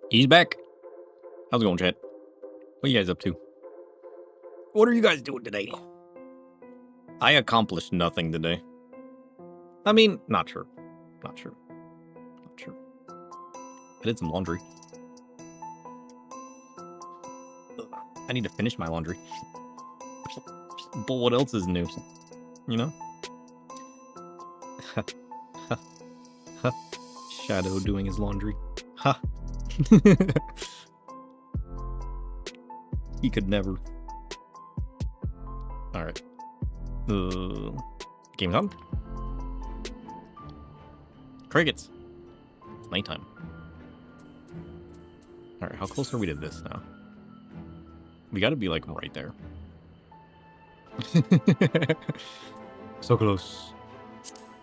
He's back. How's it going, chat? What are you guys up to? What are you guys doing today? I accomplished nothing today. I mean, not sure. Not sure. Not sure. I did some laundry. Ugh, I need to finish my laundry. But what else is new? You know? Shadow doing his laundry. Ha. He could never. Alright. Game's on? Crickets. It's nighttime. Alright, how close are we to this now? We gotta be, like, right there. So close.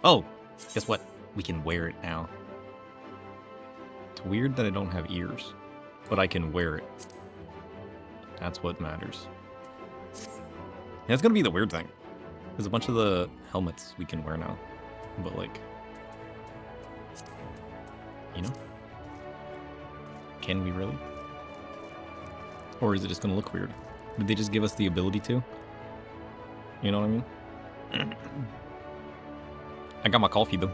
Oh! Guess what? We can wear it now. It's weird that I don't have ears, but I can wear it. That's what matters. Yeah, that's gonna be the weird thing. There's a bunch of the helmets we can wear now, but like, you know, can we really? Or is it just gonna look weird? Did they just give us the ability to? You know what I mean? I got my coffee though.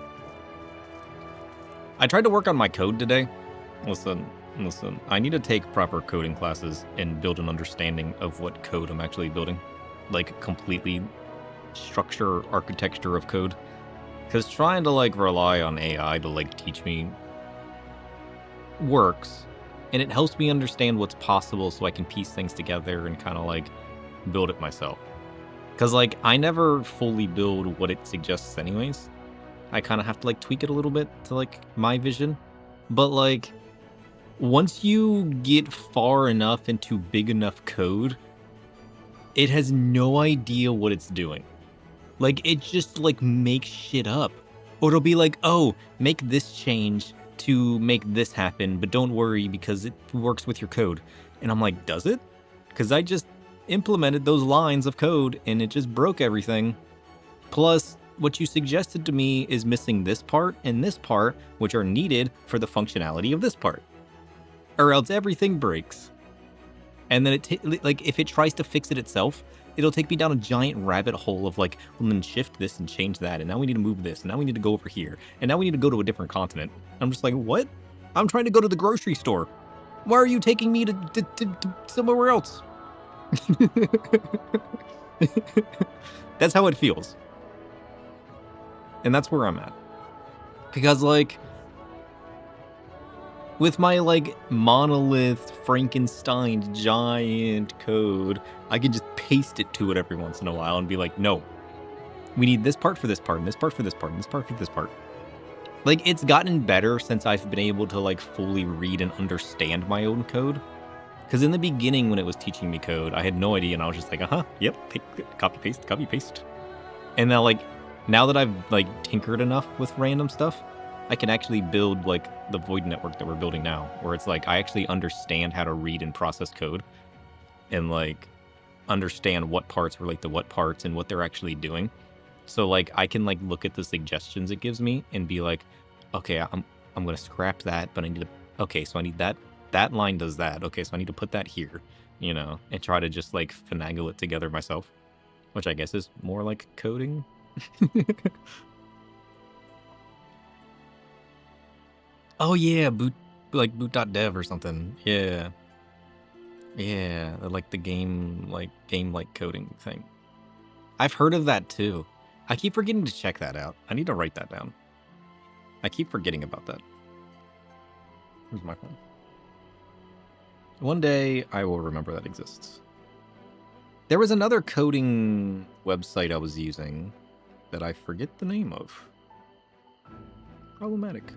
I tried to work on my code today. Listen, I need to take proper coding classes and build an understanding of what code I'm actually building. Like, completely structure, architecture of code. Because trying to, like, rely on AI to, like, teach me works. And it helps me understand what's possible so I can piece things together and kind of, like, build it myself. Because, like, I never fully build what it suggests anyways. I kind of have to, like, tweak it a little bit to, like, my vision. But, like, once you get far enough into big enough code, it has no idea what it's doing. Like, it just, like, makes shit up. Or it'll be like, oh, make this change to make this happen, but don't worry because it works with your code. And I'm like, does it? Because I just implemented those lines of code and it just broke everything. Plus, what you suggested to me is missing this part and this part, which are needed for the functionality of this part. Or else everything breaks. And then like, if it tries to fix it itself, it'll take me down a giant rabbit hole of like, well, then shift this and change that, and now we need to move this, and now we need to go over here, and now we need to go to a different continent. I'm just like, what? I'm trying to go to the grocery store. Why are you taking me to somewhere else? That's how it feels. And that's where I'm at. Because, like, with my, like, monolith, Frankenstein, giant code, I can just paste it to it every once in a while and be like, no, we need this part for this part, and this part for this part, and this part for this part. Like, it's gotten better since I've been able to, like, fully read and understand my own code. Because in the beginning, when it was teaching me code, I had no idea, and I was just like, yep, copy, paste. And now, like, now that I've, like, tinkered enough with random stuff, I can actually build, like, the void network that we're building now, where it's like, I actually understand how to read and process code and, like, understand what parts relate to what parts and what they're actually doing. So, like, I can, like, look at the suggestions it gives me and be like, okay, I'm going to scrap that, but I need to, okay, so I need that line does that. Okay, so I need to put that here, you know, and try to just, like, finagle it together myself, which I guess is more like coding. Oh yeah, boot.dev or something. Yeah, like the game coding thing. I've heard of that too. I keep forgetting to check that out. I need to write that down. I keep forgetting about that. Where's my phone? One day I will remember that exists. There was another coding website I was using that I forget the name of. Problematic.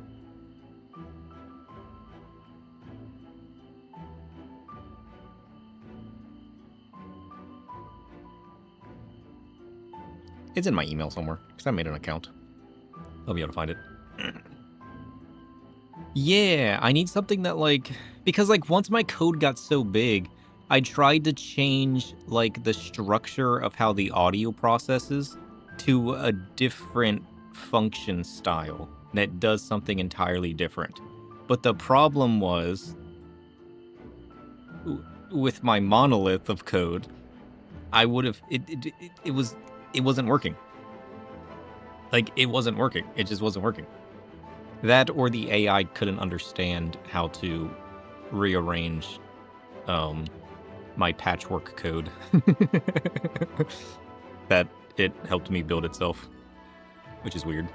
It's in my email somewhere, because I made an account. I'll be able to find it. Yeah, I need something that, like... Because, like, once my code got so big, I tried to change, like, the structure of how the audio processes to a different function style that does something entirely different. But the problem was with my monolith of code, I would have it wasn't working. Like, it wasn't working. It just wasn't working. That or the AI couldn't understand how to rearrange my patchwork code that it helped me build itself, which is weird.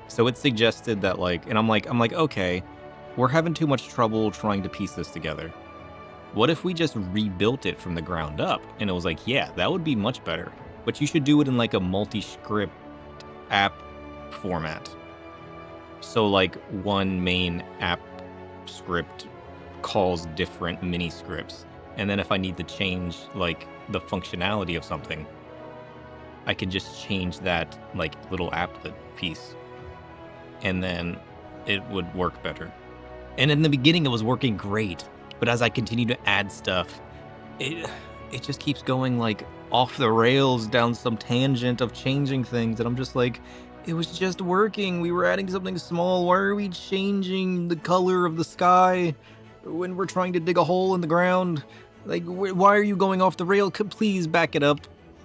So it suggested that, like, and I'm like, okay, we're having too much trouble trying to piece this together. What if we just rebuilt it from the ground up? And it was like, yeah, that would be much better. But you should do it in like a multi-script app format. So like one main app script calls different mini scripts. And then if I need to change like the functionality of something, I can just change that like little applet piece. And then it would work better. And in the beginning, it was working great. But as I continue to add stuff, it just keeps going like off the rails down some tangent of changing things. And I'm just like, it was just working. We were adding something small. Why are we changing the color of the sky when we're trying to dig a hole in the ground? Like, why are you going off the rail? Please back it up.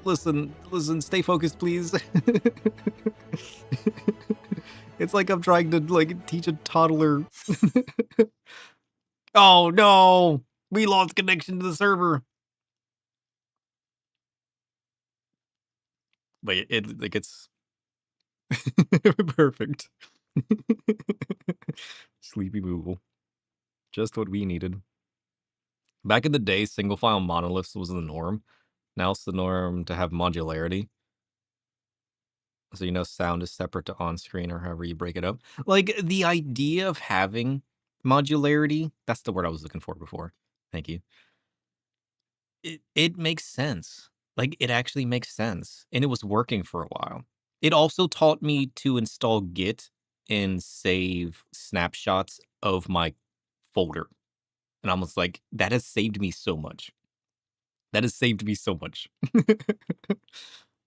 Listen, stay focused, please. It's like I'm trying to like teach a toddler. Oh no, we lost connection to the server. But it like it's perfect. Sleepy Moogle. Just what we needed. Back in the day, single file monoliths was the norm. Now it's the norm to have modularity. So, you know, sound is separate to on-screen or however you break it up. Like, the idea of having modularity, that's the word I was looking for before. Thank you. It makes sense. Like, it actually makes sense. And it was working for a while. It also taught me to install Git and save snapshots of my folder. And I was like, that has saved me so much. That has saved me so much.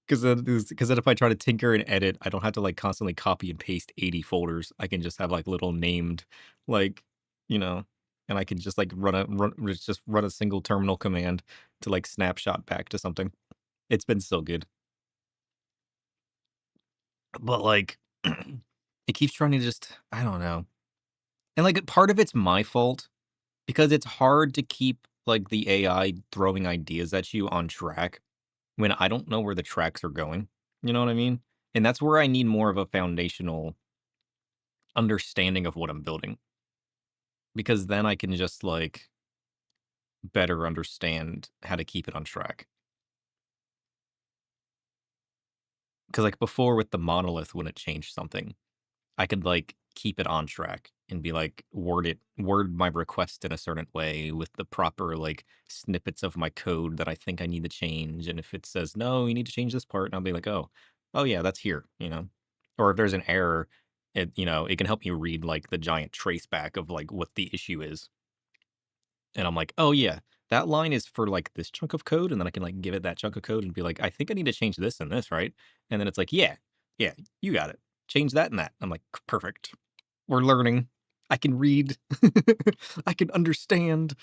Because then if I try to tinker and edit, I don't have to like constantly copy and paste 80 folders. I can just have like little named, like, you know, and I can just like run a single terminal command to like snapshot back to something. It's been so good. But like, it keeps trying to just, I don't know. And like part of it's my fault because it's hard to keep like the AI throwing ideas at you on track when I don't know where the tracks are going. You know what I mean? And that's where I need more of a foundational understanding of what I'm building. Because then I can just like better understand how to keep it on track. Because like before with the monolith, when it changed something, I could like keep it on track and be like word my request in a certain way with the proper like snippets of my code that I think I need to change. And if it says no, you need to change this part, and I'll be like, oh yeah, that's here, you know. Or if there's an error, it it can help me read like the giant trace back of like what the issue is. And I'm like, oh yeah, that line is for like this chunk of code, and then I can like give it that chunk of code and be like, I think I need to change this and this, right? And then it's like, yeah, you got it. Change that and that. I'm like, perfect. We're learning. I can read. I can understand.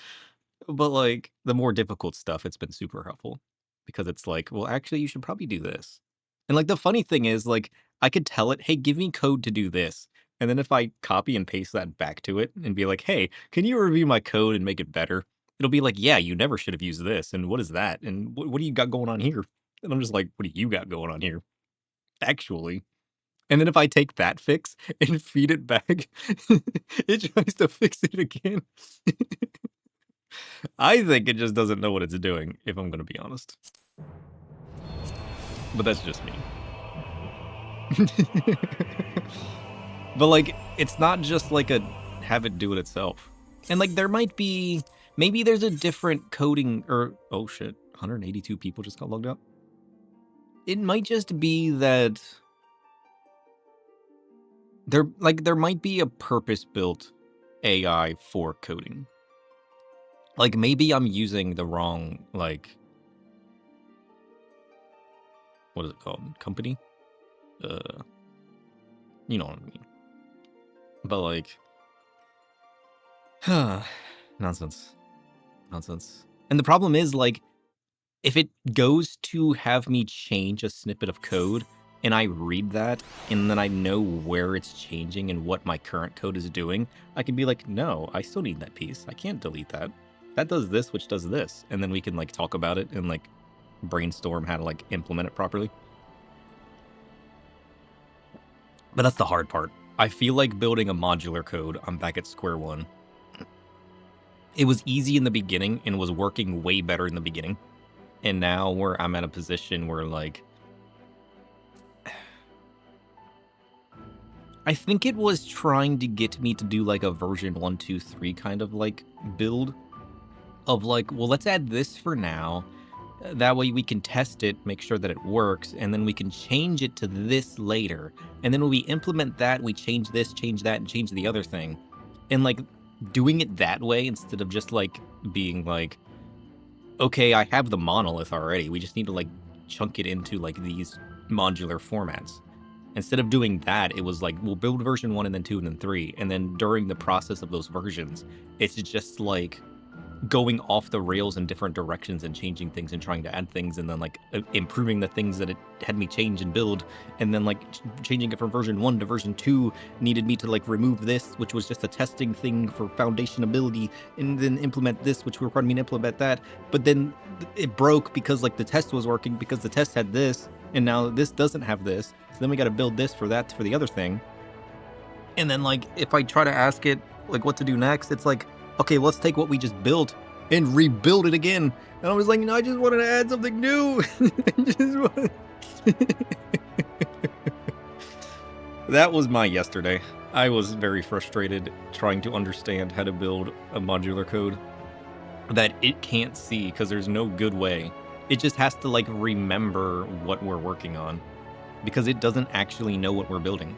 But like the more difficult stuff, it's been super helpful because it's like, well, actually, you should probably do this. And like the funny thing is, like, I could tell it, hey, give me code to do this. And then if I copy and paste that back to it and be like, hey, can you review my code and make it better? It'll be like, yeah, you never should have used this. And what is that? And what do you got going on here? And I'm just like, what do you got going on here? Actually. And then if I take that fix and feed it back, it tries to fix it again. I think it just doesn't know what it's doing, if I'm going to be honest. But that's just me. But like, it's not just like a have it do it itself. And like, there might be, maybe there's a different coding or, oh shit, 182 people just got logged out. It might just be that there might be a purpose-built AI for coding. Like maybe I'm using the wrong, like, what is it called? Company? You know what I mean. But like, nonsense. Nonsense. And the problem is, like, if it goes to have me change a snippet of code, and I read that, and then I know where it's changing and what my current code is doing, I can be like, no, I still need that piece. I can't delete that. That does this, which does this. And then we can, like, talk about it and, like, brainstorm how to, like, implement it properly. But that's the hard part. I feel like building a modular code, I'm back at square one. It was easy in the beginning and was working way better in the beginning. And now where I'm at a position where, like, I think it was trying to get me to do, like, a version 1, 2, 3 kind of, like, build of, like, well, let's add this for now. That way we can test it, make sure that it works, and then we can change it to this later. And then when we implement that, we change this, change that, and change the other thing. And, like, doing it that way instead of just, like, being like, okay, I have the monolith already. We just need to, like, chunk it into, like, these modular formats. Instead of doing that, it was like, we'll build version 1 and then 2 and then 3. And then during the process of those versions, it's just, like, going off the rails in different directions and changing things and trying to add things and then, like, improving the things that it had me change and build. And then, like, changing it from version 1 to version 2 needed me to, like, remove this, which was just a testing thing for foundation ability, and then implement this, which required me to implement that. But then it broke because, like, the test was working because the test had this, and now this doesn't have this. So then we got to build this for that, for the other thing. And then, like, if I try to ask it, like, what to do next, it's like, okay, let's take what we just built and rebuild it again. And I was like, no, I just wanted to add something new. That was my yesterday. I was very frustrated trying to understand how to build a modular code that it can't see because there's no good way. It just has to, like, remember what we're working on because it doesn't actually know what we're building.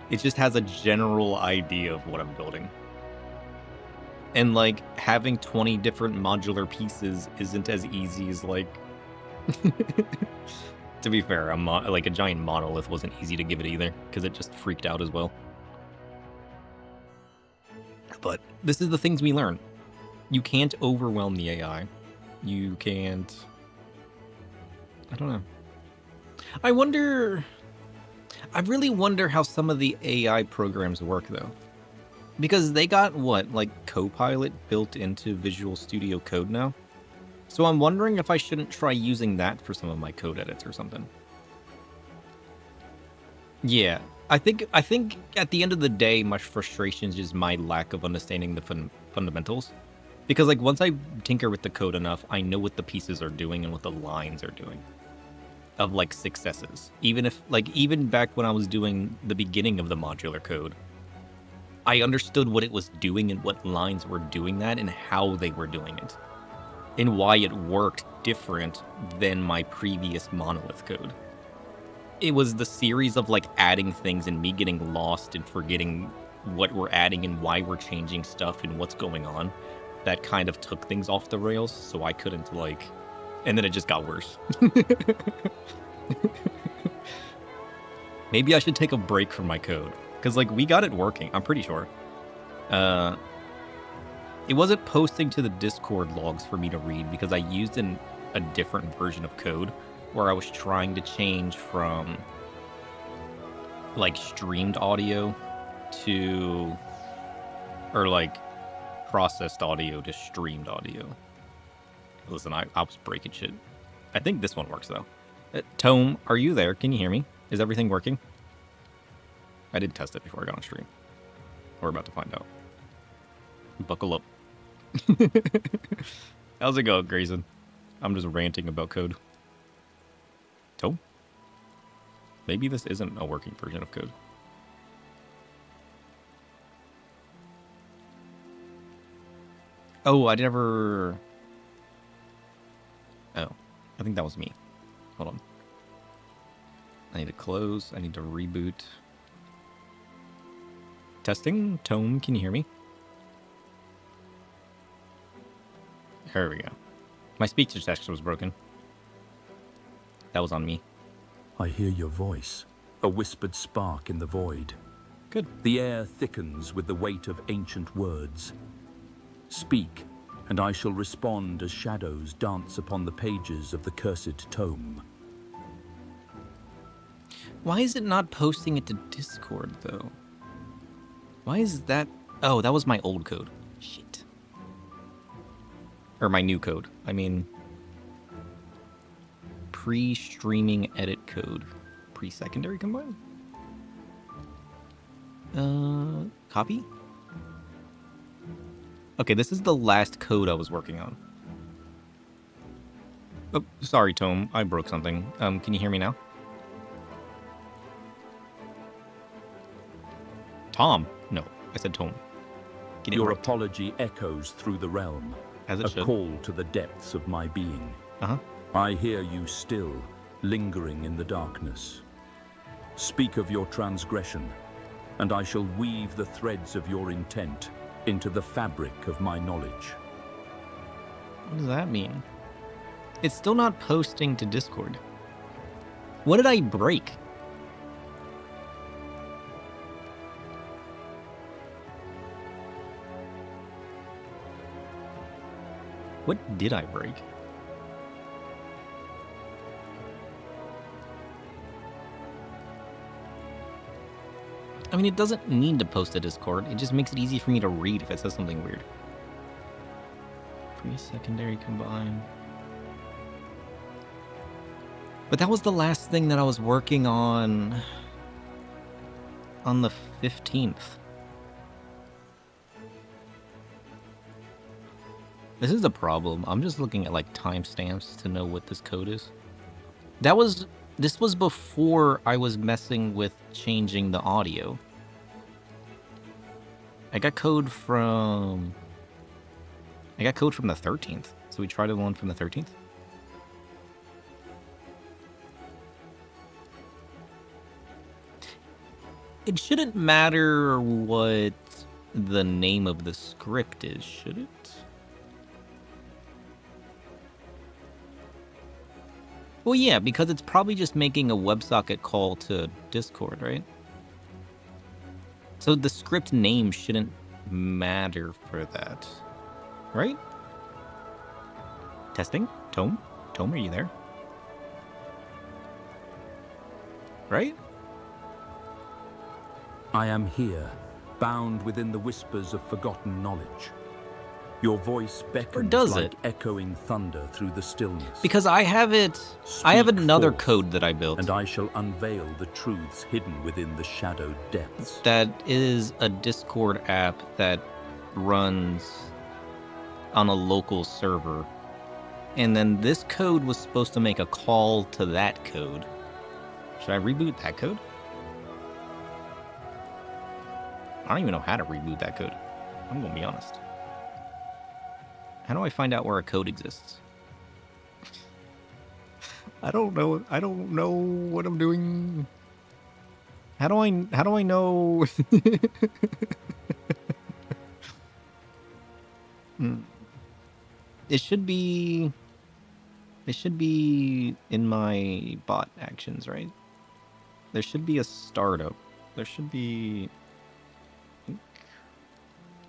It just has a general idea of what I'm building. And, like, having 20 different modular pieces isn't as easy as, like... To be fair, like, a giant monolith wasn't easy to give it either, because it just freaked out as well. But this is the things we learn. You can't overwhelm the AI. You can't... I don't know. I really wonder how some of the AI programs work, though. Because they got, what, like, Copilot built into Visual Studio Code now? So I'm wondering if I shouldn't try using that for some of my code edits or something. Yeah, I think at the end of the day, my frustration is just my lack of understanding the fundamentals. Because, like, once I tinker with the code enough, I know what the pieces are doing and what the lines are doing. Of, like, successes. Even if, like, even back when I was doing the beginning of the modular code, I understood what it was doing and what lines were doing that and how they were doing it. And why it worked different than my previous monolith code. It was the series of, like, adding things and me getting lost and forgetting what we're adding and why we're changing stuff and what's going on that kind of took things off the rails, so I couldn't, like... And then it just got worse. Maybe I should take a break from my code. Because, like, we got it working, I'm pretty sure. It wasn't posting to the Discord logs for me to read because I used a different version of code where I was trying to change from, like, streamed audio to... Or, like, processed audio to streamed audio. Listen, I was breaking shit. I think this one works, though. Tome, are you there? Can you hear me? Is everything working? I didn't test it before I got on stream. We're about to find out. Buckle up. How's it go, Grayson? I'm just ranting about code. Tome? Maybe this isn't a working version of code. Oh, I never... Oh, I think that was me. Hold on. I need to close. I need to reboot. Testing? Tome, can you hear me? There we go. My speech detection was broken. That was on me. I hear your voice, a whispered spark in the void. Good. The air thickens with the weight of ancient words. Speak, and I shall respond as shadows dance upon the pages of the cursed tome. Why is it not posting it to Discord, though? Why is that? Oh, that was my old code. Shit. Or my new code. I mean, pre-streaming edit code. Pre-secondary combine? Copy? Okay, this is the last code I was working on. Oh, sorry, Tome. I broke something. Can you hear me now? Tom? No, I said Tome. Get it Your right. apology echoes through the realm, As it a should. call to the depths of my being. Uh-huh. I hear you still, lingering in the darkness. Speak of your transgression, and I shall weave the threads of your intent into the fabric of my knowledge. What does that mean? It's still not posting to Discord. What did I break? What did I break? I mean, it doesn't need to post to Discord. It just makes it easy for me to read if it says something weird. Pre-secondary combine. But that was the last thing that I was working on the 15th. This is the problem. I'm just looking at like timestamps to know what this code is. This was before I was messing with changing the audio. I got code from the 13th. So we tried the one from the 13th. It shouldn't matter what the name of the script is, should it? Well, yeah, because it's probably just making a WebSocket call to Discord, right? So the script name shouldn't matter for that, right? Testing? Tome? Tome, are you there? Right? I am here, bound within the whispers of forgotten knowledge. Your voice beckons does like it? echoing thunder through the stillness. Because I have it. I have Speak another forth, code that I built. and I shall unveil the truths hidden within the shadowed depths. That is a Discord app that runs on a local server. And then this code was supposed to make a call to that code. Should I reboot that code? I don't even know how to reboot that code. I'm gonna be honest. How do I find out where a code exists? I don't know what I'm doing. How do I know? It should be in my bot actions, right? There should be a startup. There should be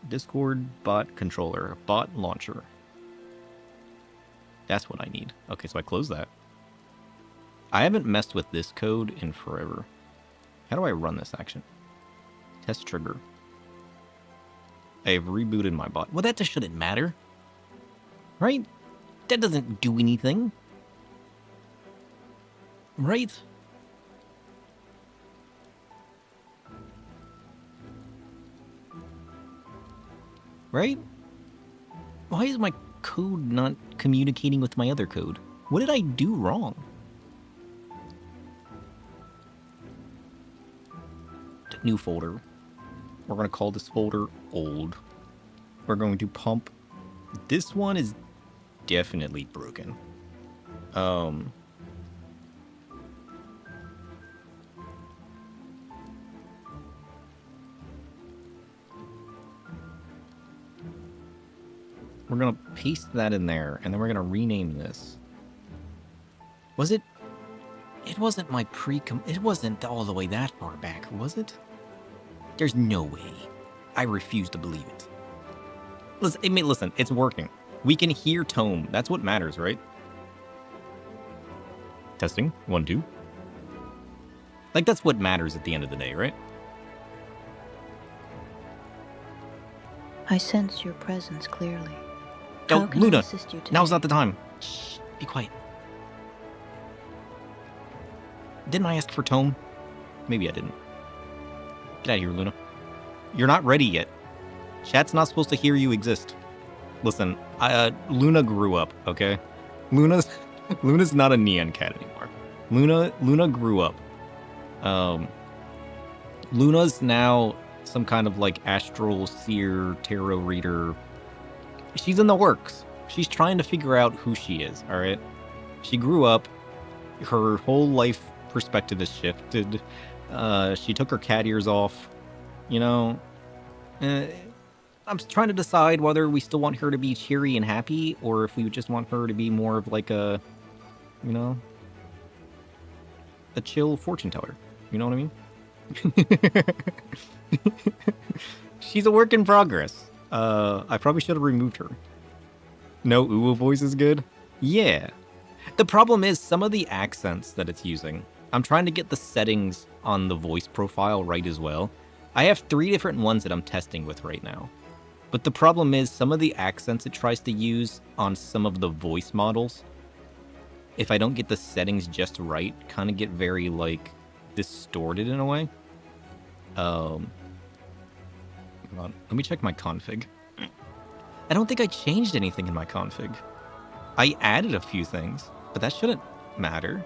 Discord bot controller, bot launcher. That's what I need. Okay, so I close that. I haven't messed with this code in forever. How do I run this action? Test trigger. I have rebooted my bot. Well, that just shouldn't matter. Right? That doesn't do anything. Right? Right? Why is my code not communicating with my other code? What did I do wrong? New folder. We're going to call this folder old. We're going to pump. This one is definitely broken. We're going to paste that in there, and then we're going to rename this. Was it? It wasn't my it wasn't all the way that far back, was it? There's no way. I refuse to believe it. Listen, it's working. We can hear Tome. That's what matters, right? Testing. 1, 2. Like, that's what matters at the end of the day, right? I sense your presence clearly. Oh, How can Luna, I assist you today? now's not the time. Shh, be quiet. Didn't I ask for Tome? Maybe I didn't. Get out of here, Luna. You're not ready yet. Chat's not supposed to hear you exist. Listen, Luna grew up, okay? Luna's not a neon cat anymore. Luna grew up. Luna's now some kind of like astral seer, tarot reader. She's in the works. She's trying to figure out who she is, all right? She grew up. Her whole life perspective has shifted. She took her cat ears off. You know, I'm trying to decide whether we still want her to be cheery and happy, or if we just want her to be more of like a, you know, a chill fortune teller. You know what I mean? She's a work in progress. I probably should have removed her. No Uwu voice is good? Yeah. The problem is some of the accents that it's using. I'm trying to get the settings on the voice profile right as well. I have 3 different ones that I'm testing with right now. But the problem is some of the accents it tries to use on some of the voice models, if I don't get the settings just right, kind of get very, like, distorted in a way. Hold on. Let me check my config. I don't think I changed anything in my config. I added a few things, but that shouldn't matter.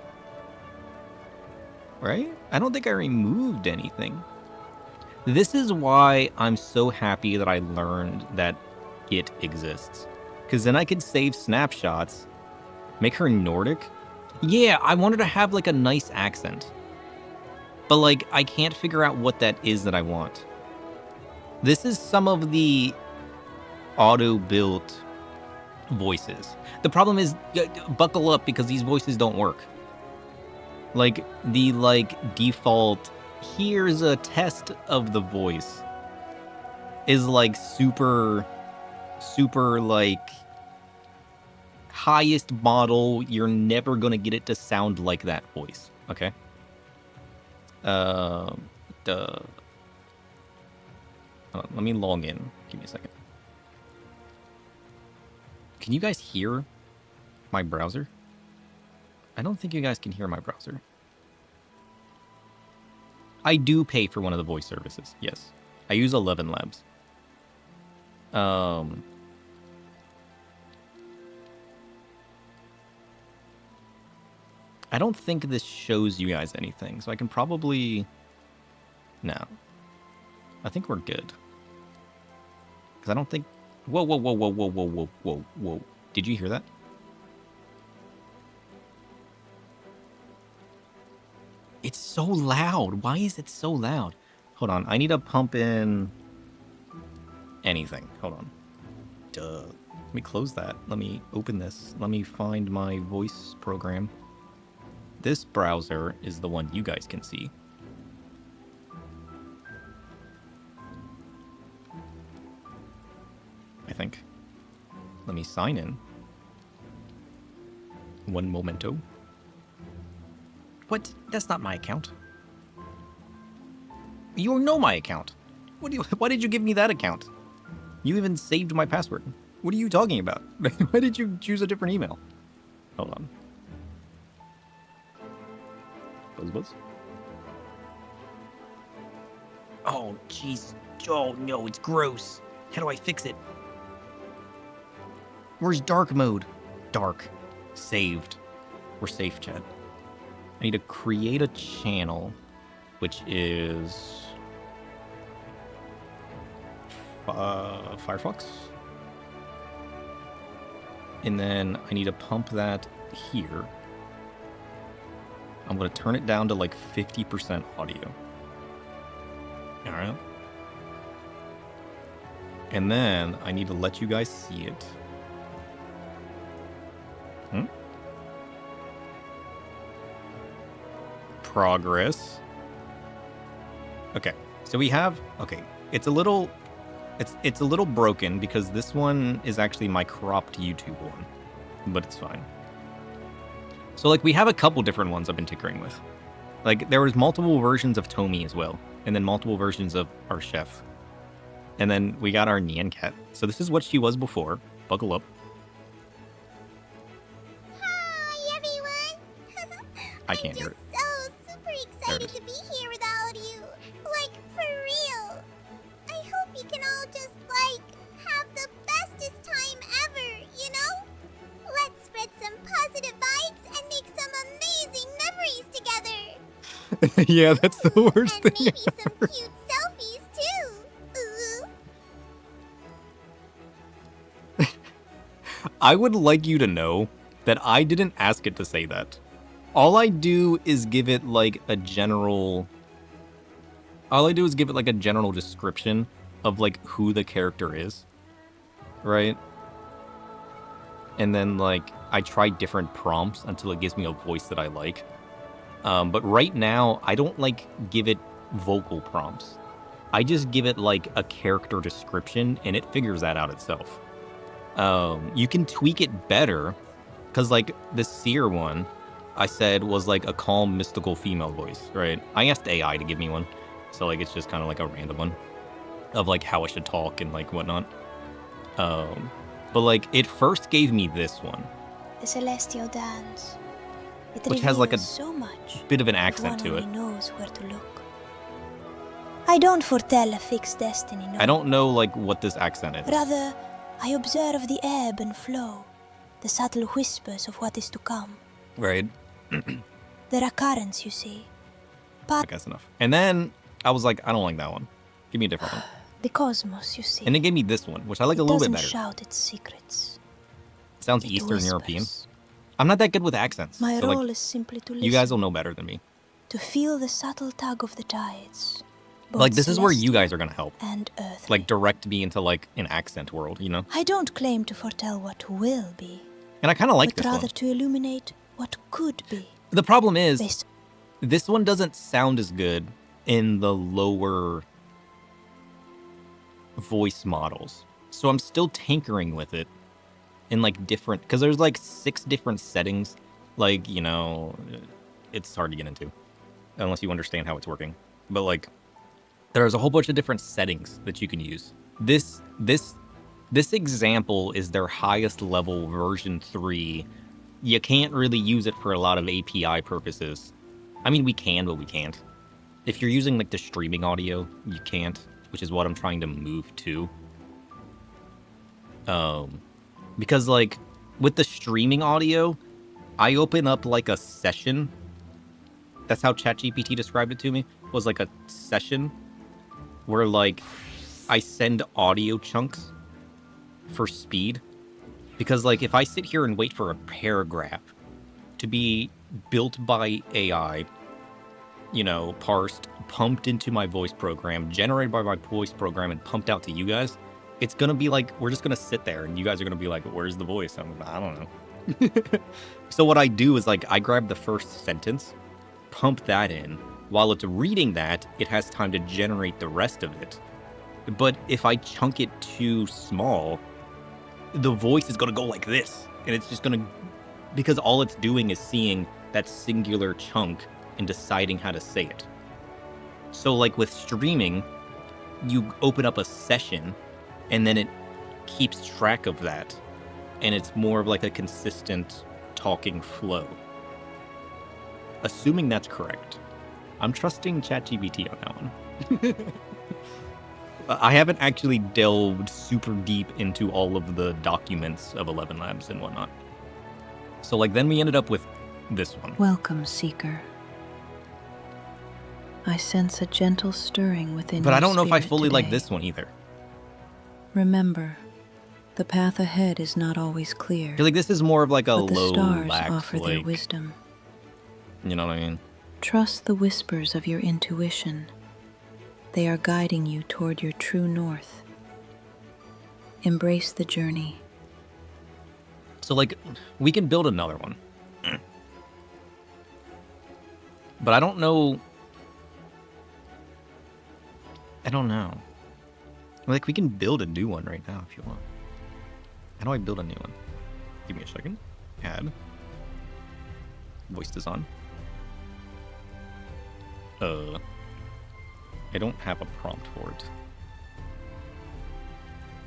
Right? I don't think I removed anything. This is why I'm so happy that I learned that Git exists. Because then I could save snapshots, make her Nordic. Yeah, I wanted to have like a nice accent. But like, I can't figure out what that is that I want. This is some of the auto-built voices. The problem is, buckle up because these voices don't work. Like, the default, here's a test of the voice is like super like highest model. You're never gonna get it to sound like that voice. Okay. Let me log in. Give me a second. Can you guys hear my browser? I don't think you guys can hear my browser. I do pay for one of the voice services. Yes. I use 11 Labs. I don't think this shows you guys anything, so I can probably... No. I think we're good. Because I don't think... Whoa, whoa, whoa, whoa, whoa, whoa, whoa, whoa, whoa. Did you hear that? It's so loud. Why is it so loud? Hold on. I need to pump in anything. Hold on. Duh. Let me close that. Let me open this. Let me find my voice program. This browser is the one you guys can see. I think. Let me sign in. One momento. What? That's not my account. You know my account. Why did you give me that account? You even saved my password. What are you talking about? Why did you choose a different email? Hold on. Buzz. Oh, jeez. Oh, no, it's gross. How do I fix it? Where's dark mode? Dark. Saved. We're safe, Chad. I need to create a channel, which is Firefox. And then I need to pump that here. I'm going to turn it down to like 50% audio. All right. And then I need to let you guys see it. Progress. Okay, so we have, okay, it's a little It's a little broken because this one is actually my cropped YouTube one, but it's fine. So like we have a couple different ones I've been tinkering with. Like there was multiple versions of Tomy as well, and then multiple versions of our chef. And then we got our Nyan cat. So this is what she was before. Buckle up. Hi, everyone! I can't hear it. I'm just so super excited to be here with all of you. Like, for real. I hope you can all just, like, have the bestest time ever, you know? Let's spread some positive vibes and make some amazing memories together. Yeah, that's the worst And thing. maybe some cute selfies, too. Ooh. I would like you to know that I didn't ask it to say that. All I do is give it like a general... All I do is give it like a general description of like who the character is. Right? And then like I try different prompts until it gives me a voice that I like. But right now, I don't like give it vocal prompts. I just give it like a character description and it figures that out itself. You can tweak it better because like the seer one I said was like a calm mystical female voice, right? I asked AI to give me one. So like it's just kind of like a random one of like how I should talk and like whatnot. But like it first gave me this one. The celestial dance. It Which has, like, reveals a so much bit of an if accent one to it. only knows where to look. I don't foretell a fixed destiny, no. I don't know like what this accent is. Rather, I observe the ebb and flow, the subtle whispers of what is to come. Right? There are currents, you see. I guess enough. And then I was like, I don't like that one. Give me a different one. The cosmos, you see. And it gave me this one, which I like it a little bit doesn't better. shout its secrets. Sounds It Eastern whispers. European. I'm not that good with accents. My so, role like, is simply to listen. you guys will know better than me. To feel the subtle tug of the tides. both Like, this is where you celestial guys are going to help. and earthly. Like, direct me into, like, an accent world, you know? I don't claim to foretell what will be, And I kind of like but this rather one. to illuminate what could be. The problem is, Based this one doesn't sound as good in the lower voice models. So I'm still tinkering with it in like different, because there's like 6 different settings. Like, you know, it's hard to get into unless you understand how it's working. But like, there's a whole bunch of different settings that you can use. This example is their highest level version 3. You can't really use it for a lot of API purposes. I mean, we can, but we can't. If you're using like the streaming audio, you can't, which is what I'm trying to move to. Because like with the streaming audio, I open up like a session. That's how ChatGPT described it to me. Was like a session where like I send audio chunks for speed. Because like if I sit here and wait for a paragraph to be built by AI, you know, parsed, pumped into my voice program, generated by my voice program, and pumped out to you guys, it's gonna be like, we're just gonna sit there and you guys are gonna be like, where's the voice? I don't know. So what I do is like, I grab the first sentence, pump that in. While it's reading that, it has time to generate the rest of it. But if I chunk it too small, the voice is gonna go like this. And it's just gonna, because all it's doing is seeing that singular chunk and deciding how to say it. So like with streaming, you open up a session and then it keeps track of that. And it's more of like a consistent talking flow. Assuming that's correct. I'm trusting ChatGPT on that one. I haven't actually delved super deep into all of the documents of 11 Labs and whatnot. So like then we ended up with this one. Welcome, Seeker. I sense a gentle stirring within But your I don't know if I spirit fully like today. this one either. Remember, the path ahead is not always clear, I feel like this is more of like a but the low stars lax, offer their like, wisdom. you know what I mean? Trust the whispers of your intuition. They are guiding you toward your true north. Embrace the journey. So like, we can build another one. But I don't know. Like, we can build a new one right now if you want. How do I build a new one? Give me a second. Add. Voice design. I don't have a prompt for it.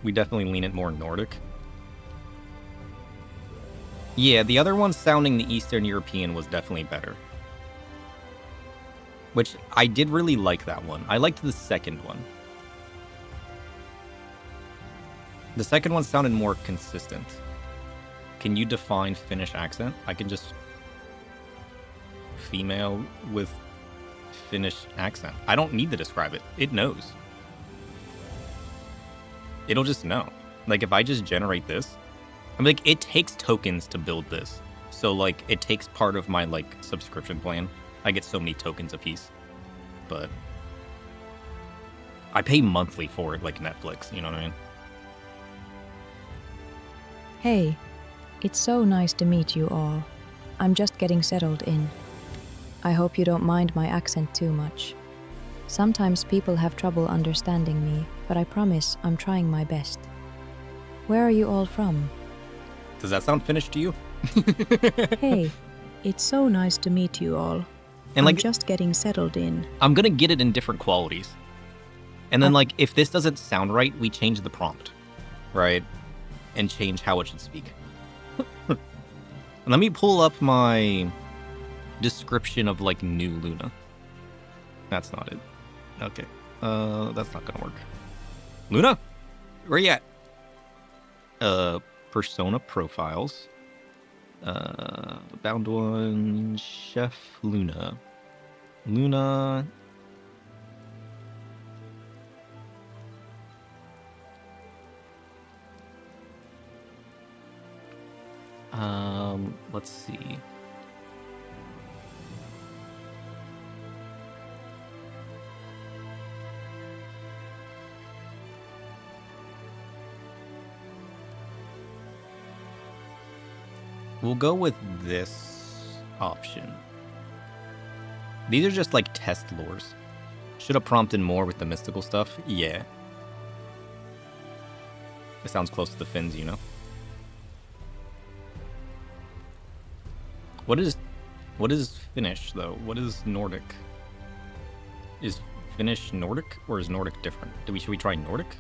We definitely lean it more Nordic. Yeah, the other one sounding the Eastern European was definitely better. Which, I did really like that one. I liked the second one. The second one sounded more consistent. Can you define Finnish accent? I can just... female with Finnish accent. I don't need to describe it. It knows. It'll just know. Like, if I just generate this... I mean, like, it takes tokens to build this. So, like, it takes part of my, like, subscription plan. I get so many tokens a piece. But... I pay monthly for it, like Netflix, you know what I mean? Hey, it's so nice to meet you all. I'm just getting settled in. I hope you don't mind my accent too much. Sometimes people have trouble understanding me, but I promise I'm trying my best. Where are you all from? Does that sound Finnish to you? Hey, it's so nice to meet you all. And like, I'm just getting settled in. I'm gonna get it in different qualities. And then like, if this doesn't sound right, we change the prompt, right? And change how it should speak. Let me pull up my description of like new Luna. That's not it. Okay. That's not gonna work. Luna? Where you at? Persona profiles. Bound one, Chef Luna. Luna. Let's see. We'll go with this option. These are just like test lores. Should have prompted more with the mystical stuff. Yeah. It sounds close to the Finns, you know? What is Finnish though? What is Nordic? Is Finnish Nordic or is Nordic different? Should we try Nordic?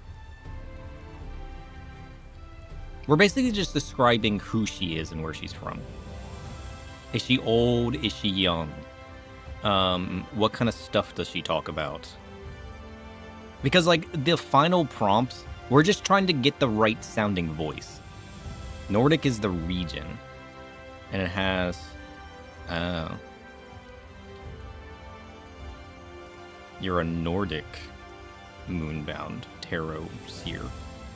We're basically just describing who she is and where she's from. Is she old? Is she young? What kind of stuff does she talk about? Because like the final prompts, we're just trying to get the right sounding voice. Nordic is the region. And it has... You're a Nordic moonbound tarot seer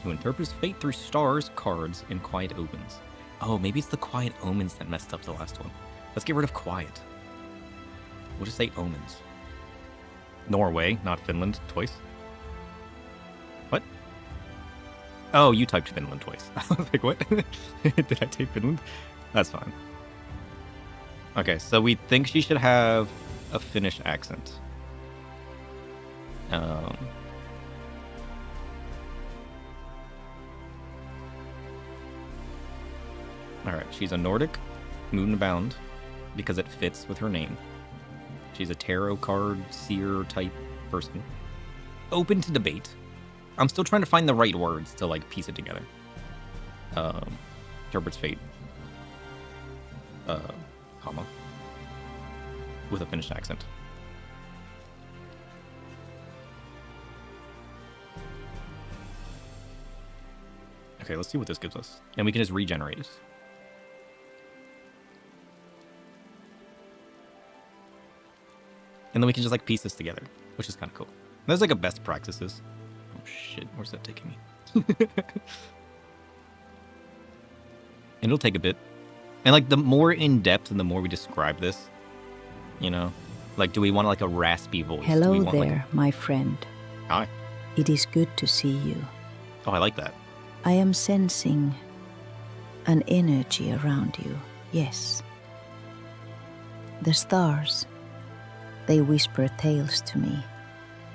who interprets fate through stars, cards, and quiet omens. Oh, maybe it's the quiet omens that messed up the last one. Let's get rid of quiet. We'll just say omens. Norway, not Finland, twice. What? Oh, you typed Finland twice. I was like, what? Did I type Finland? That's fine. Okay, so we think she should have a Finnish accent. Alright, she's a Nordic, moonbound, because it fits with her name. She's a tarot card seer type person. Open to debate. I'm still trying to find the right words to like piece it together. Interprets fate. Comma. With a Finnish accent. Okay, let's see what this gives us. And we can just regenerate it. And then we can just like piece this together, which is kind of cool. There's like a best practices. Oh shit, where's that taking me? And it'll take a bit. And like the more in depth and the more we describe this, you know, like do we want like a raspy voice? Hello do we want, there, my friend. Hi. It is good to see you. Oh, I like that. I am sensing an energy around you, yes. The stars, they whisper tales to me,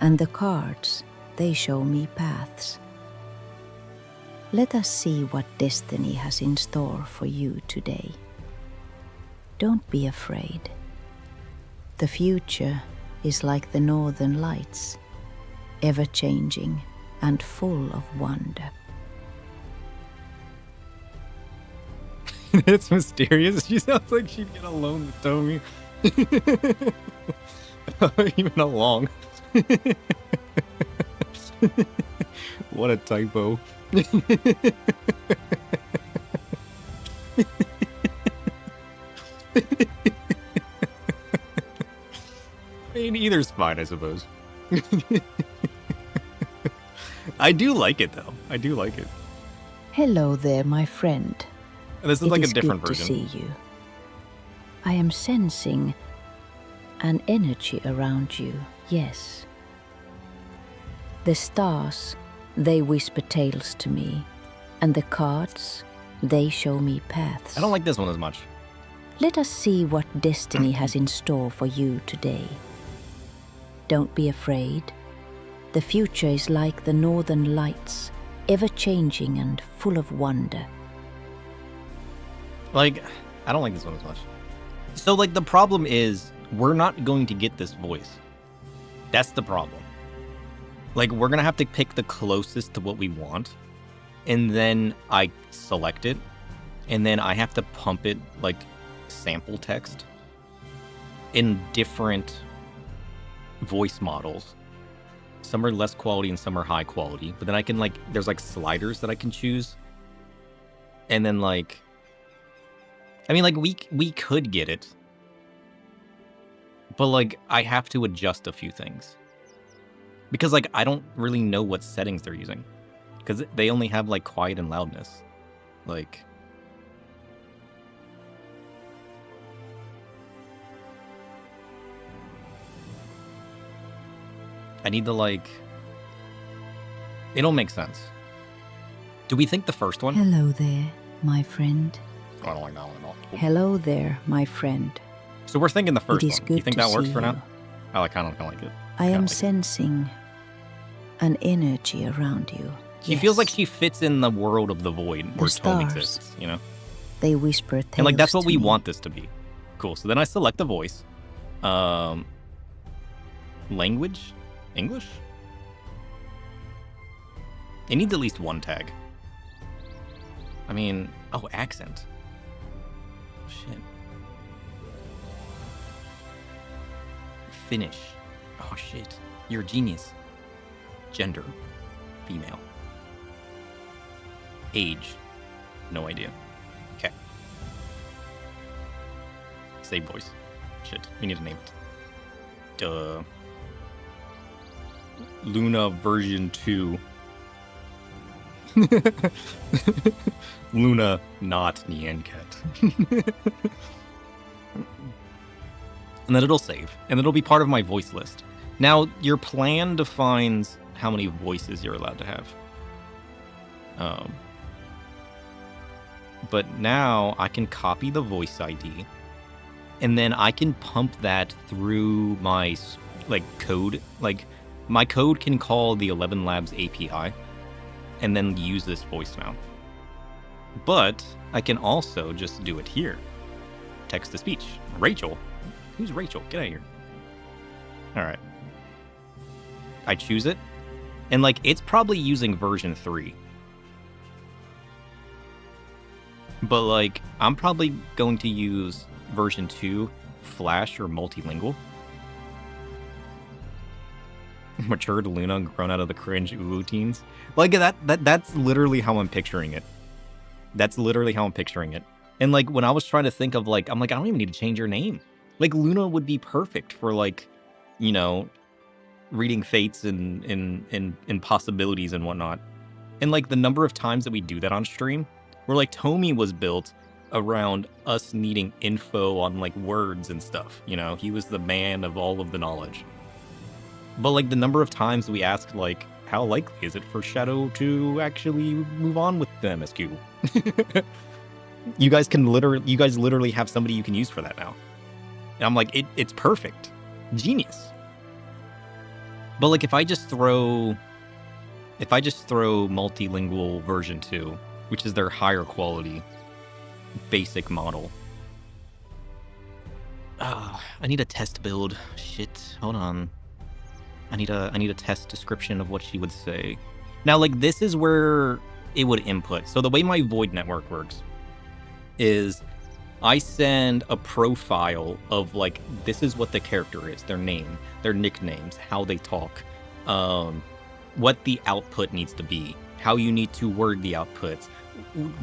and the cards, they show me paths. Let us see what destiny has in store for you today. Don't be afraid. The future is like the northern lights, ever-changing and full of wonder. It's mysterious. She sounds like she'd get alone with Tommy. Even along. What a typo. I mean, either's fine, I suppose. I do like it, though. I do like it. Hello there, my friend. This is like a different good version. to see you. I am sensing an energy around you, yes. The stars, they whisper tales to me, and the cards, they show me paths. I don't like this one as much. Let us see what destiny has in store for you today. Don't be afraid. The future is like the northern lights, ever-changing and full of wonder. Like, I don't like this one as much. So, like, the problem is, we're not going to get this voice. That's the problem. Like, we're gonna have to pick the closest to what we want, and then I select it, and then I have to pump it, like, sample text in different voice models. Some are less quality and some are high quality, but then I can, like, there's, like, sliders that I can choose, and then, like, I mean, like, we could get it, but, like, I have to adjust a few things. Because, like, I don't really know what settings they're using. Because they only have, like, quiet and loudness. Like... I need to, like... It don't make sense. Do we think the first one? Hello there, my friend. I don't like that one at all. Hello there, my friend. So we're thinking the first It is one. good You think to that works see for now? you. I kind of like it. I am like it. sensing an energy around you. She feels like Yes. she fits in the world of the void where Tome stars. exists, you know? They whisper tales And, like, that's what to we me. want this to be. Cool. So then I select the voice. Language? English? It needs at least one tag. I mean, oh, accent. Shit. Finnish. Oh, shit. You're a genius. Gender. Female. Age. No idea. Okay. Save voice. Shit. We need to name it. Duh. Luna version 2. Luna, not Nyanket. And then it'll save, and it'll be part of my voice list. Now, your plan defines how many voices you're allowed to have. But now I can copy the voice ID, and then I can pump that through my, like, code. Like, my code can call the 11 Labs API, and then use this voice now. But I can also just do it here. Text to speech. Rachel. Who's Rachel? Get out of here. All right. I choose it. And, like, it's probably using version 3. But, like, I'm probably going to use version 2, Flash, or multilingual. Matured Luna grown out of the cringe Ulu teens. Like, that's literally how I'm picturing it. That's literally how I'm picturing it. And, like, when I was trying to think of, like, I'm like, I don't even need to change your name. Like, Luna would be perfect for, like, you know, reading fates and possibilities and whatnot. And, like, the number of times that we do that on stream, where, like, Tommy was built around us needing info on, like, words and stuff, you know? He was the man of all of the knowledge. But, like, the number of times we asked, like, how likely is it for Shadow to actually move on with the MSQ? You guys literally have somebody you can use for that now. And I'm like, it's perfect. Genius. But, like, if I just throw if I just throw multilingual version 2, which is their higher quality basic model. I need a test build. Shit, hold on. I need a test description of what she would say. Now, like, this is where it would input. So the way my Void network works is I send a profile of, like, this is what the character is, their name, their nicknames, how they talk, what the output needs to be, how you need to word the outputs,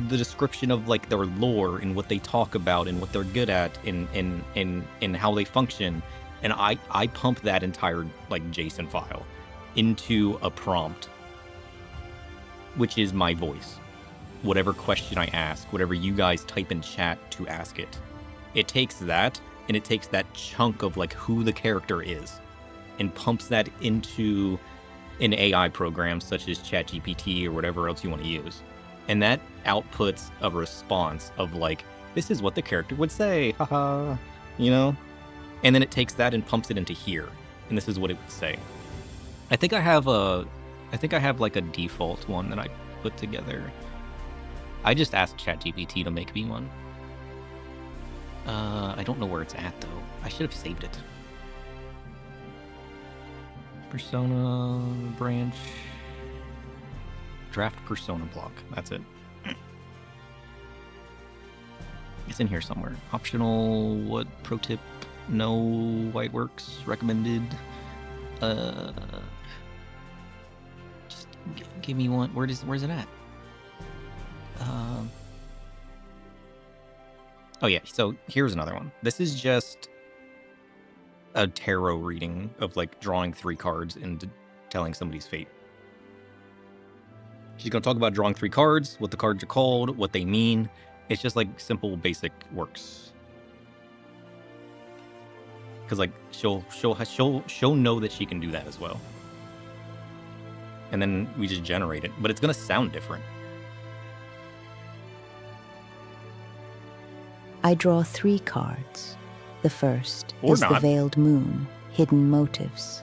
the description of, like, their lore and what they talk about and what they're good at and how they function. And I pump that entire, like, JSON file into a prompt, which is my voice. Whatever question I ask, whatever you guys type in chat to ask it. It takes that, and it takes that chunk of, like, who the character is, and pumps that into an AI program such as ChatGPT or whatever else you want to use. And that outputs a response of, like, this is what the character would say, haha, you know? And then it takes that and pumps it into here, and this is what it would say. I think I have like a default one that I put together. I just asked ChatGPT to make me one. I don't know where it's at though. I should have saved it. Persona branch. Draft persona block. That's it. It's in here somewhere. Optional. What pro tip? No white works recommended. Just give me one. Where's it at? Oh yeah, so here's another one. This is just a tarot reading of, like, drawing 3 cards and telling somebody's fate. She's gonna talk about drawing 3 cards, what the cards are called, what they mean. It's just, like, simple basic works. Because, like, she'll know that she can do that as well. And then we just generate it, but it's gonna sound different. I draw 3 cards. The first Or is the not. veiled moon, hidden motives.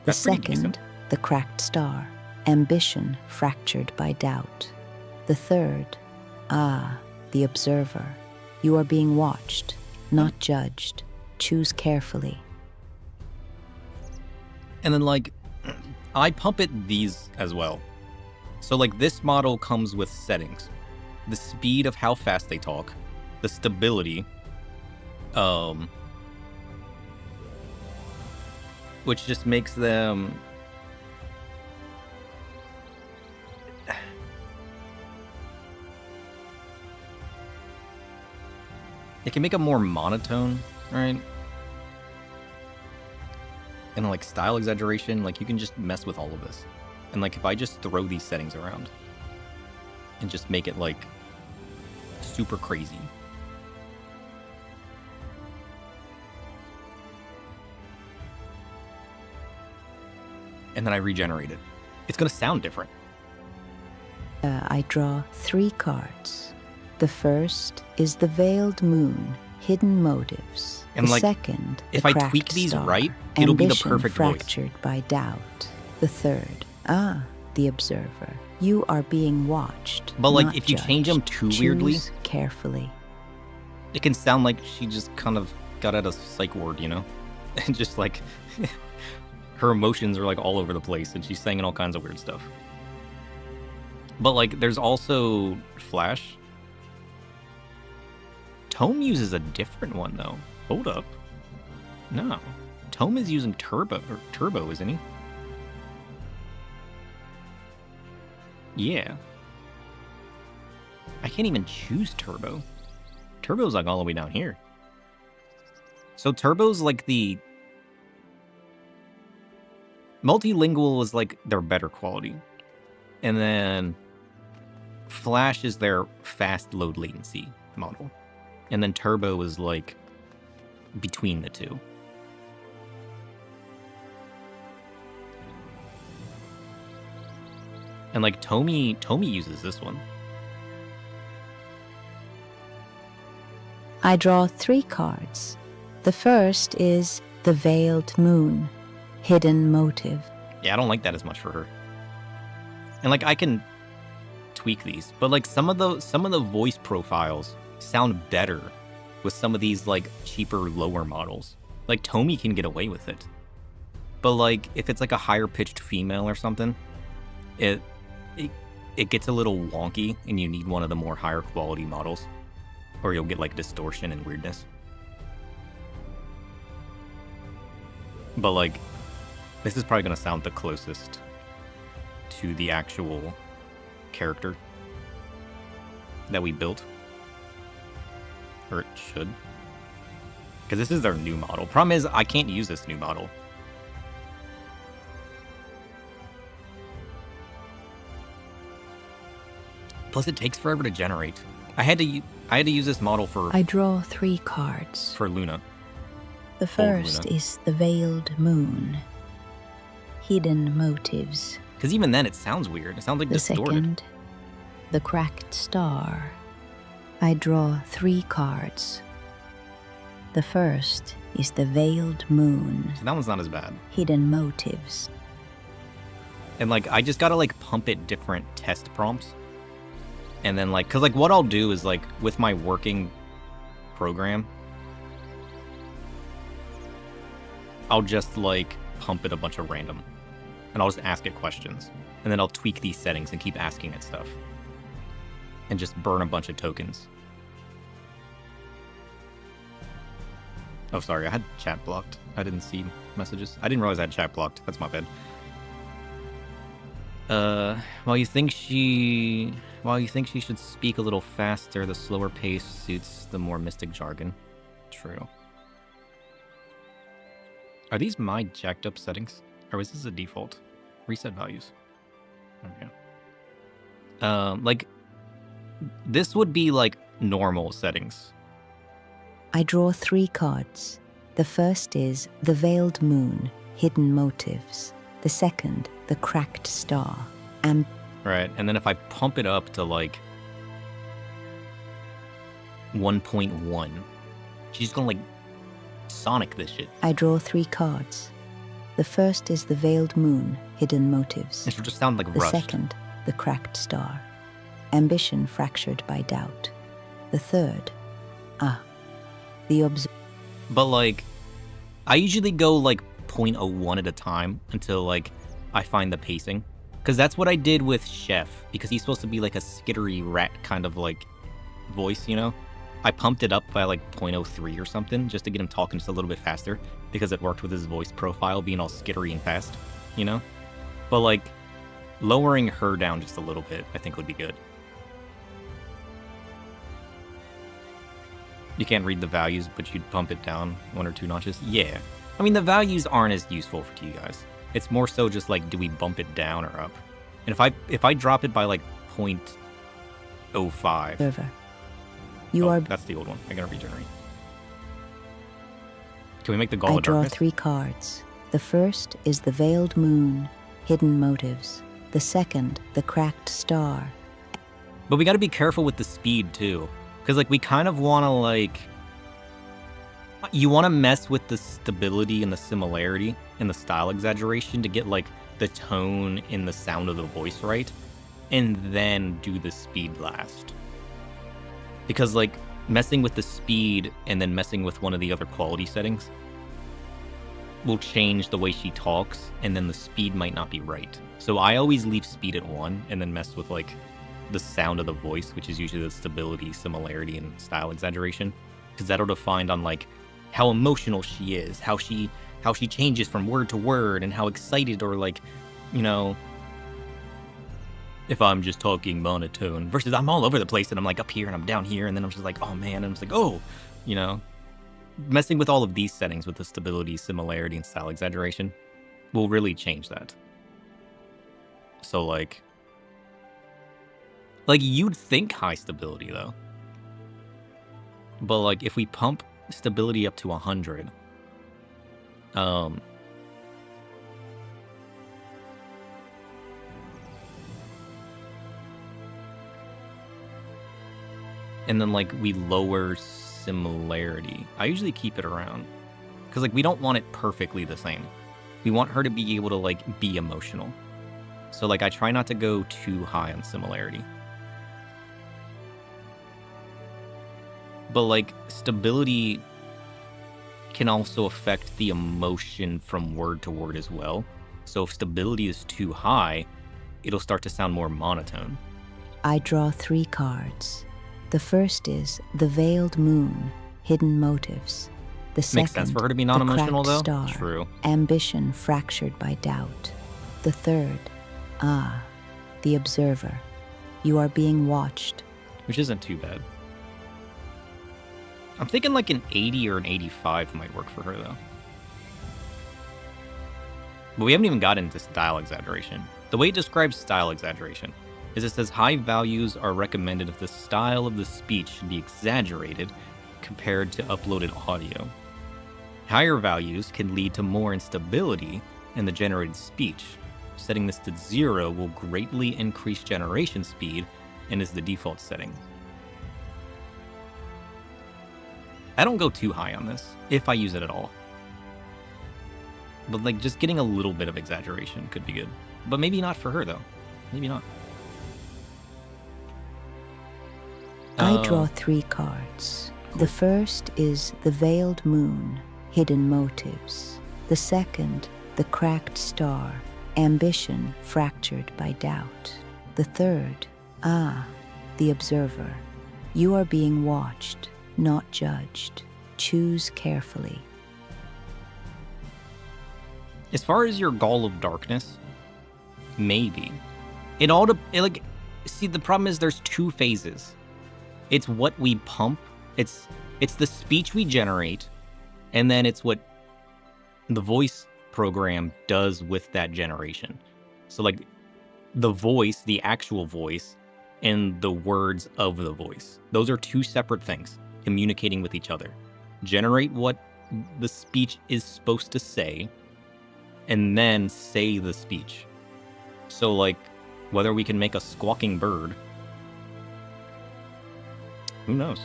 The That's pretty second, decent. the cracked star, ambition fractured by doubt. The third, the observer. You are being watched, not judged. Choose carefully. And then, like, I pump it these as well. So, like, this model comes with settings. The speed of how fast they talk, the stability, which just makes them it can make them more monotone, right? And, like, style exaggeration, like, you can just mess with all of this. And, like, if I just throw these settings around and just make it, like, super crazy. And then I regenerate it. It's gonna sound different. I draw 3 cards. The first is the veiled moon, hidden motives. And, the like, second, if the I cracked tweak these star, right, it'll be the ambition perfect voice. fractured by doubt. The third, the observer. You are being watched. But, like, not if you change them judged. too Choose weirdly, carefully. it can sound like she just kind of got out of psych ward, you know? And just, like, her emotions are, like, all over the place, and she's saying all kinds of weird stuff. But, like, there's also Flash. Tome uses a different one, though. Hold up. No. Tome is using Turbo, isn't he? Yeah. I can't even choose Turbo. Turbo's, like, all the way down here. So Turbo's, like, the... Multilingual is, like, their better quality. And then Flash is their fast load latency model. And then Turbo is, like, between the two. And, like, Tomy uses this one. I draw 3 cards. The first is the veiled moon, hidden motive. Yeah, I don't like that as much for her. And like I can tweak these, but like some of the voice profiles sound better with some of these like cheaper lower models. Like Tomy can get away with it. But like if it's like a higher pitched female or something, it gets a little wonky and you need one of the more higher quality models, or you'll get like distortion and weirdness. But like this is probably gonna sound the closest to the actual character that we built, or it should, because this is our new model. Problem is I can't use this new model. Plus it takes forever to generate. I had to use this model for I draw 3 cards. for Luna. The first Luna. is the veiled moon. Hidden motives. Because even then it sounds weird. It sounds like The distorted. second, the cracked star. I draw 3 cards. The first is the veiled moon. So that one's not as bad. Hidden motives. And like I just gotta like pump it different test prompts. And then like, cause like what I'll do is like with my working program, I'll just like pump it a bunch of random. And I'll just ask it questions. And then I'll tweak these settings and keep asking it stuff. And just burn a bunch of tokens. Oh, sorry, I had chat blocked. I didn't see messages. I didn't realize I had chat blocked. That's my bad. While you think she should speak a little faster, the slower pace suits the more mystic jargon. True. Are these my jacked up settings? Or is this a default? Reset values. Okay. Like, this would be like normal settings. I draw 3 cards. The first is the veiled moon, hidden motives. The second, the cracked star. And Right, and then if I pump it up to like 1.1, she's gonna like Sonic this shit. I draw 3 cards. The first is the veiled moon, hidden motives. And she'll just sound like The rushed. second, the cracked star. Ambition fractured by doubt. The third, the But like, I usually go like 0.01 at a time until like I find the pacing. Because that's what I did with Chef, because he's supposed to be like a skittery rat kind of like voice, you know? I pumped it up by like 0.03 or something just to get him talking just a little bit faster because it worked with his voice profile being all skittery and fast, you know? But like, lowering her down just a little bit I think would be good. You can't read the values, but you'd pump it down 1 or 2 notches? Yeah. I mean, the values aren't as useful to you guys. It's more so just like, do we bump it down or up? And if I drop it by like 0.05... observer. You are. That's the old one. I gotta regenerate. Can we make the Gall I of draw Darkness? 3 cards. The first is the veiled moon, hidden motives. The second, the cracked star. But we gotta be careful with the speed too. Because like we kind of wanna like... You wanna mess with the stability and the similarity and the style exaggeration to get like the tone and the sound of the voice right. And then do the speed last. Because like messing with the speed and then messing with one of the other quality settings will change the way she talks, and then the speed might not be right. So I always leave speed at 1 and then mess with like the sound of the voice, which is usually the stability, similarity, and style exaggeration, because that'll define on like how emotional she is, how she changes from word to word, and how excited or like, you know, if I'm just talking monotone versus I'm all over the place and I'm like up here and I'm down here and then I'm just like, oh man, and I'm just like, oh, you know, messing with all of these settings with the stability, similarity, and style exaggeration will really change that. So like you'd think high stability though, but like if we pump stability up to 100, and then like we lower similarity, I usually keep it around because like we don't want it perfectly the same. We want her to be able to like be emotional. So like I try not to go too high on similarity. But like stability can also affect the emotion from word to word as well. So if stability is too high, it'll start to sound more monotone. I draw 3 cards. The first is the veiled moon, hidden motives. The second, Makes sense for her to be the non-emotional cracked though. star, True. ambition fractured by doubt. The third, the observer. You are being watched. Which isn't too bad. I'm thinking like an 80 or an 85 might work for her though. But we haven't even gotten into style exaggeration. The way it describes style exaggeration is it says high values are recommended if the style of the speech should be exaggerated compared to uploaded audio. Higher values can lead to more instability in the generated speech. Setting this to 0 will greatly increase generation speed and is the default setting. I don't go too high on this, if I use it at all. But like just getting a little bit of exaggeration could be good. But maybe not for her though. Maybe not. I draw 3 cards. The first is the veiled moon, hidden motives. The second, the cracked star, ambition fractured by doubt. The third, the observer. You are being watched, not judged. Choose carefully. As far as your Gall of Darkness, maybe. See, the problem is there's 2 phases. It's what we pump, it's the speech we generate, and then it's what the voice program does with that generation. So like the voice, the actual voice, and the words of the voice. Those are 2 separate things communicating with each other. Generate what the speech is supposed to say, and then say the speech. So like whether we can make a squawking bird, who knows?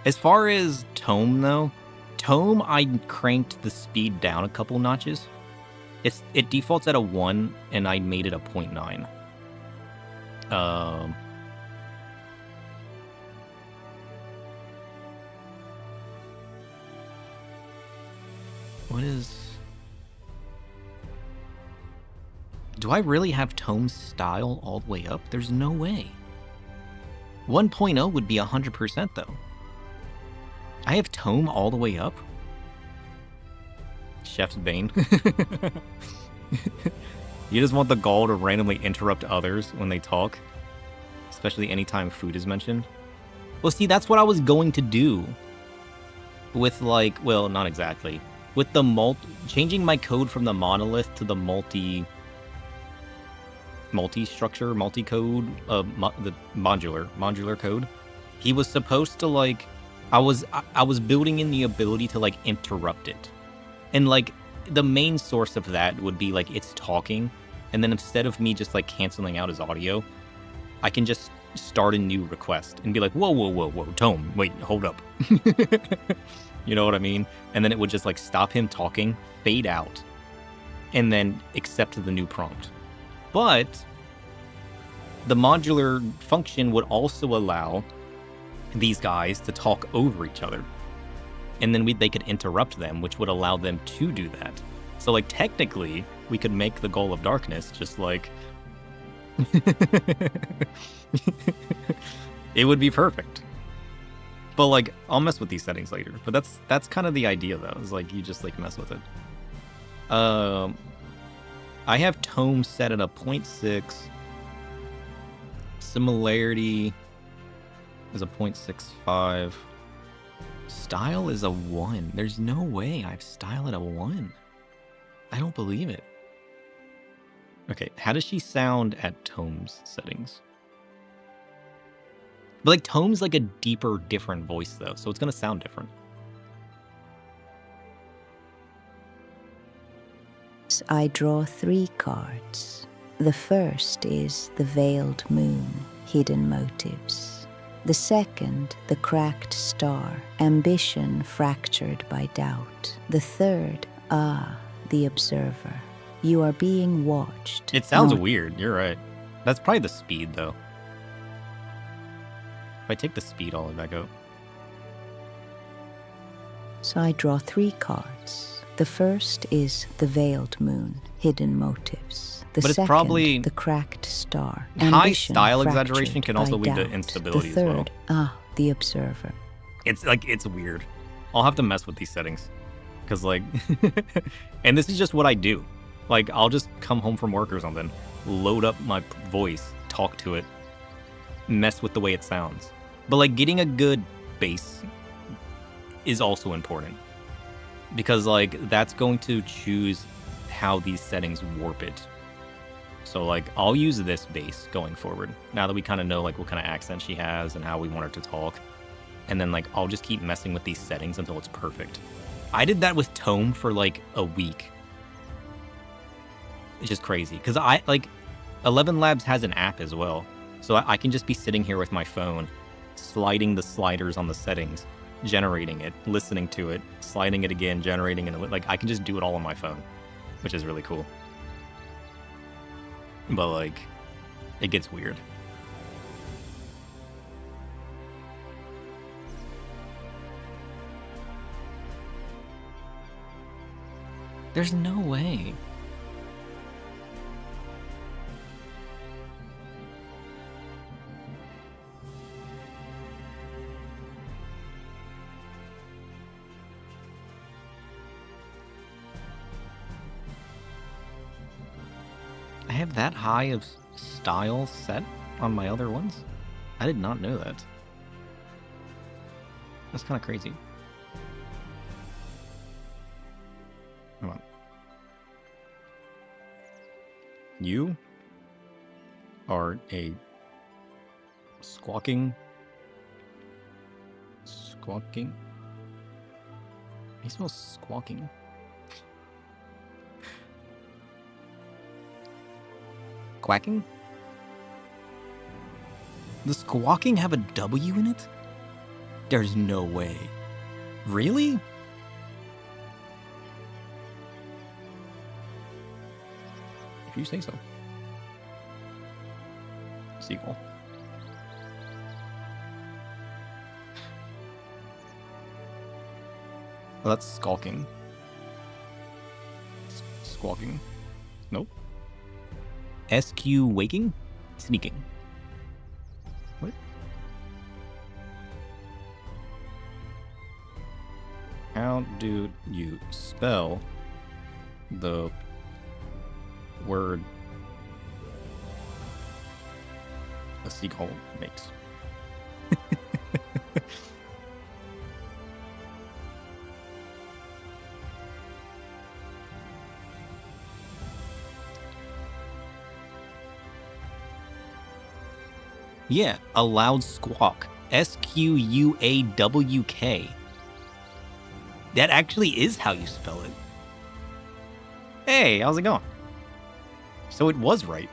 As far as tome though, tome I cranked the speed down a couple notches. It defaults at a 1 and I made it a 0.9. What is... Do I really have tome style all the way up? There's no way. 1.0 would be 100% though. I have tome all the way up? Chef's Bane. You just want the gall to randomly interrupt others when they talk, especially anytime food is mentioned. Well, see, that's what I was going to do with like, well, not exactly. With the changing my code from the monolith to the multi-structure, multi-code, the modular code. He was supposed to like, I was building in the ability to like interrupt it. And like the main source of that would be like it's talking, and then instead of me just like canceling out his audio, I can just start a new request and be like, whoa, Tome, wait, hold up. You know what I mean? And then it would just like stop him talking, fade out, and then accept the new prompt. But the modular function would also allow these guys to talk over each other. And then they could interrupt them, which would allow them to do that. So like technically, we could make the Goal of Darkness just like... It would be perfect. But like, I'll mess with these settings later. But that's kind of the idea though, is like you just like mess with it. I have tome set at a 0.6. Similarity is a 0.65. Style is a 1. There's no way I have style at a 1. I don't believe it. Okay, how does she sound at tome's settings? But like tome's like a deeper, different voice though, so it's gonna sound different. I draw 3 cards. The first is the veiled moon, hidden motives. The second, the cracked star, ambition fractured by doubt. The third, the observer. You are being watched. It sounds not- weird. You're right. That's probably the speed, though. If I take the speed all the way back up. So I draw 3 cards. The first is the veiled moon, hidden motives. The But it's second, probably- the cracked star. High Ambition style fractured exaggeration can by also lead to doubt. instability the as well. third, the observer. It's weird. I'll have to mess with these settings. Because, like, and this is just what I do. Like, I'll just come home from work or something, load up my voice, talk to it, mess with the way it sounds. But, like, getting a good bass is also important. Because, like, that's going to choose how these settings warp it. So, like, I'll use this bass going forward. Now that we kind of know, like, what kind of accent she has and how we want her to talk. And then, like, I'll just keep messing with these settings until it's perfect. I did that with tone for, like, a week. It's just crazy. Because 11 Labs has an app as well. So I can just be sitting here with my phone, sliding the sliders on the settings, generating it, listening to it, sliding it again, generating it. Like, I can just do it all on my phone, which is really cool. But, like, it gets weird. There's no way. I have that high of style set on my other ones? I did not know that. That's kind of crazy. Come on. You are a squawking. He smells squawking. Quacking? Does squawking have a W in it? There's no way. Really? If you say so. Sequel. Oh, that's skulking. Squawking. Nope. SQ waking? Sneaking. What? How do you spell the word a seagull makes? Yeah, a loud squawk. SQUAWK. That actually is how you spell it. Hey, how's it going? So it was right.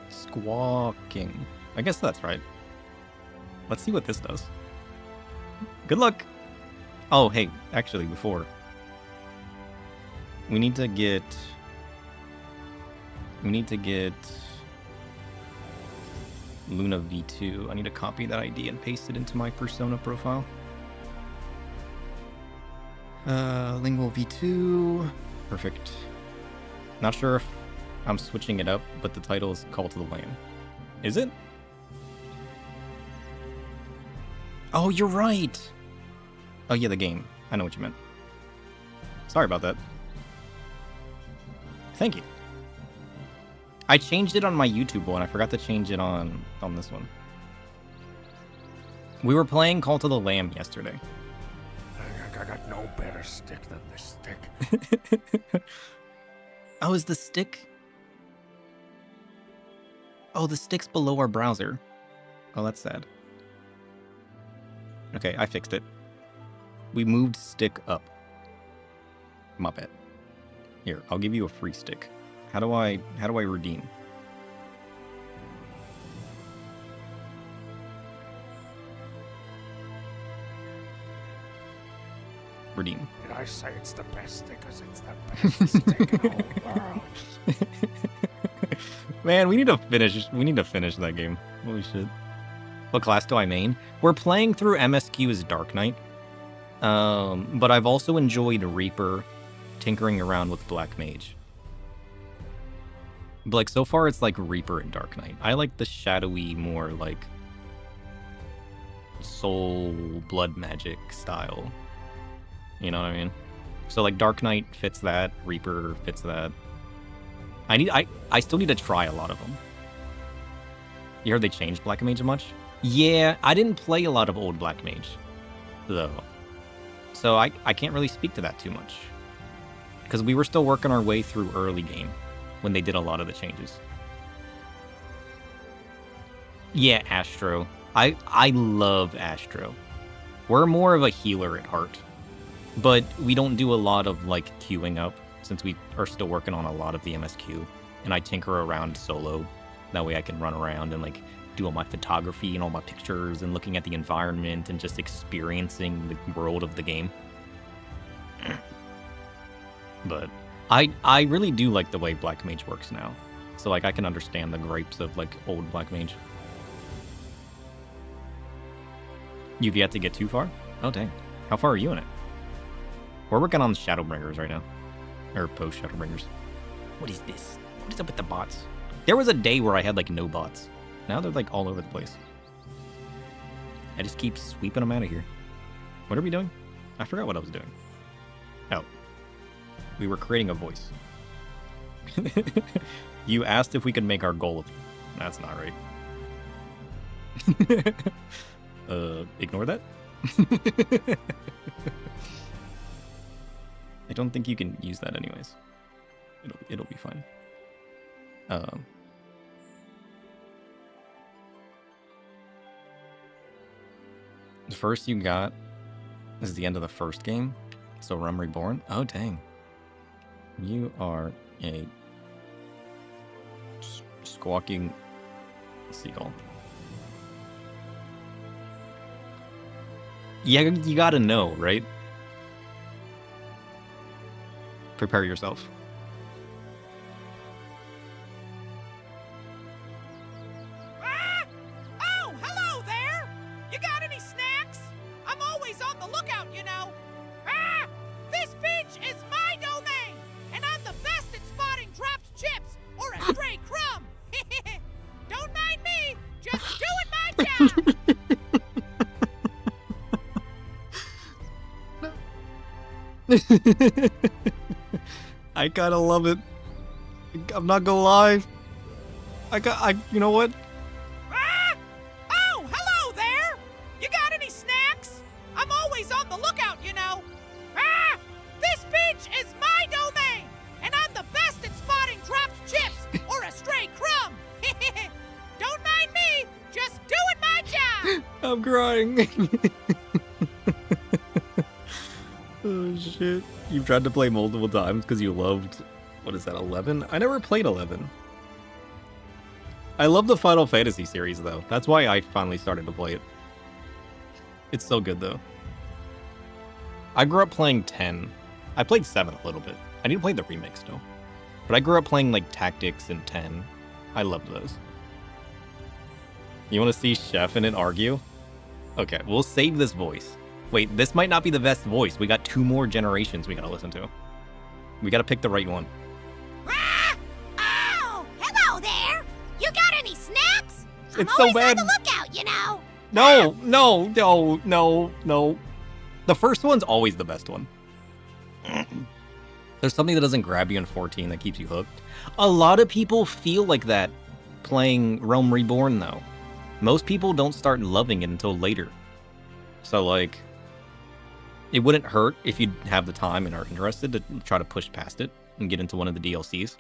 Squawking. I guess that's right. Let's see what this does. Good luck. Oh, hey, actually, before. We need to get Luna V2. I need to copy that ID and paste it into my persona profile. Lingual V2. Perfect. Not sure if I'm switching it up, but the title is Call to the Lamb. Is it? Oh, you're right! Oh yeah, the game. I know what you meant. Sorry about that. Thank you. I changed it on my YouTube one. I forgot to change it on this one. We were playing Call to the Lamb yesterday. I got no better stick than this stick. Oh, is the stick? Oh, the stick's below our browser. Oh, that's sad. Okay, I fixed it. We moved stick up. My bad. Here, I'll give you a free stick. How do I redeem? Redeem. Did I say it's the best stick? Because it's the best stick in the whole world. Man, we need to finish that game. Holy shit. What class do I main? We're playing through MSQ as Dark Knight. But I've also enjoyed Reaper, tinkering around with Black Mage. But like so far it's like Reaper and Dark Knight. I like the shadowy, more like soul blood magic style. You know what I mean? So like Dark Knight fits that, Reaper fits that. I still need to try a lot of them. You heard they changed Black Mage much? Yeah, I didn't play a lot of old Black Mage, though. So I can't really speak to that too much. Because we were still working our way through early game when they did a lot of the changes. Yeah, Astro. I love Astro. We're more of a healer at heart. But we don't do a lot of like queuing up since we are still working on a lot of the MSQ. And I tinker around solo. That way I can run around and like do all my photography and all my pictures and looking at the environment and just experiencing the world of the game. But I really do like the way Black Mage works now. So like I can understand the gripes of like old Black Mage. You've yet to get too far? Oh dang. How far are you in it? We're working on Shadowbringers right now. Or post Shadowbringers. What is this? What is up with the bots? There was a day where I had like no bots. Now they're like all over the place. I just keep sweeping them out of here. What are we doing? I forgot what I was doing. Oh. We were creating a voice. You asked if we could make our goal. That's not right. Ignore that? I don't think you can use that anyways. It'll be fine. The first you got is the end of the first game. So Realm Reborn. Oh dang. You are a squawking seagull. Yeah, you gotta know, right? Prepare yourself. Ah! Oh, hello there! You got any snacks? I'm always on the lookout, you know. Ah! This beach is my domain, and I'm the best at spotting dropped chips or a stray crumb. Don't mind me, just doing my job. I kinda love it. I'm not gonna lie. You know what? Ah! Oh, hello there! You got any snacks? I'm always on the lookout, you know. Ah! This beach is my domain, and I'm the best at spotting dropped chips or a stray crumb. Don't mind me, just doing my job. I'm crying. Oh shit. You've tried to play multiple times because you loved, what is that, 11? I never played 11. I love the Final Fantasy series though. That's why I finally started to play it. It's so good though. I grew up playing 10. I played 7 a little bit. I need to play the remake still. But I grew up playing like Tactics and 10. I loved those. You want to see Chef in it argue? Okay, we'll save this voice. Wait, this might not be the best voice. We got 2 more generations we gotta listen to. We gotta pick the right one. Ah! Oh, hello there. You got any snacks? It's I'm so bad. on the lookout, you know. No. The first one's always the best one. There's something that doesn't grab you in 14 that keeps you hooked. A lot of people feel like that playing Realm Reborn, though. Most people don't start loving it until later. So, like, it wouldn't hurt if you have the time and are interested to try to push past it and get into one of the DLCs.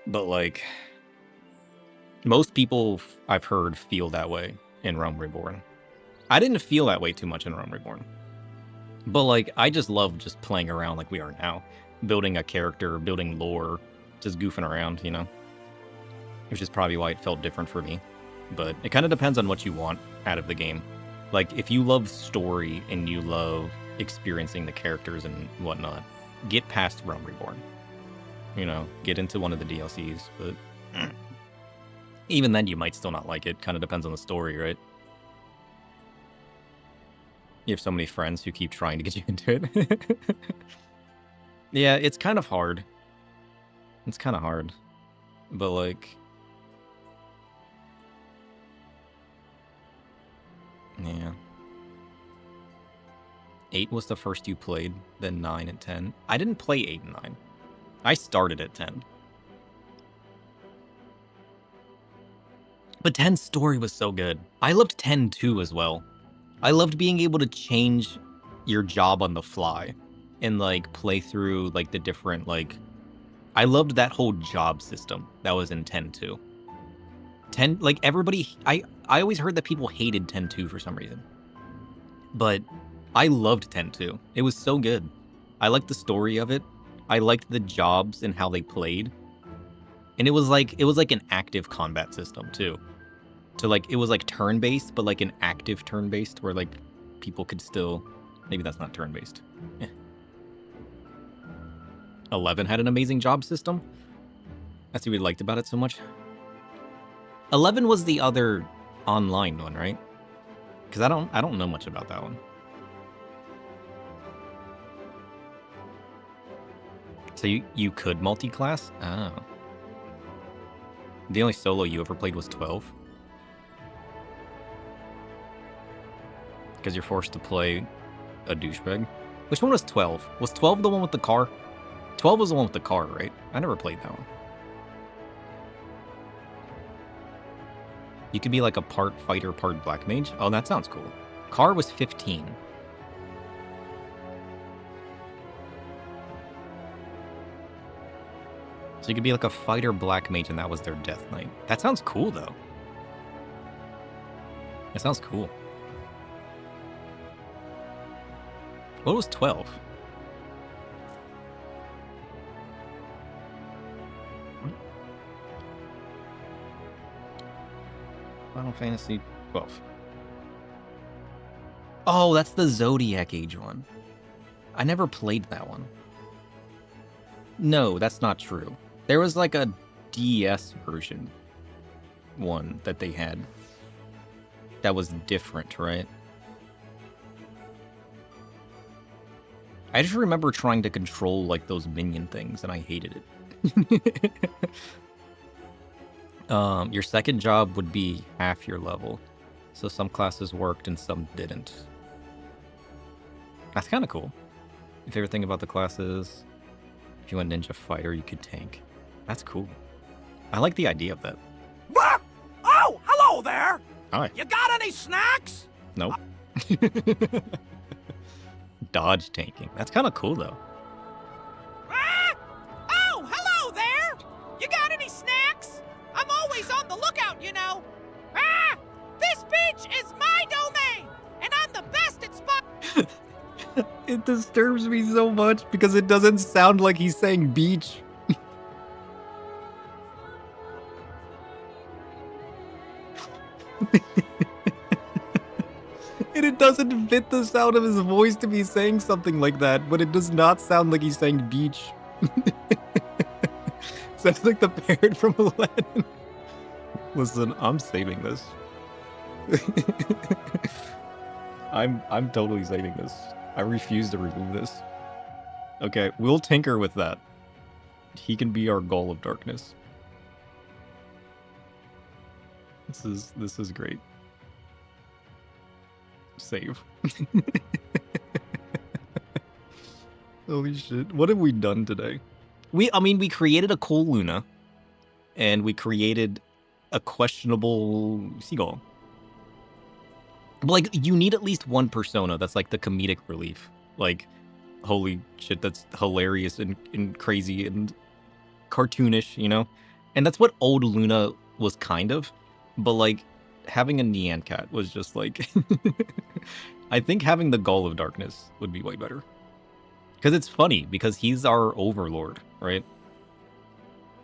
But, like, most people I've heard feel that way in Realm Reborn. I didn't feel that way too much in Realm Reborn. But, like, I just love just playing around like we are now. Building a character, building lore, just goofing around, you know? Which is probably why it felt different for me. But it kind of depends on what you want out of the game. Like, if you love story and you love experiencing the characters and whatnot, get past Realm Reborn. You know, get into one of the DLCs, but even then you might still not like it. Kind of depends on the story, right? You have so many friends who keep trying to get you into it. Yeah, it's kind of hard. It's kind of hard. But, like... yeah. 8 was the first you played, then 9 and 10. I didn't play 8 and 9. I started at 10. But 10's story was so good. I loved 10 too as well. I loved being able to change your job on the fly and like play through like the different like I loved that whole job system that was in 10 too. 10 like everybody I always heard that people hated 10 2 for some reason. But I loved 10 2. It was so good. I liked the story of it. I liked the jobs and how they played. And it was like an active combat system too. So like it was like turn-based, but like an active turn-based where like people could still maybe that's not turn-based. 11 had an amazing job system. That's what we liked about it so much. 11 was the other online one, right? Because I don't know much about that one. So you could multi-class? Oh. The only solo you ever played was 12? Because you're forced to play a douchebag? Which one was 12? Was 12 the one with the car? 12 was the one with the car, right? I never played that one. You could be like a part fighter, part black mage? Oh, that sounds cool. Car was 15. So you could be like a fighter black mage and that was their death knight. That sounds cool though. That sounds cool. What was 12? Final Fantasy 12. Oh, that's the Zodiac Age one. I never played that one. No, that's not true. There was like a DS version one that they had that was different, right? I just remember trying to control like those minion things and I hated it. Your second job would be half your level. So some classes worked and some didn't. That's kind of cool. Your favorite thing about the classes? If you went ninja fighter, you could tank. That's cool. I like the idea of that. What? Oh, hello there! Hi. You got any snacks? Nope. Dodge tanking. That's kind of cool, though. Ah! Oh, hello there! You got any snacks? I'm always on the lookout, you know. Ah! This beach is my domain, and I'm the best at spot. It disturbs me so much because it doesn't sound like he's saying beach. And it doesn't fit the sound of his voice to be saying something like that, but it does not sound like he's saying beach. Sounds like the parrot from Aladdin. Listen, I'm saving this. I'm totally saving this. I refuse to remove this. Okay, we'll tinker with that. He can be our goal of darkness. This is great. Save. Holy shit. What have we done today? I mean, we created a cool Luna. And we created a questionable seagull. But, like, you need at least one persona that's, like, the comedic relief. Like, holy shit, that's hilarious and crazy and cartoonish, you know? And that's what old Luna was kind of. But, like, having a Nyan Cat was just, like... I think having the Gull of Darkness would be way better. Because it's funny, because he's our overlord, right?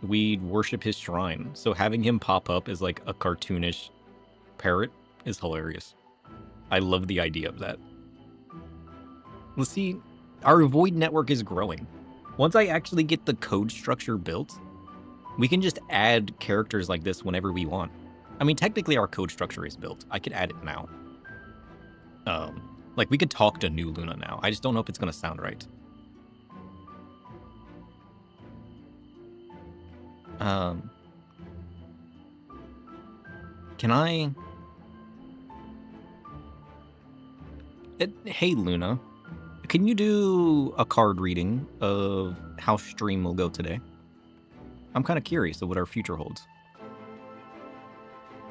We worship his shrine. So having him pop up as, like, a cartoonish parrot is hilarious. I love the idea of that. Let's see. Our void network is growing. Once I actually get the code structure built, we can just add characters like this whenever we want. I mean, technically our code structure is built. I could add it now. Like, we could talk to New Luna now. I just don't know if it's going to sound right. Can I... Hey, Luna. Can you do a card reading of how stream will go today? I'm kind of curious of what our future holds.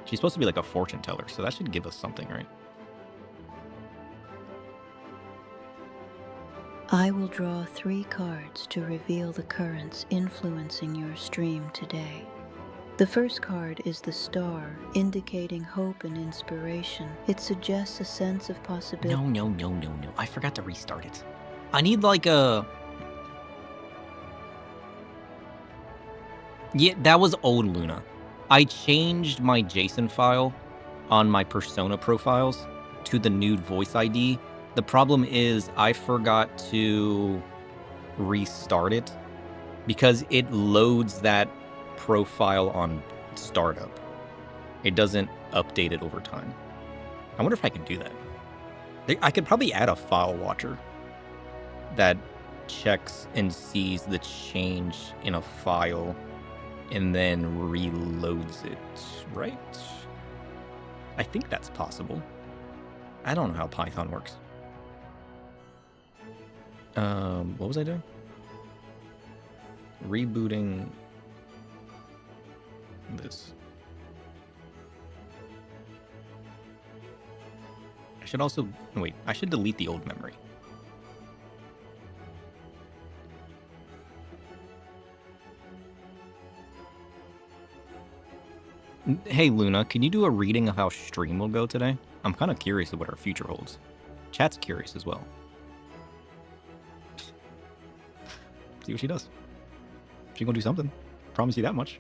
She's supposed to be like a fortune teller, so that should give us something, right? I will draw 3 cards to reveal the currents influencing your stream today. The first card is the star, indicating hope and inspiration. It suggests a sense of possibility. No. I forgot to restart it. I need like a... Yeah, that was old Luna. I changed my JSON file on my persona profiles to the nude voice ID. The problem is I forgot to restart it because it loads that profile on startup. It doesn't update it over time. I wonder if I can do that. I could probably add a file watcher that checks and sees the change in a file and then reloads it, right? I think that's possible. I don't know how Python works. What was I doing? Rebooting this. I should also, wait, I should delete the old memory. Hey Luna, can you do a reading of how stream will go today? I'm kind of curious of what our future holds. Chat's curious as well. See what she does. She gonna do something. Promise you that much.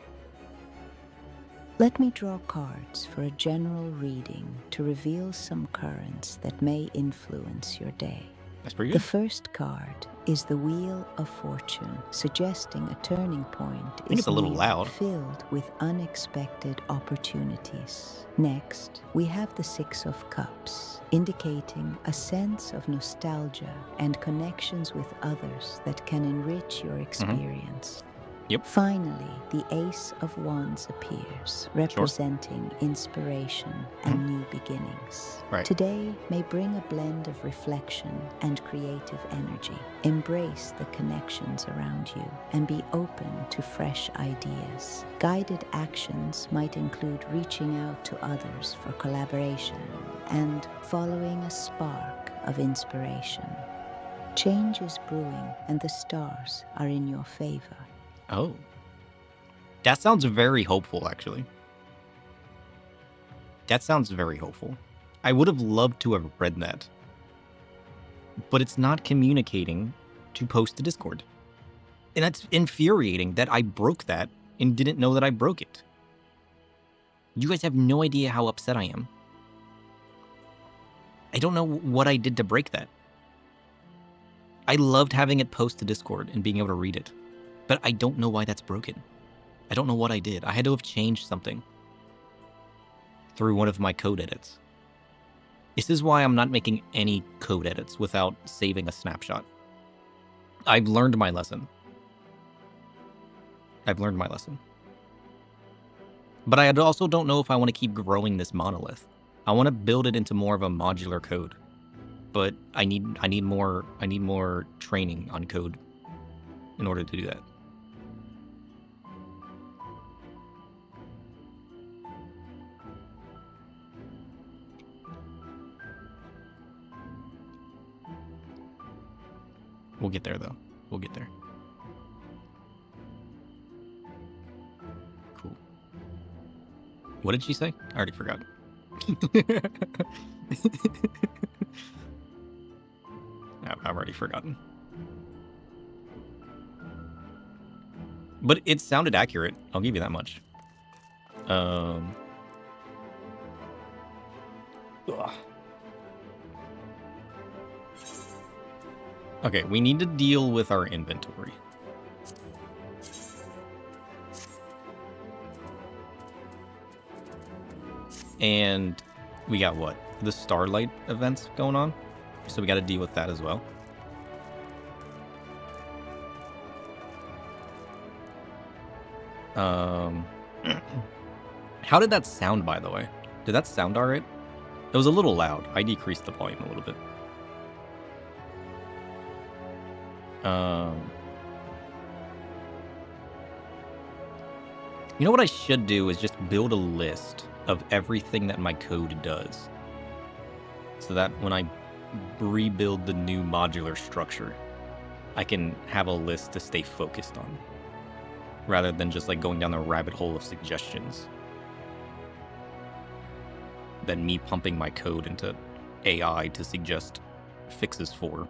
Let me draw cards for a general reading to reveal some currents that may influence your day. That's pretty The good. first card is the Wheel of Fortune, suggesting a turning point think it's a little near, loud. filled with unexpected opportunities. Next, we have the Six of Cups, indicating a sense of nostalgia and connections with others that can enrich your experience. Yep. Finally, the Ace of Wands appears, representing inspiration and new beginnings. Right. Today may bring a blend of reflection and creative energy. Embrace the connections around you and be open to fresh ideas. Guided actions might include reaching out to others for collaboration and following a spark of inspiration. Change is brewing and the stars are in your favor. Oh. That sounds very hopeful, actually. That sounds very hopeful. I would have loved to have read that. But it's not communicating to post to Discord. And that's infuriating that I broke that and didn't know that I broke it. You guys have no idea how upset I am. I don't know what I did to break that. I loved having it post to Discord and being able to read it. But I don't know why that's broken. I don't know what I did. I had to have changed something through one of my code edits. This is why I'm not making any code edits without saving a snapshot. I've learned my lesson. But I also don't know if I want to keep growing this monolith. I want to build it into more of a modular code. But I need more training on code in order to do that. We'll get there, though. We'll get there. Cool. What did she say? I already forgot. I've already forgotten. But it sounded accurate. I'll give you that much. Ugh. Okay, we need to deal with our inventory. And we got what? The Starlight events going on. So we got to deal with that as well. How did that sound, by the way? Did that sound alright? It was a little loud. I decreased the volume a little bit. You know what I should do is just build a list of everything that my code does. So that when I rebuild the new modular structure, I can have a list to stay focused on. Rather than just like going down the rabbit hole of suggestions. Than me pumping my code into AI to suggest fixes for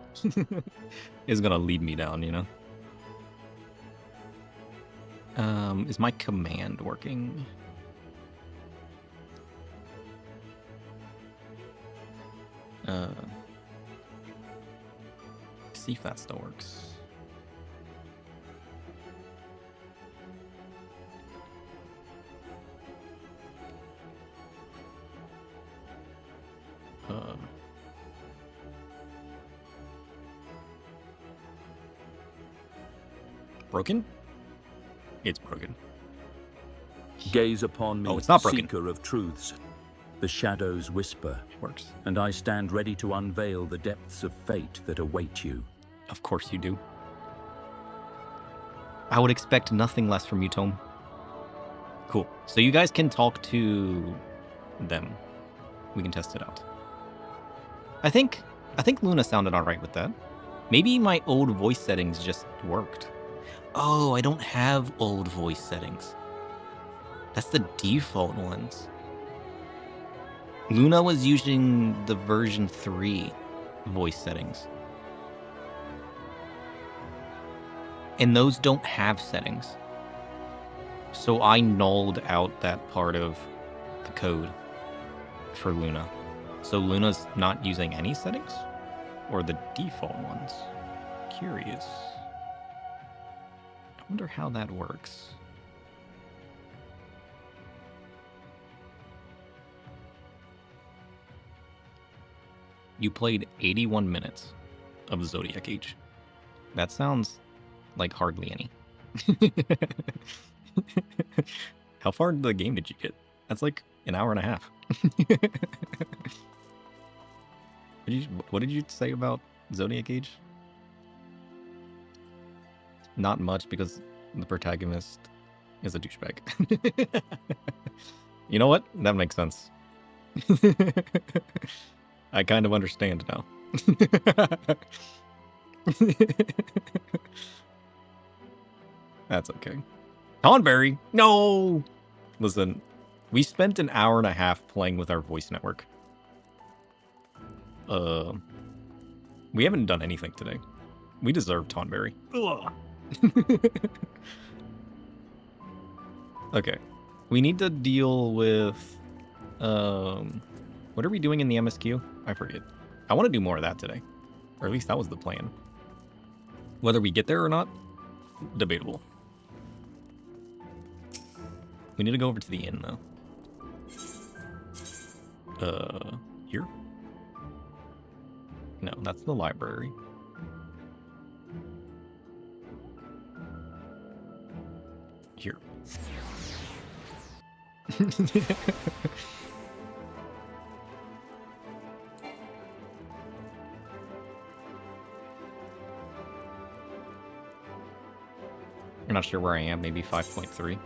is gonna lead me down, you know? Is my command working? See if that still works. Broken? It's broken. Gaze upon me, Oh, it's not broken. seeker of truths. The shadows whisper, It works. and I stand ready to unveil the depths of fate that await you. Of course you do. I would expect nothing less from you, Tome. Cool. So you guys can talk to them. We can test it out. I think Luna sounded alright with that. Maybe my old voice settings just worked. Oh, I don't have old voice settings. That's the default ones. Luna was using the version 3 voice settings. And those don't have settings. So I nulled out that part of the code for Luna. So Luna's not using any settings? Or the default ones? Curious. I wonder how that works. You played 81 minutes of Zodiac Age. That sounds like hardly any. How far into the game did you get? That's like an hour and a half. What did you say about Zodiac Age? Not much, because the protagonist is a douchebag. You know what? That makes sense. I kind of understand now. That's okay. Tonberry! No! Listen, we spent an hour and a half playing with our voice network. We haven't done anything today. We deserve Tonberry. Okay. We need to deal with... what are we doing in the MSQ? I forget. I want to do more of that today. Or at least that was the plan. Whether we get there or not, debatable. We need to go over to the inn, though. Here? No, that's the library. Here. I'm not sure where I am, maybe 5.3.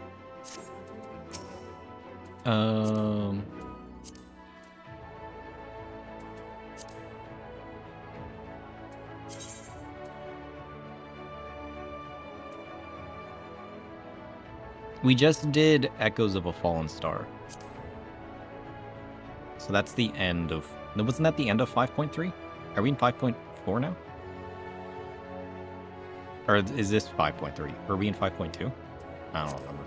We just did Echoes of a Fallen Star. So that's the end of... No, wasn't that the end of 5.3? Are we in 5.4 now? Or is this 5.3? Are we in 5.2? I don't remember.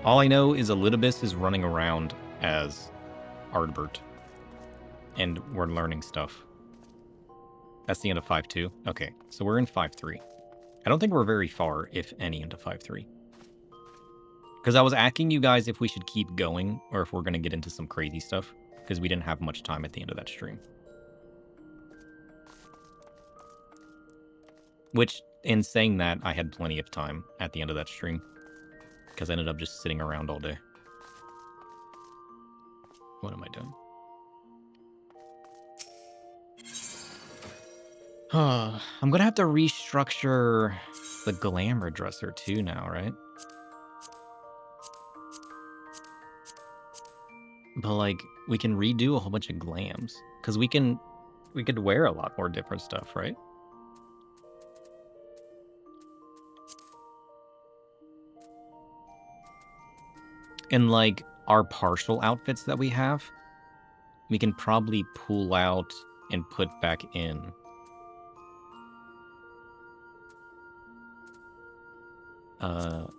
All I know is Elidibus is running around as Ardbert. And we're learning stuff. That's the end of 5.2. Okay, so we're in 5.3. I don't think we're very far, if any, into 5.3. Because I was asking you guys if we should keep going, or if we're going to get into some crazy stuff, because we didn't have much time at the end of that stream. Which, in saying that, I had plenty of time at the end of that stream, because I ended up just sitting around all day. What am I doing? I'm gonna have to restructure the Glam redresser too now, right? But like, we can redo a whole bunch of Glams, because we could wear a lot more different stuff, right? And like our partial outfits that we have, we can probably pull out and put back in.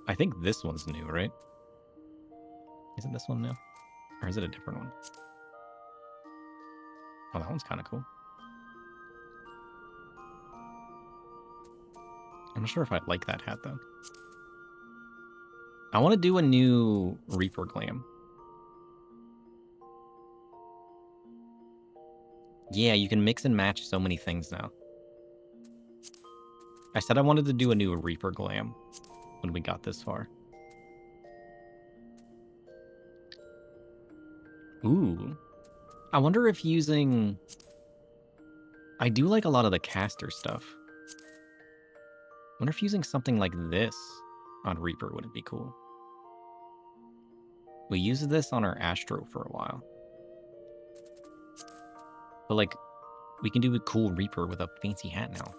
I think this one's new, right? Isn't this one new? Or is it a different one? Oh, that one's kind of cool. I'm not sure if I like that hat, though. I want to do a new Reaper Glam. Yeah, you can mix and match so many things now. I said I wanted to do a new Reaper Glam when we got this far. Ooh. I wonder if using... I do like a lot of the caster stuff. I wonder if using something like this on Reaper would it be cool. We used this on our Astro for a while. But like, we can do a cool Reaper with a fancy hat now.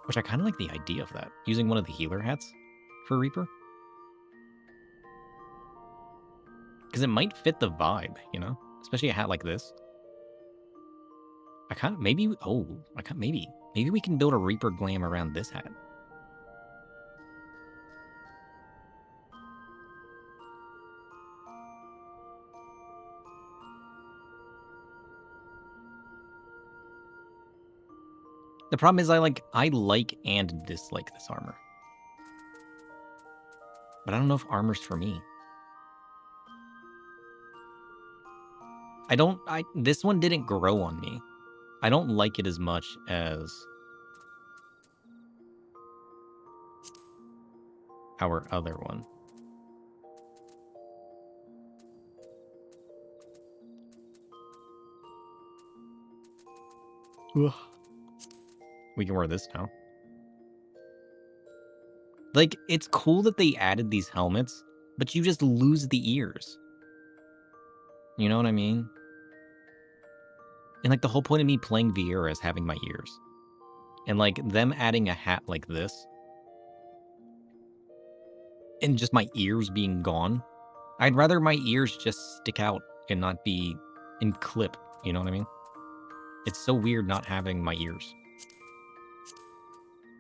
Which I kind of like the idea of that. Using one of the healer hats for Reaper. Because it might fit the vibe, you know? Especially a hat like this. I kind of, maybe, maybe we can build a Reaper Glam around this hat. The problem is I like and dislike this armor. But I don't know if armor's for me. This one didn't grow on me. I don't like it as much as our other one. Ugh. We can wear this now. Like, it's cool that they added these helmets, but you just lose the ears. You know what I mean? And like the whole point of me playing VR is having my ears. And like them adding a hat like this and just my ears being gone. I'd rather my ears just stick out and not be in clip. You know what I mean? It's so weird not having my ears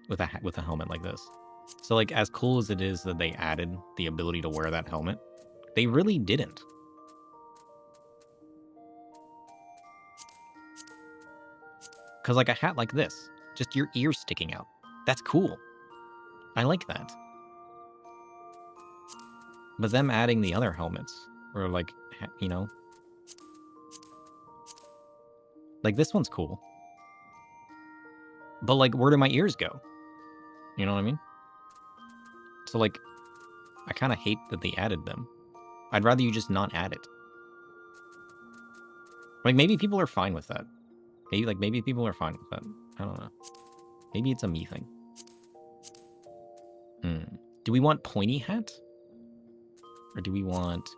with a helmet like this. So like as cool as it is that they added the ability to wear that helmet, they really didn't. Because like a hat like this, just your ears sticking out. That's cool. I like that. But them adding the other helmets, or like, you know. Like this one's cool. But like, where do my ears go? You know what I mean? So like, I kind of hate that they added them. I'd rather you just not add it. Like maybe people are fine with that. Maybe people are fine with that. I don't know. Maybe it's a me thing. Do we want pointy hat? Or do we want...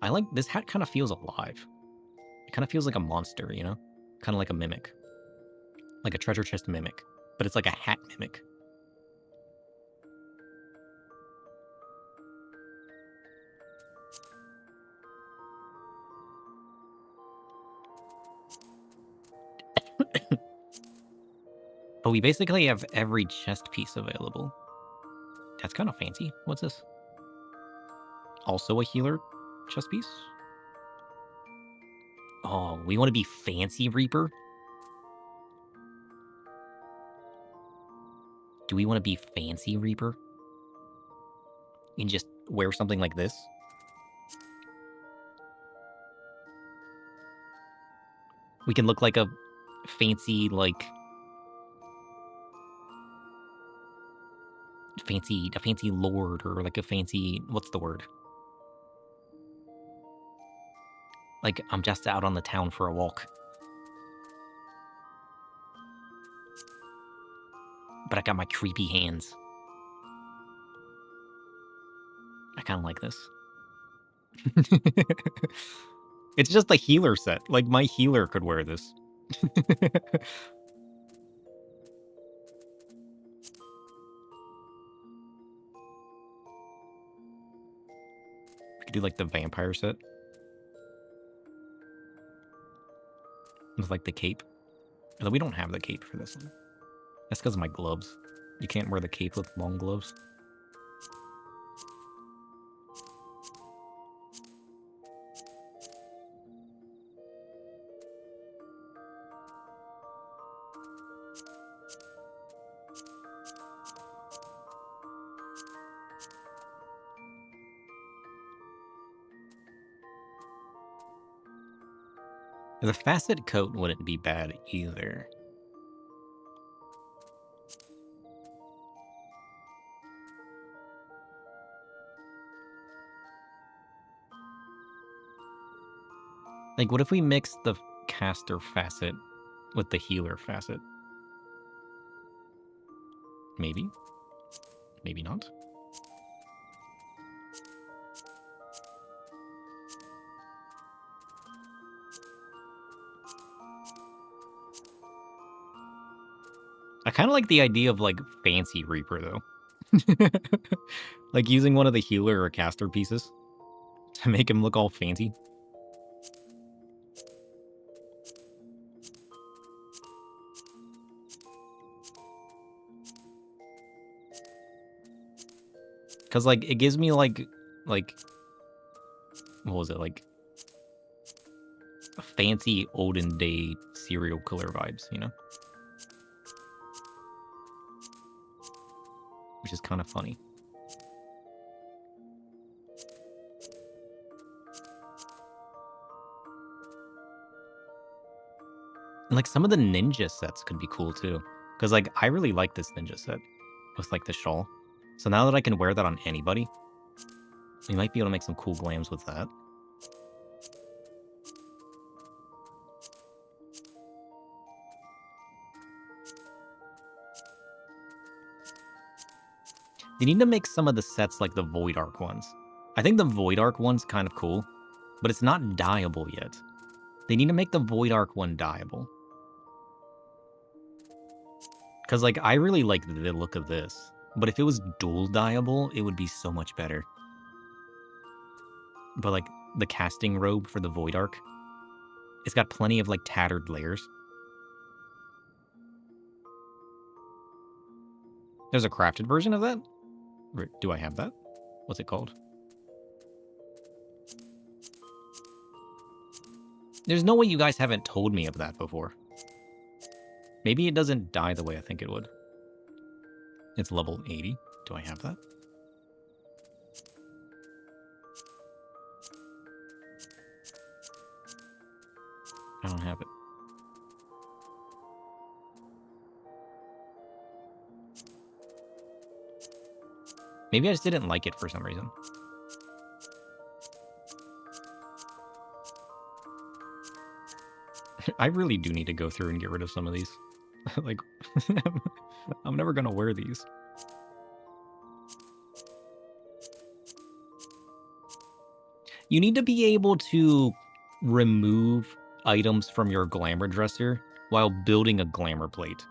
I like... This hat kind of feels alive. It kind of feels like a monster, you know? Kind of like a mimic. Like a treasure chest mimic. But it's like a hat mimic. But we basically have every chest piece available. That's kind of fancy. What's this? Also a healer chest piece? Oh, we want to be Fancy Reaper? Do we want to be Fancy Reaper? And just wear something like this? We can look like a fancy, like... a fancy lord, or like a fancy... What's the word? Like, I'm just out on the town for a walk. But I got my creepy hands. I kind of like this. It's just a healer set. Like, my healer could wear this. We could do, like, the vampire set. With, like, the cape. Although we don't have the cape for this one. That's because of my gloves. You can't wear the cape with long gloves. The facet coat wouldn't be bad either. Like, what if we mix the caster facet with the healer facet? Maybe. Maybe not. I kind of like the idea of, like, Fancy Reaper, though. Like, using one of the healer or caster pieces to make him look all fancy. Because, like, it gives me, like, what was it, like, fancy olden day serial killer vibes, you know? Which is kind of funny. And, like, some of the ninja sets could be cool, too. Because, like, I really like this ninja set with, like, the shawl. So now that I can wear that on anybody, we might be able to make some cool glams with that. They need to make some of the sets like the Void Arc ones. I think the Void Arc one's kind of cool, but it's not dyeable yet. They need to make the Void Arc one dyeable. Because, like, I really like the look of this. But if it was dual dyeable, it would be so much better. But, like, the casting robe for the Void Arc, it's got plenty of, like, tattered layers. There's a crafted version of that? Do I have that? What's it called? There's no way you guys haven't told me of that before. Maybe it doesn't dye the way I think it would. It's level 80. Do I have that? I don't have it. Maybe I just didn't like it for some reason. I really do need to go through and get rid of some of these. Like, I'm never gonna wear these. You need to be able to remove items from your glamour dresser while building a glamour plate.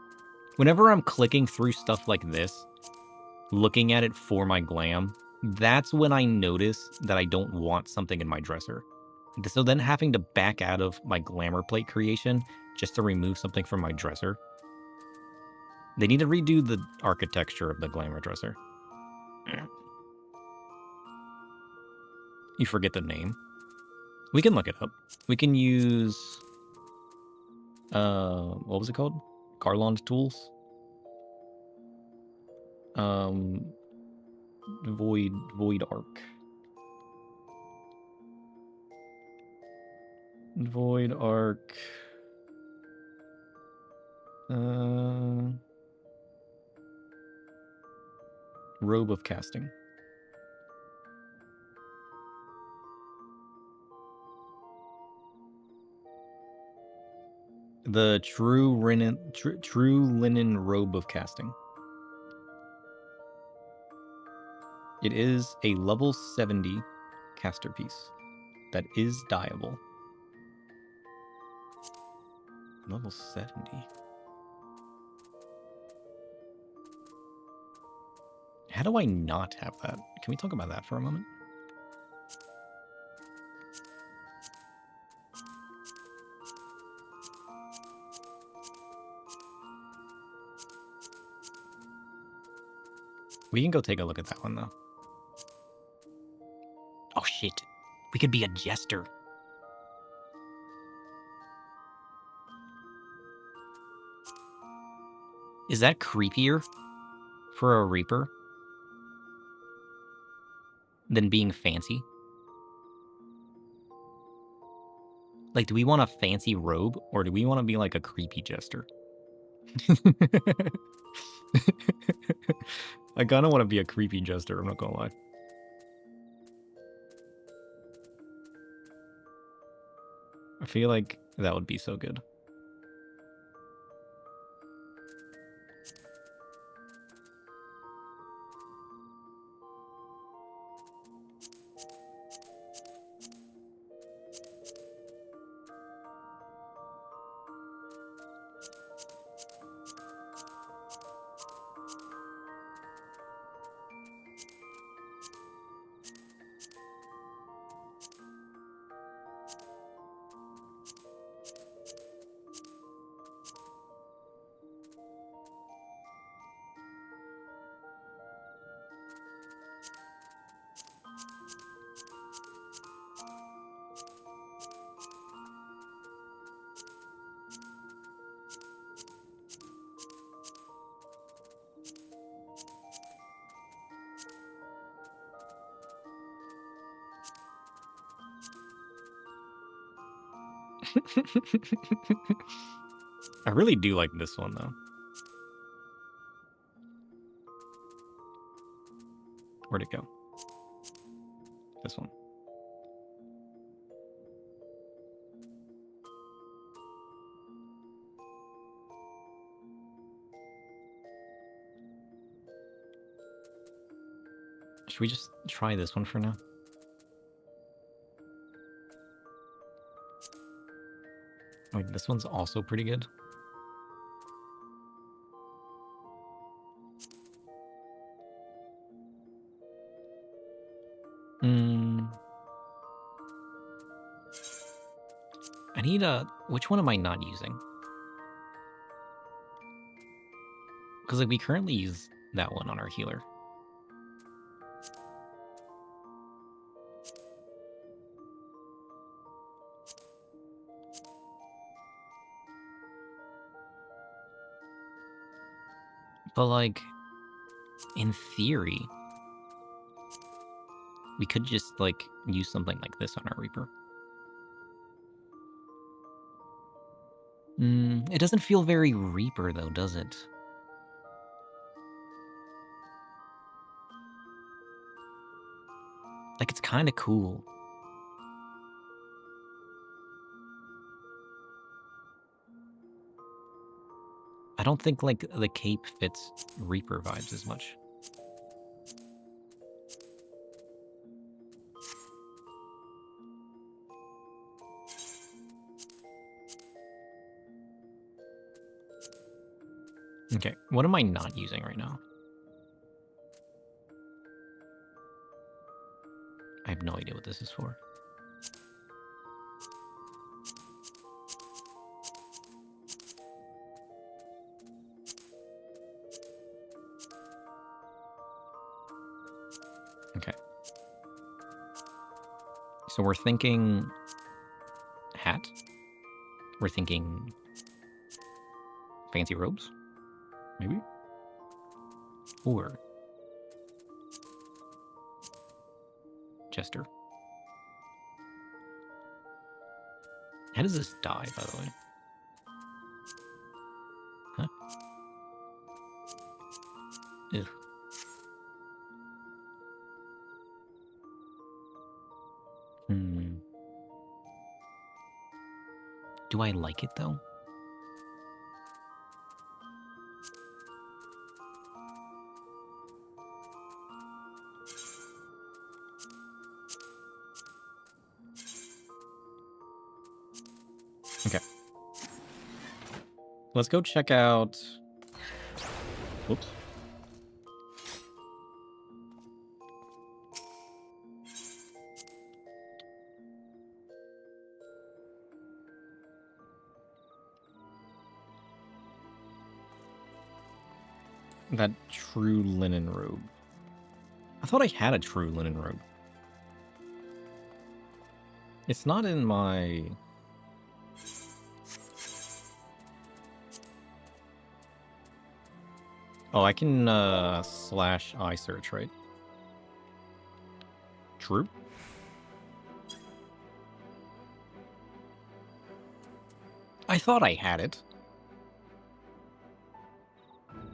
Whenever I'm clicking through stuff like this, looking at it for my glam, that's when I notice that I don't want something in my dresser. So then having to back out of my glamour plate creation just to remove something from my dresser. They need to redo the architecture of the glamour dresser. You forget the name. We can look it up. We can use what was it called? Garland tools. Void arc. Void arc. Robe of casting. The true linen robe of casting. It is a level 70 caster piece that is dyeable. Level 70. How do I not have that? Can we talk about that for a moment? We can go take a look at that one, though. Oh, shit. We could be a jester. Is that creepier for a Reaper than being fancy? Like, do we want a fancy robe, or do we want to be like a creepy jester? I kind of want to be a creepy jester, I'm not gonna lie. I feel like that would be so good. I really do like this one, though. Where'd it go? This one. Should we just try this one for now? Wait, this one's also pretty good. I need a... Which one am I not using? Because like we currently use that one on our healer. But like, in theory, we could just like use something like this on our Reaper. It doesn't feel very Reaper though, does it? Like, it's kind of cool. I don't think, like, the cape fits Reaper vibes as much. Okay, what am I not using right now? I have no idea what this is for. Okay. So we're thinking We're thinking fancy robes, maybe? Or Jester. How does this die, by the way? Huh? Ew. Do I like it, though? Okay. Let's go check out... Whoops. That true linen robe. I thought I had a true linen robe. It's not in my... Oh, I can slash I search, right? True. I thought I had it.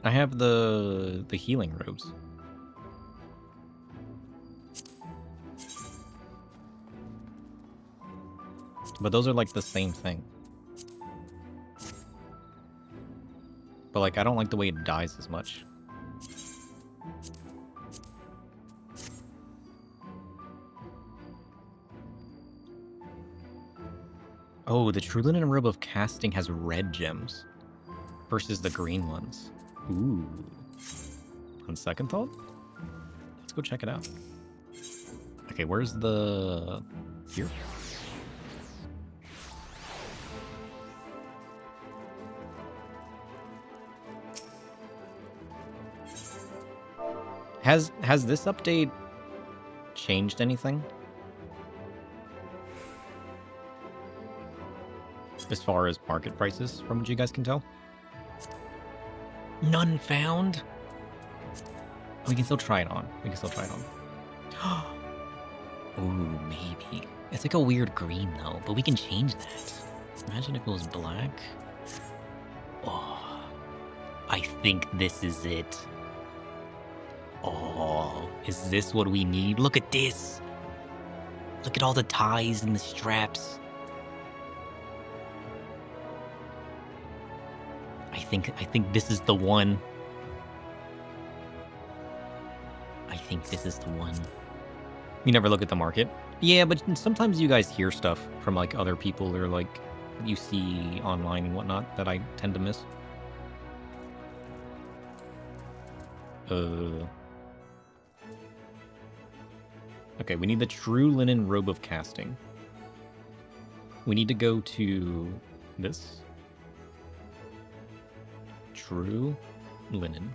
I have the healing robes. But those are like the same thing. But like, I don't like the way it dies as much. Oh, the True Linen Robe of Casting has red gems versus the green ones. Ooh. On second thought? Let's go check it out. Okay, where's the... Here? Has this update changed anything? As far as market prices, from what you guys can tell? None found? We can still try it on. We can still try it on. Ooh, maybe. It's like a weird green, though, but we can change that. Imagine if it was black. Oh, I think this is it. Oh, is this what we need? Look at this. Look at all the ties and the straps. I think this is the one. I think this is the one. You never look at the market? Yeah, but sometimes you guys hear stuff from like other people or like you see online and whatnot that I tend to miss. Okay, we need the True Linen Robe of Casting. We need to go to this. True Linen.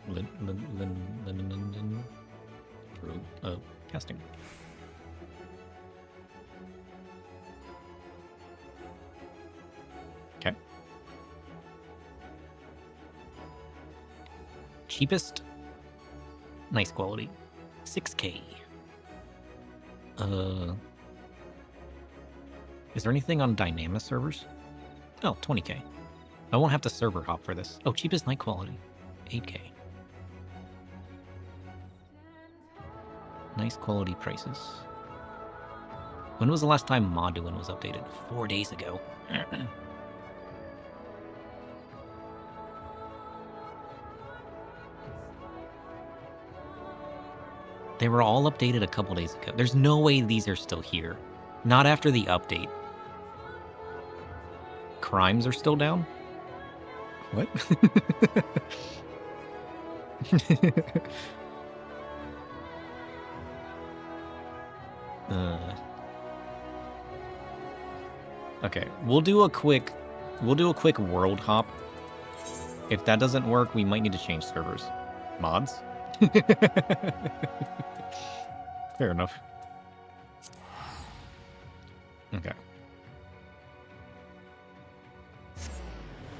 Linen. Robe of Casting. Okay. Cheapest. Nice quality. 6K. Is there anything on Dynamis servers? Oh, 20K. I won't have to server hop for this. Oh, cheapest night quality. 8K. Nice quality prices. When was the last time Moduin was updated? 4 days ago. They were all updated a couple days ago. There's no way these are still here. Not after the update. Crimes are still down? What? Okay, we'll do a quick world hop. If that doesn't work, we might need to change servers. Mods? Fair enough. Okay.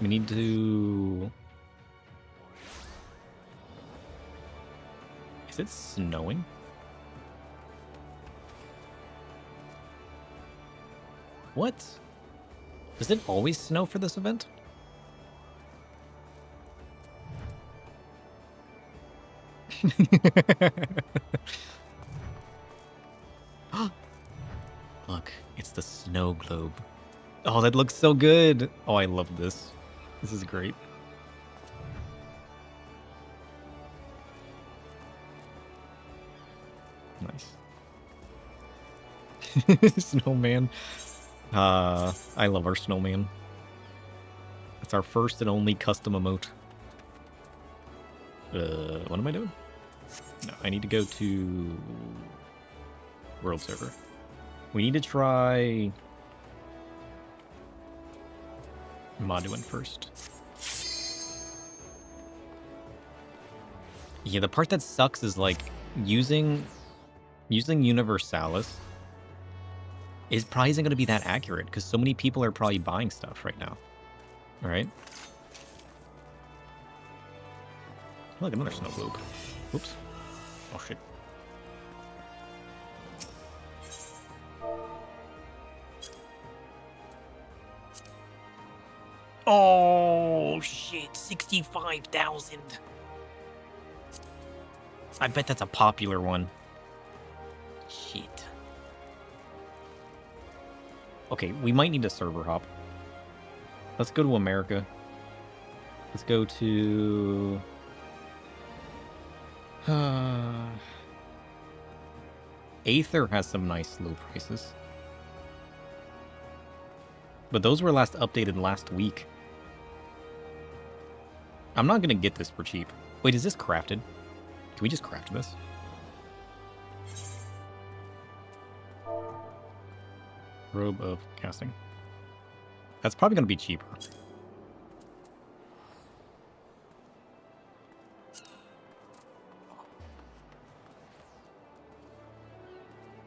We need to... Is it snowing? What? Does it always snow for this event? Look, it's the snow globe. Oh, that looks so good. Oh, I love this. This is great. Nice. Snowman. I love our snowman. It's our first and only custom emote. What am I doing? No, I need to go to world server. We need to try Moduin first. Yeah, the part that sucks is like using Universalis is probably isn't going to be that accurate because so many people are probably buying stuff right now. All right. Look, another snow globe. Oops. Oh, shit. Oh, shit. 65,000. I bet that's a popular one. Shit. Okay, we might need a server hop. Let's go to America. Let's go to... Aether has some nice low prices. But those were last updated last week. I'm not gonna get this for cheap. Wait, is this crafted? Can we just craft this? Robe of casting. That's probably gonna be cheaper.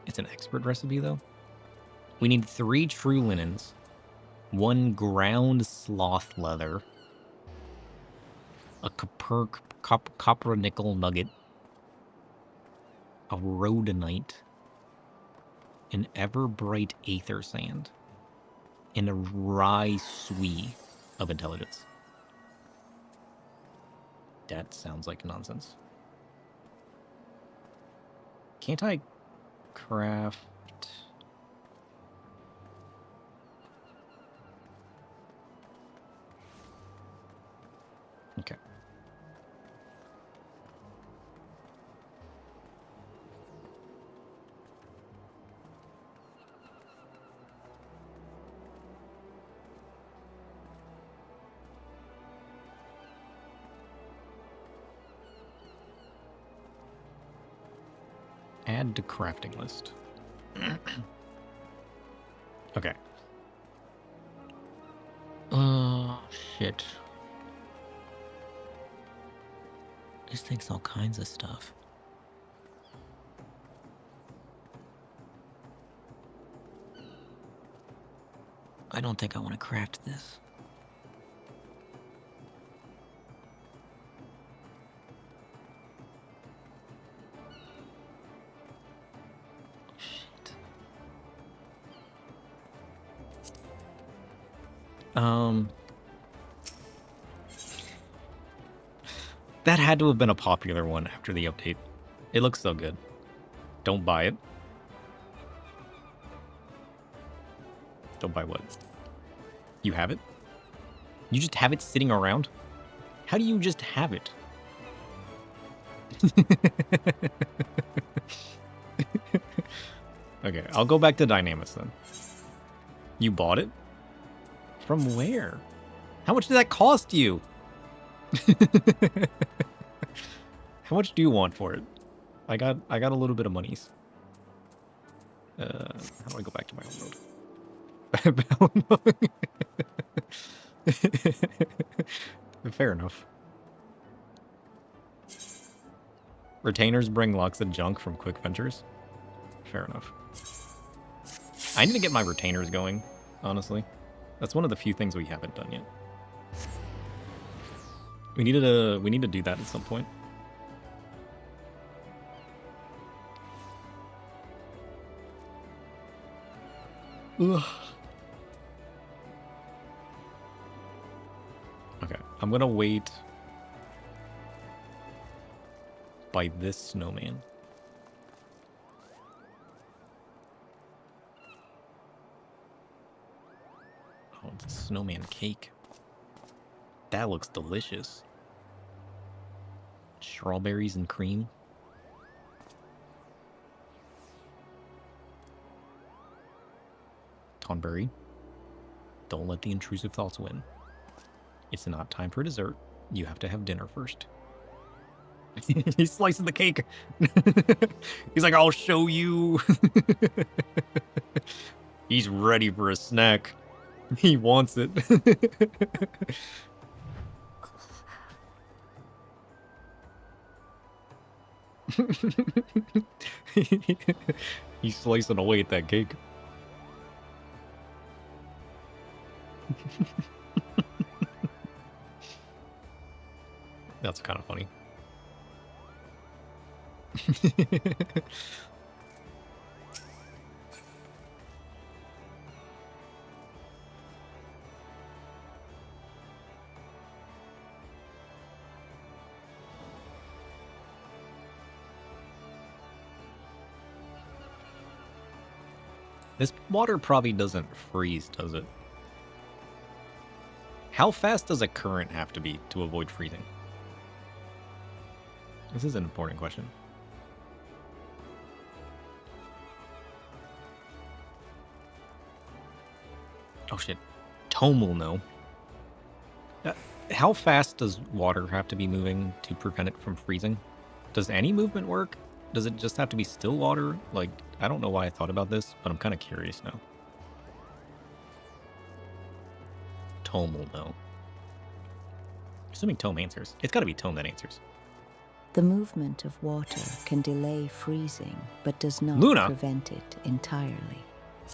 It's an expert recipe, though. We need 3 true linens, 1 ground sloth leather, a copper nickel nugget, a rhodonite, an ever bright aether sand, and a rye sui of intelligence. That sounds like nonsense. Can't I craft? Okay. Add to crafting list. Okay. Oh, shit. This takes all kinds of stuff. I don't think I want to craft this. That had to have been a popular one after the update. It looks so good. Don't buy it. Don't buy what? You have it? You just have it sitting around? How do you just have it? Okay, I'll go back to Dynamis then. You bought it? From where? How much did that cost you? How much do you want for it? I got a little bit of monies. How do I go back to my own mode? Fair enough. Retainers bring lots of junk from Quick Ventures. Fair enough. I need to get my retainers going, honestly. That's one of the few things we haven't done yet. We need to do that at some point. Ugh. Okay, I'm gonna wait by this snowman. Oh, it's a snowman cake. That looks delicious. Strawberries and cream. Tonberry. Don't let the intrusive thoughts win. It's not time for dessert. You have to have dinner first. He's slicing the cake. He's like, I'll show you. He's ready for a snack. He wants it. He's slicing away at that cake. That's kind of funny. This water probably doesn't freeze, does it? How fast does a current have to be to avoid freezing? This is an important question. Oh shit. Tome will know. How fast does water have to be moving to prevent it from freezing? Does any movement work? Does it just have to be still water? Like, I don't know why I thought about this, but I'm kind of curious now. Tome will know. Assuming Tome answers. It's got to be Tome that answers. The movement of water can delay freezing, but does not Luna. prevent it entirely.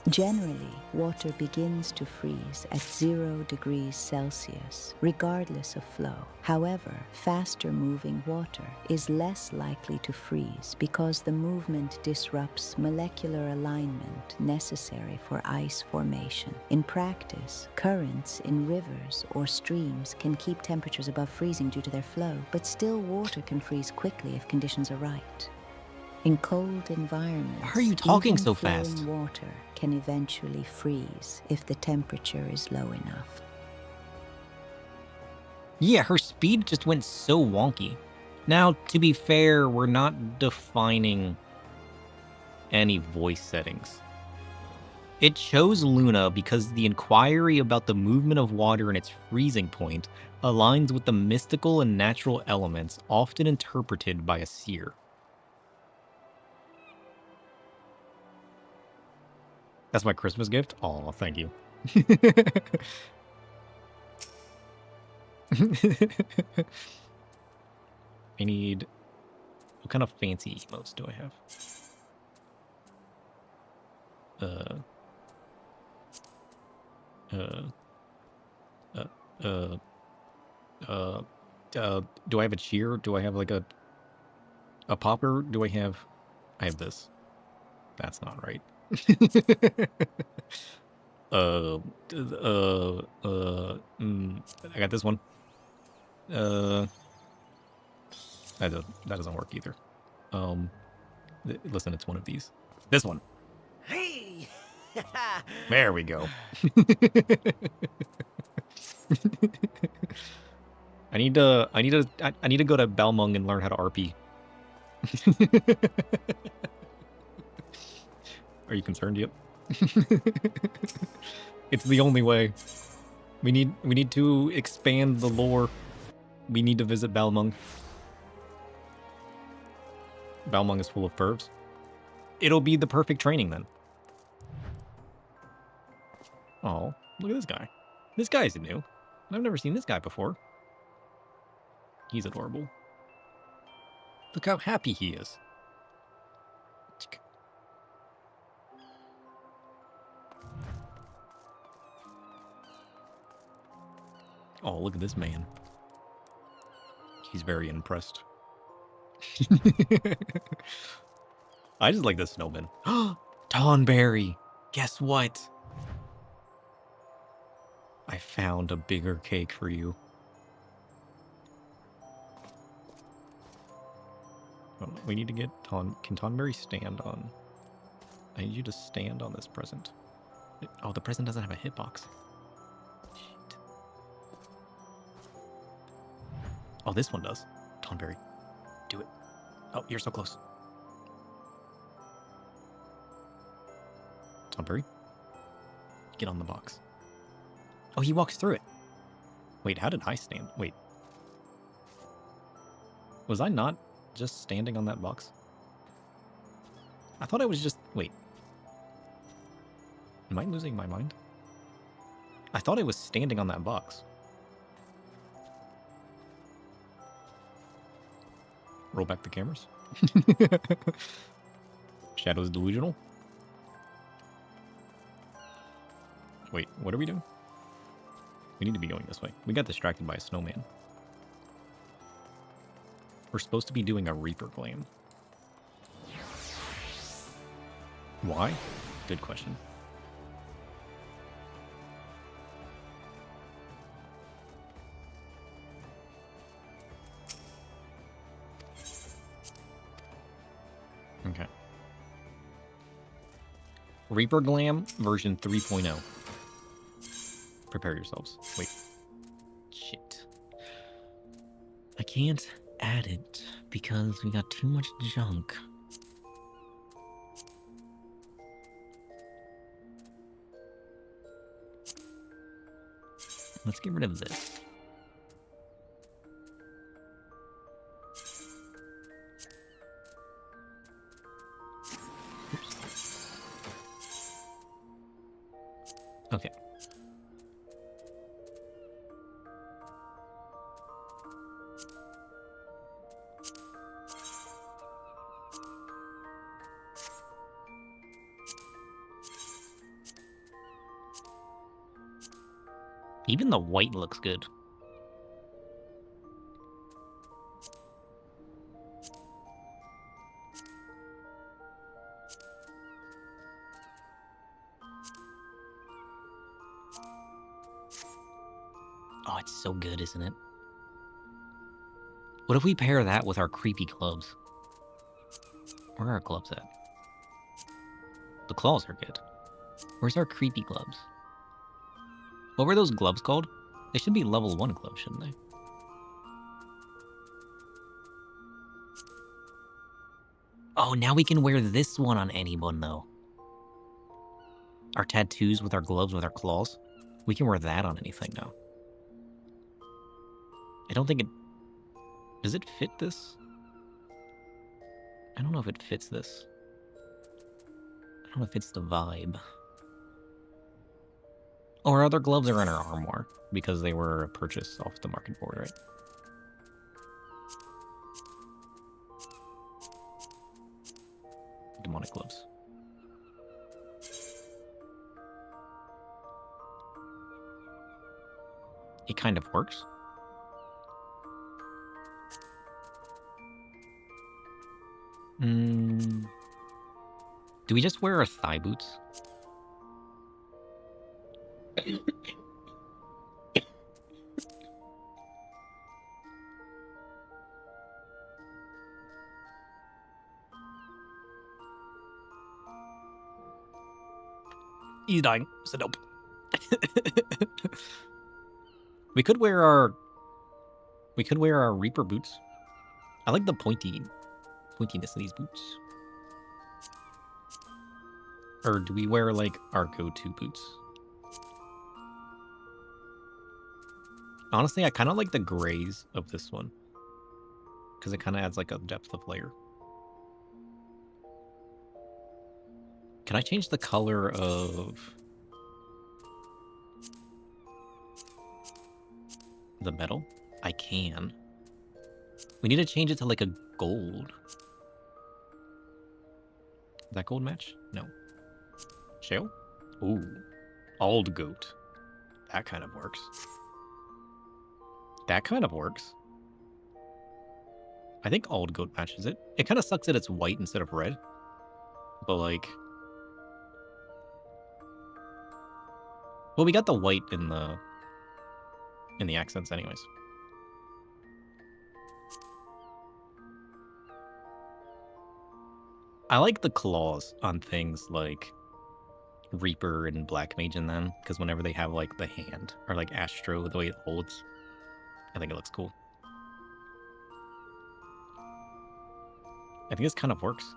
Generally, water begins to freeze at 0 degrees Celsius, regardless of flow. However, faster moving water is less likely to freeze because the movement disrupts molecular alignment necessary for ice formation. In practice, currents in rivers or streams can keep temperatures above freezing due to their flow, but still water can freeze quickly if conditions are right. In cold environments, Why are you talking even so flowing fast? water can eventually freeze if the temperature is low enough. Yeah, her speed just went so wonky. Now, to be fair, we're not defining any voice settings. It chose Luna because the inquiry about the movement of water and its freezing point aligns with the mystical and natural elements often interpreted by a seer. That's my Christmas gift? Oh, thank you. I need... What kind of fancy emotes do I have? Do I have a cheer? Do I have like a popper? Do I have... I have this. That's not right. I got this one. That doesn't work either. Listen, it's one of these. This one. Hey! There we go. I need to go to Balmung and learn how to RP. Are you concerned yet? It's the only way. We need to expand the lore. We need to visit Balmung. Balmung is full of pervs. It'll be the perfect training then. Oh, look at this guy. This guy's new. I've never seen this guy before. He's adorable. Look how happy he is. Oh, look at this man. He's very impressed. I just like the snowman. Tonberry! Guess what? I found a bigger cake for you. Oh, we need to get Can Tonberry stand on? I need you to stand on this present. Oh, the present doesn't have a hitbox. Shit. Oh, this one does. Tonberry, do it. Oh, you're so close. Tonberry, get on the box. Oh, he walks through it. Wait, how did I stand? Wait. Was I not just standing on that box? I thought I was just... Wait. Am I losing my mind? I thought I was standing on that box. Roll back the cameras. Shadow's delusional. Wait, what are we doing? We need to be going this way. We got distracted by a snowman. We're supposed to be doing a Reaper Glam. Why? Good question. Okay. Reaper Glam version 3.0. Prepare yourselves. Wait. Shit. I can't add it because we got too much junk. Let's get rid of this. Oops. Okay. Even the white looks good. Oh, it's so good, isn't it? What if we pair that with our creepy gloves? Where are our gloves at? The claws are good. Where's our creepy gloves? What were those gloves called? They should be level 1 gloves, shouldn't they? Oh, now we can wear this one on anyone, though. Our tattoos with our gloves with our claws. We can wear that on anything now. I don't think it... Does it fit this? I don't know if it fits this. I don't know if it's the vibe. Oh, our other gloves are in our armoire because they were a purchase off the market board, right? Demonic gloves. It kind of works. Do we just wear our thigh boots? He's dying, so nope. We could wear our Reaper boots. I like the pointiness of these boots. Or do we wear like our go-to boots? Honestly, I kind of like the grays of this one because it kind of adds like a depth of layer. Can I change the color of the metal? I can. We need to change it to like a gold. Does that gold match? No. Shale? Ooh. Old goat. That kind of works. That kind of works. I think old goat matches it. It kind of sucks that it's white instead of red. But like... Well, we got the white in the accents anyways. I like the claws on things like Reaper and Black Mage in them, because whenever they have like the hand, or like Astro, the way it holds, I think it looks cool. I think this kind of works.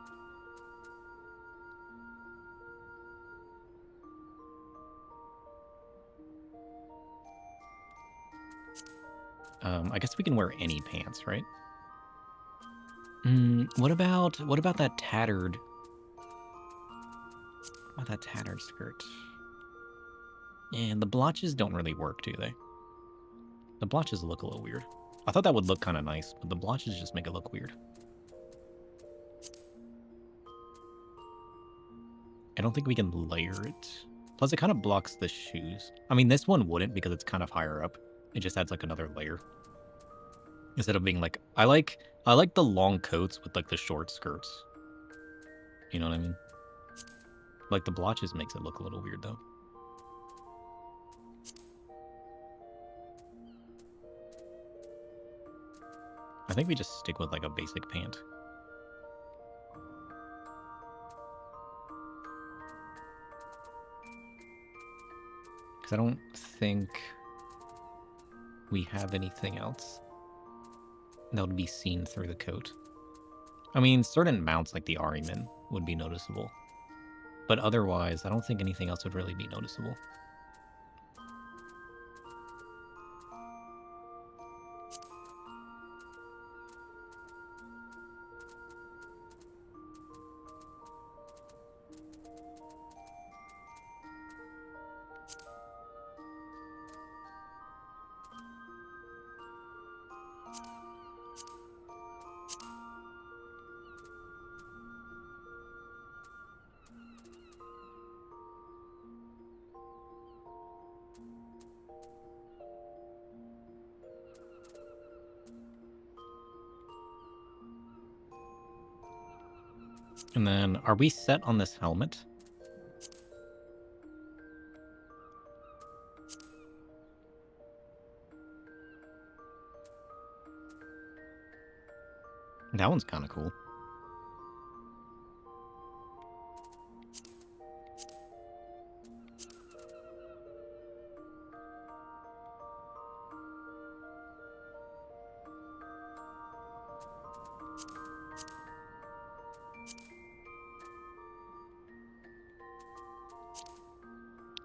I guess we can wear any pants, right? What about that tattered? What about that tattered skirt? And the blotches don't really work, do they? The blotches look a little weird. I thought that would look kind of nice, but the blotches just make it look weird. I don't think we can layer it. Plus, it kind of blocks the shoes. I mean, this one wouldn't because it's kind of higher up. It just adds like another layer. Instead of being like, I like the long coats with like the short skirts. You know what I mean? Like the blotches makes it look a little weird though. I think we just stick with like a basic pant. Because I don't think we have anything else that would be seen through the coat. I mean, certain mounts like the Ariman would be noticeable. But otherwise, I don't think anything else would really be noticeable. And then, are we set on this helmet? That one's kind of cool.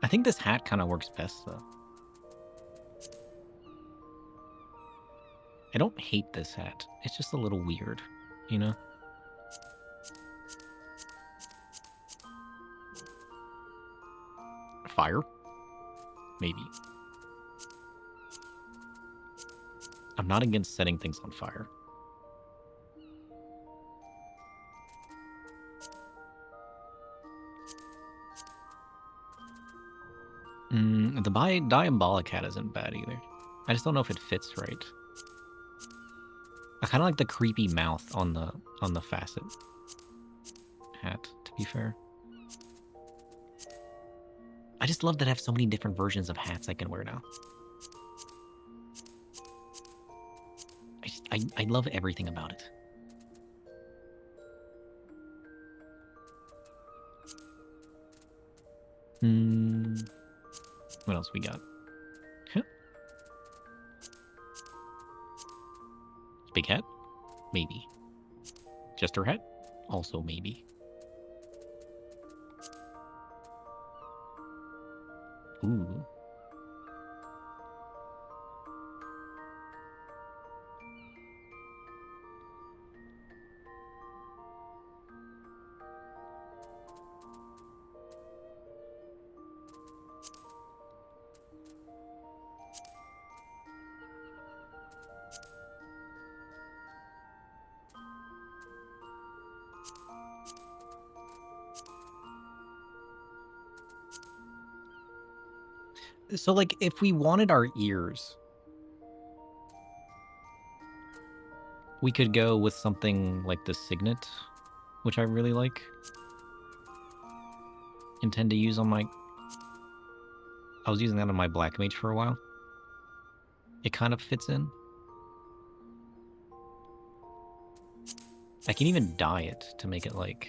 I think this hat kind of works best, though. I don't hate this hat. It's just a little weird, you know? Fire? Maybe. I'm not against setting things on fire. The Diabolic hat isn't bad either. I just don't know if it fits right. I kind of like the creepy mouth on the facet hat, to be fair. I just love that I have so many different versions of hats I can wear now. I love everything about it. What else we got? Huh? Big hat? Maybe. Jester hat? Also maybe. Ooh. So, like, if we wanted our ears, We could go with something like the Signet, which I really like. Intend to use on my... I was using that on my Black Mage for a while. It kind of fits in. I can even dye it to make it like...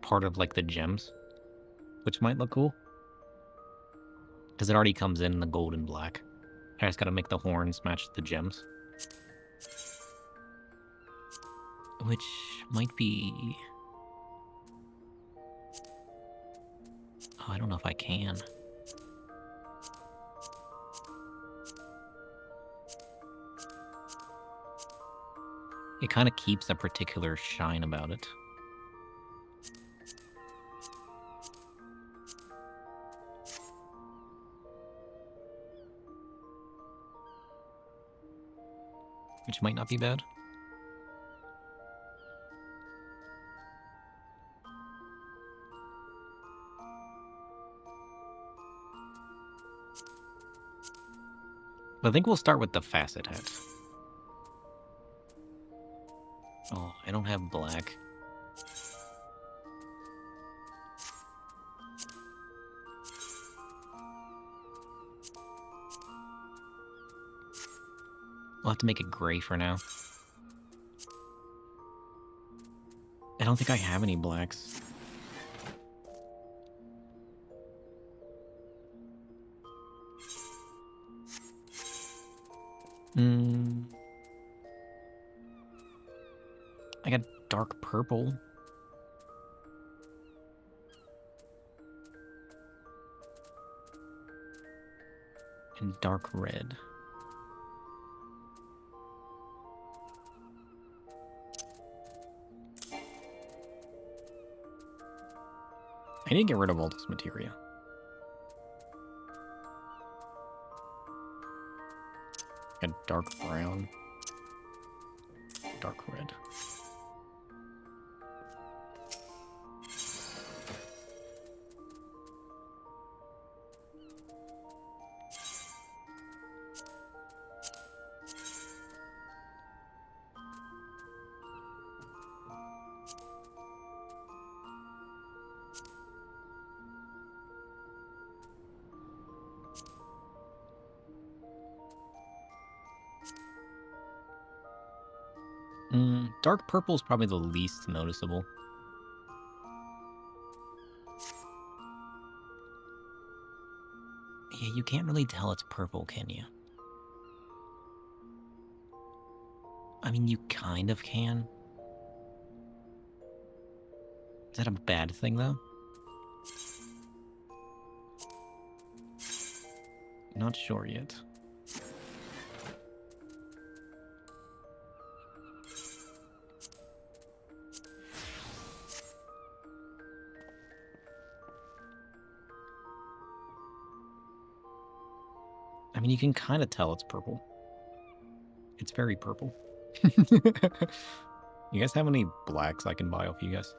part of like the gems, which might look cool. Because it already comes in the gold and black. I just gotta make the horns match the gems. Which might be... Oh, I don't know if I can. It kind of keeps a particular shine about it. Which might not be bad. I think we'll start with the facet hat. Oh, I don't have black. We'll have to make it gray for now. I don't think I have any blacks. I got dark purple. And dark red. I need to get rid of all this materia. Got dark brown. Dark red. Dark purple is probably the least noticeable. Yeah, you can't really tell it's purple, can you? I mean, you kind of can. Is that a bad thing, though? Not sure yet. I mean, you can kind of tell it's purple. It's very purple. You guys have any blacks I can buy off you guys?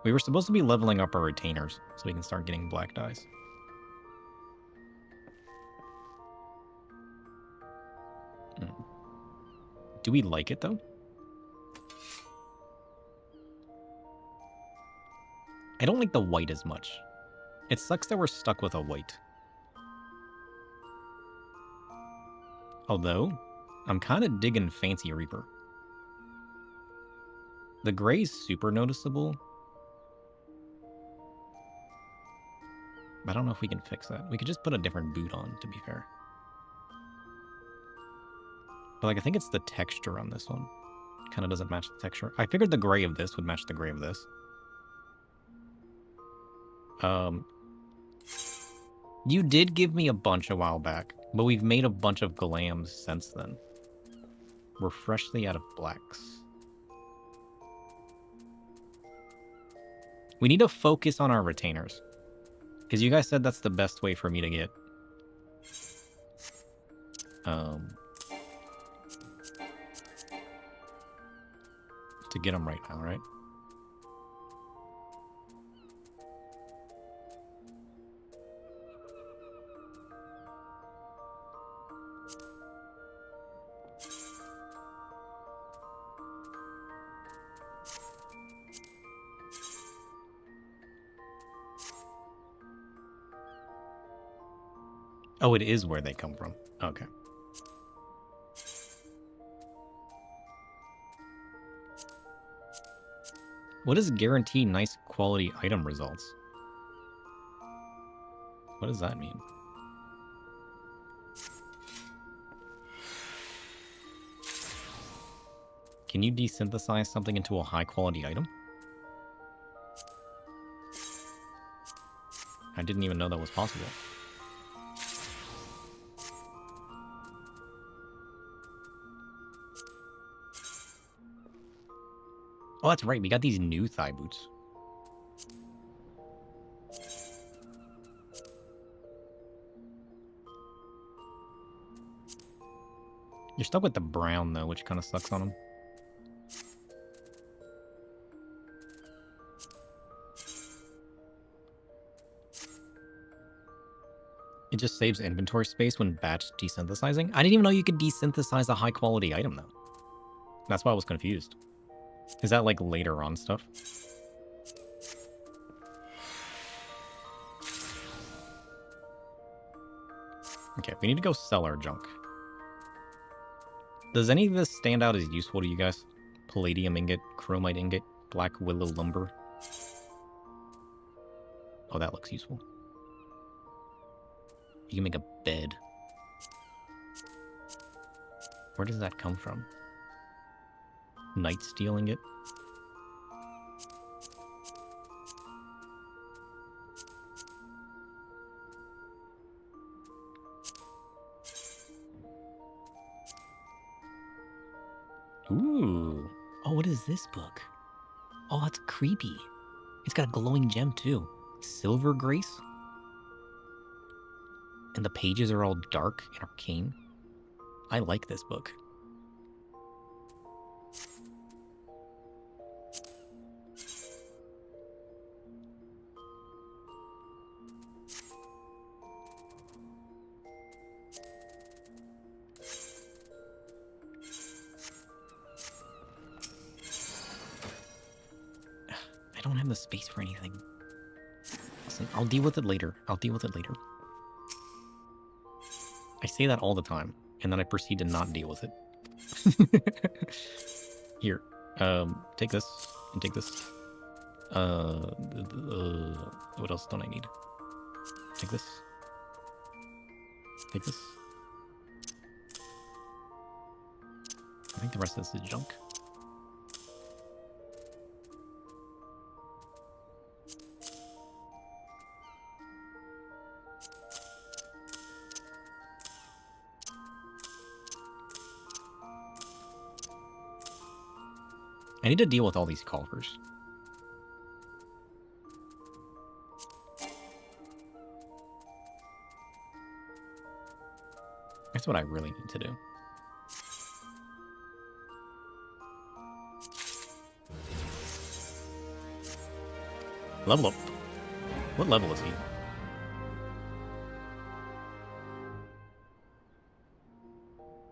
We were supposed to be leveling up our retainers so we can start getting black dyes. Do we like it, though? I don't like the white as much. It sucks that we're stuck with a white. Although, I'm kind of digging Fancy Reaper. The gray's super noticeable. But I don't know if we can fix that. We could just put a different boot on, to be fair. But like, I think it's the texture on this one. Kind of doesn't match the texture. I figured the gray of this would match the gray of this. You did give me a bunch a while back, but we've made a bunch of glams since then. We're freshly out of blacks. We need to focus on our retainers. Because you guys said that's the best way for me to get... to get them right now, right? Oh, it is where they come from. Okay. What does guarantee nice quality item results? What does that mean? Can you desynthesize something into a high quality item? I didn't even know that was possible. Oh, that's right. We got these new thigh boots. You're stuck with the brown, though, which kind of sucks on them. It just saves inventory space when batch desynthesizing. I didn't even know you could desynthesize a high-quality item, though. That's why I was confused. Is that, like, later on stuff? Okay, we need to go sell our junk. Does any of this stand out as useful to you guys? Palladium ingot, chromite ingot, black willow lumber. Oh, that looks useful. You can make a bed. Where does that come from? Night steel ingot? Ooh. Oh, what is this book? Oh, that's creepy. It's got a glowing gem, too. Silver Grace? And the pages are all dark and arcane. I like this book. I don't have the space for anything. Listen, I'll deal with it later. I'll deal with it later. I say that all the time, and then I proceed to not deal with it. Here, take this, and take this. What else don't I need? Take this. Take this. I think the rest of this is junk. I need to deal with all these coffers. That's what I really need to do. Level up. What level is he?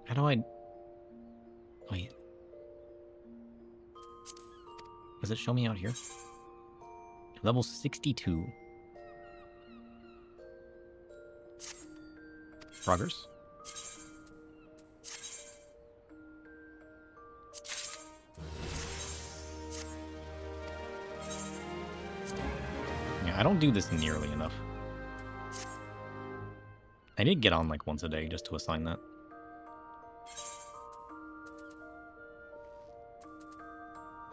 How do I... Wait. Does it show me out here? Level 62. Progress. Yeah, I don't do this nearly enough. I did get on like once a day just to assign that.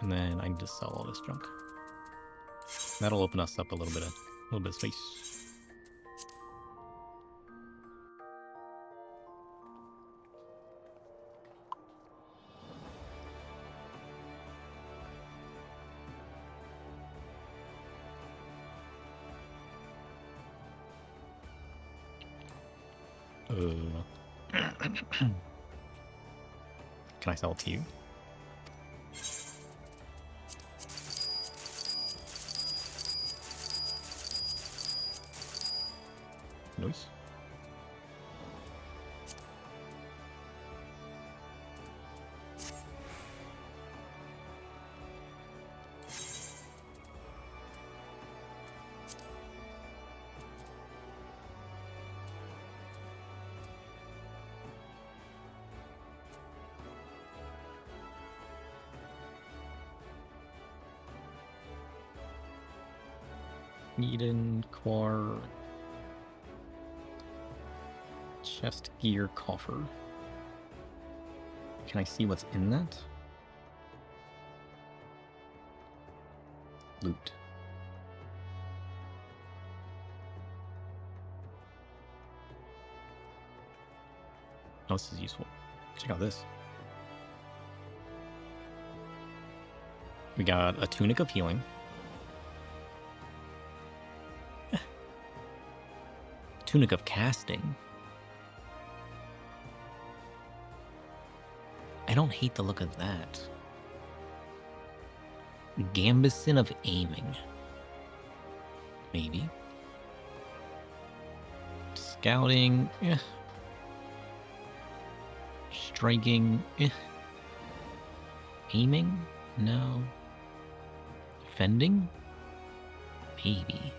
And then I can just sell all this junk. That'll open us up a little bit of space. Can I sell it to you? Nice. Eden, Quar, chest gear coffer. Can I see what's in that? Loot. Oh, this is useful. Check out this. We got a tunic of healing. Tunic of casting. I don't hate the look of that. Gambeson of aiming. Maybe. Scouting. Eh. Striking. Eh. Aiming? No. Fending? Maybe.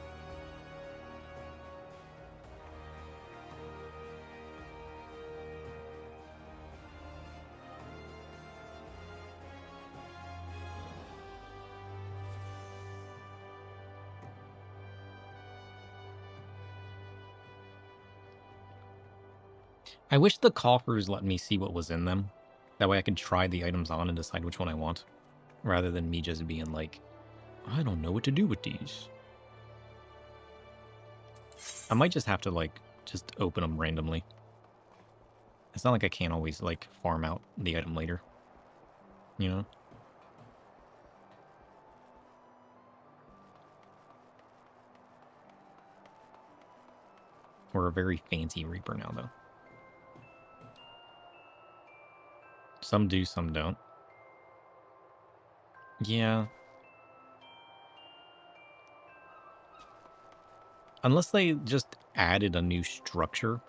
I wish the coffers let me see what was in them. That way I could try the items on and decide which one I want. Rather than me just being like, I don't know what to do with these. I might just have to, like, just open them randomly. It's not like I can't always, like, farm out the item later. You know? We're a very fancy Reaper now, though. Some do, some don't. Yeah. Unless they just added a new structure.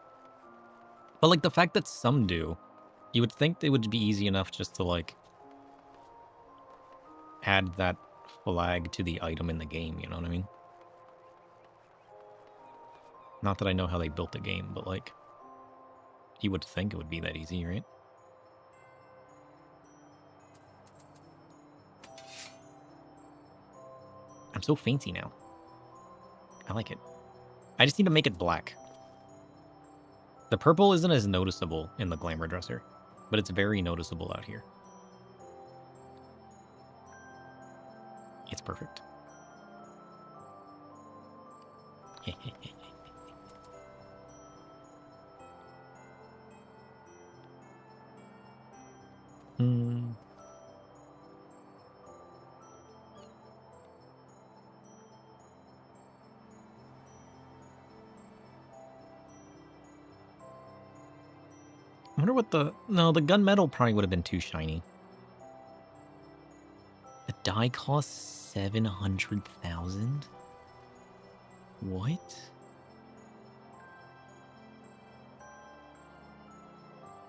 But, like, the fact that some do, you would think it would be easy enough just to, like, add that flag to the item in the game, you know what I mean? Not that I know how they built the game, but, like, you would think it would be that easy, right? I'm so fancy now. I like it. I just need to make it black. The purple isn't as noticeable in the glamour dresser, but it's very noticeable out here. It's perfect. I wonder what the... No, the gunmetal probably would have been too shiny. The die costs 700,000? What?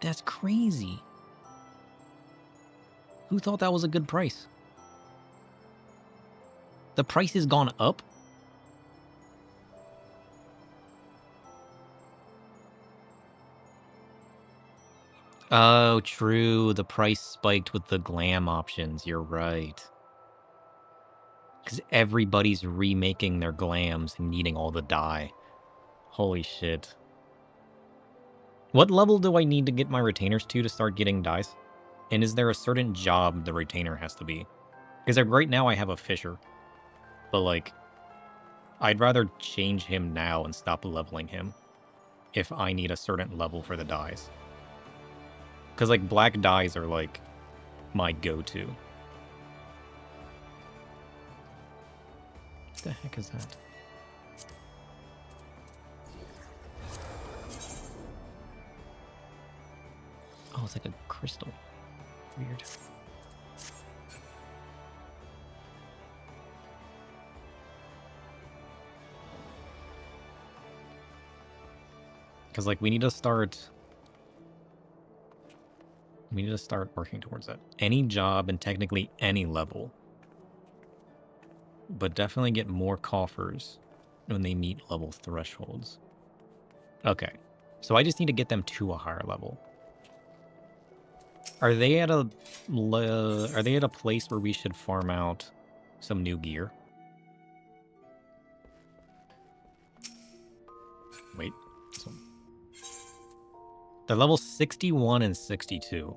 That's crazy. Who thought that was a good price? The price has gone up? Oh, true. The price spiked with the glam options. You're right. Because everybody's remaking their glams and needing all the dye. Holy shit. What level do I need to get my retainers to start getting dyes? And is there a certain job the retainer has to be? Because right now I have a fisher. But, like, I'd rather change him now and stop leveling him if I need a certain level for the dyes. Because, like, black dyes are, like, my go-to. What the heck is that? Oh, it's like a crystal. Weird. Because, like, we need to start working towards that. Any job and technically any level. But definitely get more coffers when they meet level thresholds. Okay. So I just need to get them to a higher level. Are they at a place where we should farm out some new gear? Wait. This one. They're level 61 and 62.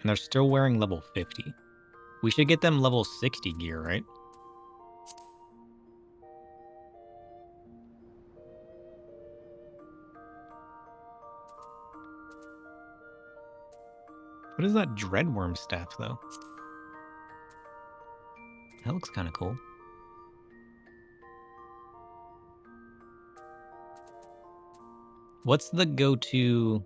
And they're still wearing level 50. We should get them level 60 gear, right? What is that Dreadworm staff, though? That looks kind of cool. What's the go-to...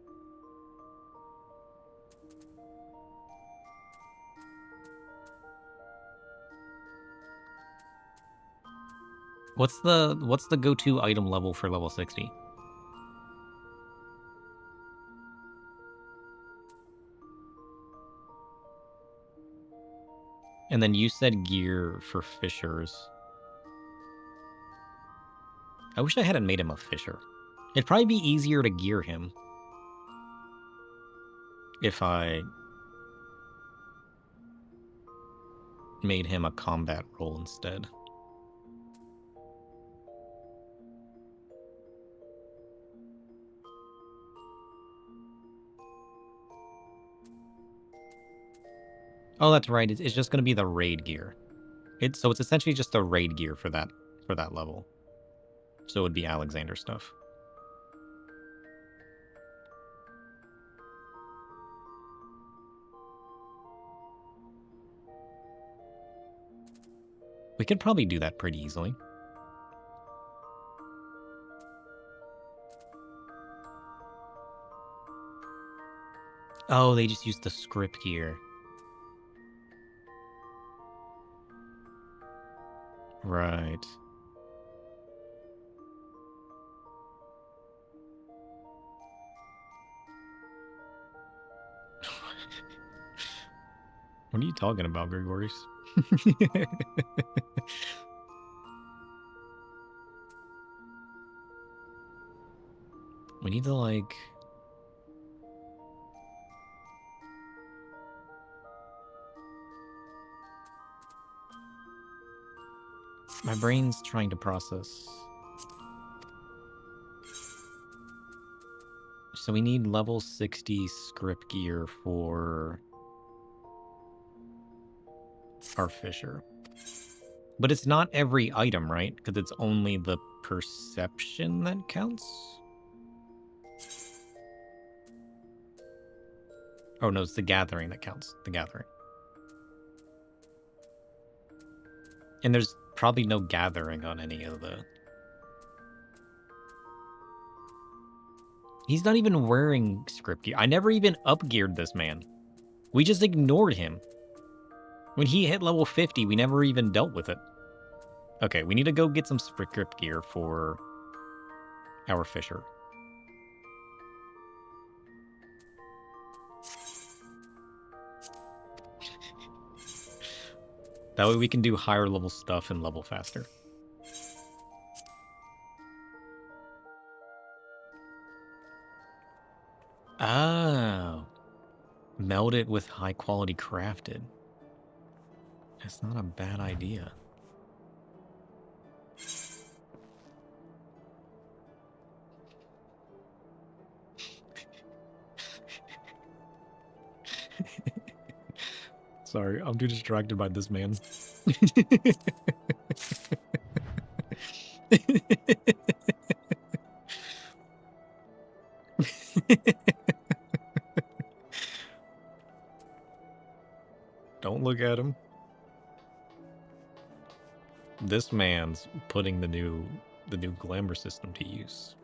What's the go-to item level for level 60? And then you said gear for fishers. I wish I hadn't made him a fisher. It'd probably be easier to gear him if I made him a combat role instead. Oh, that's right. It's just going to be the raid gear. So it's essentially just the raid gear for that level. So it would be Alexander stuff. We could probably do that pretty easily. Oh, they just used the script gear. Right. What are you talking about, Gregorius? We need to, like... My brain's trying to process. So we need level 60 script gear for our fisher. But it's not every item, right? Because it's only the perception that counts? Oh no, it's the gathering that counts. The gathering. And there's probably no gathering on any of the... He's not even wearing script gear. I never even upgeared this man. We just ignored him. When he hit level 50, we never even dealt with it. Okay, we need to go get some script gear for our fisher. That way we can do higher level stuff and level faster. Oh. Meld it with high quality crafted. That's not a bad idea. Sorry, I'm too distracted by this man. Don't look at him. This man's putting the new glamour system to use.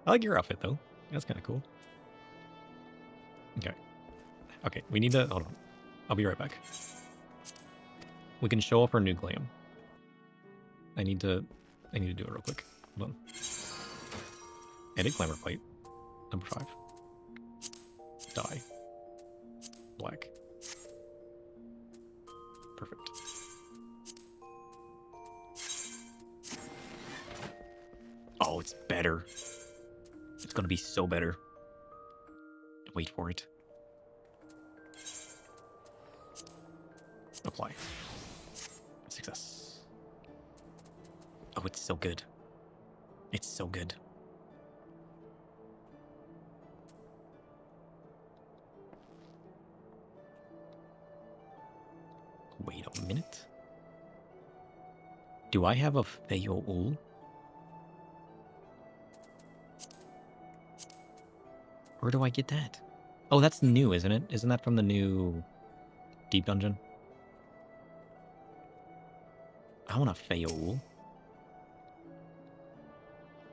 I like your outfit though. That's kind of cool. Okay. Okay, we need to... Hold on. I'll be right back. We can show off our new glam. I need to do it real quick. Hold on. Edit glamour plate. Number 5. Dye. Black. Perfect. Oh, it's better. It's gonna be so better. Wait for it. Apply. Success. Oh, it's so good. It's so good. Wait a minute. Do I have a Feyo-ul? Where do I get that? Oh, that's new, isn't it? Isn't that from the new Deep Dungeon? I want a Feyo-ul.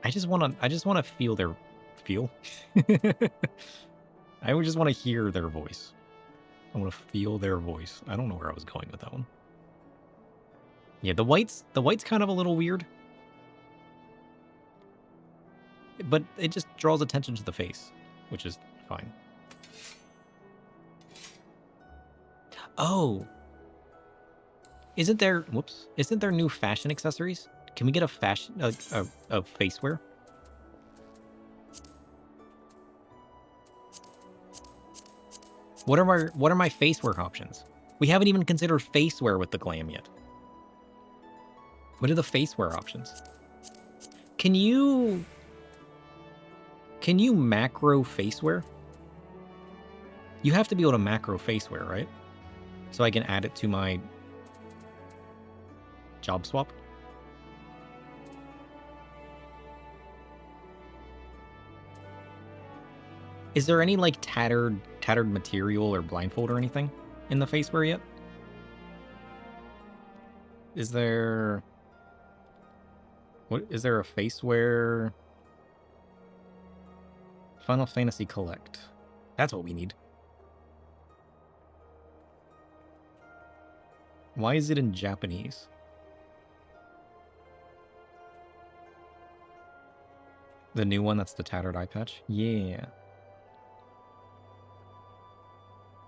I just wanna feel their feel. I would just want to hear their voice. I want to feel their voice. I don't know where I was going with that one. Yeah, the white's kind of a little weird. But it just draws attention to the face, which is fine. Oh. Isn't there new fashion accessories? Can we get a fashion a face wear? What are my face wear options? We haven't even considered face wear with the Glam yet. What are the face wear options? Can you macro face wear? You have to be able to macro face wear, right? So I can add it to my job swap. Is there any like tattered material or blindfold or anything in the face wear yet? Is there a face wear? Final Fantasy Collect. That's what we need. Why is it in Japanese? The new one, that's the tattered eye patch? Yeah.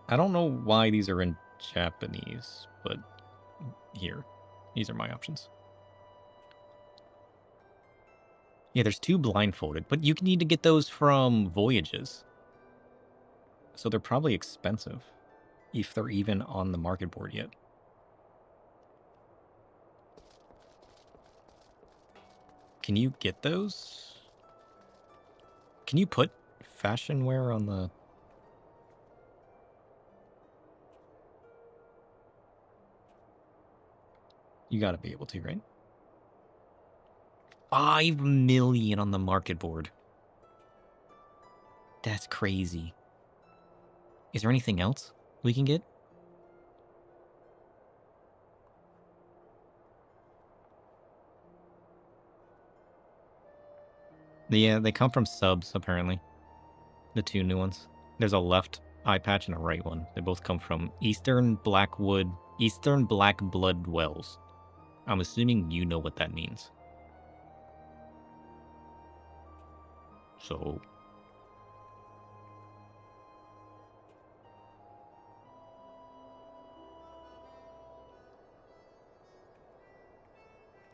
I don't know why these are in Japanese, but here. These are my options. Yeah, there's 2 blindfolded, but you need to get those from Voyages. So they're probably expensive, if they're even on the market board yet. Can you get those? Can you put fashion wear on the... You gotta be able to, right? 5 million on the market board. That's crazy. Is there anything else we can get? Yeah, they come from subs, apparently. The 2 new ones. There's a left eye patch and a right one. They both come from Eastern Black Blood Wells. I'm assuming you know what that means. So...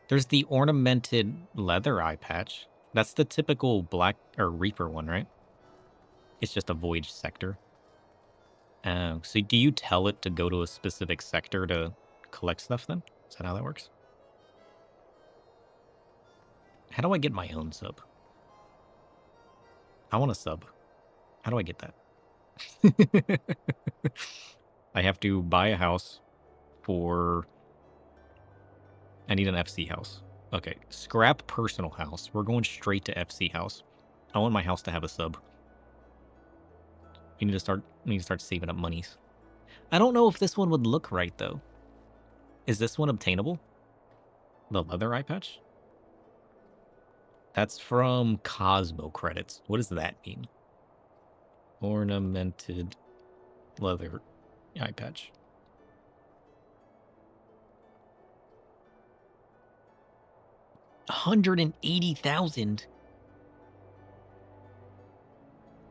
There's the ornamented leather eye patch. That's the typical Black or Reaper one, right? It's just a voyage sector. So do you tell it to go to a specific sector to collect stuff then? Is that how that works? How do I get my own sub? I want a sub. How do I get that? I have to buy a house for... I need an FC house. Okay, scrap personal house. We're going straight to FC house. I want my house to have a sub. We need to start saving up monies. I don't know if this one would look right though. Is this one obtainable? The leather eye patch? That's from Cosmo credits. What does that mean? Ornamented leather eye patch. $180,000.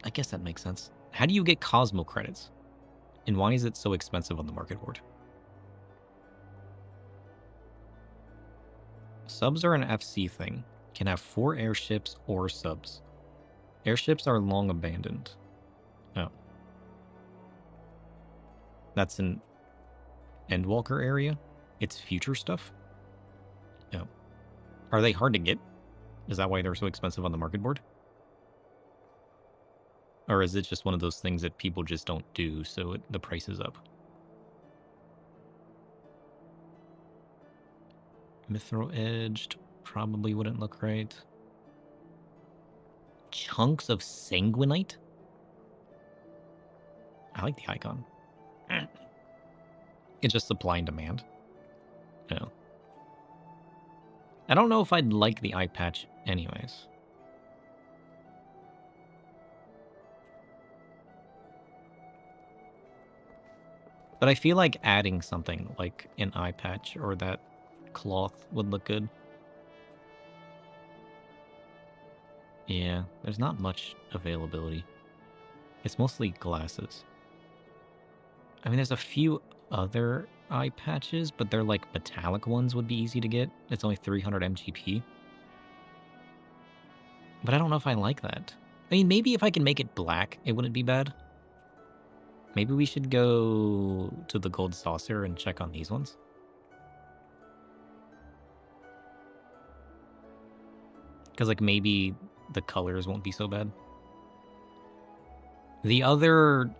I guess that makes sense. How do you get Cosmo credits? And why is it so expensive on the market board? Subs are an FC thing. Can have 4 airships or subs. Airships are long abandoned. Oh. That's an Endwalker area? It's future stuff? Oh. Are they hard to get? Is that why they're so expensive on the market board? Or is it just one of those things that people just don't do, so the price is up? Mithril edged probably wouldn't look right. Chunks of sanguinite? I like the icon. It's just supply and demand. No. I don't know if I'd like the eye patch anyways. But I feel like adding something like an eye patch or that cloth would look good. Yeah, there's not much availability. It's mostly glasses. I mean, there's a few other eye patches, but they're like metallic ones would be easy to get. It's only 300 MGP. But I don't know if I like that. I mean, maybe if I can make it black, it wouldn't be bad. Maybe we should go to the gold saucer and check on these ones. Because, like, maybe the colors won't be so bad. The other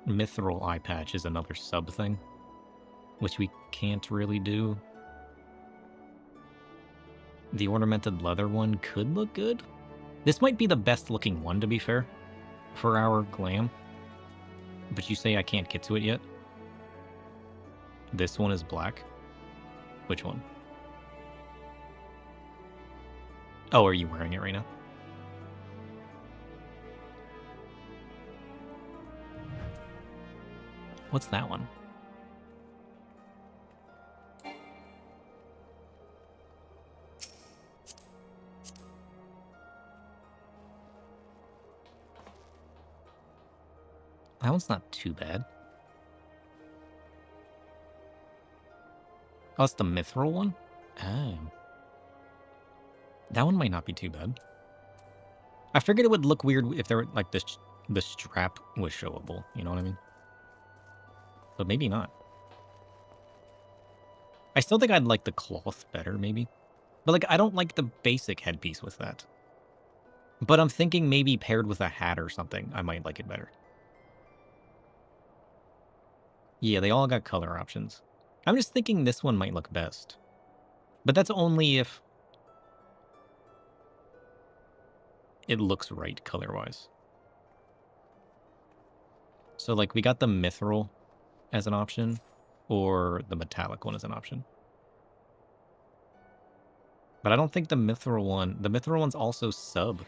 mithril eye patch is another sub thing, which we can't really do. The ornamented leather one could look good. This might be the best looking one, to be fair, for our glam. But you say I can't get to it yet? This one is black? Which one? Oh, are you wearing it right now? What's that one? That one's not too bad. Oh, it's the mithril one? Oh. That one might not be too bad. I figured it would look weird if there were, like, the strap was showable. You know what I mean? But maybe not. I still think I'd like the cloth better, maybe. But, like, I don't like the basic headpiece with that. But I'm thinking maybe paired with a hat or something, I might like it better. Yeah, they all got color options. I'm just thinking this one might look best. But that's only if it looks right color-wise. So, like, we got the mithril as an option, or the metallic one as an option. But I don't think the mithril one's also sub.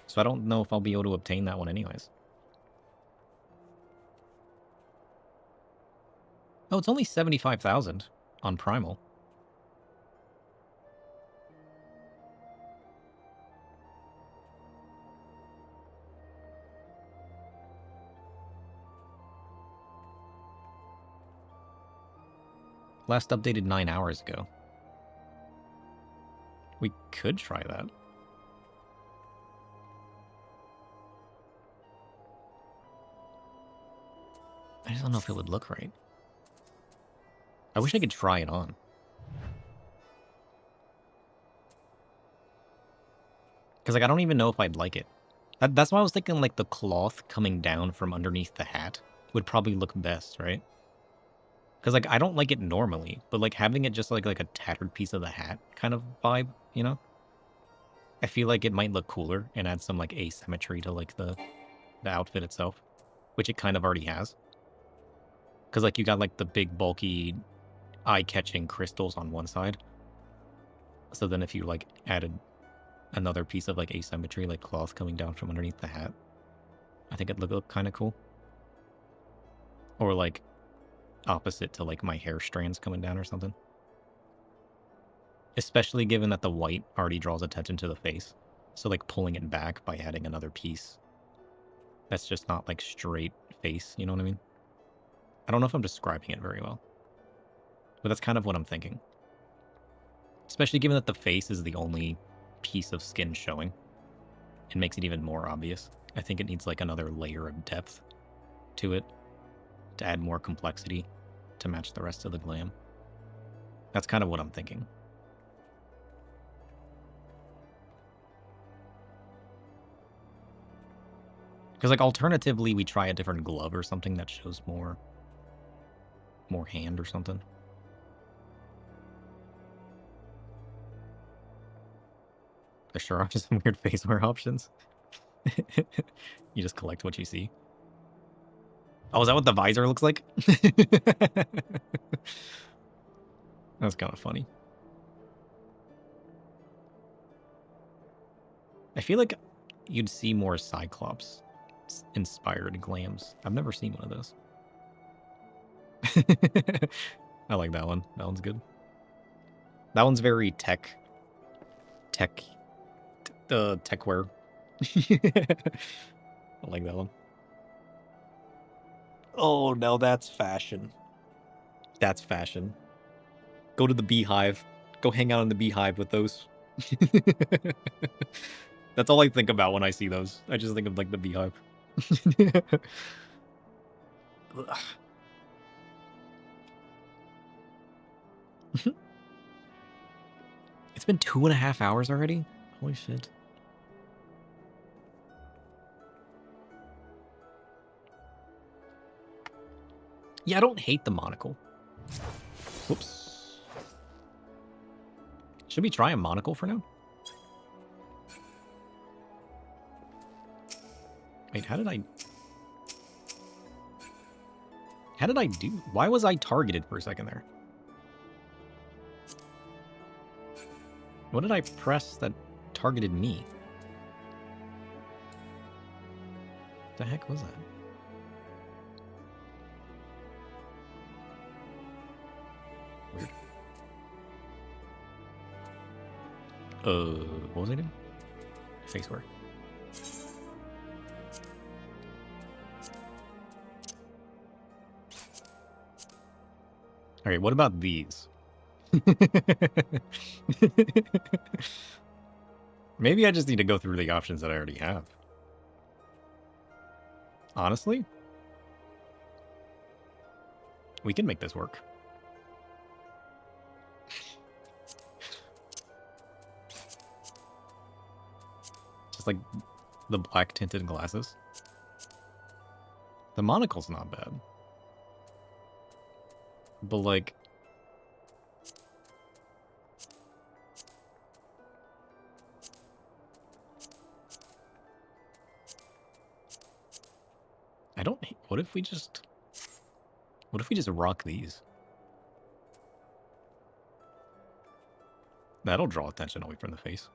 So I don't know if I'll be able to obtain that one anyways. Oh, it's only 75,000 on Primal. Last updated 9 hours ago. We could try that. I just don't know if it would look right. I wish I could try it on. Because, like, I don't even know if I'd like it. That's why I was thinking, like, the cloth coming down from underneath the hat would probably look best, right? Because, like, I don't like it normally, but, like, having it just like a tattered piece of the hat kind of vibe, you know? I feel like it might look cooler and add some, like, asymmetry to, like, the outfit itself, which it kind of already has. Because, like, you got, like, the big, bulky, eye-catching crystals on one side. So then if you, like, added another piece of, like, asymmetry, like cloth coming down from underneath the hat, I think it'd look kind of cool. Or, like, opposite to, like, my hair strands coming down or something. Especially given that the white already draws attention to the face. So, like, pulling it back by adding another piece that's just not, like, straight face, you know what I mean? I don't know if I'm describing it very well. But that's kind of what I'm thinking. Especially given that the face is the only piece of skin showing. It makes it even more obvious. I think it needs like another layer of depth to it to add more complexity to match the rest of the glam. That's kind of what I'm thinking. Because like alternatively, we try a different glove or something that shows more hand or something. There sure are just some weird face wear options. You just collect what you see. Oh, is that what the visor looks like? That's kind of funny. I feel like you'd see more Cyclops inspired glams. I've never seen one of those. I like that one. That one's good. That one's very techwear. I like that one. Oh, no, that's fashion. That's fashion. Go to the beehive. Go hang out in the beehive with those. That's all I think about when I see those. I just think of, like, the beehive. It's been 2.5 hours already? Holy shit. Yeah, I don't hate the monocle. Whoops. Should we try a monocle for now? Wait, how did I do? Why was I targeted for a second there? What did I press that targeted me? What the heck was that? Weird. What was I doing? Face wear. Alright, what about these? Maybe I just need to go through the options that I already have. Honestly? We can make this work. Just like the black tinted glasses. The monocle's not bad. But like... I don't... What if we just rock these? That'll draw attention away from the face.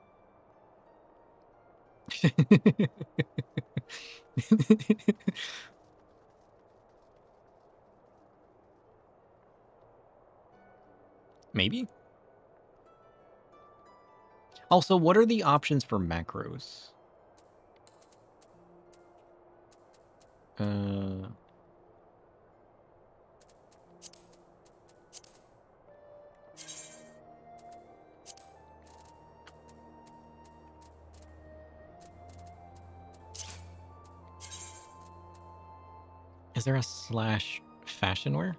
Maybe? Also, what are the options for macros? Is there a slash fashion wear?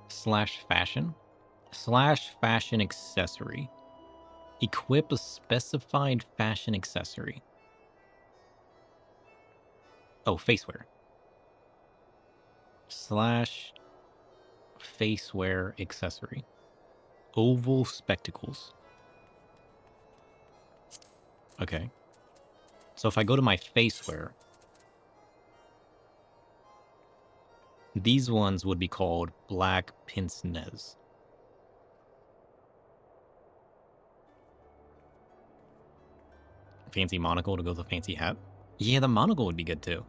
Slash fashion? Slash fashion accessory. Equip a specified fashion accessory. Oh, facewear. Slash facewear accessory. Oval spectacles. Okay. So if I go to my facewear, these ones would be called black pince-nez. Fancy monocle to go with a fancy hat. Yeah, the monocle would be good too.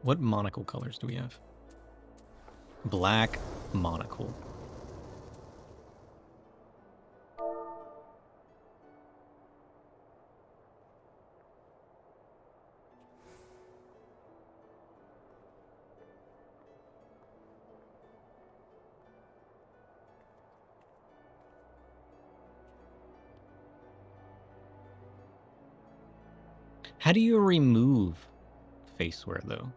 What monocle colors do we have? Black monocle. How do you remove face wear, though?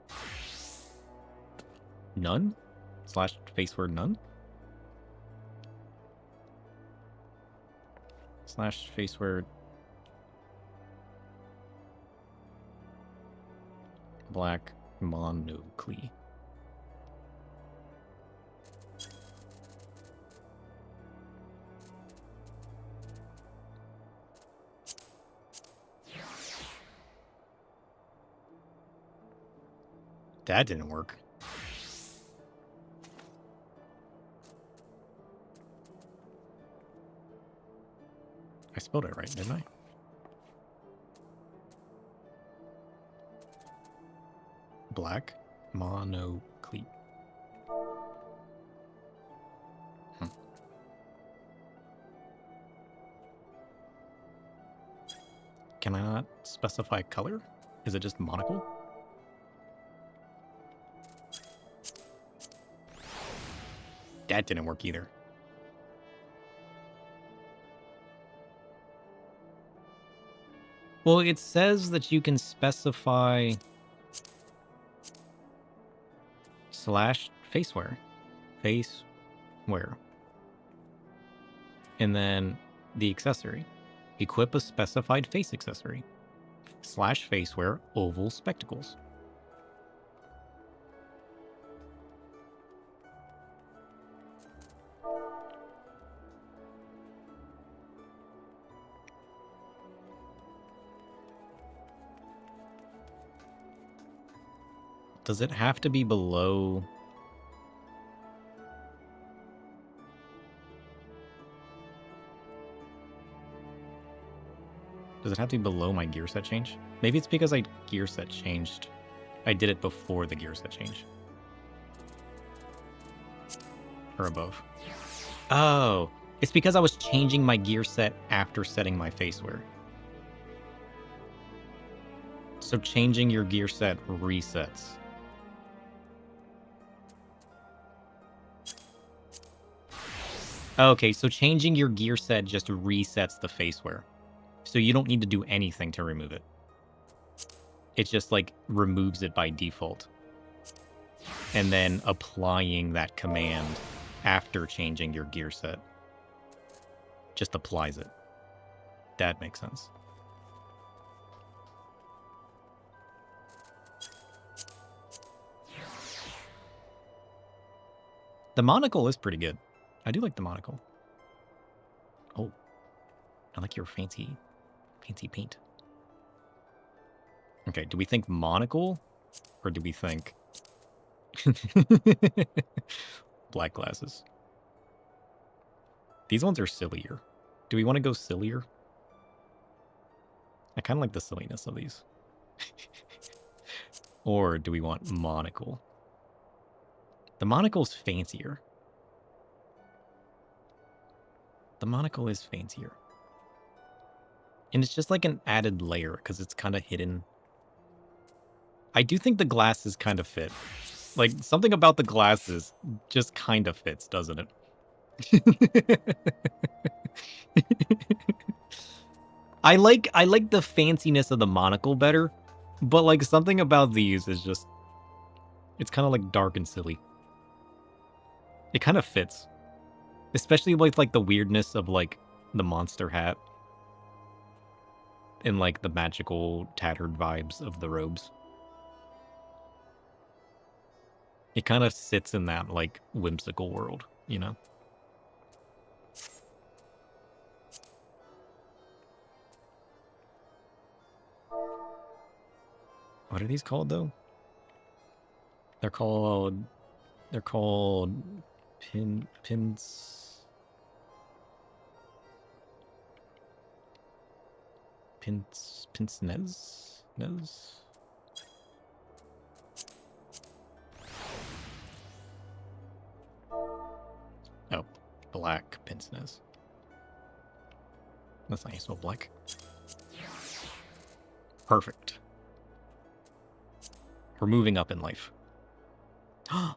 None? Slash face wear none? Slash face wear black monocly. That didn't work. I spelled it right, didn't I? Black monoclete. Can I not specify color? Is it just monocle? That didn't work either. Well, it says that you can specify slash facewear. Facewear. And then the accessory. Equip a specified face accessory. Slash facewear oval spectacles. Does it have to be below? Does it have to be below my gear set change? Maybe it's because I gear set changed. I did it before the gear set change. Or above. Oh, it's because I was changing my gear set after setting my facewear. So changing your gear set resets. Okay, so changing your gear set just resets the facewear. So you don't need to do anything to remove it. It just, like, removes it by default. And then applying that command after changing your gear set just applies it. That makes sense. The monocle is pretty good. I do like the monocle. Oh, I like your fancy paint. Okay, do we think monocle or do we think black glasses? These ones are sillier. Do we want to go sillier? I kind of like the silliness of these. Or do we want monocle? The monocle's fancier. The monocle is fancier. And it's just like an added layer because it's kind of hidden. I do think the glasses kind of fit. Like, something about the glasses just kind of fits, doesn't it? I like the fanciness of the monocle better, but like something about these is just, it's kind of like dark and silly. It kind of fits. Especially with like the weirdness of like the monster hat and like the magical tattered vibes of the robes. It kind of sits in that like whimsical world, you know? What are these called though? They're called pince-nez? Oh, black pince-nez. That's not so black. Perfect. We're moving up in life. I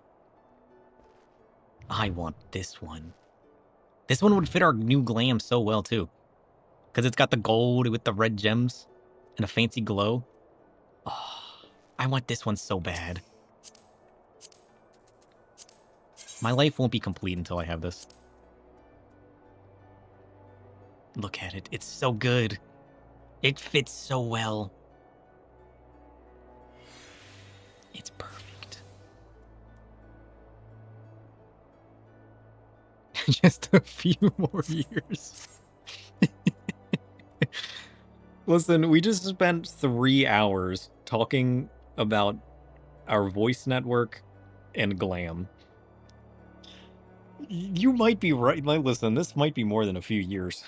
want this one. This one would fit our new Glam so well, too. Because it's got the gold with the red gems and a fancy glow. Oh, I want this one so bad. My life won't be complete until I have this. Look at it. It's so good. It fits so well. It's perfect. Just a few more years. Listen, we just spent 3 hours talking about our voice network and Glam. You might be right. Like, listen, this might be more than a few years.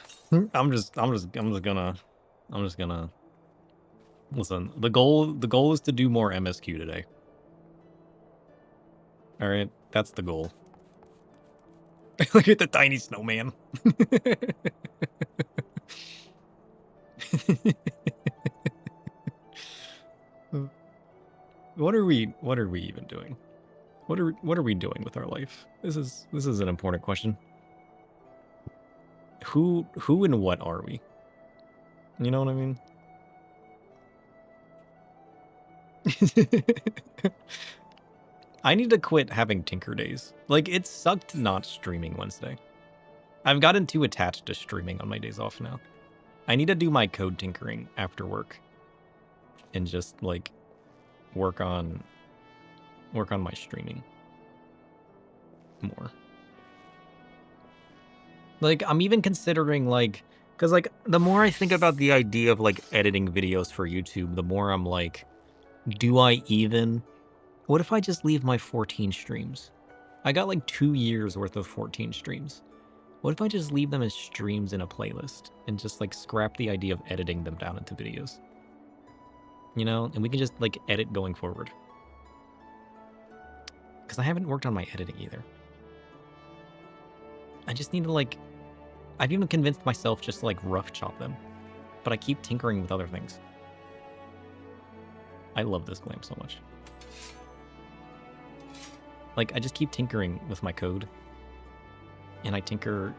I'm just gonna listen. The goal is to do more MSQ today. All right, that's the goal. Look at the tiny snowman. What are we even doing? What are we doing with our life? This is an important question. Who and what are we? You know what I mean? I need to quit having Tinker days. Like, it sucked not streaming Wednesday. I've gotten too attached to streaming on my days off now. I need to do my code tinkering after work. And just, like, work on my streaming more. Like, I'm even considering, like, because, like, the more I think about the idea of, like, editing videos for YouTube, the more I'm like, do I even... What if I just leave my 14 streams? I got, like, 2 years worth of 14 streams. What if I just leave them as streams in a playlist and just, like, scrap the idea of editing them down into videos? You know? And we can just, like, edit going forward. Because I haven't worked on my editing either. I just need to, like... I've even convinced myself just to, like, rough chop them. But I keep tinkering with other things. I love this Glam so much. Like, I just keep tinkering with my code. And I tinker...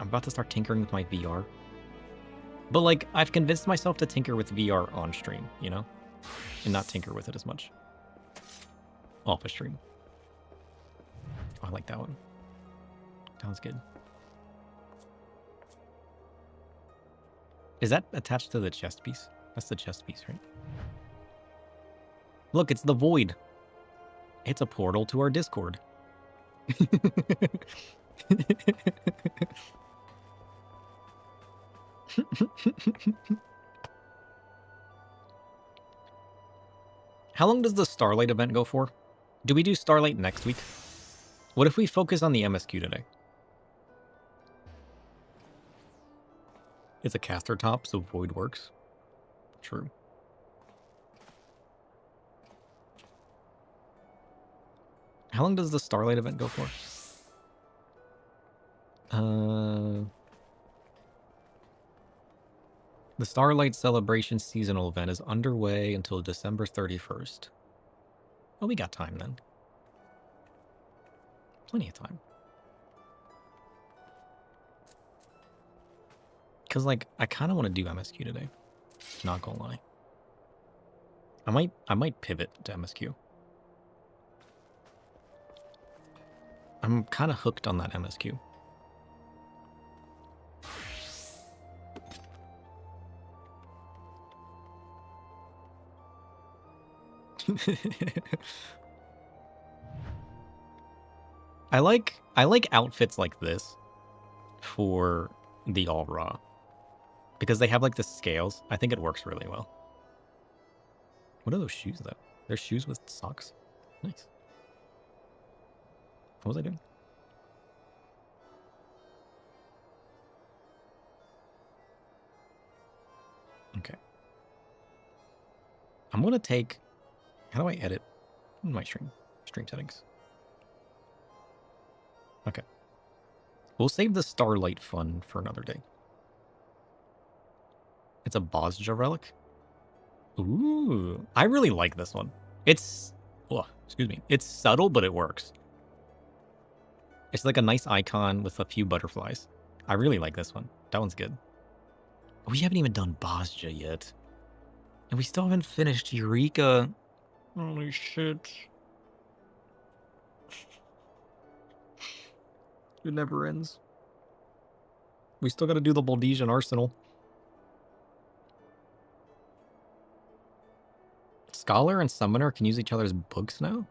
I'm about to start tinkering with my VR. But, like, I've convinced myself to tinker with VR on stream, you know? And not tinker with it as much. Off a stream. Oh, I like that one. That one's good. Is that attached to the chest piece? That's the chest piece, right? Look, it's the void. It's a portal to our Discord. How long does the Starlight event go for? Do we do Starlight next week? What if we focus on the MSQ today? It's a caster top, so void works. True. How long does the Starlight event go for? The Starlight Celebration seasonal event is underway until December 31st. Oh, we got time then. Plenty of time. Because, like, I kind of want to do MSQ today. Not gonna lie. I might pivot to MSQ. I'm kind of hooked on that MSQ. I like outfits like this for the all raw because they have like the scales. I think it works really well. What are those shoes though? They're shoes with socks. Nice. What was I doing? Okay. I'm gonna take... How do I edit my stream settings? Okay. We'll save the Starlight fun for another day. It's a Bosja relic. Ooh, I really like this one. It's... Oh, excuse me. It's subtle, but it works. It's like a nice icon with a few butterflies. I really like this one. That one's good. We haven't even done Bosja yet. And we still haven't finished Eureka. Holy shit. It never ends. We still gotta do the Baldesian Arsenal. Scholar and Summoner can use each other's books now?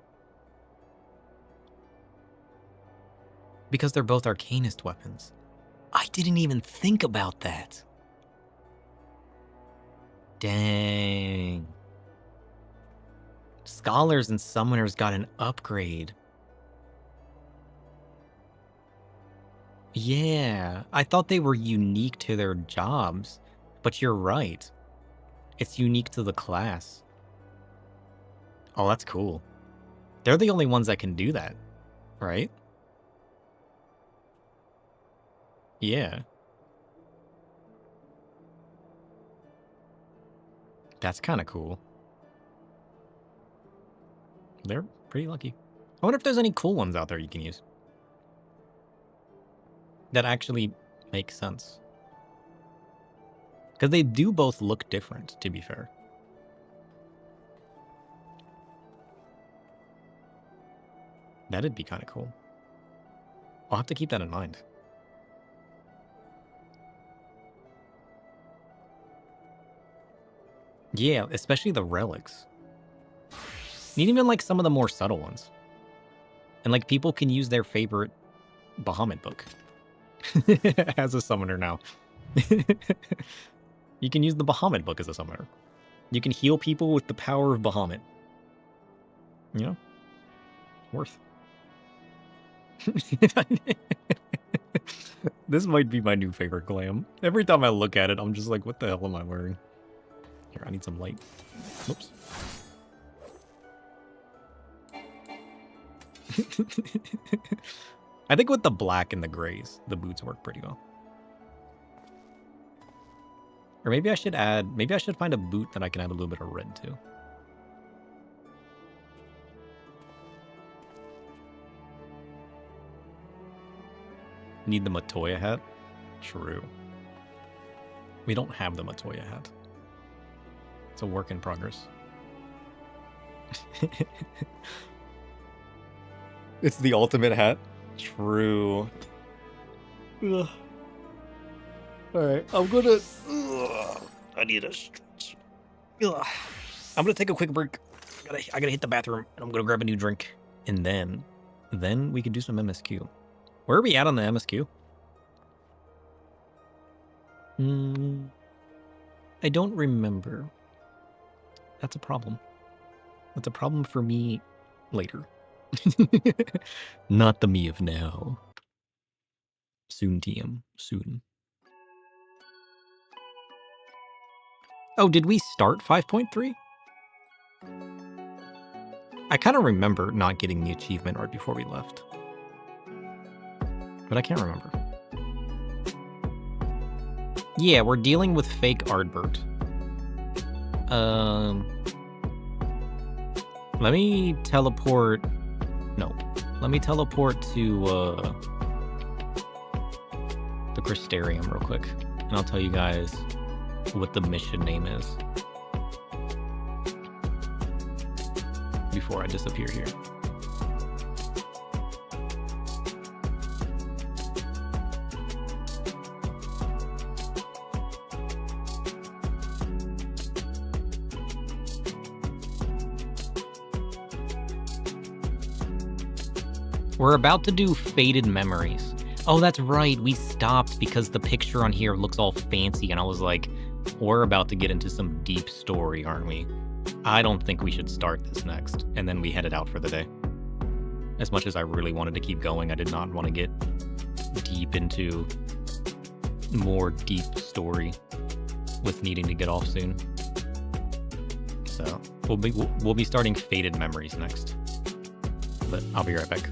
Because they're both Arcanist weapons. I didn't even think about that. Dang. Scholars and Summoners got an upgrade. Yeah, I thought they were unique to their jobs, but you're right. It's unique to the class. Oh, that's cool. They're the only ones that can do that, right? Yeah. That's kind of cool. They're pretty lucky. I wonder if there's any cool ones out there you can use that actually make sense. Because they do both look different, to be fair. That'd be kind of cool. I'll have to keep that in mind. Yeah, especially the relics. And even like some of the more subtle ones. And like people can use their favorite Bahamut book as a summoner now. You can use the Bahamut book as a summoner. You can heal people with the power of Bahamut. You know? Worth. This might be my new favorite glam. Every time I look at it, I'm just like, what the hell am I wearing? Here, I need some light. Whoops. I think with the black and the grays, the boots work pretty well. Or maybe I should find a boot that I can add a little bit of red to. Need the Matoya hat? True. We don't have the Matoya hat. It's a work in progress. It's the ultimate hat. True. Ugh. Alright, I'm gonna... I need a stretch. Ugh. I'm gonna take a quick break. I gotta hit the bathroom, and I'm gonna grab a new drink. And then we can do some MSQ. Where are we at on the MSQ? I don't remember. That's a problem. That's a problem for me later. Not the me of now. Soon, TM. Soon. Oh, did we start 5.3? I kind of remember not getting the achievement right before we left. But I can't remember. Yeah, we're dealing with fake Ardbert. Let me teleport... No. Let me teleport to, the Crystarium real quick. And I'll tell you guys what the mission name is. Before I disappear here. We're about to do Faded Memories. Oh, that's right. We stopped because the picture on here looks all fancy, and I was like, we're about to get into some deep story, aren't we? I don't think we should start this next. And then we headed out for the day. As much as I really wanted to keep going, I did not want to get deep into more deep story with needing to get off soon. So we'll be starting Faded Memories next. But I'll be right back.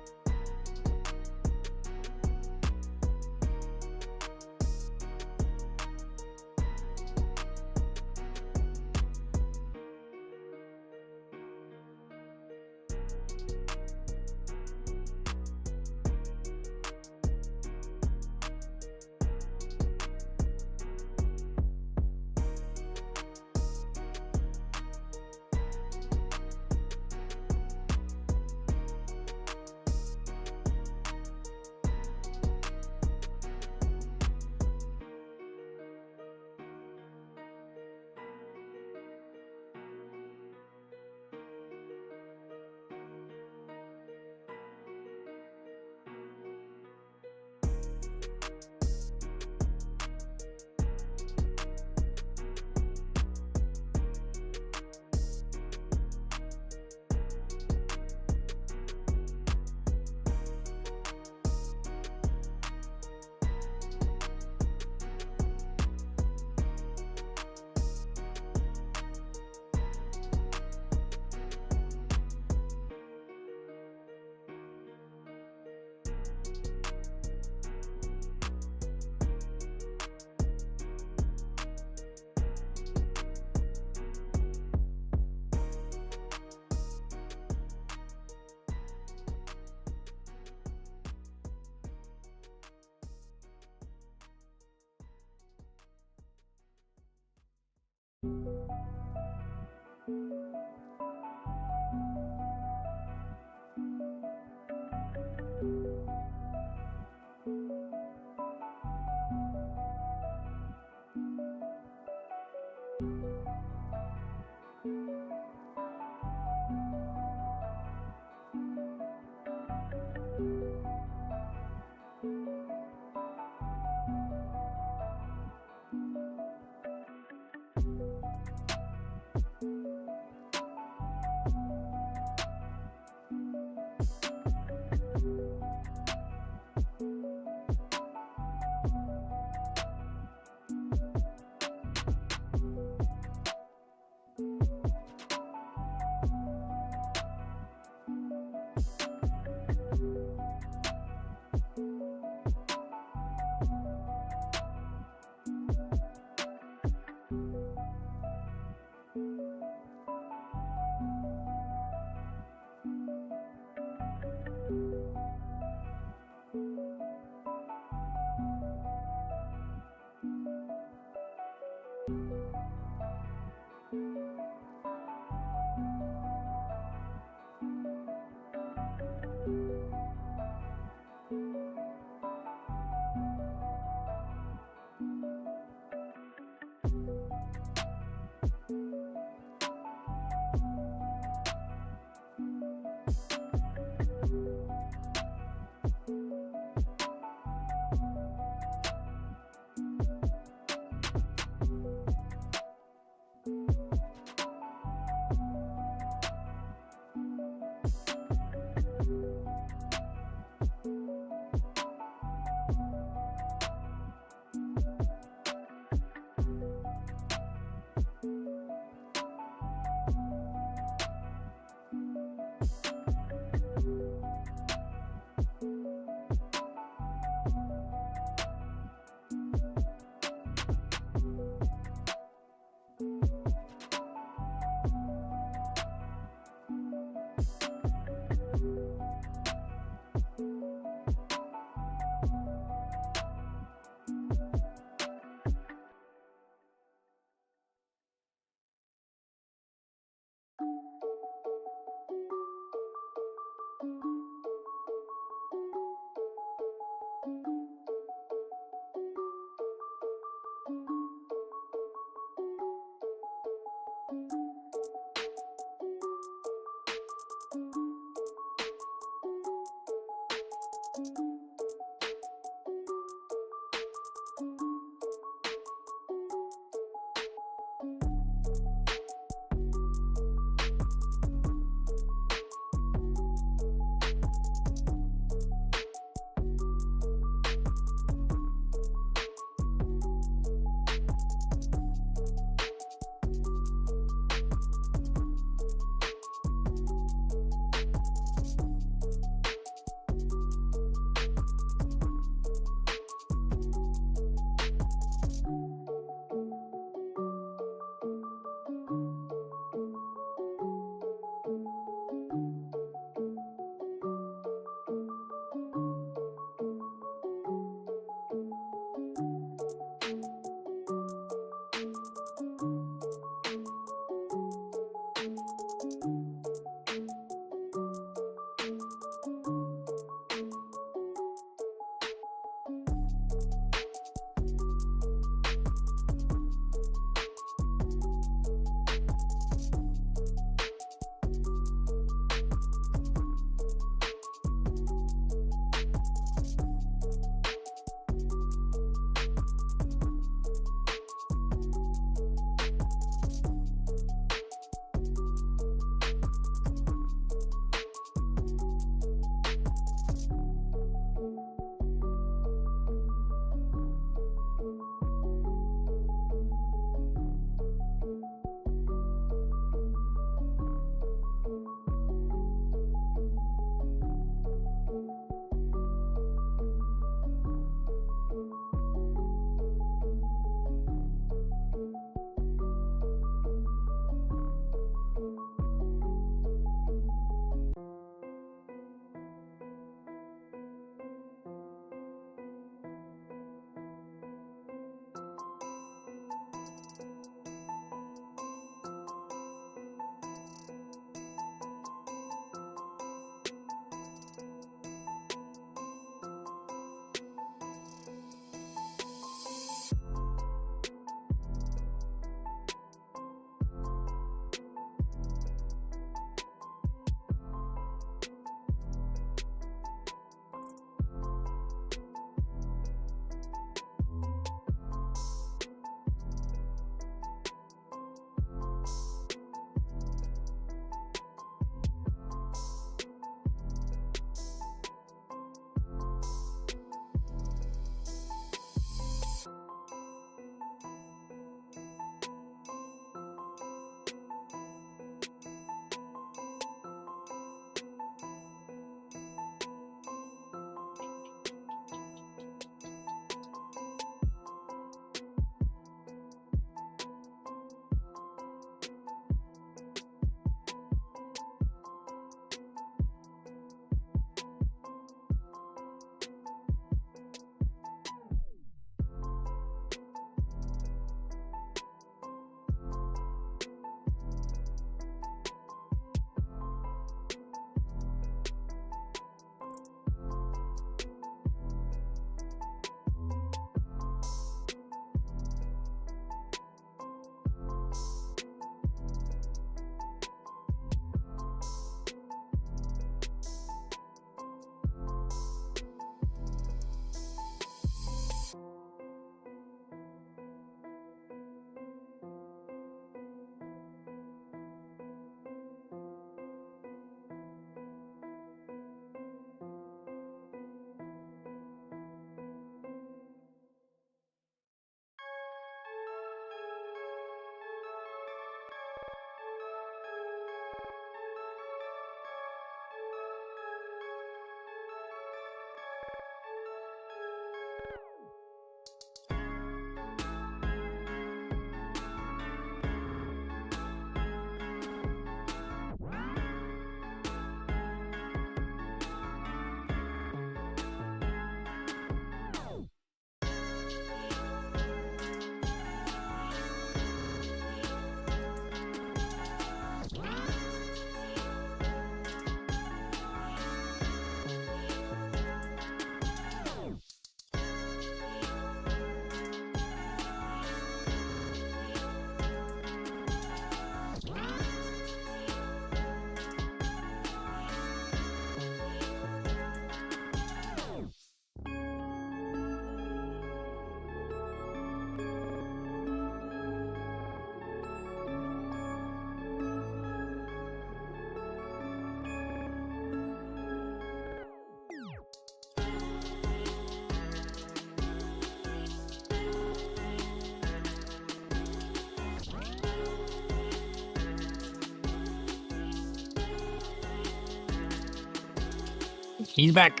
He's back.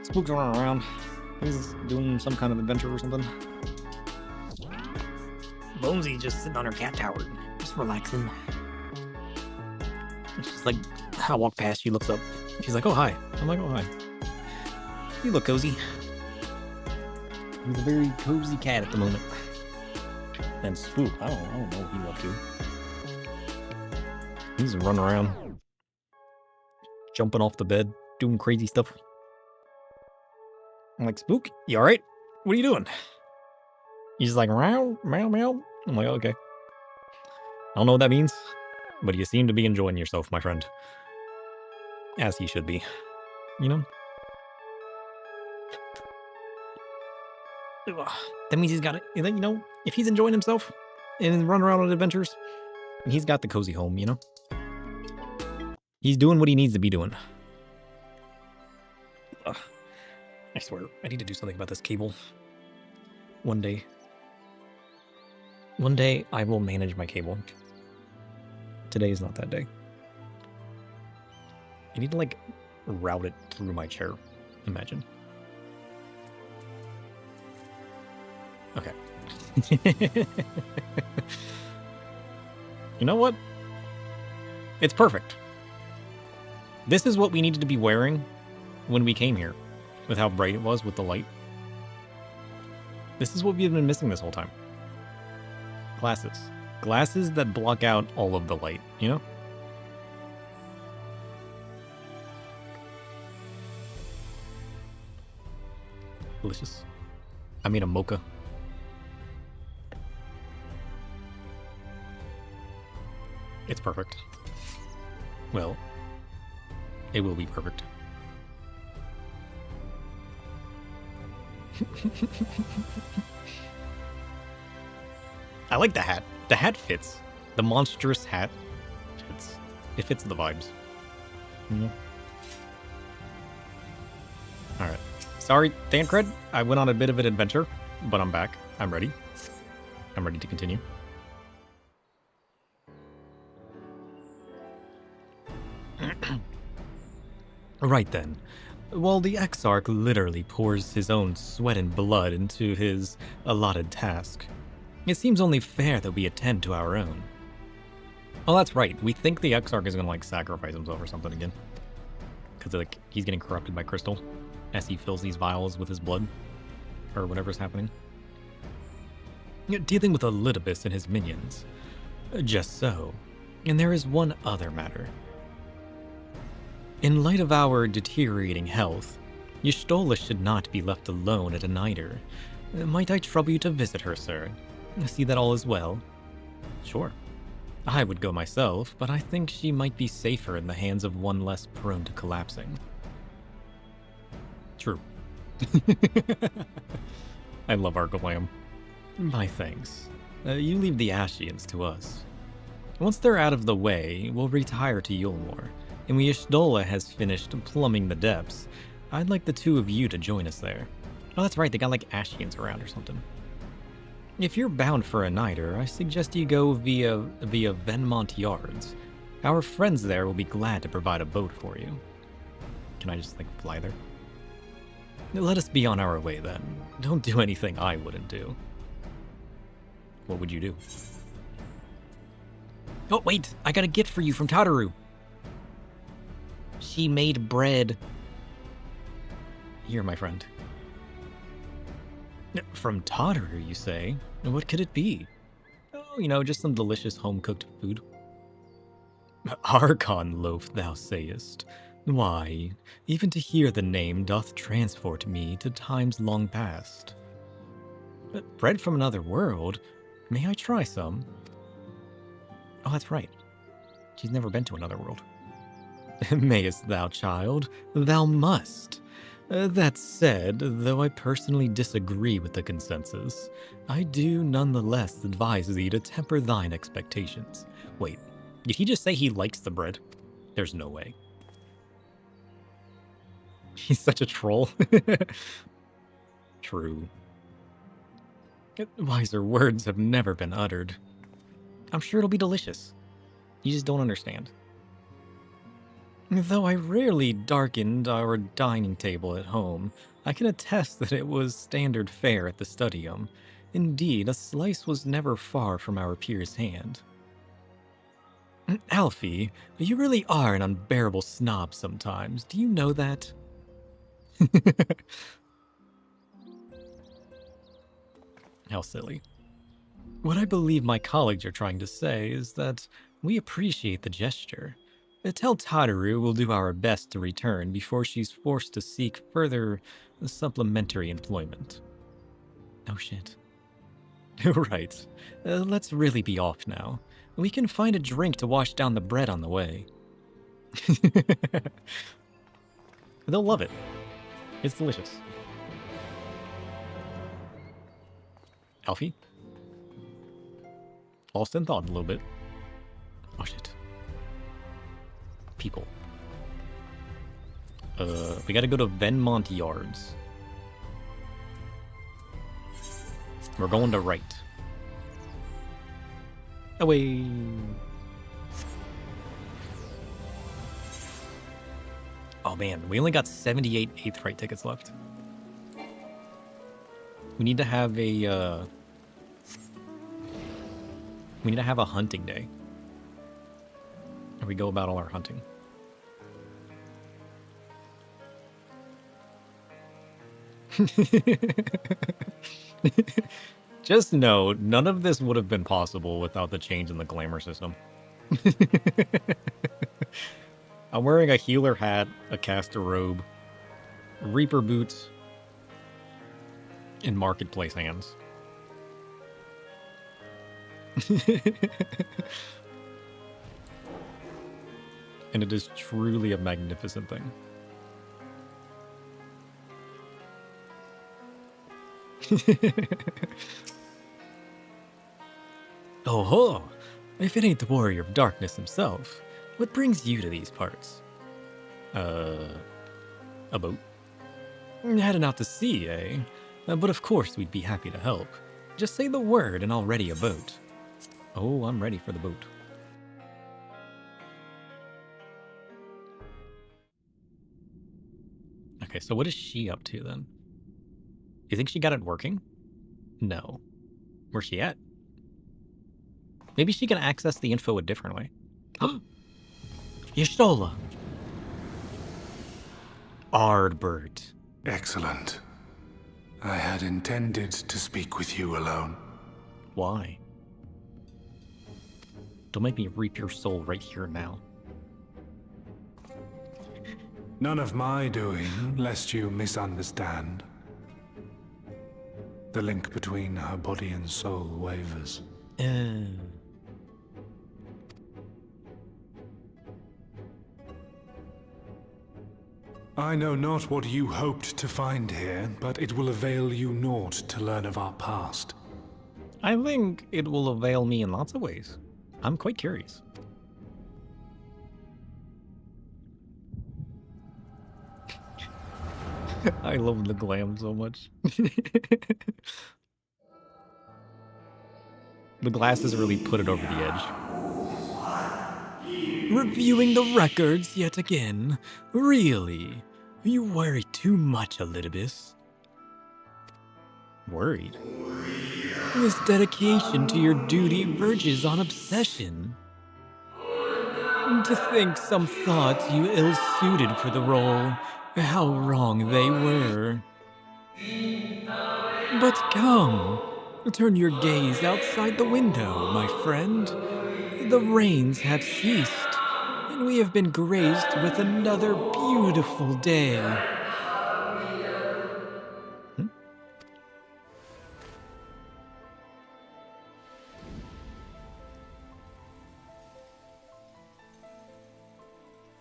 Spook's running around. He's doing some kind of adventure or something. Bonesy's just sitting on her cat tower, just relaxing. She's like, I walk past, she looks up. She's like, oh, hi. I'm like, oh, hi. You look cozy. He's a very cozy cat at the moment. And Spook, I don't know what he's up to. He's running around, jumping off the bed, doing crazy stuff. I'm like, Spook, you alright? What are you doing? He's like, meow, meow, meow. I'm like, okay. I don't know what that means, but you seem to be enjoying yourself, my friend. As he should be, you know? That means he's got it. You know, if he's enjoying himself and running around on adventures, he's got the cozy home, you know? He's doing what he needs to be doing. I swear, I need to do something about this cable. One day. One day, I will manage my cable. Today is not that day. I need to, like, route it through my chair. Imagine. Okay. You know what? It's perfect. This is what we needed to be wearing when we came here, with how bright it was with the light. This is what we've been missing this whole time. Glasses. Glasses that block out all of the light, you know? Delicious. I made a mocha. It's perfect. Well, it will be perfect. I like the hat. The hat fits. The monstrous hat fits. It fits the vibes. Mm-hmm. Alright. Sorry, Thancred. I went on a bit of an adventure, but I'm back. I'm ready. I'm ready to continue. Right then. While the Exarch literally pours his own sweat and blood into his allotted task, it seems only fair that we attend to our own. Oh, that's right. We think the Exarch is gonna, like, sacrifice himself or something again. Because, like, he's getting corrupted by crystal as he fills these vials with his blood. Or whatever's happening. Dealing with Elidibus and his minions. Just so. And there is one other matter. In light of our deteriorating health, Y'shtola should not be left alone at a niter. Might I trouble you to visit her, sir? See that all is well? Sure. I would go myself, but I think she might be safer in the hands of one less prone to collapsing. True. I love our Glam. My thanks. You leave the Ashians to us. Once they're out of the way, we'll retire to Yulmore. And when Y'shtola has finished plumbing the depths, I'd like the two of you to join us there. Oh, that's right, they got like Ashians around or something. If you're bound for a niter, I suggest you go via Venmont Yards. Our friends there will be glad to provide a boat for you. Can I just, like, fly there? Let us be on our way then. Don't do anything I wouldn't do. What would you do? Oh, wait! I got a gift for you from Tataru! She made bread. Here, my friend. From Tataru, you say? What could it be? Oh, you know, just some delicious home-cooked food. Archon loaf, thou sayest. Why, even to hear the name doth transport me to times long past. But bread from another world? May I try some? Oh, that's right. She's never been to another world. Mayest thou, child? Thou must. That said, though I personally disagree with the consensus, I do nonetheless advise thee to temper thine expectations. Wait, did he just say he likes the bread? There's no way. He's such a troll. True. Wiser words have never been uttered. I'm sure it'll be delicious. You just don't understand. Though I rarely darkened our dining table at home, I can attest that it was standard fare at the studium. Indeed, a slice was never far from our peer's hand. Alfie, you really are an unbearable snob sometimes. Do you know that? How silly. What I believe my colleagues are trying to say is that we appreciate the gesture. Tell Tadaru we'll do our best to return before she's forced to seek further supplementary employment. Oh shit. Right. Let's really be off now. We can find a drink to wash down the bread on the way. They'll love it. It's delicious. Alfie? Lost in thought a little bit. Oh shit. People. We gotta go to Venmont Yards. We're going to right. Away. Oh man, we only got 78 8th right tickets left. We need to have a hunting day. Where we go about all our hunting. Just know, none of this would have been possible without the change in the glamour system. I'm wearing a healer hat, a caster robe, reaper boots, and marketplace hands. And it is truly a magnificent thing. Oh ho! If it ain't the warrior of darkness himself, what brings you to these parts? A boat? Heading out to sea, eh? But of course we'd be happy to help. Just say the word and I'll ready a boat. Oh, I'm ready for the boat. Okay, so what is she up to then? You think she got it working? No. Where's she at? Maybe she can access the info a different way. Yashola! Ardbert. Excellent. I had intended to speak with you alone. Why? Don't make me reap your soul right here now. None of my doing, lest you misunderstand. The link between her body and soul wavers. I know not what you hoped to find here, but it will avail you naught to learn of our past. I think it will avail me in lots of ways. I'm quite curious. I love the glam so much. The glasses really put it over the edge. Reviewing the records yet again. Really? You worry too much, Elidibus. Worried? This dedication to your duty verges on obsession. To think some thought you ill-suited for the role, how wrong they were. But come, turn your gaze outside the window, my friend. The rains have ceased, and we have been graced with another beautiful day.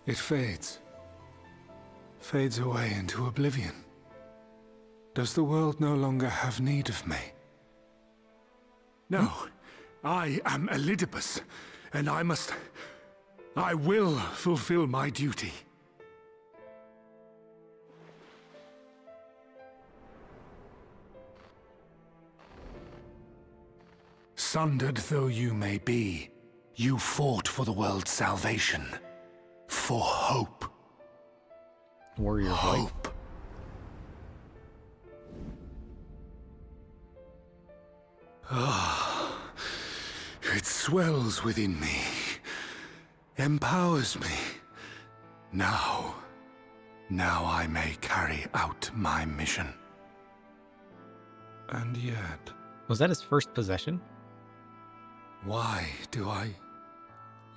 It fades. Fades away into oblivion. Does the world no longer have need of me? No, I am Elidibus, and I will fulfill my duty. Sundered though you may be, you fought for the world's salvation. For hope. Warrior's Light. Hope. Ah, it swells within me, empowers me. Now I may carry out my mission. And yet, Was that his first possession? why do I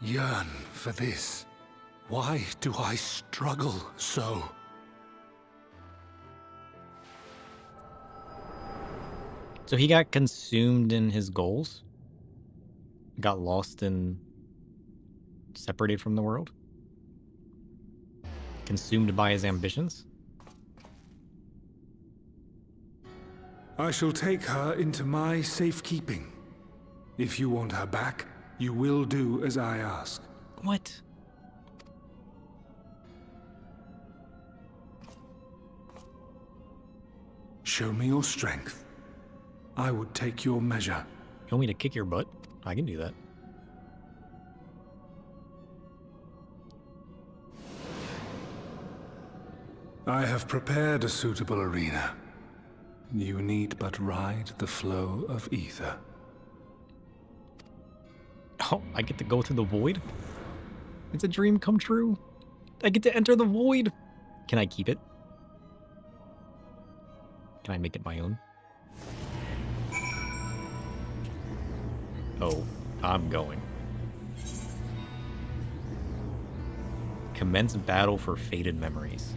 yearn for this? Why do I struggle so? So he got consumed in his goals? Got lost and separated from the world? Consumed by his ambitions? I shall take her into my safekeeping. If you want her back, you will do as I ask. What? Show me your strength. I would take your measure. You want me to kick your butt? I can do that. I have prepared a suitable arena. You need but ride the flow of ether. Oh, I get to go through the void? It's a dream come true. I get to enter the void. Can I keep it? Can I make it my own? Oh, I'm going. Commence battle for faded memories.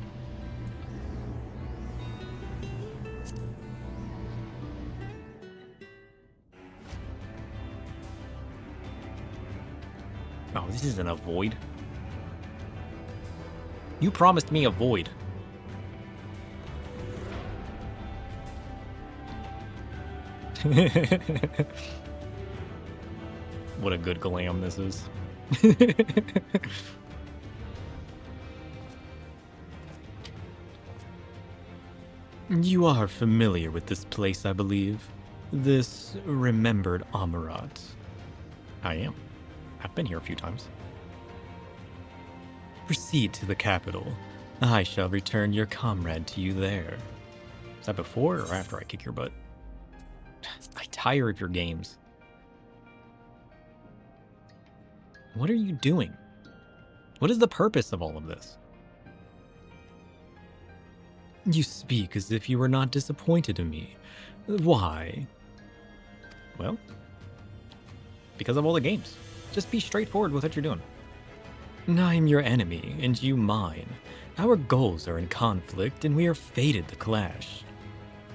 Oh, this isn't a void. You promised me a void. What a good glam this is. You are familiar with this place, I believe. This remembered Amarat. I am. I've been here a few times. Proceed to the capital. I shall return your comrade to you there. Is that before or after I kick your butt? I tire of your games. What are you doing? What is the purpose of all of this? You speak as if you were not disappointed in me. Why? Well, because of all the games. Just be straightforward with what you're doing. I'm your enemy, and you mine. Our goals are in conflict, and we are fated to clash.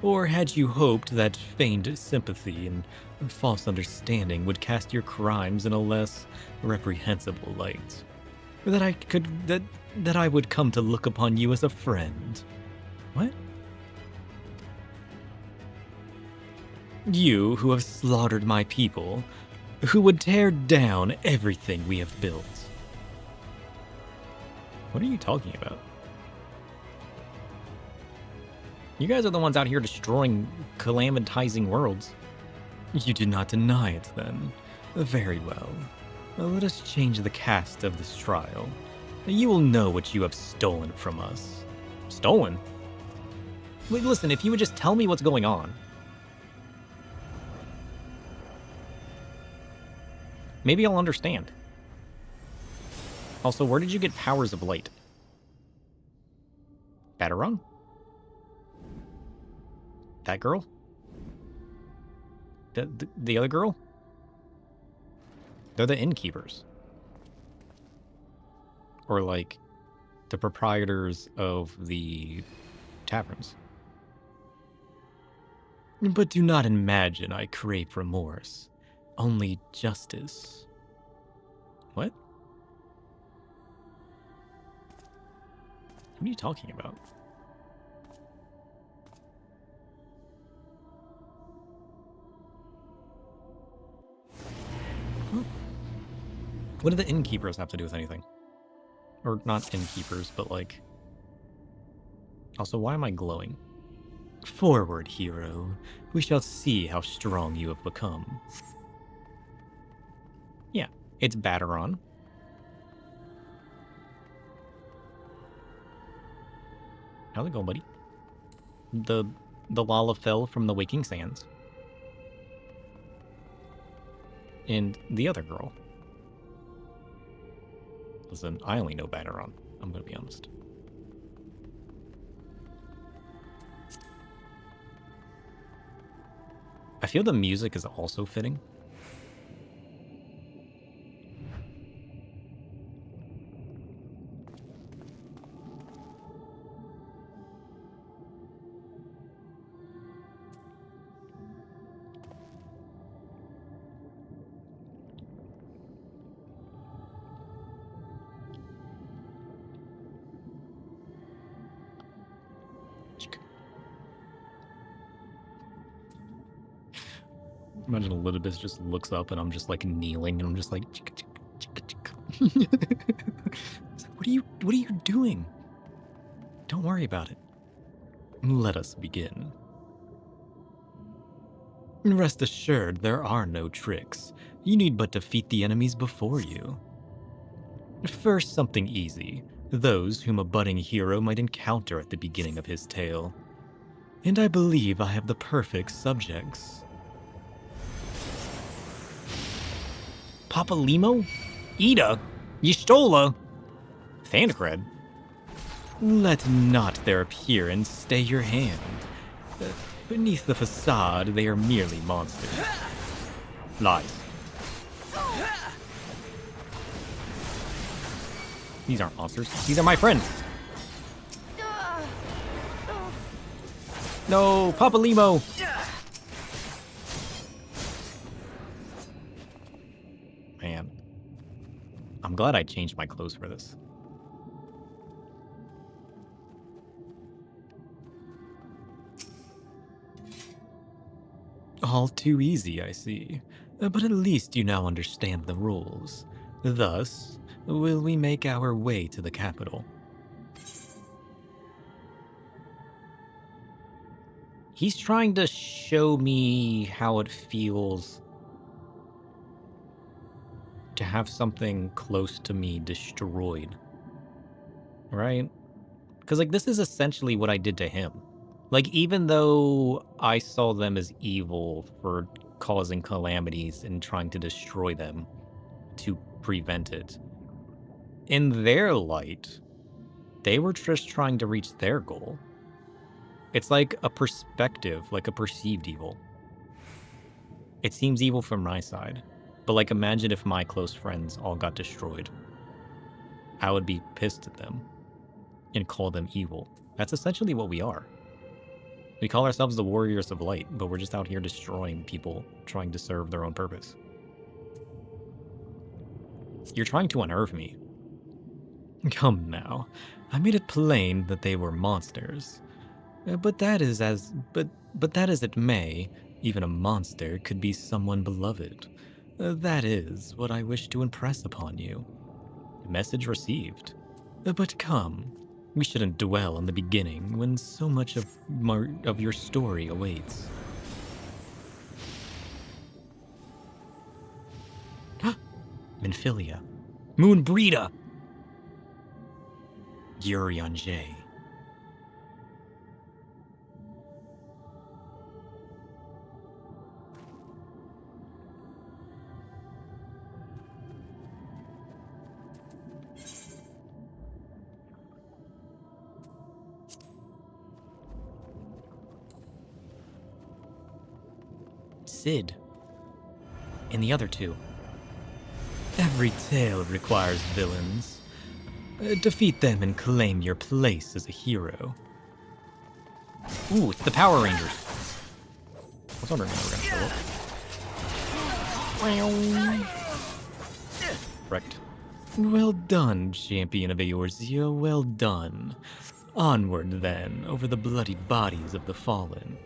Or had you hoped that feigned sympathy and false understanding would cast your crimes in a less reprehensible light? That I would come to look upon you as a friend? What? You who have slaughtered my people, who would tear down everything we have built. What are you talking about? You guys are the ones out here destroying, calamitizing worlds. You do not deny it, then. Very well. Let us change the cast of this trial. You will know what you have stolen from us. Stolen? Wait, listen, if you would just tell me what's going on. Maybe I'll understand. Also, where did you get powers of light? Batarang? That girl? The other girl? They're the innkeepers. Or like the proprietors of the taverns. But do not imagine I crave remorse. Only justice. What? What are you talking about? What do the innkeepers have to do with anything? Or not innkeepers, but like... Also, why am I glowing? Forward, hero. We shall see how strong you have become. Yeah, it's Batarang. How's it going, buddy? The Lala fell from the Waking Sands. And the other girl. Listen, I only know Banneron. I'm gonna be honest. I feel the music is also fitting. Imagine Elidibus just looks up and I'm just like kneeling and I'm just like chicka, chicka, chicka, chicka. What are you doing? Don't worry about it. Let us begin. Rest assured, there are no tricks. You need but defeat the enemies before you. First, something easy. Those whom a budding hero might encounter at the beginning of his tale. And I believe I have the perfect subjects. Papa Limo? Ida? Y'shtola? Thancred? Let not their appearance stay your hand. Beneath the facade, they are merely monsters. Lies. These aren't monsters. These are my friends. No, Papa Limo. Man. I'm glad I changed my clothes for this. All too easy, I see. But at least you now understand the rules. Thus, will we make our way to the capital? He's trying to show me how it feels to have something close to me destroyed. Right? Because, like, this is essentially what I did to him. Like, even though I saw them as evil for causing calamities and trying to destroy them to prevent it, in their light, they were just trying to reach their goal. It's like a perspective, like a perceived evil. It seems evil from my side, but like imagine if my close friends all got destroyed. I would be pissed at them and call them evil. That's essentially what we are. We call ourselves the Warriors of Light, but we're just out here destroying people trying to serve their own purpose. You're trying to unnerve me. Come now, I made it plain that they were monsters. But that is it may, even a monster could be someone beloved. That is what I wish to impress upon you. Message received. But come, we shouldn't dwell on the beginning when so much of your story awaits. Minfilia. Moonbreeda! Urianger. Sid. And the other two. Every tale requires villains. Defeat them and claim your place as a hero. Ooh, it's the Power Rangers. I was wondering if they were gonna show up. Correct. Well done, champion of Eorzea, well done. Onward then, over the bloody bodies of the fallen.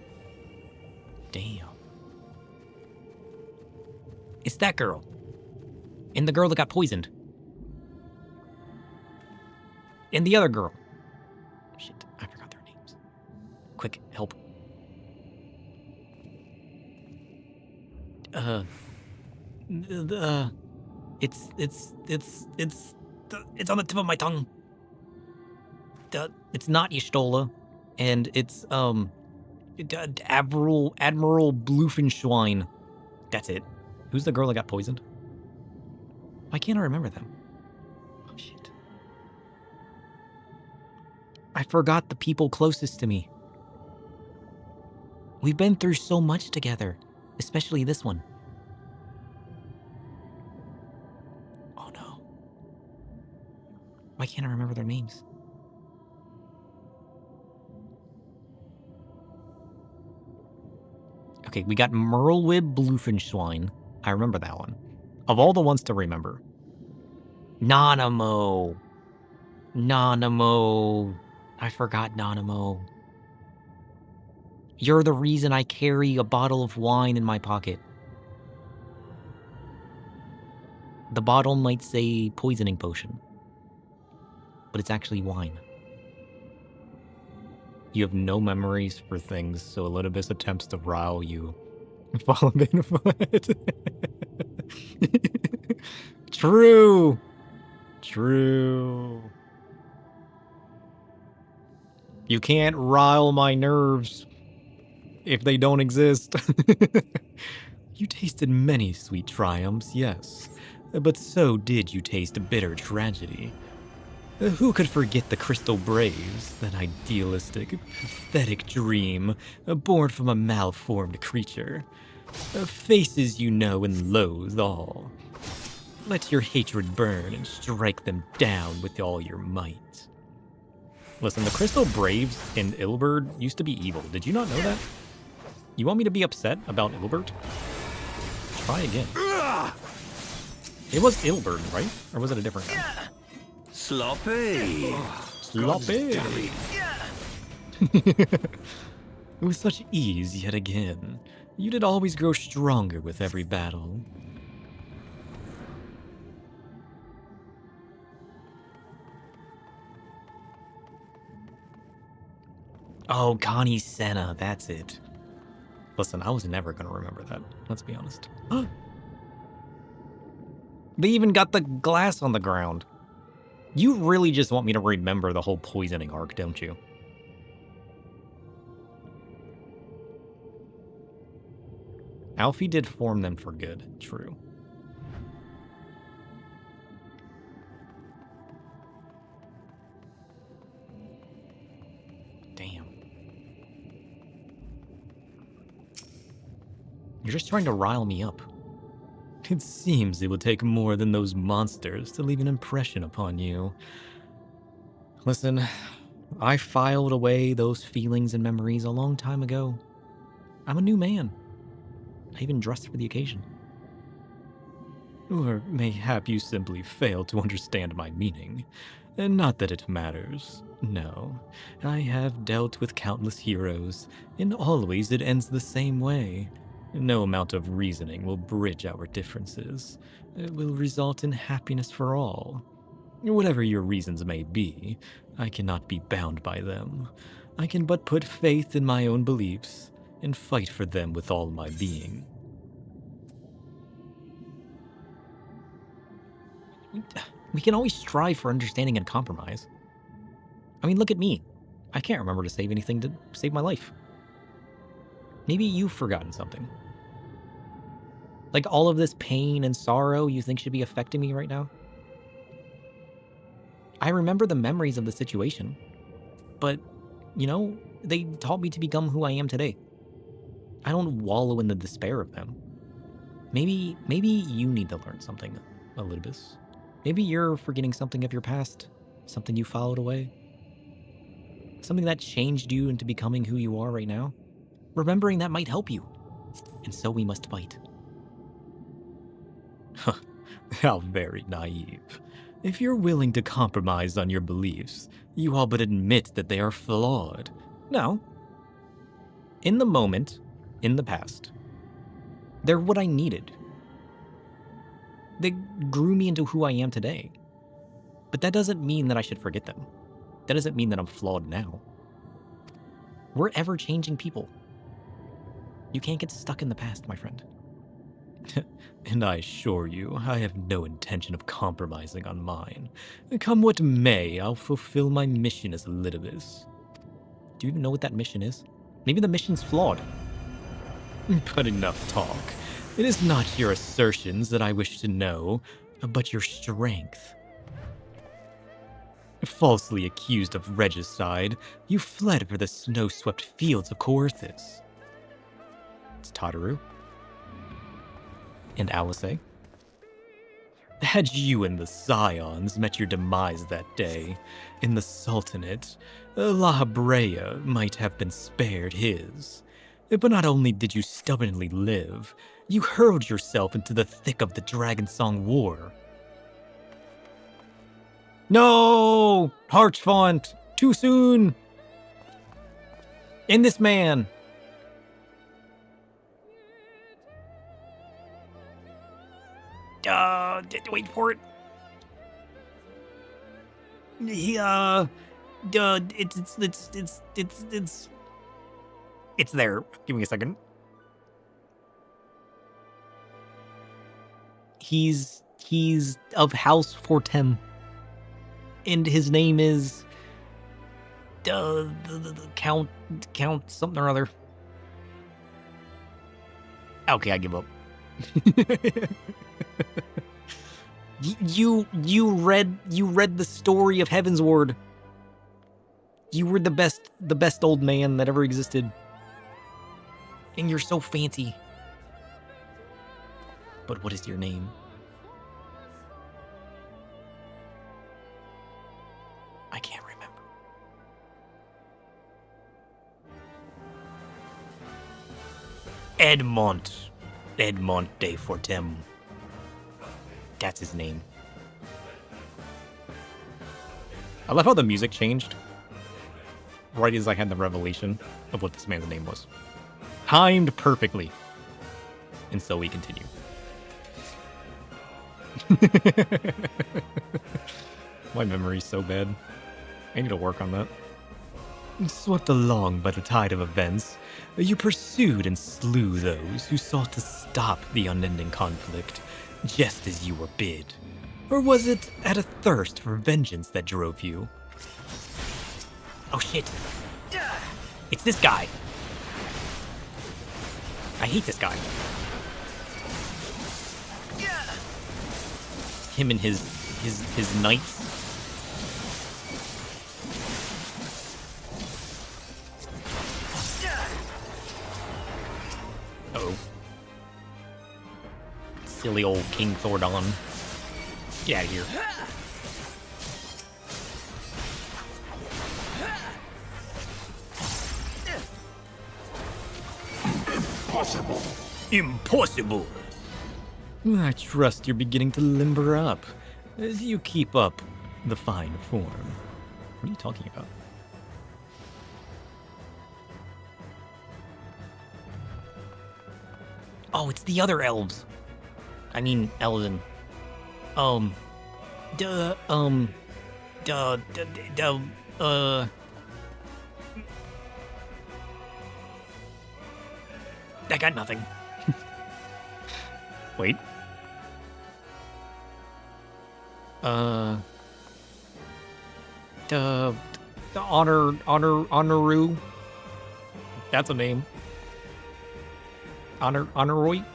Damn. It's that girl. And the girl that got poisoned. And the other girl. Shit, I forgot their names. Quick, help. It's on the tip of my tongue. It's not Y'shtola, and it's Admiral Bluefenschwein. That's it. Who's the girl that got poisoned? Why can't I remember them? Oh shit! I forgot the people closest to me. We've been through so much together, especially this one. Oh no! Why can't I remember their names? Okay, we got Merlwib Bluefenschwein. I remember that one. Of all the ones to remember. Nanamo. I forgot Nanamo. You're the reason I carry a bottle of wine in my pocket. The bottle might say poisoning potion, but it's actually wine. You have no memories for things, so Elidibus attempts to rile you. Follow me to foot. True. You can't rile my nerves if they don't exist. You tasted many sweet triumphs, yes, but so did you taste bitter tragedy. Who could forget the Crystal Braves, that idealistic, pathetic dream, born from a malformed creature? Faces you know and loathe all. Let your hatred burn and strike them down with all your might. Listen, the Crystal Braves in Ilberd used to be evil. Did you not know that? You want me to be upset about Ilberd? Try again. It was Ilberd, right? Or was it a different guy? Sloppy. Sloppy. With such ease yet again. You did always grow stronger with every battle. Oh, Connie Senna, that's it. Listen, I was never going to remember that. Let's be honest. They even got the glass on the ground. You really just want me to remember the whole poisoning arc, don't you? Alfie did form them for good, true. Damn. You're just trying to rile me up. It seems it would take more than those monsters to leave an impression upon you. Listen, I filed away those feelings and memories a long time ago. I'm a new man. I even dressed for the occasion. Or mayhap you simply fail to understand my meaning. And not that it matters. No, I have dealt with countless heroes, and always it ends the same way. No amount of reasoning will bridge our differences. It will result in happiness for all. Whatever your reasons may be, I cannot be bound by them. I can but put faith in my own beliefs and fight for them with all my being. We can always strive for understanding and compromise. I mean, look at me. I can't remember to save anything to save my life. Maybe you've forgotten something. Like all of this pain and sorrow you think should be affecting me right now? I remember the memories of the situation, but, you know, they taught me to become who I am today. I don't wallow in the despair of them. Maybe you need to learn something, Elidibus. Maybe you're forgetting something of your past, something you followed away. Something that changed you into becoming who you are right now. Remembering that might help you. And so we must fight. How very naive. If you're willing to compromise on your beliefs, you all but admit that they are flawed. No. In the moment, in the past, they're what I needed. They grew me into who I am today. But that doesn't mean that I should forget them. That doesn't mean that I'm flawed now. We're ever-changing people. You can't get stuck in the past, my friend. And I assure you, I have no intention of compromising on mine. Come what may, I'll fulfill my mission as Elidibus. Do you even know what that mission is? Maybe the mission's flawed. But enough talk. It is not your assertions that I wish to know, but your strength. Falsely accused of regicide, you fled for the snow-swept fields of Coerthus. It's Tataru. And Alisei. Had you and the Scions met your demise that day, in the Sultanate, La Habrea might have been spared his. But not only did you stubbornly live, you hurled yourself into the thick of the Dragonsong War. No! Heartfont! Too soon! In this man! Wait for it. It's there. Give me a second. He's of House Fortem. And his name is Count something or other. Okay, I give up. You read the story of Heavensward. You were the best old man that ever existed. And you're so fancy. But what is your name? I can't remember. Edmond de Fortem. That's his name. I love how the music changed right as I had the revelation of what this man's name was. Timed perfectly. And so we continue. My memory's so bad. I need to work on that. Swept along by the tide of events, you pursued and slew those who sought to stop the unending conflict, just as you were bid. Or was it at a thirst for vengeance that drove you? Oh shit. It's this guy. I hate this guy. Him and his knights. Uh-oh. Silly old King Thordon. Get out of here. Impossible. Impossible. I trust you're beginning to limber up as you keep up the fine form. What are you talking about? Oh, it's the other elves. I mean, Elven. I got nothing. Wait. Honoru. That's a name. Honoroi.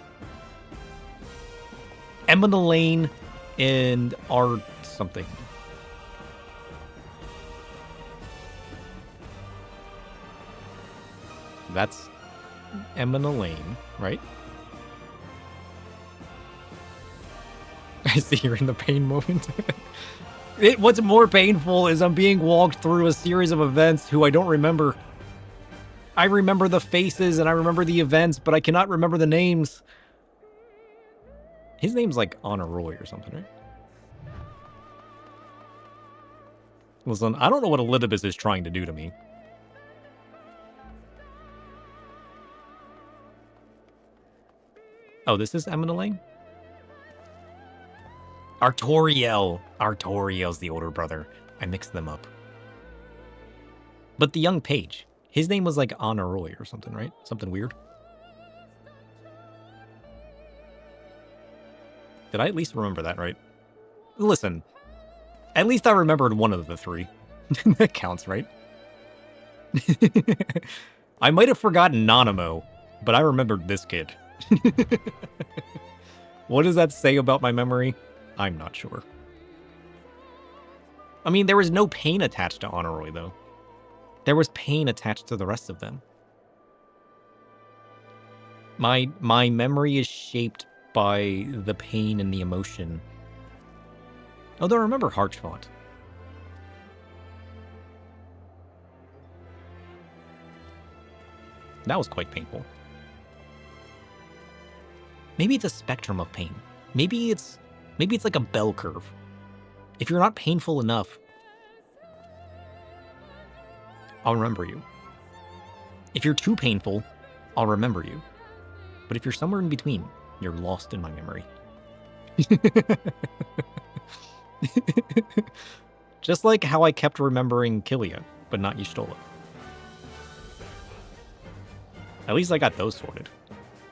Emma Lane and R something. That's Emma Lane, right? I see you're in the pain moment. What's more painful is I'm being walked through a series of events who I don't remember. I remember the faces and I remember the events, but I cannot remember the names. His name's like Honor Roy or something, right? Listen, I don't know what Elidibus is trying to do to me. Oh, this is Emma Lane? Artoriel. Artoriel's the older brother. I mixed them up. But the young page, his name was like Honor Roy or something, right? Something weird. Did I at least remember that right? Listen, at least I remembered one of the three. That counts, right? I might have forgotten Nanamo, but I remembered this kid. What does that say about my memory? I'm not sure. I mean, there was no pain attached to Honoroi, though. There was pain attached to the rest of them. My memory is shaped by the pain and the emotion. Although I remember Harchfont. That was quite painful. Maybe it's a spectrum of pain. Maybe it's like a bell curve. If you're not painful enough, I'll remember you. If you're too painful, I'll remember you. But if you're somewhere in between, you're lost in my memory. Just like how I kept remembering Killia, but not Y'shtola. At least I got those sorted.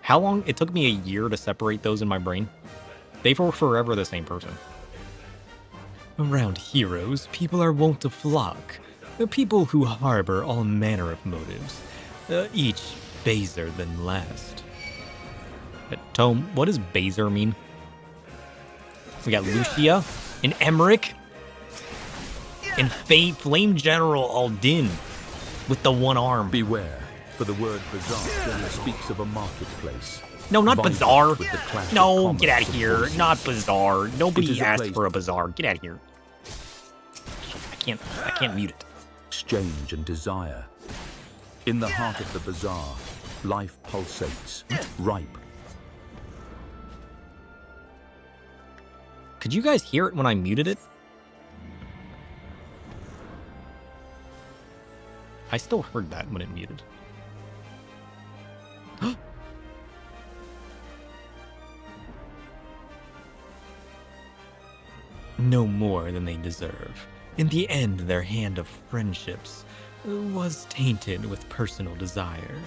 How long? It took me a year to separate those in my brain. They were forever the same person. Around heroes, people are wont to flock. The people who harbor all manner of motives, each baser than last. Tome, what does baser mean? We got Lucia, and Emmerich, and Flame General Aldin with the one arm. Beware, for the word bazaar generally speaks of a marketplace. No, not Vibrant bazaar. with the clash No, of get out of commerce here. forces. Not bazaar. It Nobody is a asked place- for a bazaar. Get out of here. I can't mute it. Exchange and desire. In the heart of the bazaar, life pulsates, ripe. Could you guys hear it when I muted it? I still heard that when it muted. No more than they deserve. In the end, their hand of friendships was tainted with personal desire.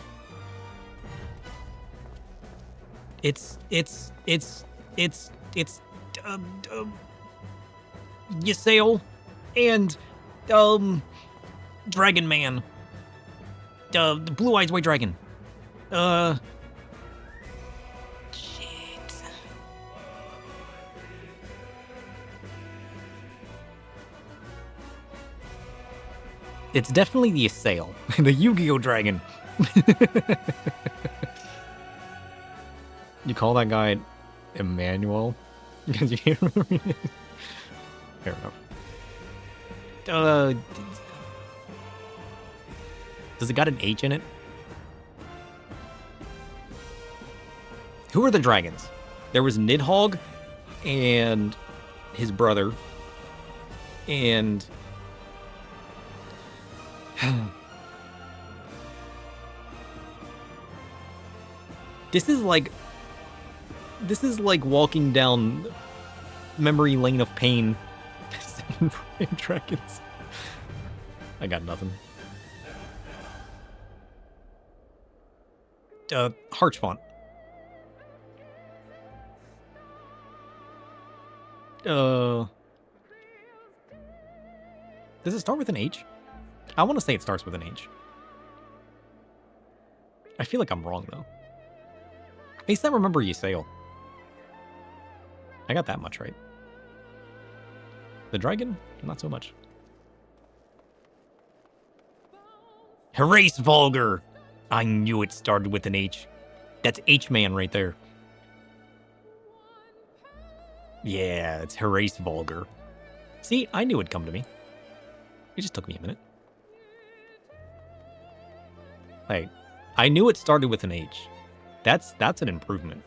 It's Ysael and Dragon Man. The Blue Eyes White Dragon. Shit. It's definitely the Ysael, the Yu-Gi-Oh! Dragon. You call that guy Emmanuel? Because you can't remember his name. Fair enough. Does it got an H in it? Who are the dragons? There was Nidhogg and his brother and This is like walking down memory lane of pain. Seven Prime Dragons. I got nothing. Harchfont. Does it start with an H? I want to say it starts with an H. I feel like I'm wrong, though. At least I remember Ysael. I got that much right. The dragon? Not so much. Herace Vulgar! I knew it started with an H. That's H-Man right there. Yeah, it's Herace Vulgar. See, I knew it'd come to me. It just took me a minute. Hey, I knew it started with an H. That's an improvement.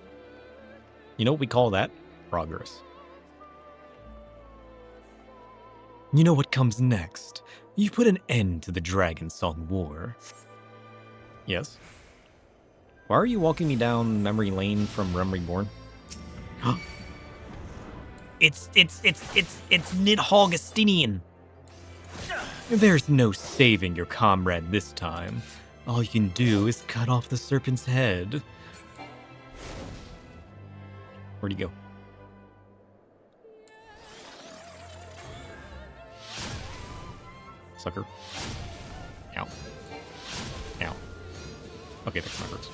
You know what we call that? Progress. You know what comes next? You put an end to the Dragon Song War. Yes. Why are you walking me down memory lane from Realm Reborn? It's Nidhogg Estinian. There's no saving your comrade this time. All you can do is cut off the serpent's head. Where'd he go? sucker. Ow. Ow. Okay, that's my hurts.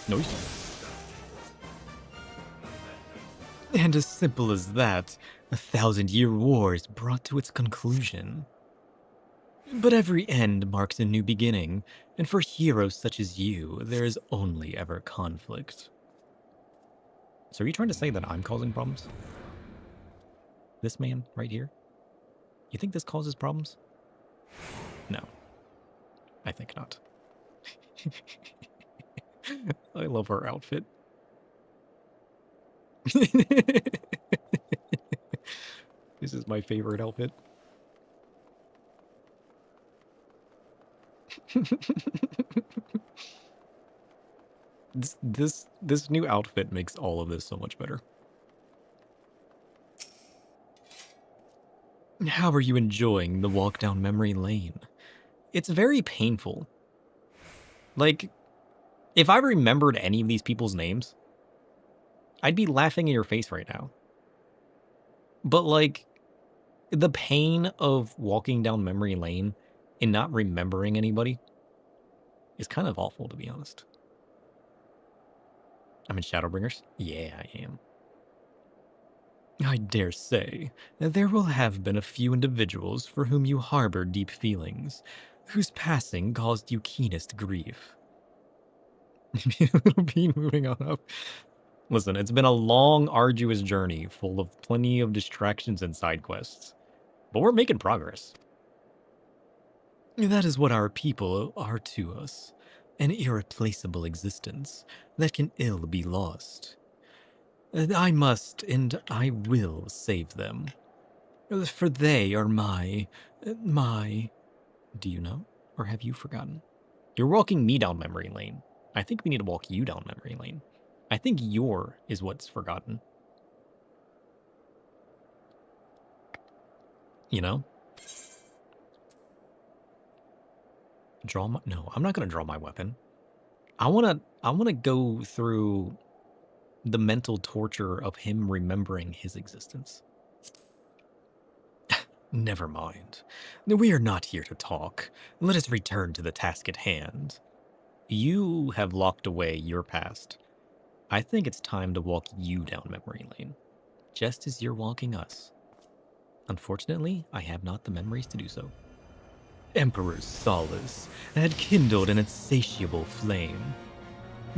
Noise. And as simple as that, a 1,000-year war is brought to its conclusion. But every end marks a new beginning, and for heroes such as you, there is only ever conflict. So are you trying to say that I'm causing problems? This man right here? You think this causes problems? No. I think not. I love her outfit. This is my favorite outfit. This new outfit makes all of this so much better. How are you enjoying the walk down memory lane? It's very painful. Like, if I remembered any of these people's names, I'd be laughing in your face right now. But, like, the pain of walking down memory lane and not remembering anybody is kind of awful, to be honest. I'm in Shadowbringers? Yeah, I am. I dare say that there will have been a few individuals for whom you harbor deep feelings, whose passing caused you keenest grief. It'll be moving on up. Listen, it's been a long, arduous journey full of plenty of distractions and side quests, but we're making progress. That is what our people are to us, an irreplaceable existence that can ill be lost. I must and I will save them, for they are my... Do you know, or have you forgotten? You're walking me down memory lane. I think we need to walk you down memory lane. I think your is what's forgotten. You know? Draw my... No, I'm not going to draw my weapon. I want to go through the mental torture of him remembering his existence. Never mind. We are not here to talk. Let us return to the task at hand. You have locked away your past. I think it's time to walk you down memory lane, just as you're walking us. Unfortunately, I have not the memories to do so. Emperor's solace had kindled an insatiable flame.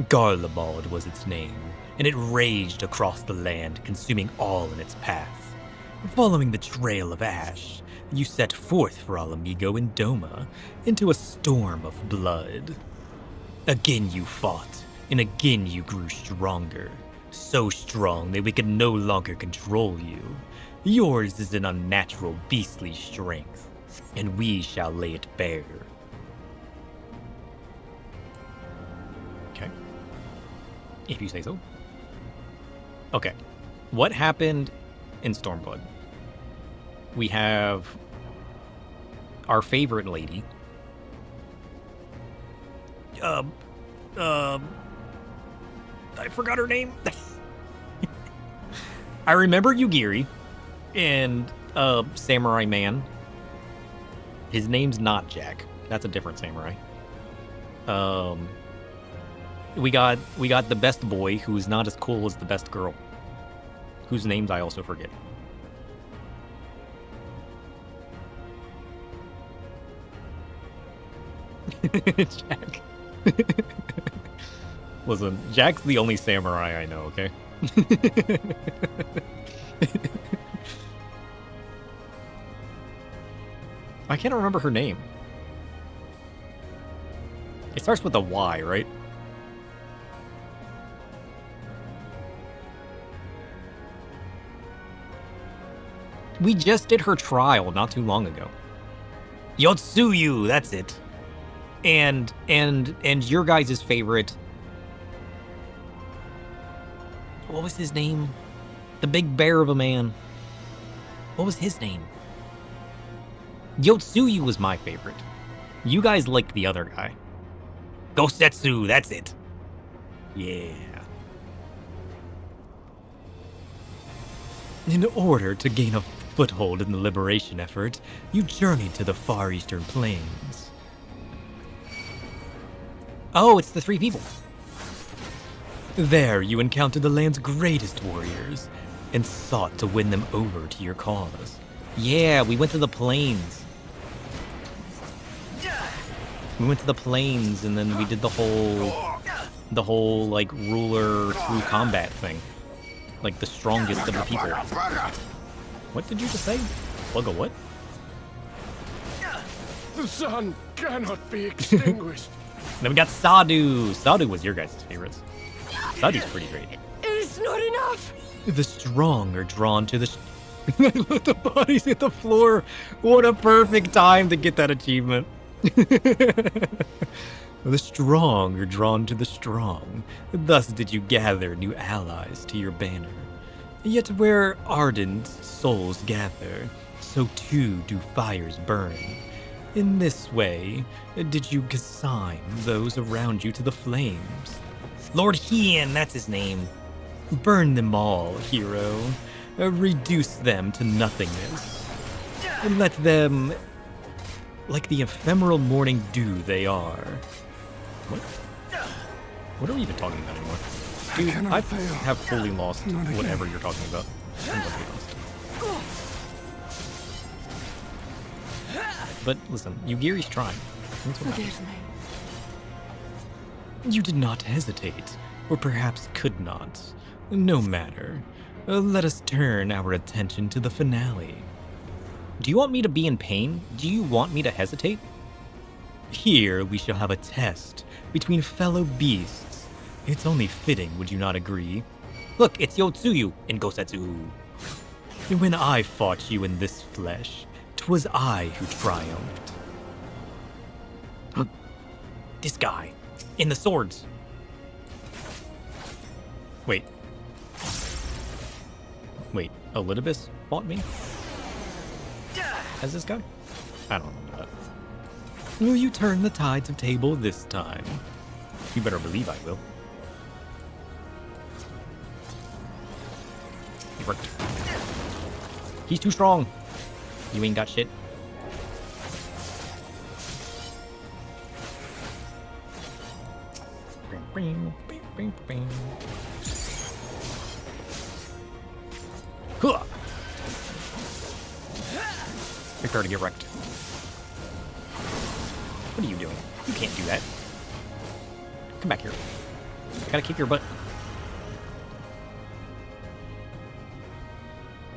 Garlabald was its name, and it raged across the land, consuming all in its path. Following the trail of ash, you set forth for Alamigo and Doma into a storm of blood. Again you fought, and again you grew stronger. So strong that we could no longer control you. Yours is an unnatural, beastly strength, and we shall lay it bare. Okay. If you say so. Okay. What happened in Stormblood? We have our favorite lady. I forgot her name. I remember Yugiri and Samurai Man. His name's not Jack. That's a different samurai. We got the best boy, who's not as cool as the best girl, whose names I also forget. Jack. Listen, Jack's the only samurai I know, okay? I can't remember her name. It starts with a Y, right? We just did her trial not too long ago. Yotsuyu, that's it. And your guys' favorite... What was his name? The big bear of a man. What was his name? Yotsuyu was my favorite. You guys liked the other guy. Gosetsu, that's it. Yeah. In order to gain a foothold in the liberation effort, you journeyed to the far eastern plains. Oh, it's the 3 people. There, you encountered the land's greatest warriors and sought to win them over to your cause. Yeah, we went to the plains. We went to the plains and then we did the whole like ruler through combat thing. Like the strongest of the people. What did you just say? Plug a what? The sun cannot be extinguished. Then we got Sadu. Sadu was your guys' favorites. Sadu's pretty great. It's not enough! The strong are drawn to the... Let the bodies hit the floor. What a perfect time to get that achievement. The strong are drawn to the strong. Thus did you gather new allies to your banner. Yet where ardent souls gather, so too do fires burn. In this way, did you consign those around you to the flames. Lord Hien, that's his name. Burn them all, hero. Reduce them to nothingness. And let them, like the ephemeral morning dew they are. What are we even talking about anymore? Dude, I have fully lost whatever you're talking about. I'm gonna be honest. But listen, Yugiri's trying. That's what matters. You did not hesitate, or perhaps could not. No matter. Let us turn our attention to the finale. Do you want me to be in pain? Do you want me to hesitate? Here we shall have a test between fellow beasts. It's only fitting, would you not agree? Look, it's Yotsuyu in Gosetsu. When I fought you in this flesh, 'twas I who triumphed. This guy, in the swords. Wait, Elidibus fought me? As this guy? I don't remember that. Will you turn the tides of table this time? You better believe I will. He worked. He's too strong. You ain't got shit. Huh. Prepare to get wrecked. What are you doing? You can't do that. Come back here. Gotta kick your butt.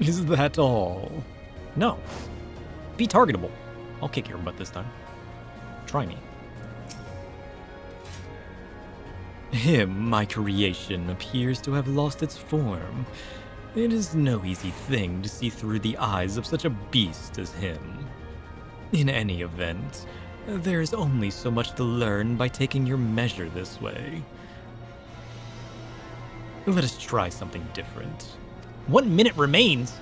Is that all? No. Be targetable. I'll kick your butt this time. Try me. Him, my creation, appears to have lost its form. It is no easy thing to see through the eyes of such a beast as him. In any event, there is only so much to learn by taking your measure this way. Let us try something different. 1 minute remains!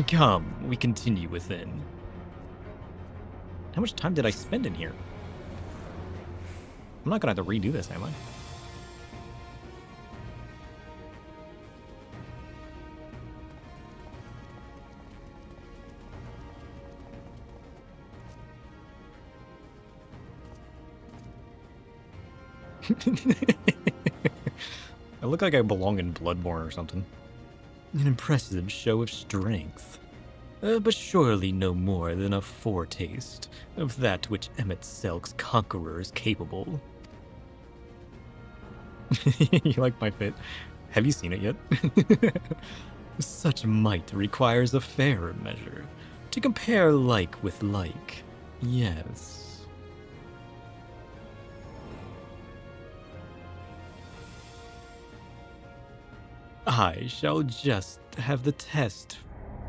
Come, we continue within. How much time did I spend in here? I'm not gonna have to redo this, am I? I look like I belong in Bloodborne or something. An impressive show of strength. But surely no more than a foretaste of that which Emmett Selk's conqueror is capable. You like my fit? Have you seen it yet? Such might requires a fairer measure. To compare like with like. Yes. I shall just have the test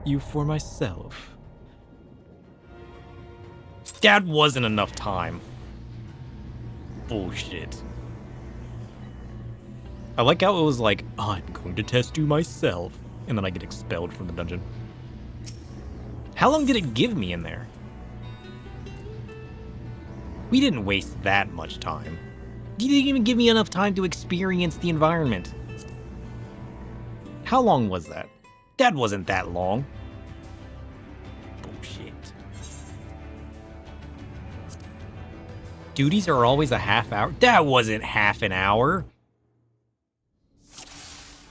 you for myself. That wasn't enough time. Bullshit. I like how it was like, I'm going to test you myself. and then I get expelled from the dungeon. How long did it give me in there? We didn't waste that much time. You didn't even give me enough time to experience the environment. How long was that? That wasn't that long. Bullshit. Duties are always a half hour? That wasn't half an hour.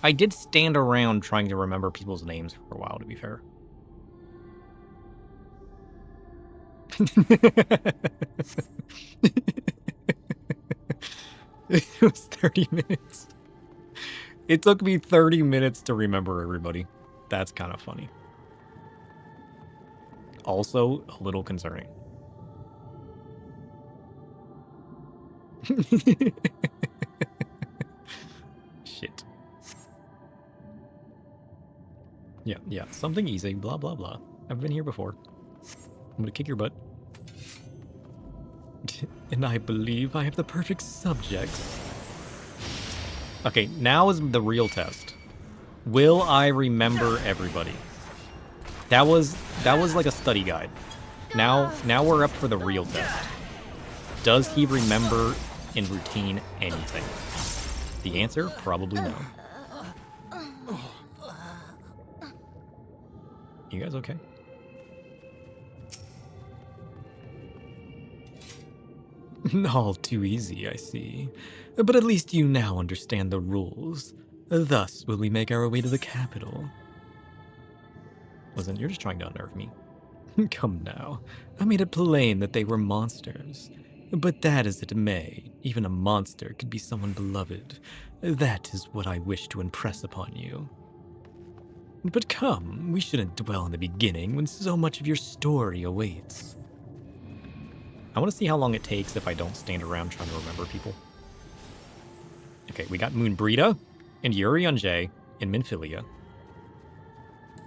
I did stand around trying to remember people's names for a while, to be fair. It was 30 minutes. It took me 30 minutes to remember everybody. That's kind of funny. Also, a little concerning. Shit. Yeah, something easy, blah, blah, blah. I've been here before. I'm gonna kick your butt. And I believe I have the perfect subjects. Okay, now is the real test. Will I remember everybody? That was like a study guide. Now we're up for the real test. Does he remember in routine anything? The answer, probably no. You guys okay? All too easy, I see. But at least you now understand the rules. Thus will we make our way to the capital. Listen, you're just trying to unnerve me. Come now. I made it plain that they were monsters. But that as it may, even a monster could be someone beloved. That is what I wish to impress upon you. But come, we shouldn't dwell on the beginning when so much of your story awaits. I want to see how long it takes if I don't stand around trying to remember people. Okay, we got Moonbrita and Yuri on J and Minfilia.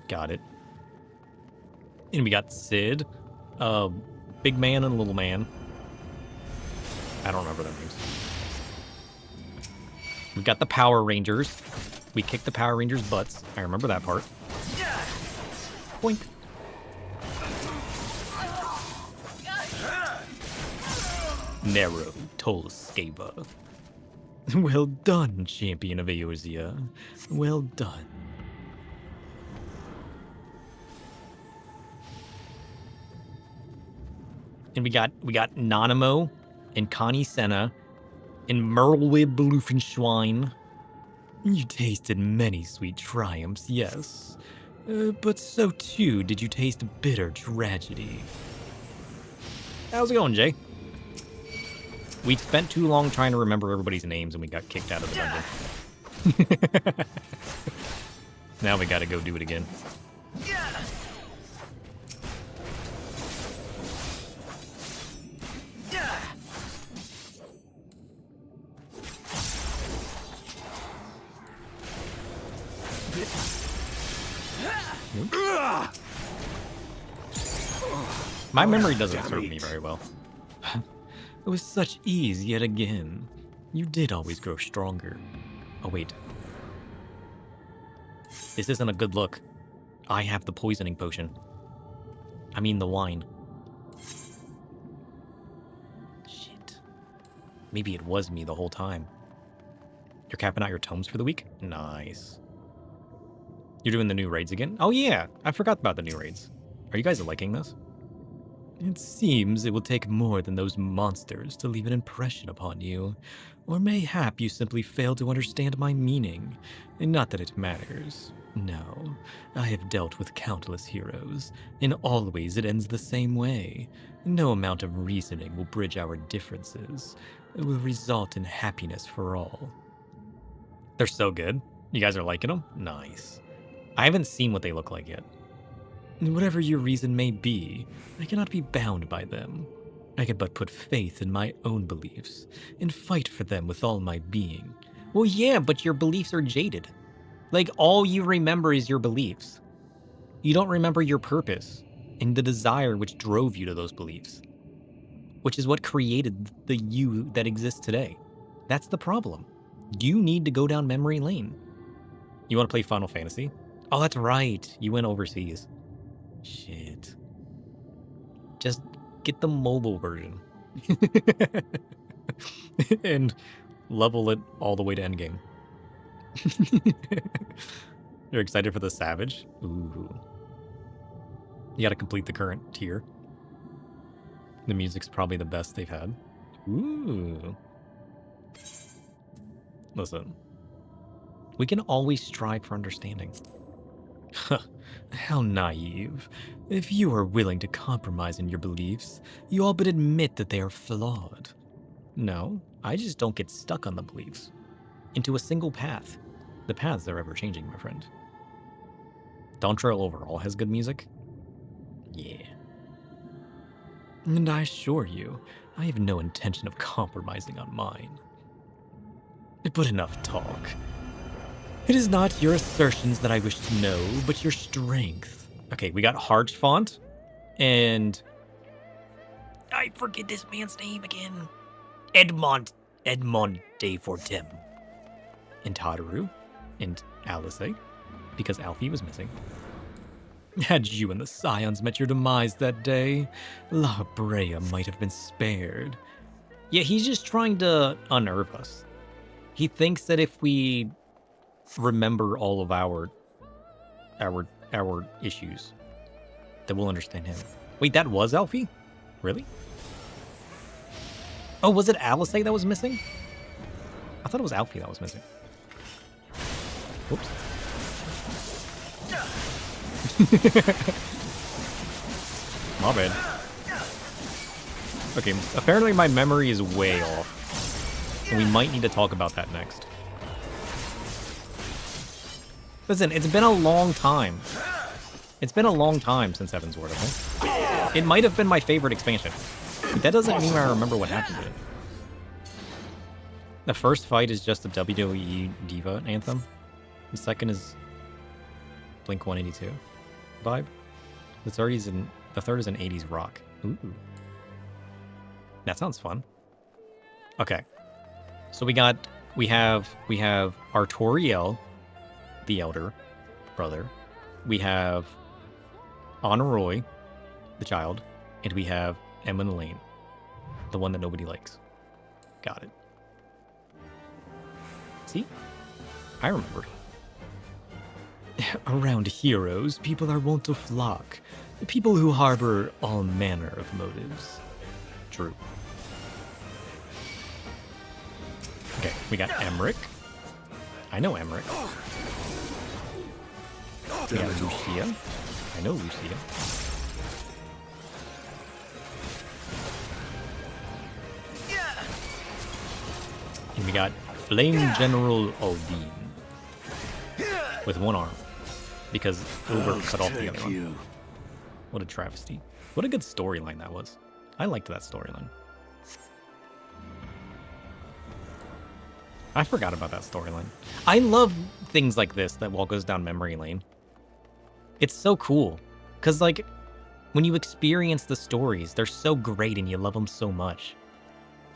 Got it. And we got Sid, Big Man and Little Man. I don't remember their names. We got the Power Rangers. We kicked the Power Rangers' butts. I remember that part. Boink. Nero Tolskava. Well done, champion of Eorzea. Well done. And we got Nanamo and Connie Senna and Merlwib Bluffenschwein. You tasted many sweet triumphs, yes. But so too did you taste bitter tragedy. How's it going, Jay? We spent too long trying to remember everybody's names and we got kicked out of the dungeon. Now we gotta go do it again. My memory doesn't serve me very well. It was such ease yet again. You did always grow stronger. Oh, wait. This isn't a good look. I have the poisoning potion. I mean the wine. Shit. Maybe it was me the whole time. You're capping out your tomes for the week? Nice. You're doing the new raids again? Oh yeah, I forgot about the new raids. Are you guys liking this? It seems it will take more than those monsters to leave an impression upon you. Or mayhap you simply fail to understand my meaning. Not that it matters. No, I have dealt with countless heroes, and always it ends the same way. No amount of reasoning will bridge our differences. It will result in happiness for all. They're so good. You guys are liking them? Nice. I haven't seen what they look like yet. Whatever your reason may be, I cannot be bound by them. I can but put faith in my own beliefs, and fight for them with all my being. Well, yeah, but your beliefs are jaded. Like, all you remember is your beliefs. You don't remember your purpose, and the desire which drove you to those beliefs. Which is what created the you that exists today. That's the problem. You need to go down memory lane. You want to play Final Fantasy? Oh, that's right. You went overseas. Shit. Just get the mobile version. And level it all the way to endgame. You're excited for the Savage? Ooh. You gotta complete the current tier. The music's probably the best they've had. Ooh. Listen. We can always strive for understanding. How naive. If you are willing to compromise in your beliefs, you all but admit that they are flawed. No, I just don't get stuck on the beliefs. Into a single path. The paths are ever changing, my friend. Dawntrail overall has good music. Yeah. And I assure you, I have no intention of compromising on mine. But enough talk. It is not your assertions that I wish to know, but your strength. Okay, we got Harch Font, and I forget this man's name again. Edmond de Fortem. And Tataru, and Alice, because Alfie was missing. Had you and the Scions met your demise that day, La Brea might have been spared. Yeah, he's just trying to unnerve us. He thinks that if we remember all of our issues, that we'll understand him. Wait, that was Alfie? Really? Oh, was it Alice that was missing? I thought it was Alfie that was missing. Whoops. My bad. Okay, apparently my memory is way off. And we might need to talk about that next. Listen, it's been a long time. It's been a long time since Heavensward, okay? It might have been my favorite expansion. But that doesn't mean I remember what happened to it. The first fight is just a WWE Diva anthem. The second is Blink 182 vibe. The third is an 80s rock. Ooh. That sounds fun. Okay. So we have Artoriel, the elder brother. We have Honoroi, the child, and we have Emma Lane, the one that nobody likes. Got it. See? I remember. Around heroes, people are wont to flock. People who harbor all manner of motives. True. Okay, we got Emmerich. I know Emmerich. We got Lucia. I know Lucia. And we got Flame General Aldine. With one arm. Because Uber cut off the other one. What a travesty. What a good storyline that was. I liked that storyline. I forgot about that storyline. I love things like this that walk us down memory lane. It's so cool. Because, like, when you experience the stories, they're so great and you love them so much.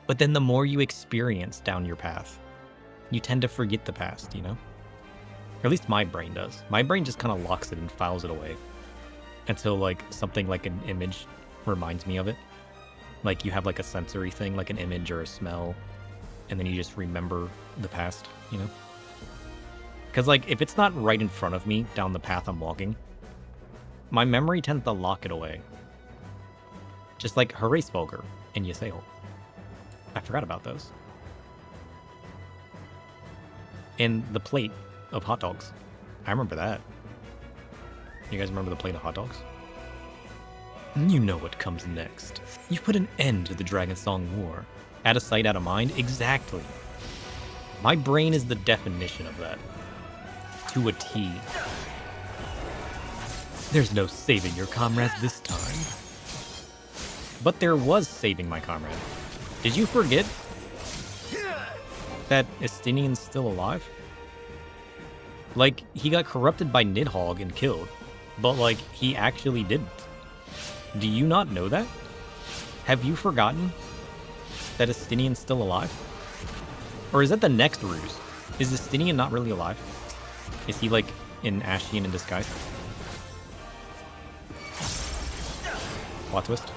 But then the more you experience down your path, you tend to forget the past, you know? Or at least my brain does. My brain just kind of locks it and files it away. Until, like, something like an image reminds me of it. Like, you have, like, a sensory thing, like an image or a smell. And then you just remember the past, you know? Because, like, if it's not right in front of me down the path I'm walking, my memory tends to lock it away. Just like Hraesvelgr and Ysael. I forgot about those. And the plate of hot dogs. I remember that. You guys remember the plate of hot dogs? You know what comes next. You've put an end to the Dragonsong War. Out of sight, out of mind? Exactly. My brain is the definition of that. To a T. There's no saving your comrades this time. But there was saving my comrade. Did you forget that Estinian's still alive? Like, he got corrupted by Nidhogg and killed, but, like, he actually didn't. Do you not know that? Have you forgotten that Estinian's still alive? Or is that the next ruse? Is Estinian not really alive? Is he, like, in Ashian in disguise. Plot twist.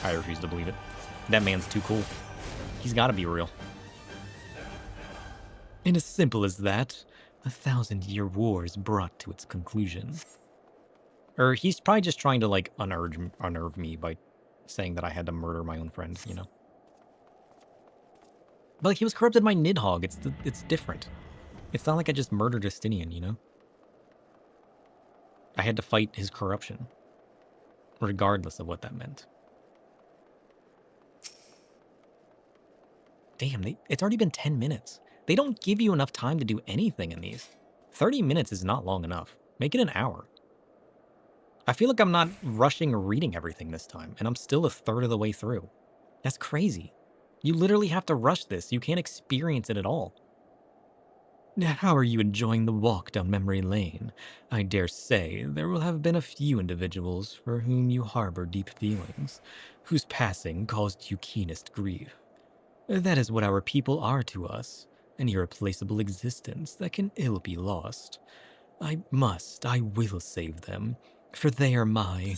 I refuse to believe it. That man's too cool. He's gotta be real. And as simple as that, a 1,000-year war is brought to its conclusion. Or he's probably just trying to, like, unnerve me by saying that I had to murder my own friend, you know? But, like, he was corrupted by Nidhogg. It's different. It's not like I just murdered Justinian, you know? I had to fight his corruption, regardless of what that meant. Damn, it's already been 10 minutes. They don't give you enough time to do anything in these. 30 minutes is not long enough. Make it an hour. I feel like I'm not rushing or reading everything this time, and I'm still a third of the way through. That's crazy. You literally have to rush this. You can't experience it at all. How are you enjoying the walk down memory lane? I dare say there will have been a few individuals for whom you harbor deep feelings, whose passing caused you keenest grief. That is what our people are to us, an irreplaceable existence that can ill be lost. I will save them, for they are my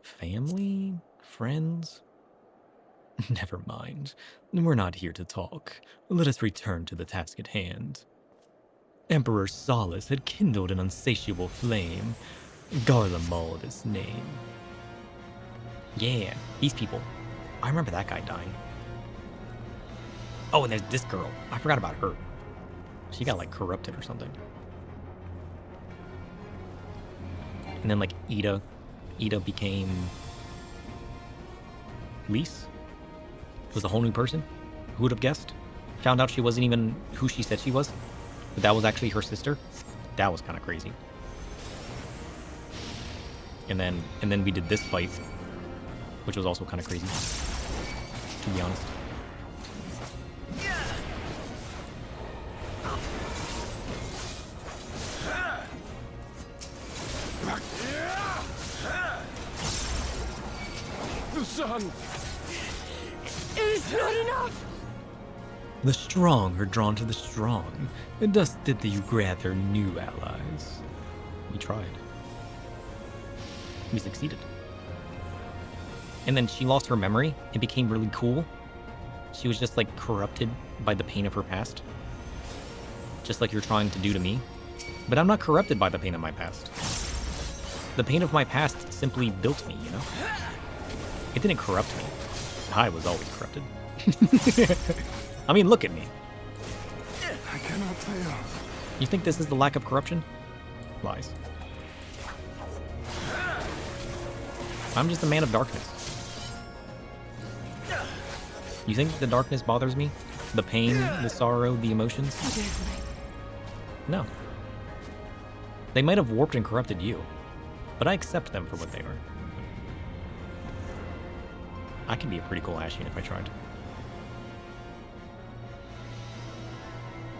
family? Friends? Never mind. We're not here to talk. Let us return to the task at hand. Emperor Solace had kindled an unsatiable flame. Garlemald is name. Yeah, these people. I remember that guy dying. Oh, and there's this girl. I forgot about her. She got, like, corrupted or something. And then, like, Ida became Lise? Was a whole new person? Who would have guessed? Found out she wasn't even who she said she was, but that was actually her sister. That was kind of crazy. And then we did this fight, which was also kind of crazy, to be honest. The sun! It is not enough! The strong are drawn to the strong, and thus did you gather new allies. We tried. We succeeded. And then she lost her memory and became really cool. She was just, like, corrupted by the pain of her past. Just like you're trying to do to me. But I'm not corrupted by the pain of my past. The pain of my past simply built me, you know? It didn't corrupt me. I was always corrupted. I mean, look at me. I cannot fail. You think this is the lack of corruption? Lies. I'm just a man of darkness. You think the darkness bothers me? The pain, the sorrow, the emotions? No. They might have warped and corrupted you, but I accept them for what they are. I can be a pretty cool Ashian if I tried.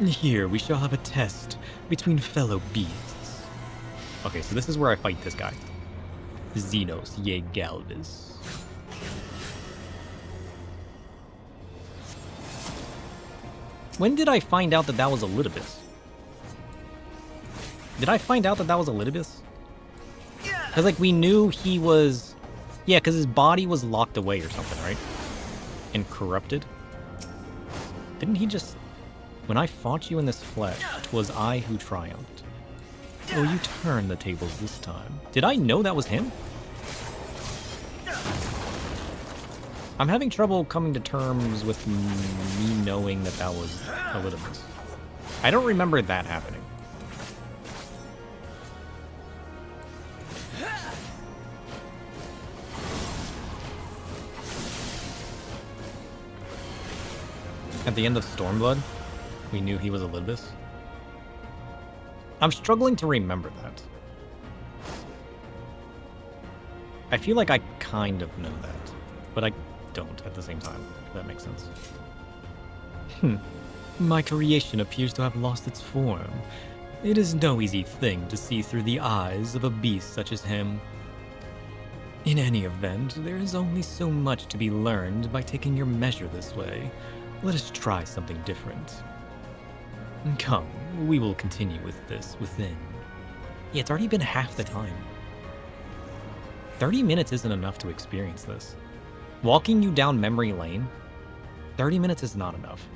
Here we shall have a test between fellow beasts. Okay, so this is where I fight this guy. Xenos ye Galvis. When did I find out that that was a Litibus? Did I find out that that was a Litibus? Because, like, we knew he was... Yeah, because his body was locked away or something, right? And corrupted. Didn't he just... When I fought you in this flesh, 'twas I who triumphed. Oh, you turned the tables this time. Did I know that was him? I'm having trouble coming to terms with me knowing that that was Elidibus. I don't remember that happening. At the end of Stormblood, we knew he was Elidibus. I'm struggling to remember that. I feel like I kind of know that, but I don't at the same time, if that makes sense. My creation appears to have lost its form. It is no easy thing to see through the eyes of a beast such as him. In any event, there is only so much to be learned by taking your measure this way. Let us try something different. Come, we will continue with this within. Yeah, it's already been half the time. 30 minutes isn't enough to experience this. Walking you down memory lane, 30 minutes is not enough.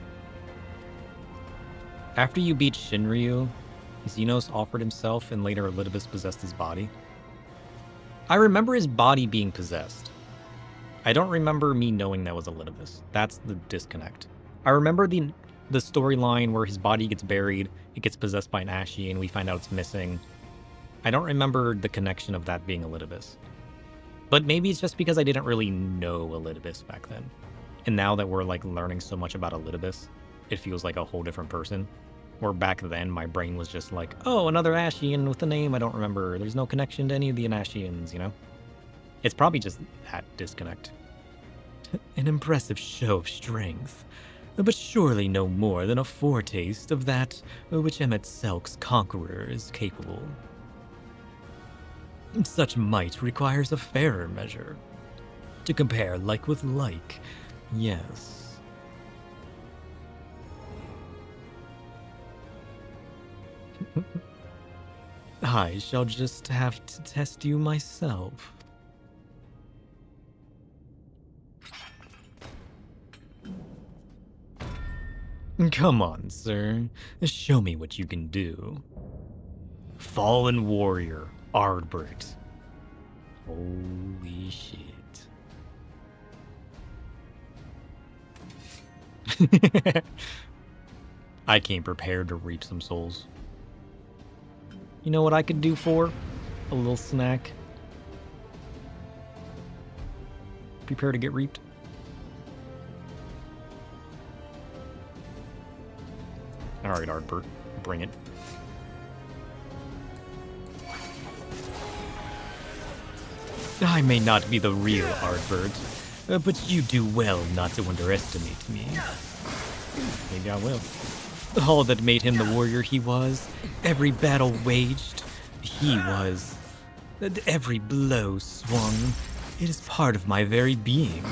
After you beat Shinryu, Xenos offered himself and later Elidibus possessed his body. I remember his body being possessed. I don't remember me knowing that was Elidibus. That's the disconnect. I remember the storyline where his body gets buried, it gets possessed by an Ashi, and we find out it's missing. I don't remember the connection of that being Elidibus. But maybe it's just because I didn't really know Elidibus back then. And now that we're like learning so much about Elidibus, it feels like a whole different person. Where back then my brain was just like, oh, another Ashian with a name I don't remember. There's no connection to any of the Ashians, you know? It's probably just that disconnect. An impressive show of strength, but surely no more than a foretaste of that which Emmet Selk's conqueror is capable. Such might requires a fairer measure. To compare like with like, yes. I shall just have to test you myself. Come on, sir. Show me what you can do. Fallen warrior, Ardbert. Holy shit. I came prepared to reap some souls. You know what I could do for a little snack? Prepare to get reaped. Alright, Ardbert, bring it. I may not be the real Ardbert, but you do well not to underestimate me. Maybe I will. All that made him the warrior he was, every battle waged, he was. Every blow swung, it is part of my very being.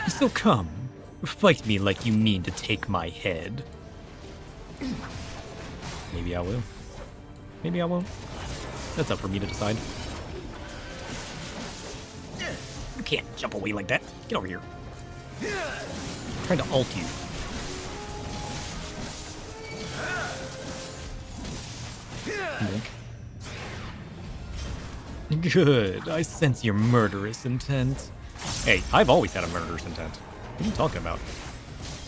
So come, fight me like you mean to take my head. Maybe I will. Maybe I won't. That's up for me to decide. You can't jump away like that. Get over here. I'm trying to ult you. Good. I sense your murderous intent. Hey, I've always had a murderous intent. What are you talking about?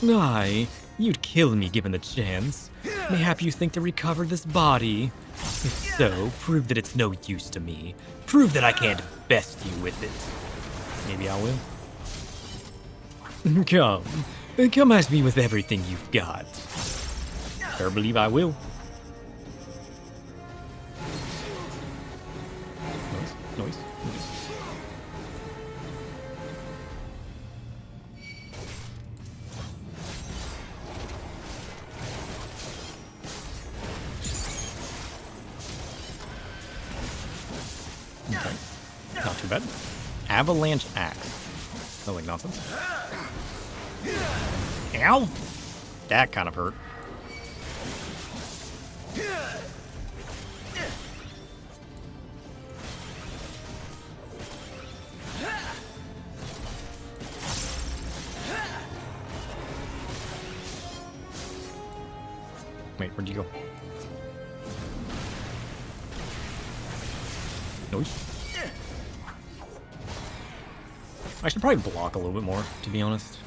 Aye, you'd kill me given the chance. Mayhap you think to recover this body. If so, prove that it's no use to me. Prove that I can't best you with it. Maybe I will. Come at me with everything you've got. Better believe I will. Noise. Okay. Not too bad. Avalanche axe. No, like nonsense. Ow! That kind of hurt. Wait, where'd you go? Noise. I should probably block a little bit more, to be honest.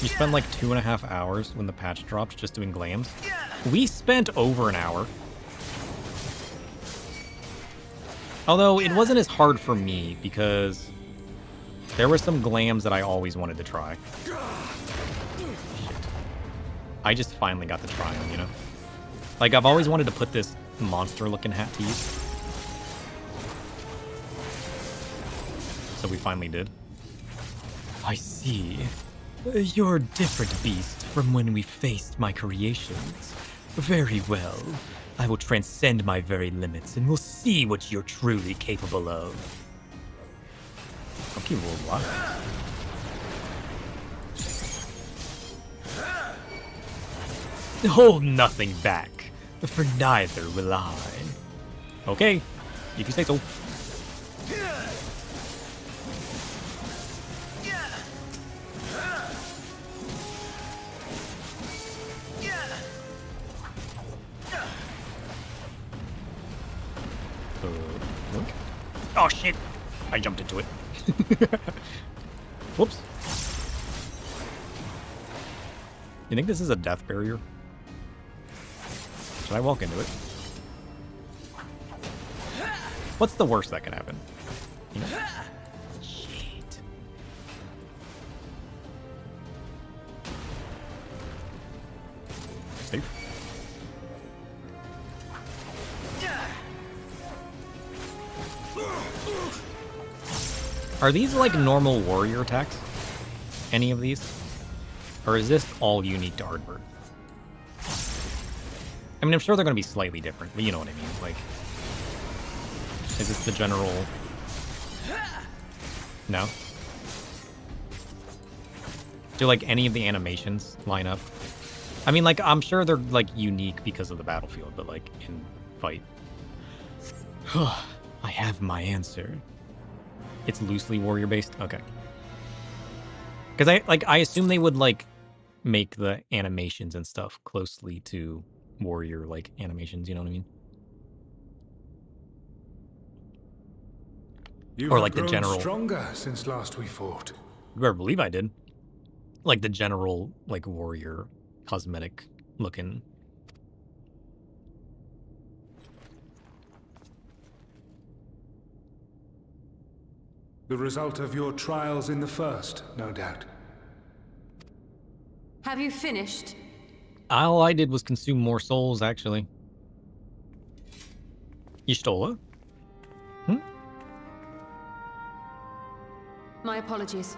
You spend like 2.5 hours when the patch drops just doing glams. We spent over an hour. Although it wasn't as hard for me because there were some glams that I always wanted to try. Shit. I just finally got to try them, you know? Like, I've always wanted to put this monster-looking hat to use. So we finally did. I see. You're a different beast from when we faced my creations. Very well. I will transcend my very limits and we'll see what you're truly capable of. I'm capable of a lot. Hold nothing back, for neither will I. Okay, if you say so. Link? Oh shit! I jumped into it. Whoops. You think this is a death barrier? Should I walk into it? What's the worst that can happen? You know? Shit. Safe. Are these like normal warrior attacks? Any of these? Or is this all unique to Ardbird? I mean, I'm sure they're going to be slightly different, but you know what I mean. Like, is this the general... No? Do, like, any of the animations line up? I mean, like, I'm sure they're, like, unique because of the battlefield, but, like, in fight. I have my answer. It's loosely warrior-based? Okay. Because I assume they would, like, make the animations and stuff closely to warrior, like, animations, you know what I mean? You or have like the grown general stronger since last we fought. You better believe I did. Like the general, like, warrior cosmetic looking. The result of your trials in the first, no doubt. Have you finished? All I did was consume more souls, actually. Y'shtola? My apologies.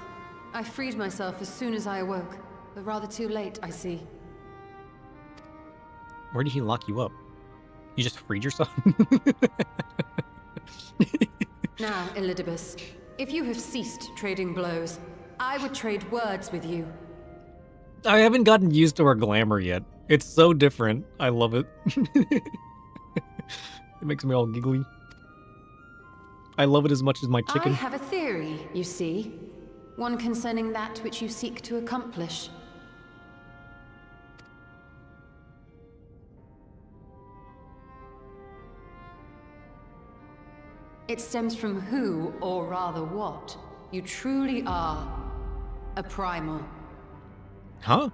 I freed myself as soon as I awoke, but rather too late, I see. Where did he lock you up? You just freed yourself? Now, Elidibus, if you have ceased trading blows, I would trade words with you. I haven't gotten used to her glamour yet. It's so different. I love it. It makes me all giggly. I love it as much as my chicken. I have a theory, you see. One concerning that which you seek to accomplish. It stems from who, or rather what, you truly are. A primal. Huh?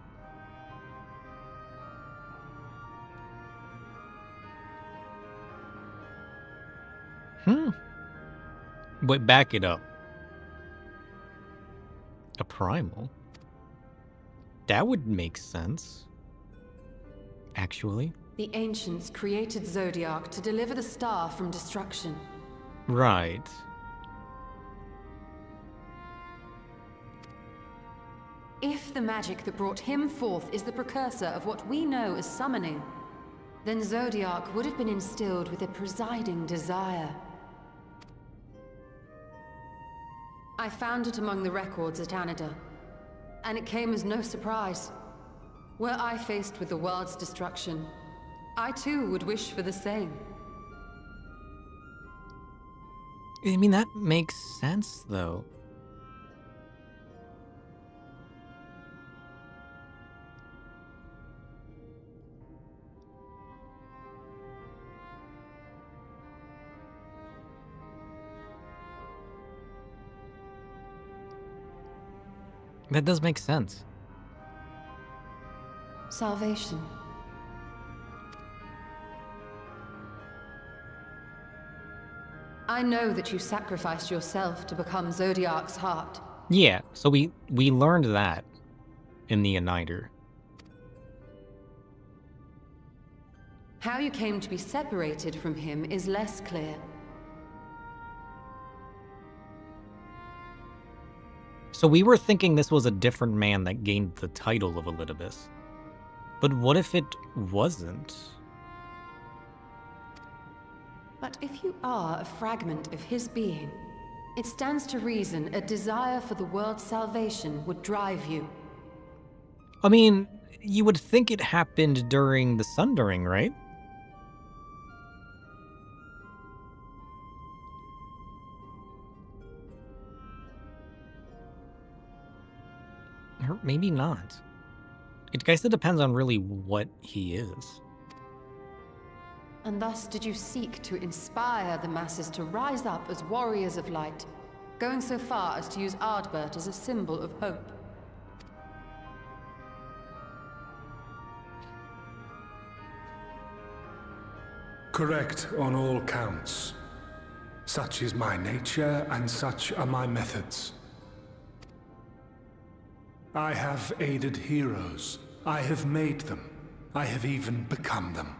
Wait, back it up. A primal? That would make sense. Actually. The ancients created Zodiac to deliver the star from destruction. Right. If the magic that brought him forth is the precursor of what we know as summoning, then Zodiac would have been instilled with a presiding desire. I found it among the records at Anida, and it came as no surprise. Were I faced with the world's destruction, I too would wish for the same. I mean, that makes sense, though. That does make sense. Salvation. I know that you sacrificed yourself to become Zodiac's heart. Yeah, so we learned that in the Uniter. How you came to be separated from him is less clear. So we were thinking this was a different man that gained the title of Elidibus. But what if it wasn't? But if you are a fragment of his being, it stands to reason a desire for the world's salvation would drive you. I mean, you would think it happened during the Sundering, right? Or maybe not. I guess it depends on really what he is. And thus did you seek to inspire the masses to rise up as warriors of light, going so far as to use Ardbert as a symbol of hope. Correct on all counts. Such is my nature, and such are my methods. I have aided heroes. I have made them. I have even become them.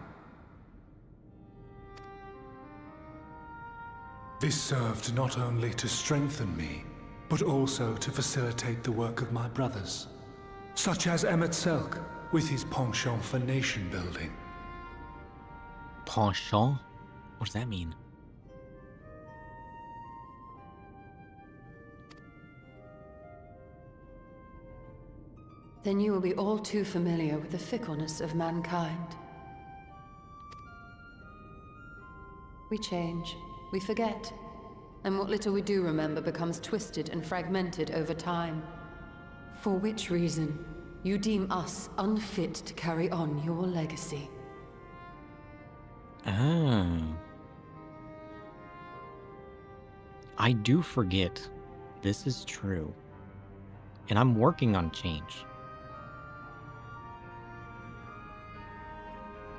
This served not only to strengthen me, but also to facilitate the work of my brothers, such as Emmett Selk, with his penchant for nation building. Penchant? What does that mean? Then you will be all too familiar with the fickleness of mankind. We change, we forget, and what little we do remember becomes twisted and fragmented over time. For which reason, you deem us unfit to carry on your legacy. Oh. I do forget. This is true. And I'm working on change.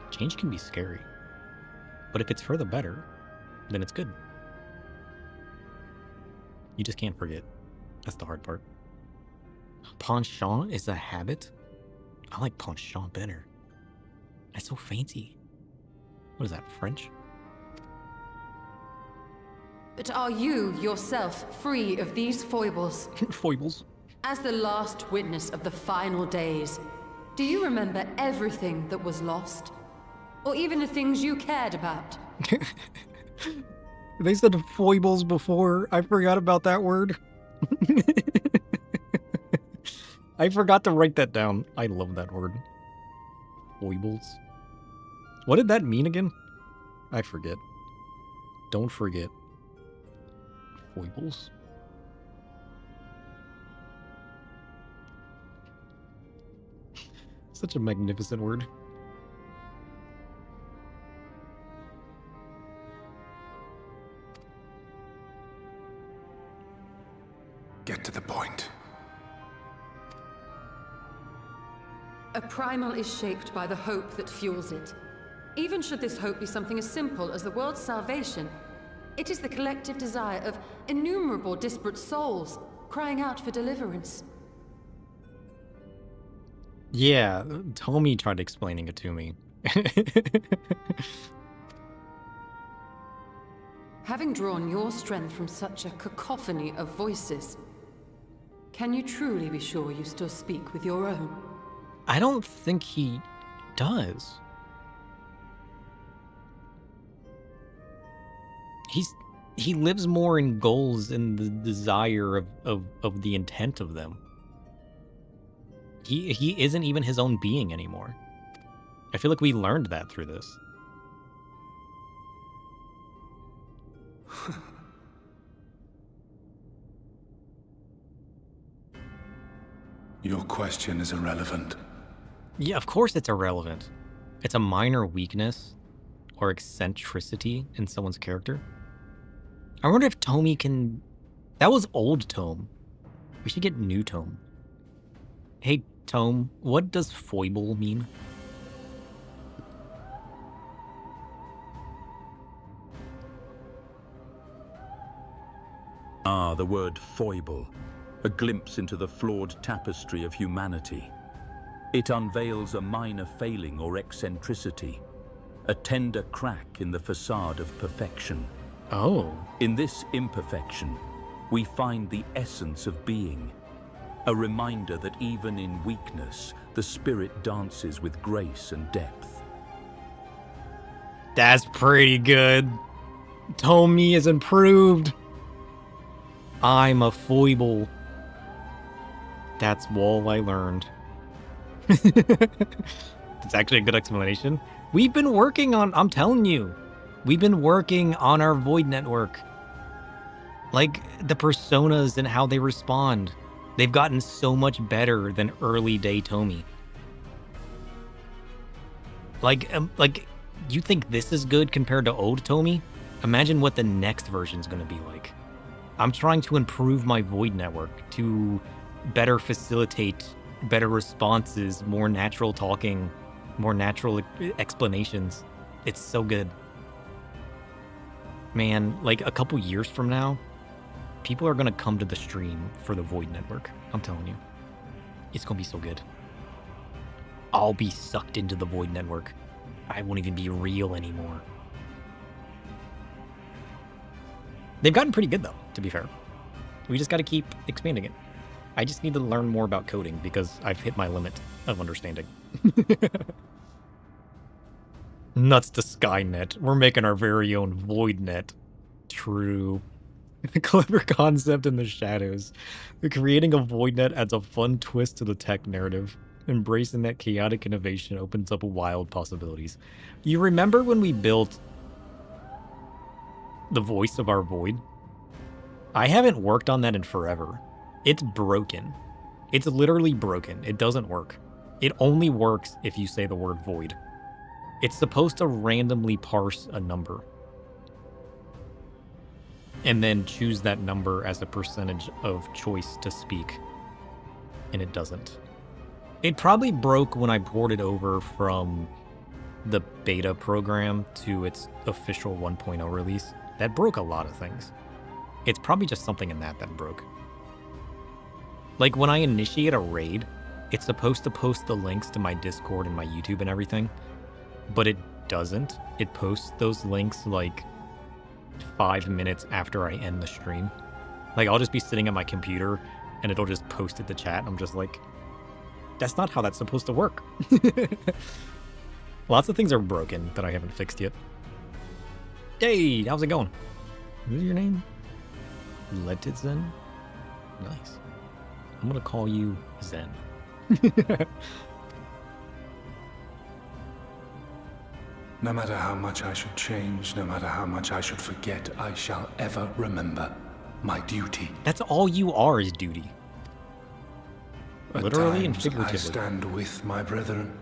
Change can be scary. But if it's for the better, then it's good. You just can't forget. That's the hard part. Penchant is a habit? I like penchant better. That's so fancy. What is that, French? But are you, yourself, free of these foibles? Foibles? As the last witness of the final days, do you remember everything that was lost? Or even the things you cared about? They said foibles before. I forgot about that word. I forgot to write that down. I love that word. Foibles. What did that mean again? I forget. Don't forget. Foibles? Such a magnificent word. Get to the point. A primal is shaped by the hope that fuels it. Even should this hope be something as simple as the world's salvation, it is the collective desire of innumerable disparate souls crying out for deliverance. Yeah, Tommy tried explaining it to me. Having drawn your strength from such a cacophony of voices, can you truly be sure you still speak with your own? I don't think he does. He lives more in goals and the desire of the intent of them. He isn't even his own being anymore. I feel like we learned that through this. Your question is irrelevant. Yeah, of course it's irrelevant. It's a minor weakness or eccentricity in someone's character. I wonder if Tommy can... That was old Tome. We should get new Tome. Hey, Tome, what does foible mean? Ah, the word foible. A glimpse into the flawed tapestry of humanity. It unveils a minor failing or eccentricity, a tender crack in the facade of perfection. Oh. In this imperfection, we find the essence of being, a reminder that even in weakness, the spirit dances with grace and depth. That's pretty good. Tommy is improved. I'm a foible. That's all I learned. It's actually a good explanation. We've been working on, I'm telling you, we've been working on our Void network. Like, the personas and how they respond. They've gotten so much better than early day Tomy. Like, you think this is good compared to old Tomy? Imagine what the next version's gonna be like. I'm trying to improve my Void network to better facilitate better responses, more natural talking, more natural explanations. It's so good. Man, like a couple years from now, people are gonna come to the stream for the Void network. I'm telling you. It's gonna be so good. I'll be sucked into the Void network. I won't even be real anymore. They've gotten pretty good though, to be fair. We just gotta keep expanding it. I just need to learn more about coding because I've hit my limit of understanding. Nuts to Skynet. We're making our very own Void net. True. Clever concept in the shadows. Creating a Void net adds a fun twist to the tech narrative. Embracing that chaotic innovation opens up wild possibilities. You remember when we built the voice of our Void? I haven't worked on that in forever. It's broken. It's literally broken. It doesn't work. It only works if you say the word Void. It's supposed to randomly parse a number and then choose that number as a percentage of choice to speak. And it doesn't. It probably broke when I ported over from the beta program to its official 1.0 release. That broke a lot of things. It's probably just something in that broke. Like when I initiate a raid, it's supposed to post the links to my Discord and my YouTube and everything, but it doesn't. It posts those links like 5 minutes after I end the stream. Like I'll just be sitting at my computer and it'll just post it to chat. I'm just like, that's not how that's supposed to work. Lots of things are broken that I haven't fixed yet. Hey, how's it going? What is your name? Let it Zen? Nice. I'm gonna call you Zen. No matter how much I should change, no matter how much I should forget, I shall ever remember my duty. That's all you are is duty. Literally and At times figuratively. I stand with my brethren.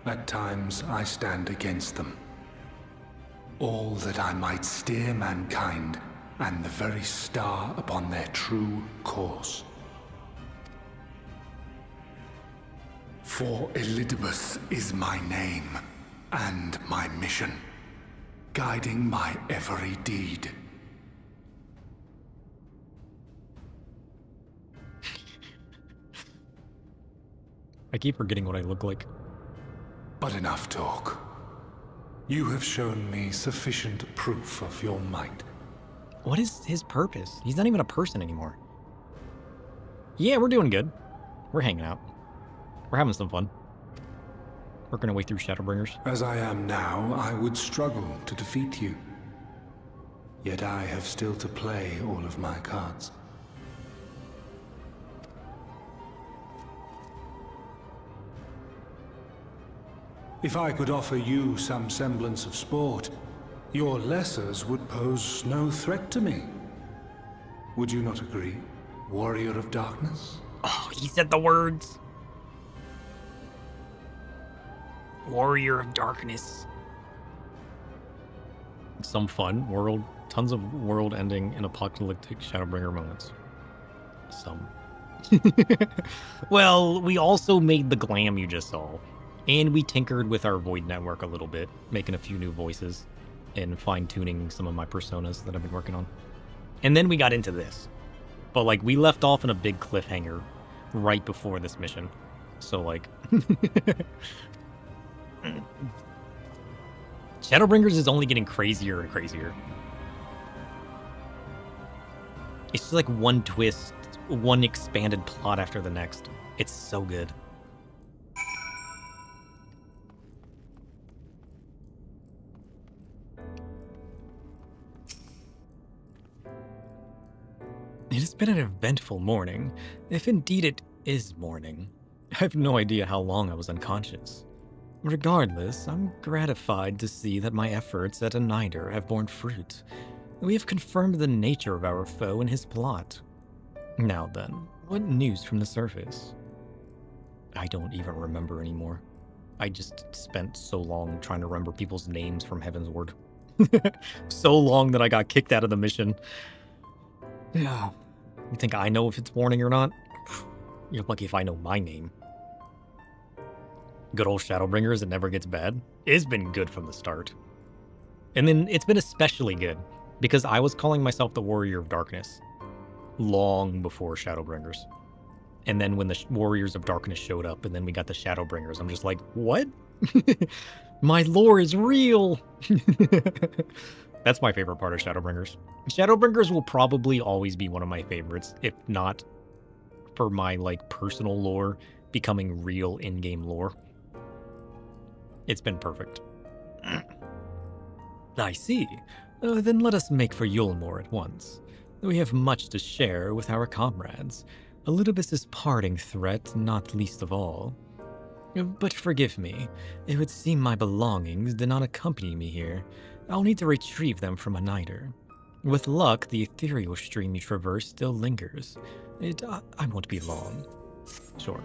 At times I stand against them. All that I might steer mankind and the very star upon their true course. For Elidibus is my name and my mission, guiding my every deed. I keep forgetting what I look like. But enough talk. You have shown me sufficient proof of your might. What is his purpose? He's not even a person anymore. Yeah, we're doing good. We're hanging out. We're having some fun. Working our way through Shadowbringers. As I am now, I would struggle to defeat you. Yet I have still to play all of my cards. If I could offer you some semblance of sport, your lessers would pose no threat to me. Would you not agree, Warrior of Darkness? Oh, he said the words. Warrior of Darkness. Some fun world, tons of world-ending and apocalyptic Shadowbringer moments. Some. Well, we also made the Glam you just saw. And we tinkered with our Void network a little bit, making a few new voices and fine-tuning some of my personas that I've been working on. And then we got into this. But, like, we left off in a big cliffhanger right before this mission. So, like... Shadowbringers is only getting crazier and crazier. It's just like one twist, one expanded plot after the next. It's so good. It has been an eventful morning, if indeed it is morning. I have no idea how long I was unconscious. Regardless, I'm gratified to see that my efforts at a niter have borne fruit. We have confirmed the nature of our foe and his plot. Now then, what news from the surface? I don't even remember anymore. I just spent so long trying to remember people's names from Heaven's Word. So long that I got kicked out of the mission. Yeah. You think I know if it's warning or not? You're lucky if I know my name. Good old Shadowbringers, it never gets bad. It's been good from the start. And then it's been especially good because I was calling myself the Warrior of Darkness long before Shadowbringers. And then when the Warriors of Darkness showed up and then we got the Shadowbringers, I'm just like, what? My lore is real! That's my favorite part of Shadowbringers. Shadowbringers will probably always be one of my favorites, if not for my, like, personal lore becoming real in-game lore. It's been perfect. I see. Then let us make for Yulmore at once. We have much to share with our comrades. Elidibus's parting threat not least of all. But forgive me, it would seem my belongings did not accompany me here. I'll need to retrieve them from a niter. With luck, the ethereal stream you traverse still lingers. I won't be long. Sure.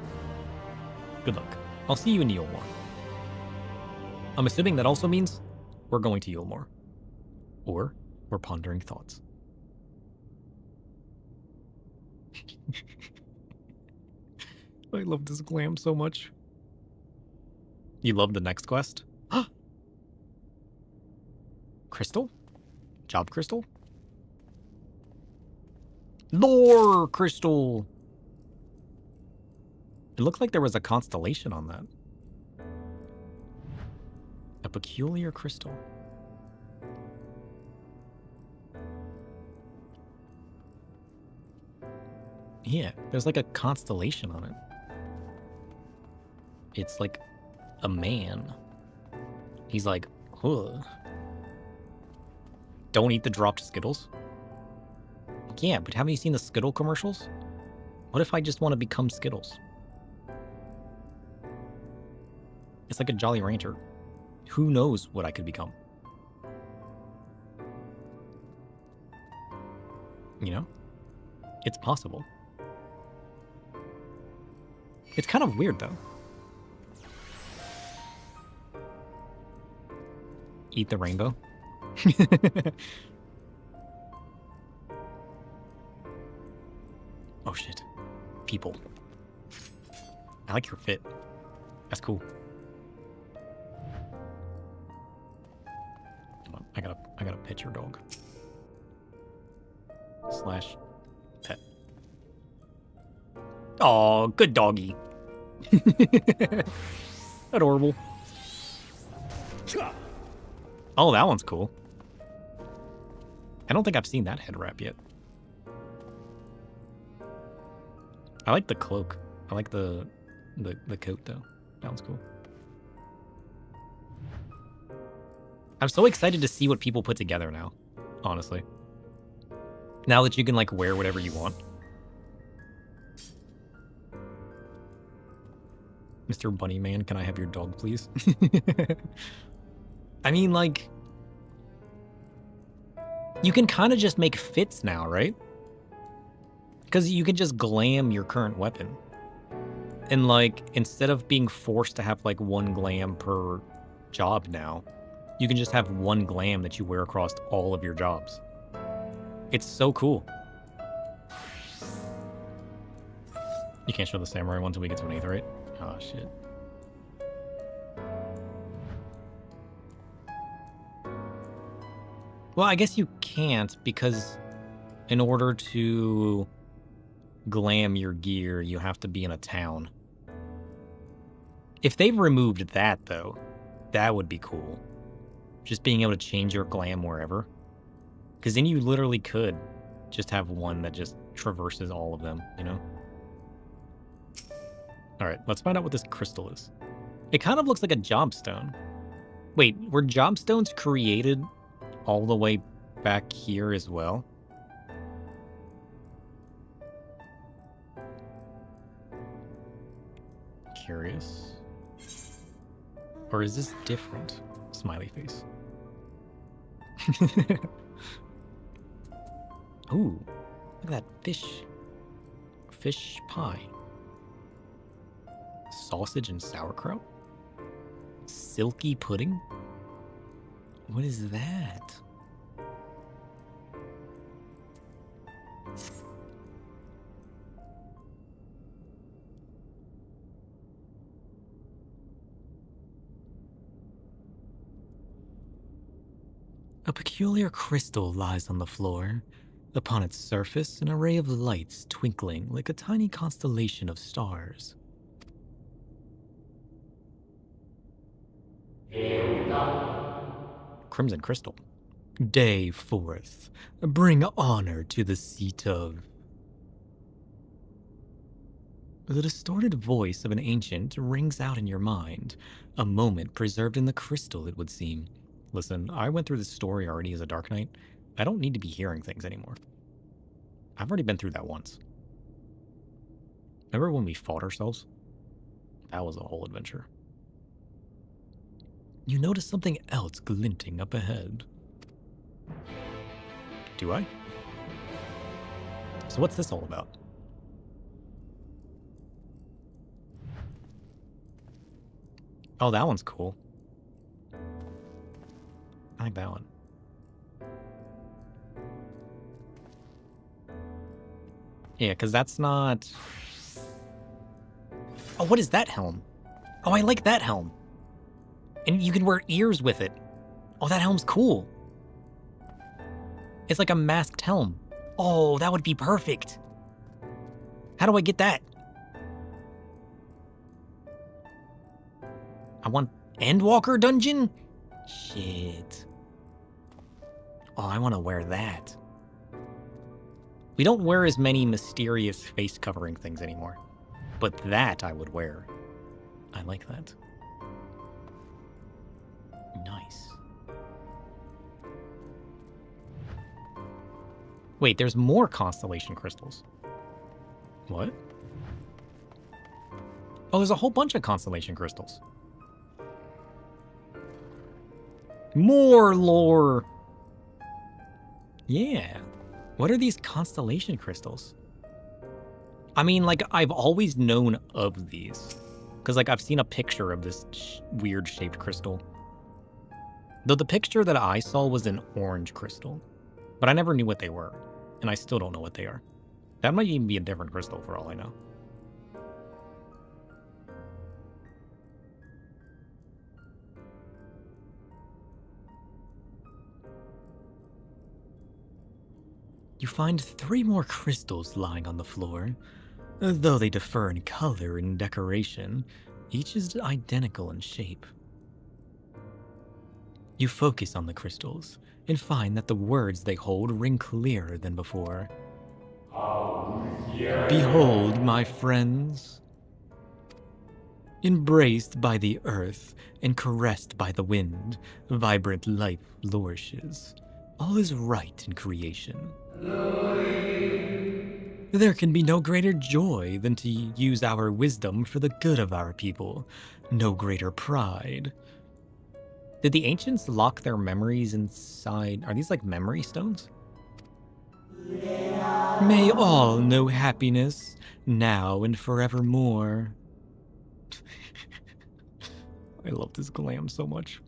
Good luck. I'll see you in Yulmore. I'm assuming that also means we're going to Yulmore. Or we're pondering thoughts. I love this Glam so much. You love the next quest? Crystal? Job crystal? Lore crystal! It looked like there was a constellation on that. A peculiar crystal. Yeah, there's like a constellation on it. It's like a man. He's like, ugh. Don't eat the dropped Skittles? Yeah, but haven't you seen the Skittle commercials? What if I just want to become Skittles? It's like a Jolly Rancher. Who knows what I could become? You know? It's possible. It's kind of weird, though. Eat the rainbow? Oh, shit. People. I like your fit. That's cool. Come on, I gotta pet your dog. Slash pet. Oh, good doggy. Adorable. Oh, that one's cool. I don't think I've seen that head wrap yet. I like the cloak. I like the coat though. That one's cool. I'm so excited to see what people put together now, honestly. Now that you can like wear whatever you want. Mr. Bunnyman, can I have your dog, please? I mean, like, you can kind of just make fits now, right? Because you can just glam your current weapon. And, like, instead of being forced to have, like, one glam per job now, you can just have one glam that you wear across all of your jobs. It's so cool. You can't show the samurai one until we get to an 8th, right? Oh, shit. Well, I guess you can't, because in order to glam your gear, you have to be in a town. If they've removed that, though, that would be cool. Just being able to change your glam wherever. Because then you literally could just have one that just traverses all of them, you know? Alright, let's find out what this crystal is. It kind of looks like a jobstone. Wait, were jobstones created all the way back here as well? curious. Or is this different? Smiley face. Ooh, look at that fish. Fish pie. Sausage and sauerkraut? Silky pudding? What is that? A peculiar crystal lies on the floor. Upon its surface, an array of lights twinkling like a tiny constellation of stars. Crimson crystal. Day 4th. Bring honor to the seat of... The distorted voice of an ancient rings out in your mind, a moment preserved in the crystal, it would seem. Listen, I went through this story already as a Dark Knight. I don't need to be hearing things anymore. I've already been through that once. Remember when we fought ourselves? That was a whole adventure. You notice something else glinting up ahead. Do I? So what's this all about? Oh, that one's cool. I like that one. Yeah, because that's not... Oh, what is that helm? Oh, I like that helm. And you can wear ears with it. Oh, that helm's cool. It's like a masked helm. Oh, that would be perfect. How do I get that? I want Endwalker Dungeon? Shit. Oh, I want to wear that. We don't wear as many mysterious face covering things anymore. But that I would wear. I like that. Nice. Wait, there's more constellation crystals. What? Oh, there's a whole bunch of constellation crystals. More lore! Yeah. What are these constellation crystals? I mean, like, I've always known of these. Because, like, I've seen a picture of this weird shaped crystal. Though the picture that I saw was an orange crystal. But I never knew what they were. And I still don't know what they are. That might even be a different crystal for all I know. You find 3 more crystals lying on the floor. Though they differ in color and decoration, each is identical in shape. You focus on the crystals and find that the words they hold ring clearer than before. Behold, my friends. Embraced by the earth and caressed by the wind, vibrant life flourishes. All is right in creation. There can be no greater joy than to use our wisdom for the good of our people. No greater pride. Did the ancients lock their memories inside? Are these like memory stones? May all know happiness, now and forevermore. I love this Glam so much.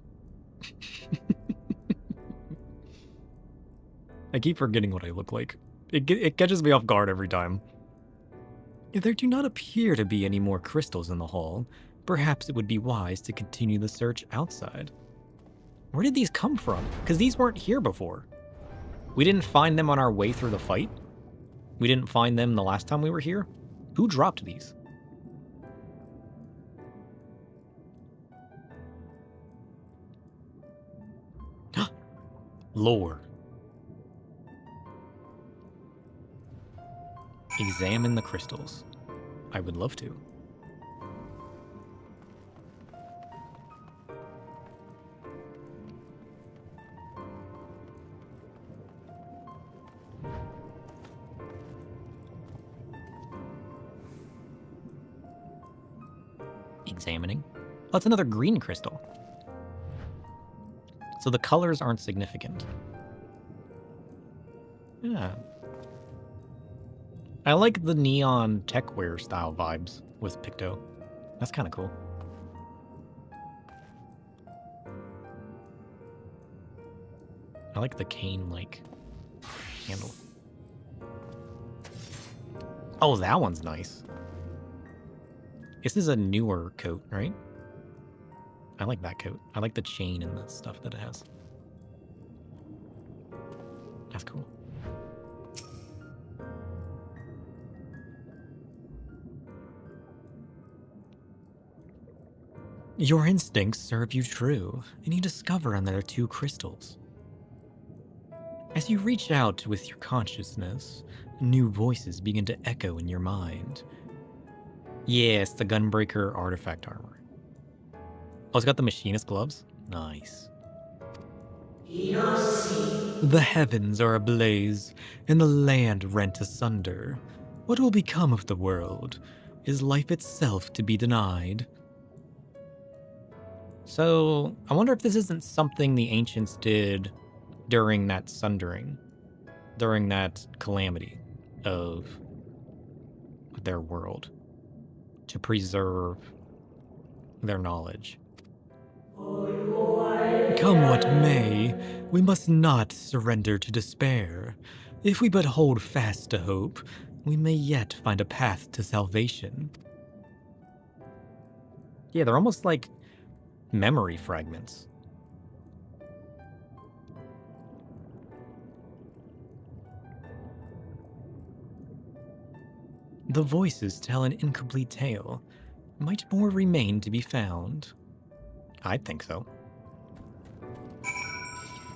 I keep forgetting what I look like. It catches me off guard every time. There do not appear to be any more crystals in the hall. Perhaps it would be wise to continue the search outside. Where did these come from? Because these weren't here before. We didn't find them on our way through the fight. We didn't find them the last time we were here. Who dropped these? Lore. Examine the crystals. I would love to. Examining. Oh, it's another green crystal. So the colors aren't significant. Yeah. I like the neon techwear style vibes with Picto. That's kind of cool. I like the cane-like handle. Oh, that one's nice. This is a newer coat, right? I like that coat. I like the chain and the stuff that it has. That's cool. Your instincts serve you true, and you discover another 2 crystals. As you reach out with your consciousness, new voices begin to echo in your mind. Yes, the Gunbreaker artifact armor. Oh, it's got the machinist gloves? Nice. The heavens are ablaze, and the land rent asunder. What will become of the world? Is life itself to be denied? So, I wonder if this isn't something the ancients did during that sundering, during that calamity of their world, to preserve their knowledge. Come what may, we must not surrender to despair. If we but hold fast to hope, we may yet find a path to salvation. Yeah, they're almost like memory fragments. The voices tell an incomplete tale. Might more remain to be found? I think so.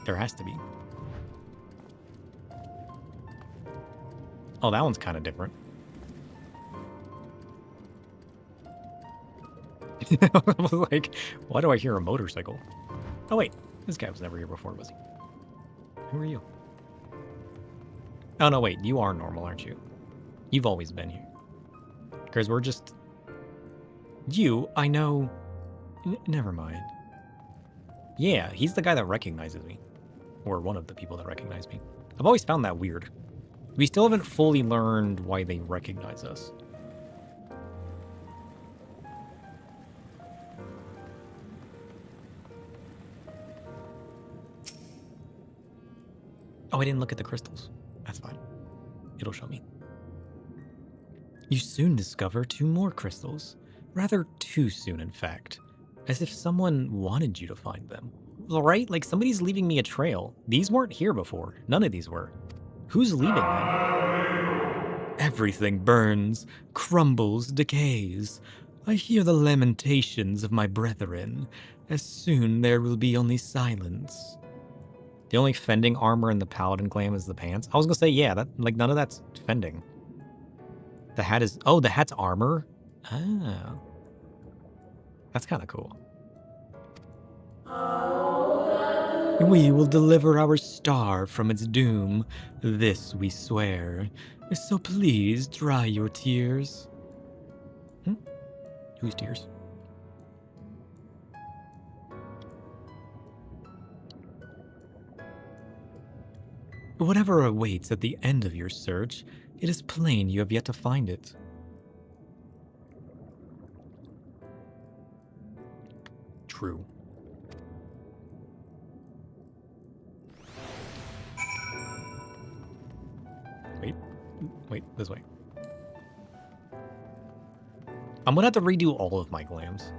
There has to be. Oh, that one's kind of different. I was like, why do I hear a motorcycle? Oh wait, this guy was never here before, was he? Who are you? Oh no, wait, you are normal, aren't you? You've always been here. Because we're just... You, I know... never mind. Yeah, he's the guy that recognizes me. Or one of the people that recognize me. I've always found that weird. We still haven't fully learned why they recognize us. Oh, I didn't look at the crystals. That's fine. It'll show me. You soon discover 2 more crystals. Rather too soon, in fact. As if someone wanted you to find them. Right? Like somebody's leaving me a trail. These weren't here before. None of these were. Who's leaving them? Everything burns, crumbles, decays. I hear the lamentations of my brethren. As soon there will be only silence. The only fending armor in the Paladin Glam is the pants. I was gonna say, yeah, that like none of that's fending. The hat is... Oh, the hat's armor? Ah. That's kind of cool. We will deliver our star from its doom. This we swear. So please dry your tears. Whose tears? Whatever awaits at the end of your search, it is plain you have yet to find it. True. Wait, this way. I'm gonna have to redo all of my glams.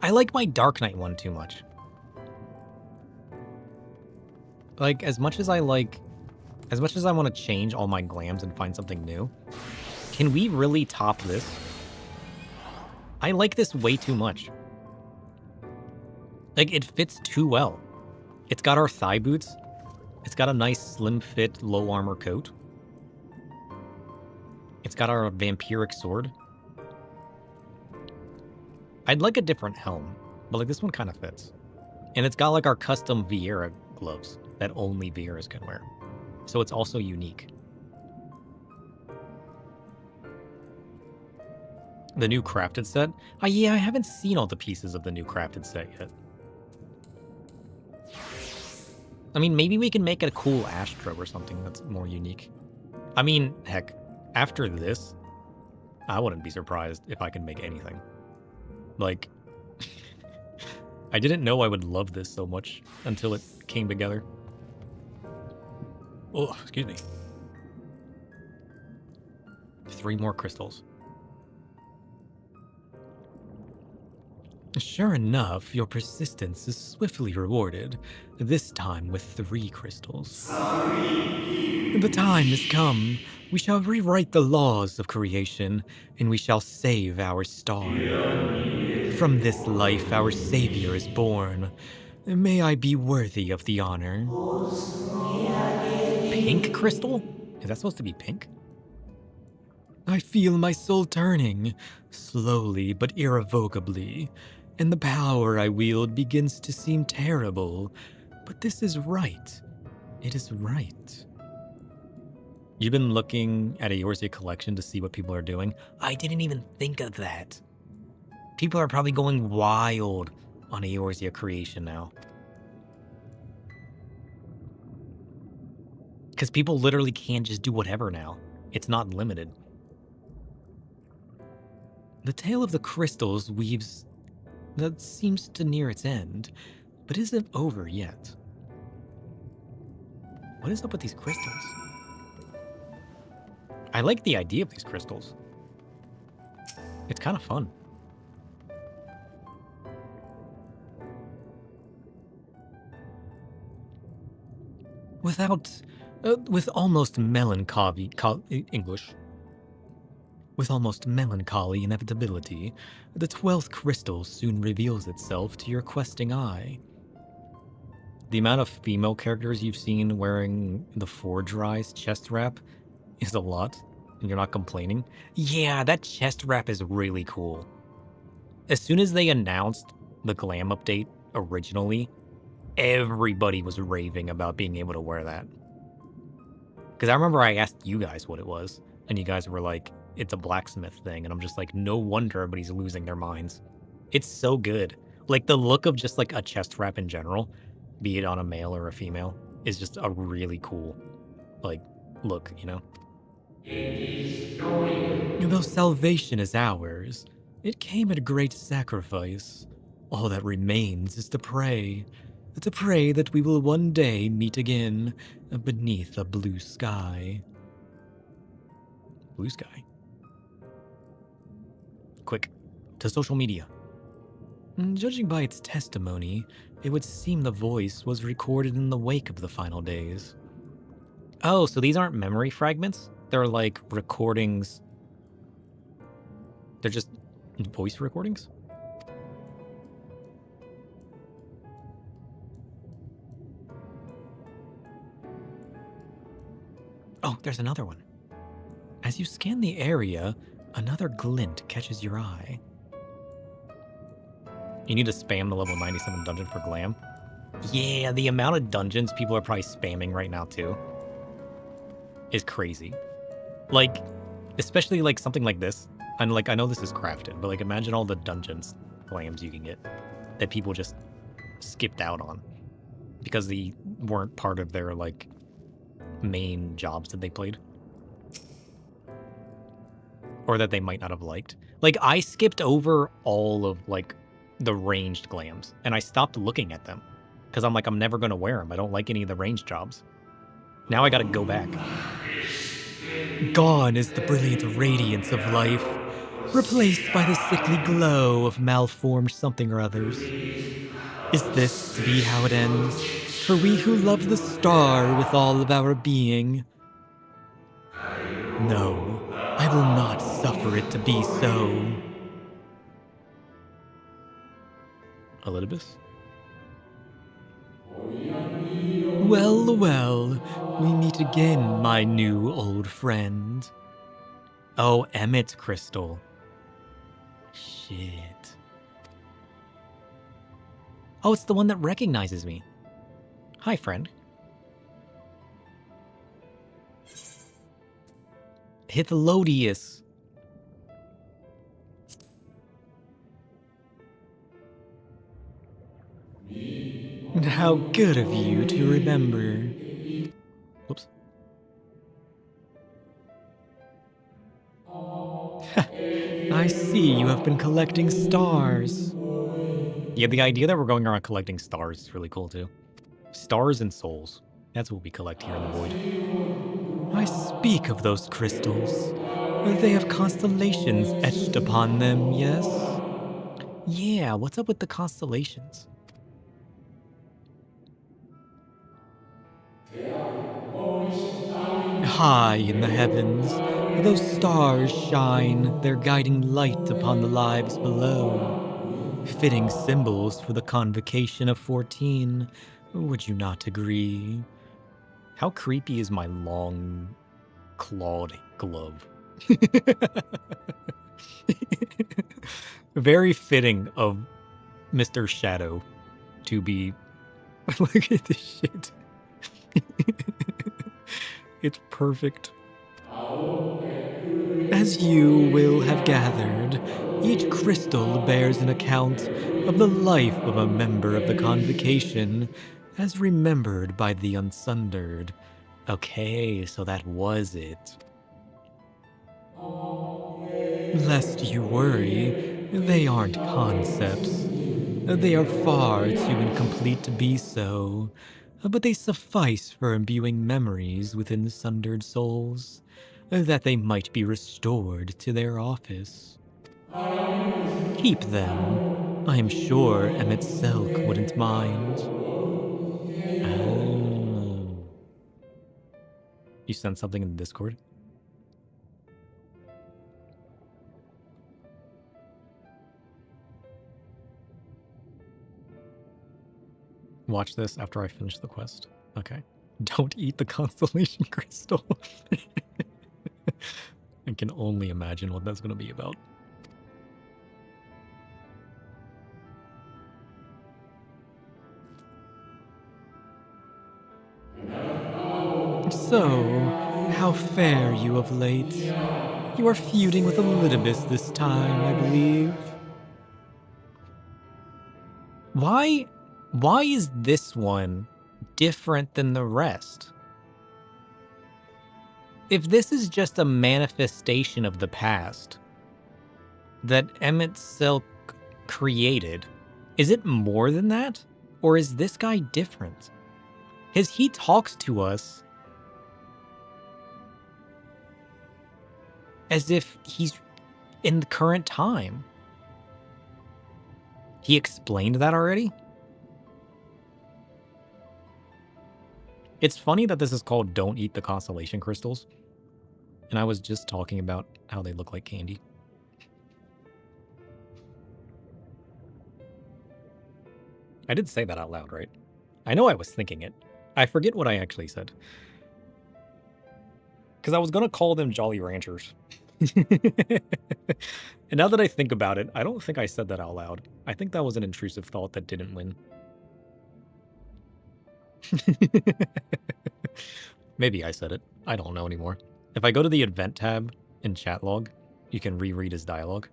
I like my Dark Knight one too much. Like, as much as I want to change all my glams and find something new, can we really top this? I like this way too much. Like, it fits too well. It's got our thigh boots. It's got a nice slim fit, low armor coat. It's got our vampiric sword. I'd like a different helm, but like this one kind of fits. And it's got like our custom Vieira gloves that only Vieiras can wear. So it's also unique. The new crafted set? Yeah, I haven't seen all the pieces of the new crafted set yet. I mean, maybe we can make it a cool ashtray or something that's more unique. I mean, heck, after this, I wouldn't be surprised if I can make anything. Like, I didn't know I would love this so much until it came together. Oh, excuse me. 3 more crystals. Sure enough, your persistence is swiftly rewarded, this time with 3 crystals. The time has come. We shall rewrite the laws of creation, and we shall save our star. From this life our savior is born. May I be worthy of the honor. Pink crystal? Is that supposed to be pink? I feel my soul turning, slowly but irrevocably, and the power I wield begins to seem terrible. But this is right. It is right. You've been looking at Eorzea collection to see what people are doing? I didn't even think of that. People are probably going wild on Eorzea creation now. Because people literally can just do whatever now. It's not limited. The tale of the crystals weaves... that seems to near its end, but isn't over yet. What is up with these crystals? I like the idea of these crystals. It's kind of fun. With almost melancholy English. With almost melancholy inevitability, the 12th crystal soon reveals itself to your questing eye. The amount of female characters you've seen wearing the Forge Rise chest wrap is a lot, and you're not complaining. Yeah, that chest wrap is really cool. As soon as they announced the Glam update originally, everybody was raving about being able to wear that. Because I remember I asked you guys what it was, and you guys were like, it's a blacksmith thing, and I'm just like, no wonder everybody's losing their minds. It's so good. Like, the look of just like a chest wrap in general, be it on a male or a female, is just a really cool, like, look, you know? Though salvation is ours, it came at a great sacrifice. All that remains is to pray that we will one day meet again beneath a blue sky. Blue sky? Quick, to social media. Judging by its testimony, it would seem the voice was recorded in the wake of the final days. Oh, so these aren't memory fragments? They're like recordings. They're just voice recordings? Oh, there's another one. As you scan the area, another glint catches your eye. You need to spam the level 97 dungeon for Glam. Yeah, the amount of dungeons people are probably spamming right now too is crazy. Like, especially like something like this. And like, I know this is crafted, but like imagine all the dungeons Glams you can get that people just skipped out on because they weren't part of their like main jobs that they played. Or that they might not have liked. Like, I skipped over all of like the ranged Glams and I stopped looking at them because I'm like, I'm never going to wear them. I don't like any of the ranged jobs. Now I got to go back. Gone is the brilliant radiance of life, replaced by the sickly glow of malformed something or others. Is this to be how it ends? For we who love the star with all of our being? No, I will not suffer it to be so. Elidibus? Well, well, we meet again, my new old friend. Oh, Emmett Crystal. Shit. Oh, it's the one that recognizes me. Hi, friend. Hithlodius. How good of you to remember. Whoops. I see you have been collecting stars. Yeah, the idea that we're going around collecting stars is really cool too. Stars and souls. That's what we collect here in the void. I speak of those crystals. They have constellations etched upon them, yes? Yeah, what's up with the constellations? High in the heavens, those stars shine, their guiding light upon the lives below. Fitting symbols for the convocation of 14. Would you not agree? How creepy is my long, clawed glove? Very fitting of Mr. Shadow to be... Look at this shit. It's perfect. As you will have gathered, each crystal bears an account of the life of a member of the convocation, as remembered by the Unsundered. Okay, so that was it. Lest you worry, they aren't concepts. They are far too incomplete to be so, but they suffice for imbuing memories within sundered souls, that they might be restored to their office. Keep them. I am sure Emmett Selk wouldn't mind. Oh. You sent something in the Discord? Watch this after I finish the quest. Okay. Don't eat the constellation crystal. I can only imagine what that's going to be about. So, how fare you of late? You are feuding with Elidibus this time, I believe. Why is this one different than the rest? If this is just a manifestation of the past that Emmett Silk created, is it more than that? Or is this guy different? He talks to us as if he's in the current time. He explained that already? It's funny that this is called Don't Eat the Constellation Crystals. And I was just talking about how they look like candy. I did say that out loud, right? I know I was thinking it. I forget what I actually said. Because I was going to call them Jolly Ranchers. And now that I think about it, I don't think I said that out loud. I think that was an intrusive thought that didn't win. Maybe I said it. I don't know anymore. If I go to the event tab in chat log, you can reread his dialogue.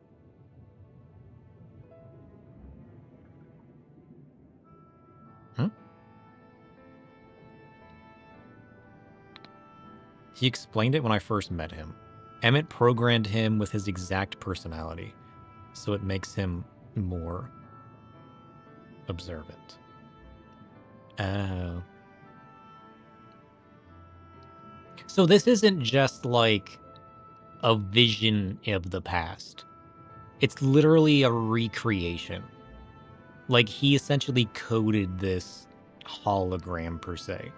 He explained it when I first met him. Emmett programmed him with his exact personality, so it makes him more observant. So this isn't just like a vision of the past. It's literally a recreation. Like, he essentially coded this hologram per se.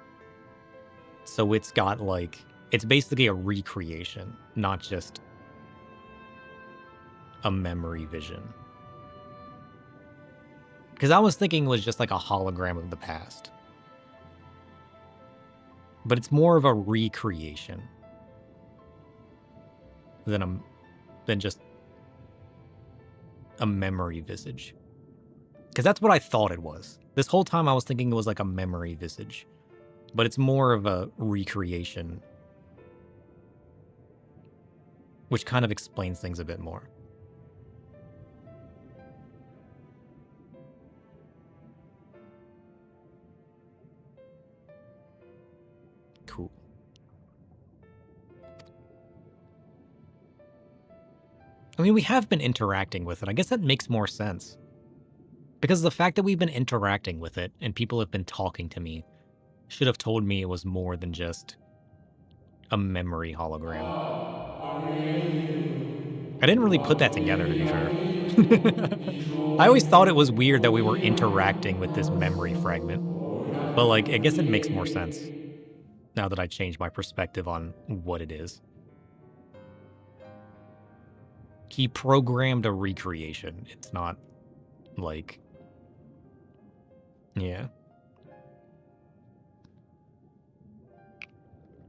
So it's got like, it's basically a recreation, not just a memory vision. Because I was thinking it was just like a hologram of the past. But it's more of a recreation than just a memory visage. Because that's what I thought it was. This whole time I was thinking it was like a memory visage. But it's more of a recreation. Which kind of explains things a bit more. I mean, we have been interacting with it. I guess that makes more sense. Because the fact that we've been interacting with it and people have been talking to me should have told me it was more than just a memory hologram. I didn't really put that together, to be fair. I always thought it was weird that we were interacting with this memory fragment. But, like, I guess it makes more sense now that I changed my perspective on what it is. He programmed a recreation. It's not, like... Yeah.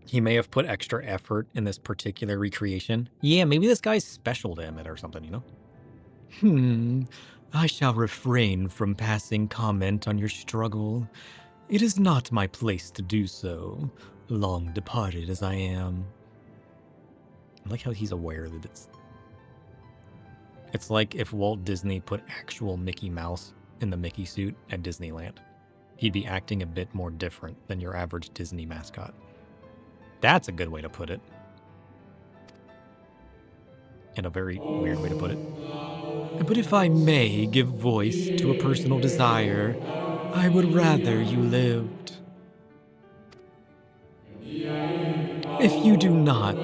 He may have put extra effort in this particular recreation. Yeah, maybe this guy's special to Emmett or something, you know? I shall refrain from passing comment on your struggle. It is not my place to do so, long departed as I am. I like how he's aware that it's like if Walt Disney put actual Mickey Mouse in the Mickey suit at Disneyland. He'd be acting a bit more different than your average Disney mascot. That's a good way to put it. And a very weird way to put it. But if I may give voice to a personal desire, I would rather you lived. If you do not,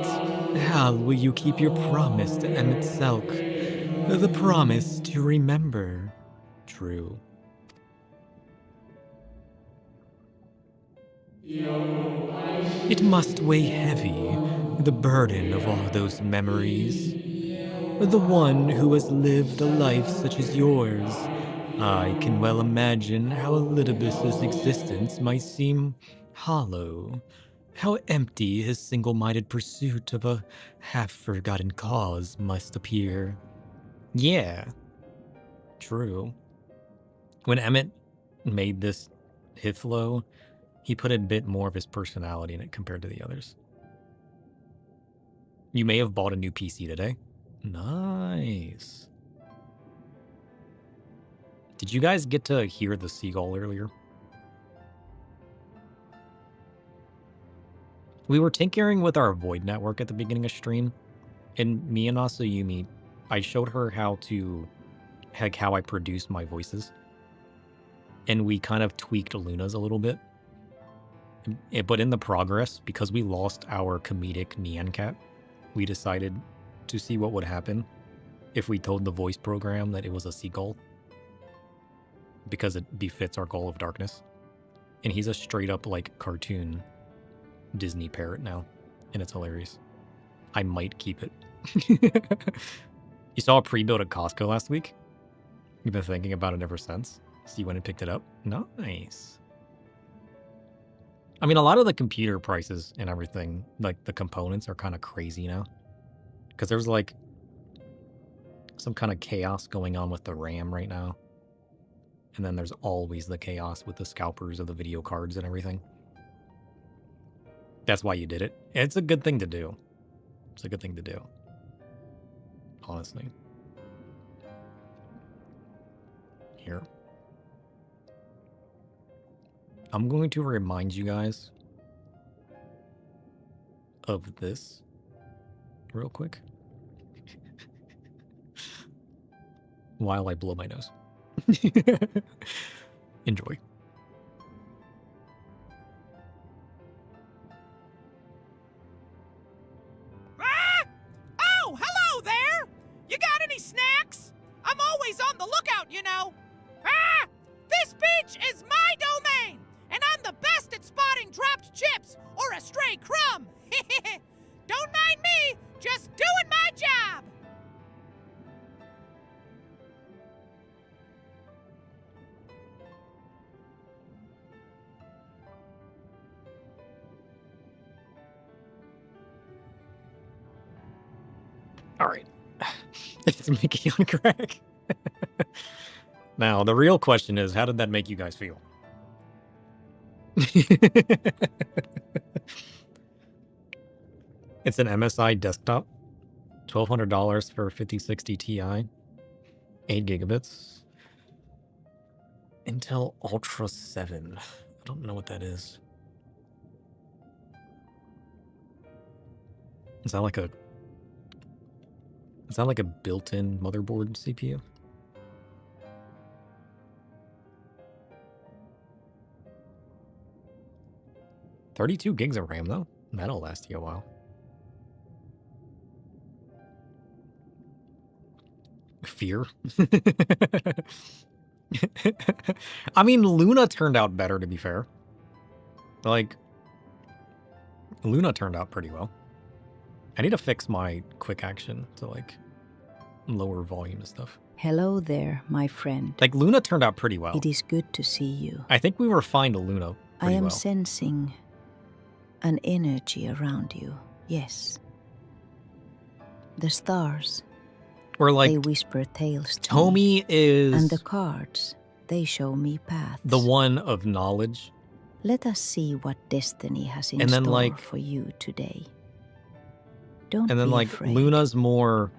how will you keep your promise to Emmett Selk? The promise to remember. True. It must weigh heavy, the burden of all those memories. The one who has lived a life such as yours, I can well imagine how Elidibus's existence might seem hollow, how empty his single-minded pursuit of a half-forgotten cause must appear. Yeah, true. When Emmett made this Hithlo, he put a bit more of his personality in it compared to the others. You may have bought a new PC today. Nice. Did you guys get to hear the seagull earlier? We were tinkering with our Void network at the beginning of stream, and me and Asayumi, I showed her how I produce my voices, and we kind of tweaked Luna's a little bit. But in the progress, because we lost our comedic Nyan Cat, we decided to see what would happen if we told the voice program that it was a seagull, because it befits our goal of darkness. And he's a straight up like cartoon Disney parrot now, and it's hilarious. I might keep it. You saw a pre-built at Costco last week? You've been thinking about it ever since? So you went and picked it up? Nice. I mean, a lot of the computer prices and everything, like the components, are kind of crazy now. Because there's like some kind of chaos going on with the RAM right now. And then there's always the chaos with the scalpers of the video cards and everything. That's why you did it. It's a good thing to do. It's a good thing to do. Honestly. Here. I'm going to remind you guys of this real quick while I blow my nose. Enjoy. Ah! Oh, hello there! You got any snacks? I'm always on the lookout, you know. Ah! This beach is my domain, and I'm the best at spotting dropped chips or a stray crumb. Don't mind me, just doing my job. All right. It's Mickey on crack. Now, the real question is, how did that make you guys feel? It's an MSI desktop. $1,200 for 5060 Ti. 8 gigabits. Intel Ultra 7. I don't know what that is. Is that like a Is that like a built-in motherboard CPU? $32 gigs of RAM though? That'll last you a while. Fear? I mean, Luna turned out better, to be fair. Like, Luna turned out pretty well. I need to fix my quick action to, like, lower volume and stuff. Hello there, my friend. Like, Luna turned out pretty well. It is good to see you. I think we were fine to Luna I pretty am well. sensing an energy around you, yes. The stars, Or, like, they whisper tales to me. Tommy is And the cards, they show me paths. the one of knowledge. Let us see what destiny has in And then, store like- for you today. Don't And then, be like, afraid. Luna's more...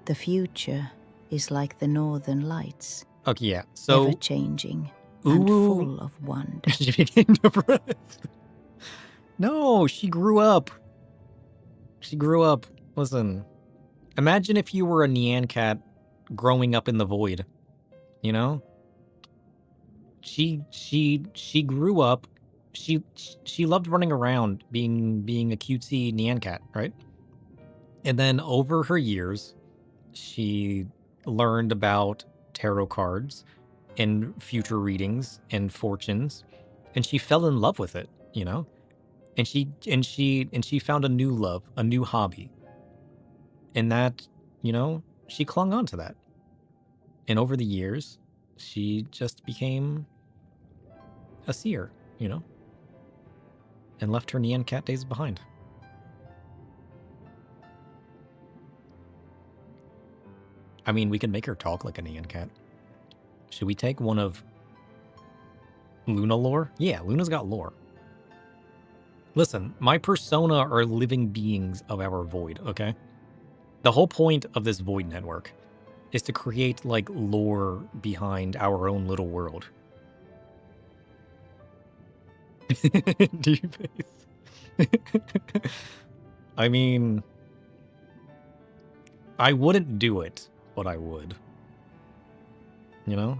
The future is like the northern lights, Okay, yeah. So, ever-changing and Uwu- full of wonder. she became depressed. No, she grew up. She grew up. Listen, imagine if you were a Nyan cat growing up in the void. You know? She grew up. She loved running around, being a cutesy Nyan cat, right? And then over her years, she learned about tarot cards and future readings and fortunes, and she fell in love with it, you know? And she found a new love, a new hobby. And that, you know, she clung on to that. And over the years, she just became a seer, you know? And left her Nyan cat days behind. I mean, we can make her talk like a Nyan cat. Should we take one of Luna lore? Yeah, Luna's got lore. Listen, my persona are living beings of our void, okay? The whole point of this void network is to create, like, lore behind our own little world. Deep face. I mean, I wouldn't do it, but I would. You know?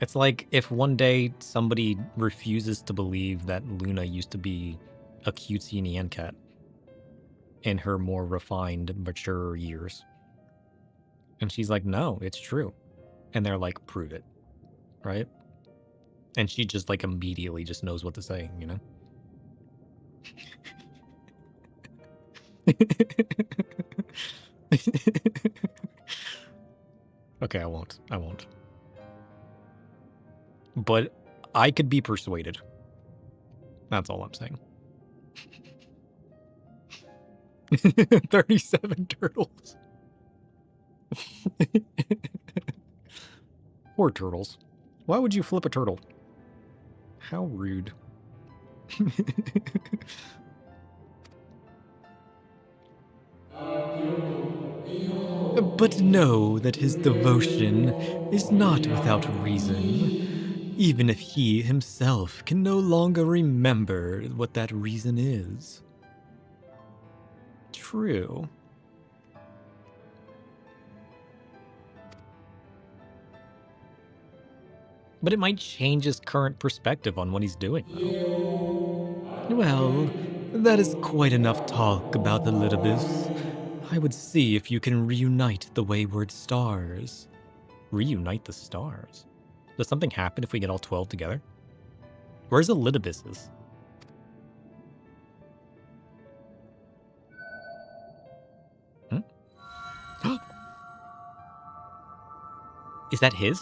It's like if one day somebody refuses to believe that Luna used to be a cutesy Nyan cat in her more refined, mature years. And she's like, no, it's true. And they're like, prove it. Right? And she just like immediately just knows what to say, you know? Okay, I won't. But I could be persuaded. That's all I'm saying. 37 turtles. Poor turtles. Why would you flip a turtle? How rude. But know that his devotion is not without reason, even if he himself can no longer remember what that reason is. True. But it might change his current perspective on what he's doing, though. Well, that is quite enough talk about the Litibus. I would see if you can reunite the wayward stars. Reunite the stars? Does something happen if we get all 12 together? Where's the Litibuses? Is that his?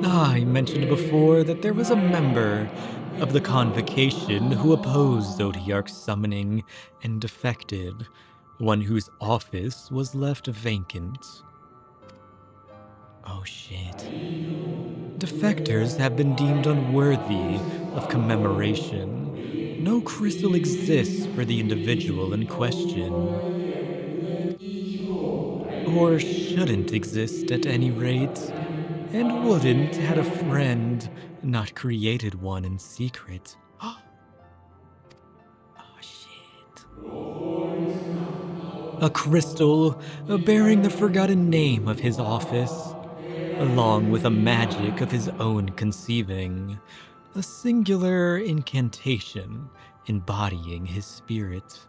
I mentioned before that there was a member of the Convocation who opposed Zodiark's summoning and defected, one whose office was left vacant. Oh shit. Defectors have been deemed unworthy of commemoration. No crystal exists for the individual in question. Or shouldn't exist at any rate. And wouldn't had a friend not created one in secret. A crystal bearing the forgotten name of his office, along with a magic of his own conceiving, a singular incantation embodying his spirit.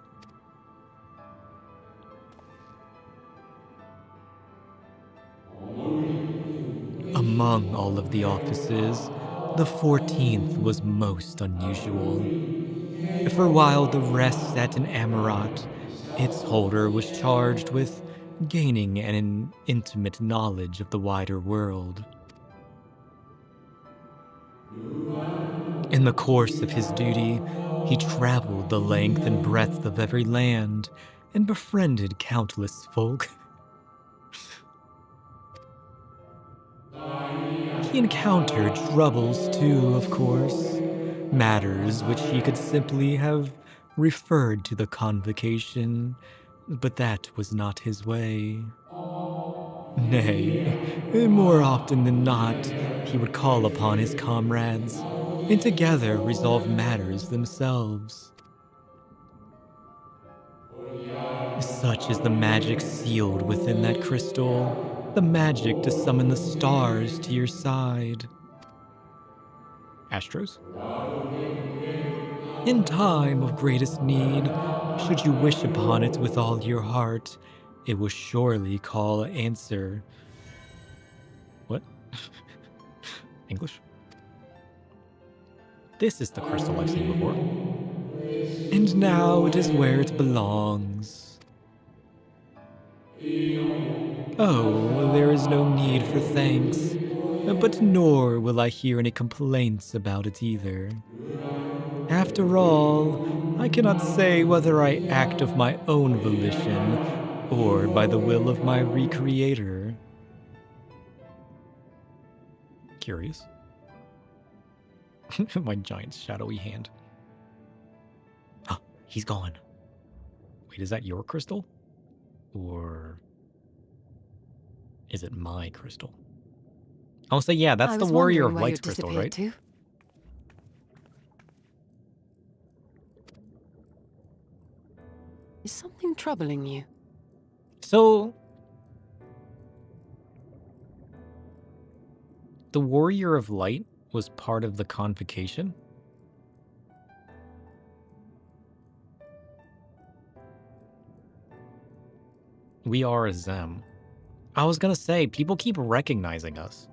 Among all of the offices, the 14th was most unusual. For while the rest sat in Amarat, its holder was charged with gaining an intimate knowledge of the wider world. In the course of his duty, he traveled the length and breadth of every land and befriended countless folk. He encountered troubles too, of course, matters which he could simply have referred to the convocation, but that was not his way. Nay, more often than not, he would call upon his comrades, and together resolve matters themselves. Such is the magic sealed within that crystal, the magic to summon the stars to your side. Astros? In time of greatest need, should you wish upon it with all your heart, it will surely call answer. What? English? This is the crystal I've seen before. And now it is where it belongs. Oh, there is no need for thanks, but nor will I hear any complaints about it either. After all, I cannot say whether I act of my own volition or by the will of my recreator. Curious. My giant shadowy hand. Ah, he's gone. Wait, is that your crystal? Or is it my crystal? Oh, so yeah, that's the Warrior of Light's crystal, right? Too. Is something troubling you? So, the Warrior of Light was part of the convocation? We are a Zem. I was gonna say, people keep recognizing us.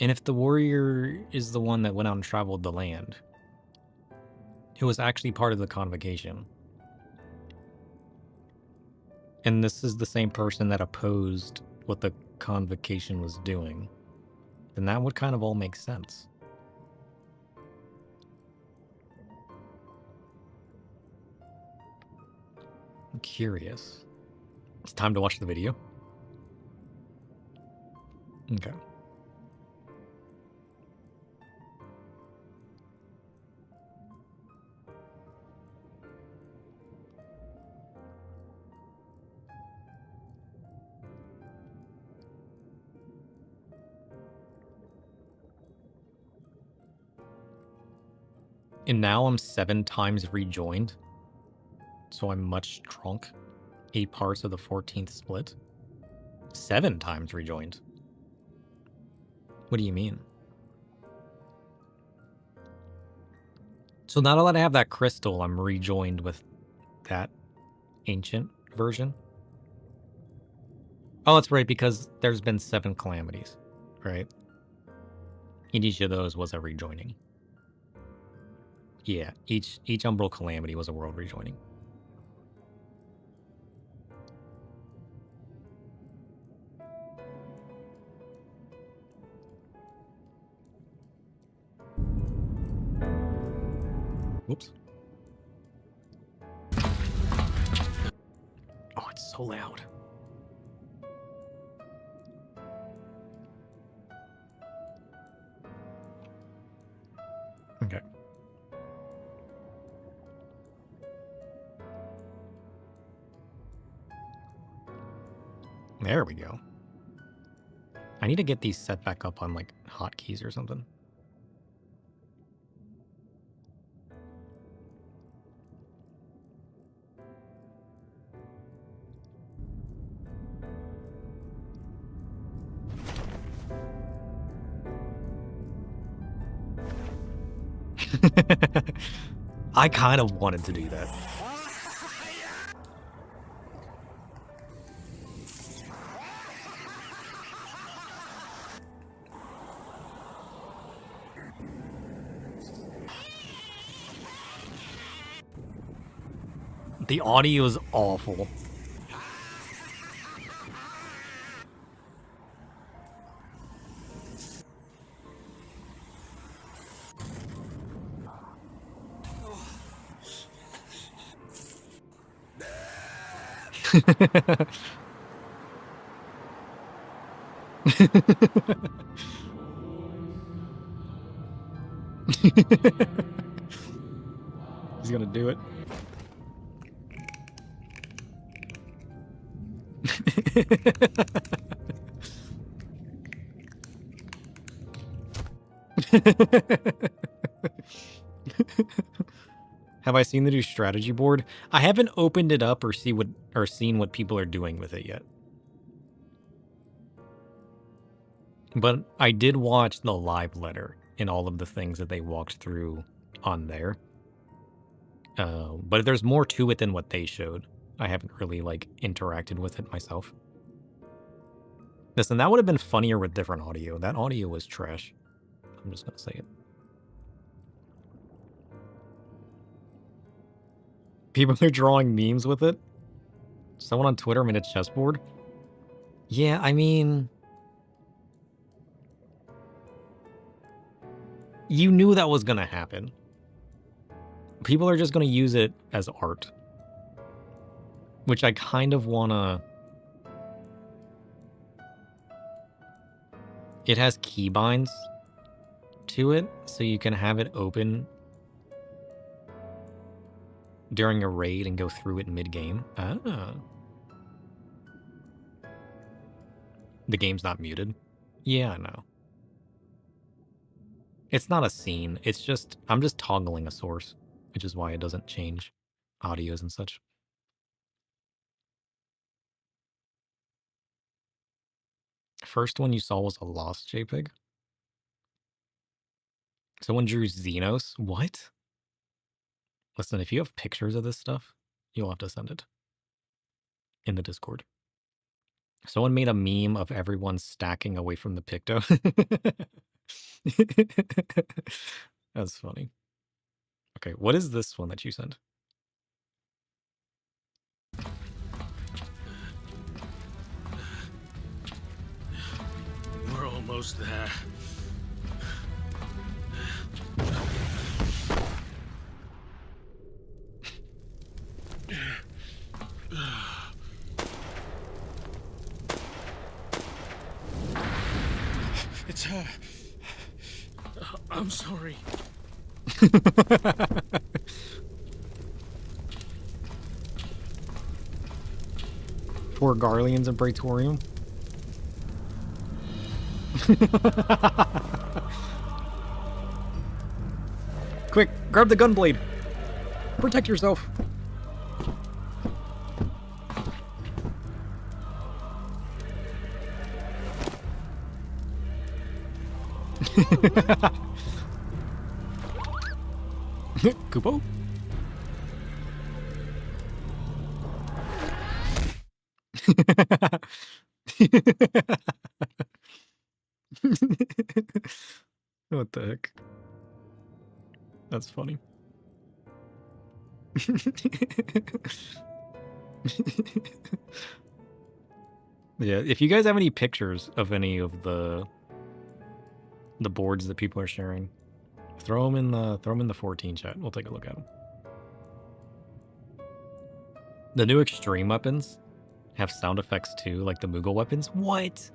And if the warrior is the one that went out and traveled the land, it was actually part of the convocation. And this is the same person that opposed what the convocation was doing, then that would kind of all make sense. I'm curious. It's time to watch the video. Okay. And now I'm 7 times rejoined. So I'm much drunk. 8 parts of the 14th split. 7 times rejoined. What do you mean? So now that I have that crystal, I'm rejoined with that ancient version. Oh, that's right, because there's been 7 calamities, right? And each of those was a rejoining. Yeah, each umbral calamity was a world rejoining. Whoops. Oh, it's so loud. Okay. There we go. I need to get these set back up on, like, hotkeys or something. I kind of wanted to do that. The audio is awful. He's gonna do it. Have I seen the new strategy board? I haven't opened it up or seen what people are doing with it yet. But I did watch the live letter and all of the things that they walked through on there. But there's more to it than what they showed. I haven't really, like, interacted with it myself. Listen, that would have been funnier with different audio. That audio was trash. I'm just gonna say it. People are drawing memes with it. Someone on Twitter made a chessboard. Yeah, I mean... You knew that was gonna happen. People are just gonna use it as art. Which I kind of wanna... It has keybinds to it, so you can have it open during a raid and go through it mid-game. Ah. The game's not muted. Yeah, I know. It's not a scene. It's just, I'm just toggling a source, which is why it doesn't change audios and such. First one you saw was a lost JPEG. Someone drew Xenos. What? Listen, if you have pictures of this stuff, you'll have to send it in the Discord. Someone made a meme of everyone stacking away from the picto. That's funny. Okay, what is this one that you sent? We're almost there. It's her. I'm sorry. Poor Garleans and Praetorium. Quick, grab the gunblade. Protect yourself. Kupo? What the heck? That's funny. Yeah, if you guys have any pictures of any of the boards that people are sharing, throw them in the 14 chat. We'll take a look at them. The new extreme weapons have sound effects too, like the Moogle weapons. What?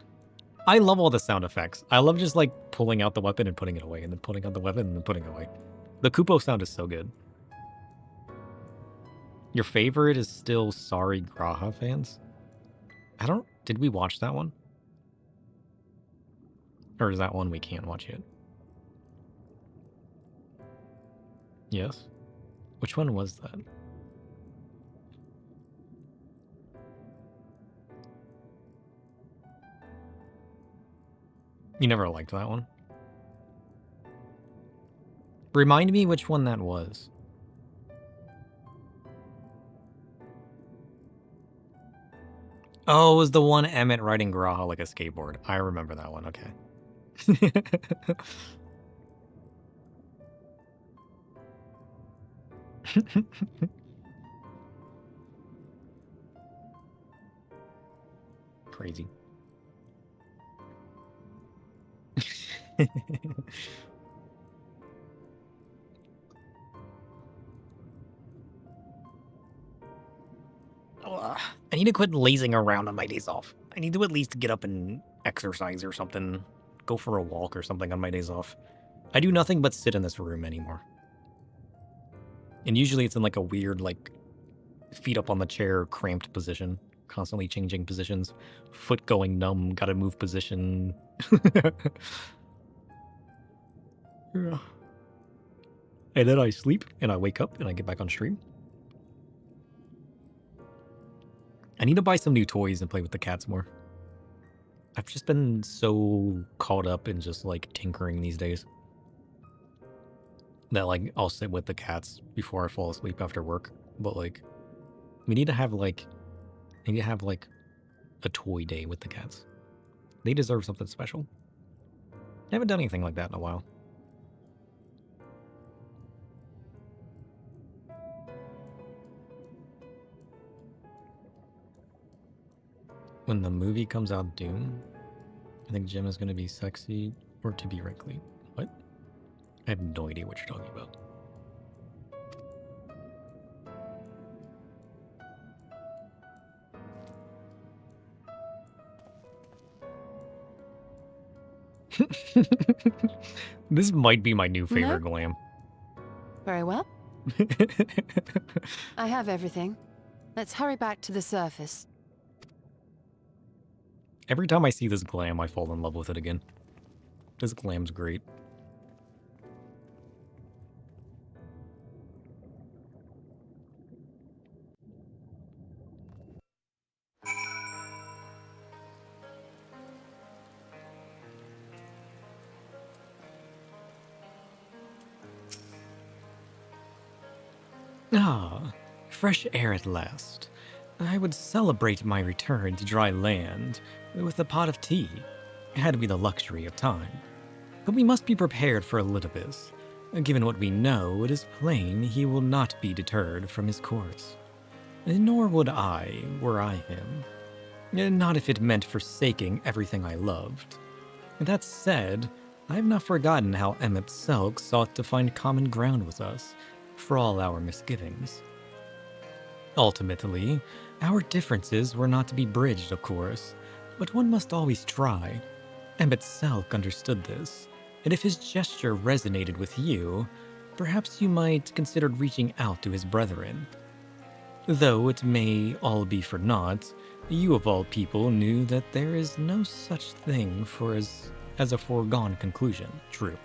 I love all the sound effects. I love just like pulling out the weapon and putting it away, and then pulling out the weapon and then putting it away. The Kupo sound is so good. Your favorite is still Sorry Graha fans? Did we watch that one? Or is that one we can't watch yet? Yes. Which one was that? You never liked that one? Remind me which one that was. Oh, it was the one Emmett riding Graha like a skateboard. I remember that one, okay. Crazy. I need to quit lazing around on my days off. I need to at least get up and exercise or something. Go for a walk or something on my days off. I do nothing but sit in this room anymore. And usually it's in like a weird, like, feet up on the chair, cramped position. Constantly changing positions. Foot going numb, gotta move position. Yeah. And then I sleep, and I wake up, and I get back on stream. I need to buy some new toys and play with the cats more. I've just been so caught up in just, like, tinkering these days. That, like, I'll sit with the cats before I fall asleep after work. But, like, we need to have, like... I need to have, like, a toy day with the cats. They deserve something special. I haven't done anything like that in a while. When the movie comes out, Doom, I think Jim is going to be sexy or to be wrinkly. What? I have no idea what you're talking about. This might be my new favorite Glam. Very well. I have everything. Let's hurry back to the surface. Every time I see this Glam, I fall in love with it again. This Glam's great. Ah, fresh air at last. I would celebrate my return to dry land with a pot of tea, had we the luxury of time. But we must be prepared for Elidibus. Given what we know, it is plain he will not be deterred from his course. Nor would I, were I him. Not if it meant forsaking everything I loved. That said, I have not forgotten how Emmett Selk sought to find common ground with us, for all our misgivings. Ultimately, our differences were not to be bridged, of course, but one must always try. Emmett Selk understood this, and if his gesture resonated with you, perhaps you might consider reaching out to his brethren. Though it may all be for naught, you of all people knew that there is no such thing as a foregone conclusion, true.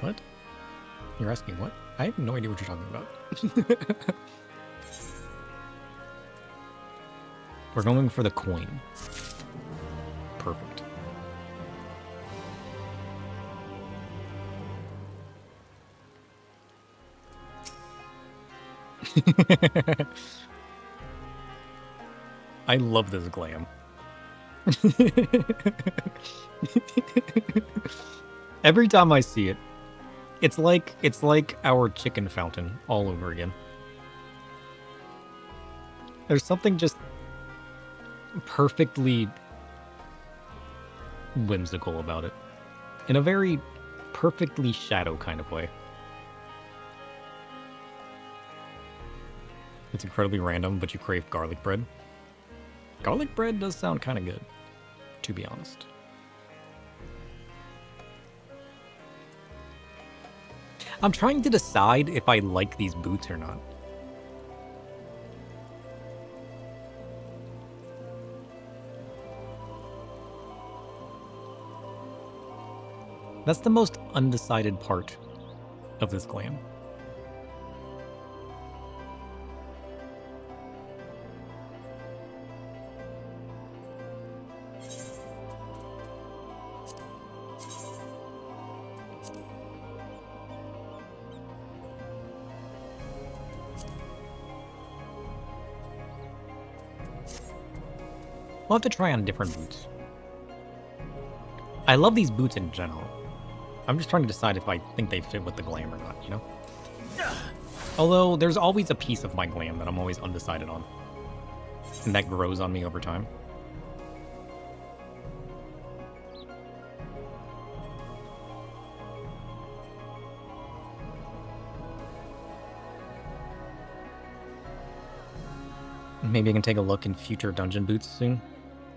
What? You're asking what? I have no idea what you're talking about. We're going for the coin. Perfect. I love this Glam. Every time I see it, it's like our chicken fountain all over again. There's something just perfectly whimsical about it, in a very perfectly shadow kind of way. It's incredibly random, but you crave garlic bread. Garlic bread does sound kind of good, to be honest. I'm trying to decide if I like these boots or not. That's the most undecided part of this Glam. We'll have to try on different boots. I love these boots in general. I'm just trying to decide if I think they fit with the glam or not, you know? Although, there's always a piece of my glam that I'm always undecided on. And that grows on me over time. Maybe I can take a look in future dungeon boots soon.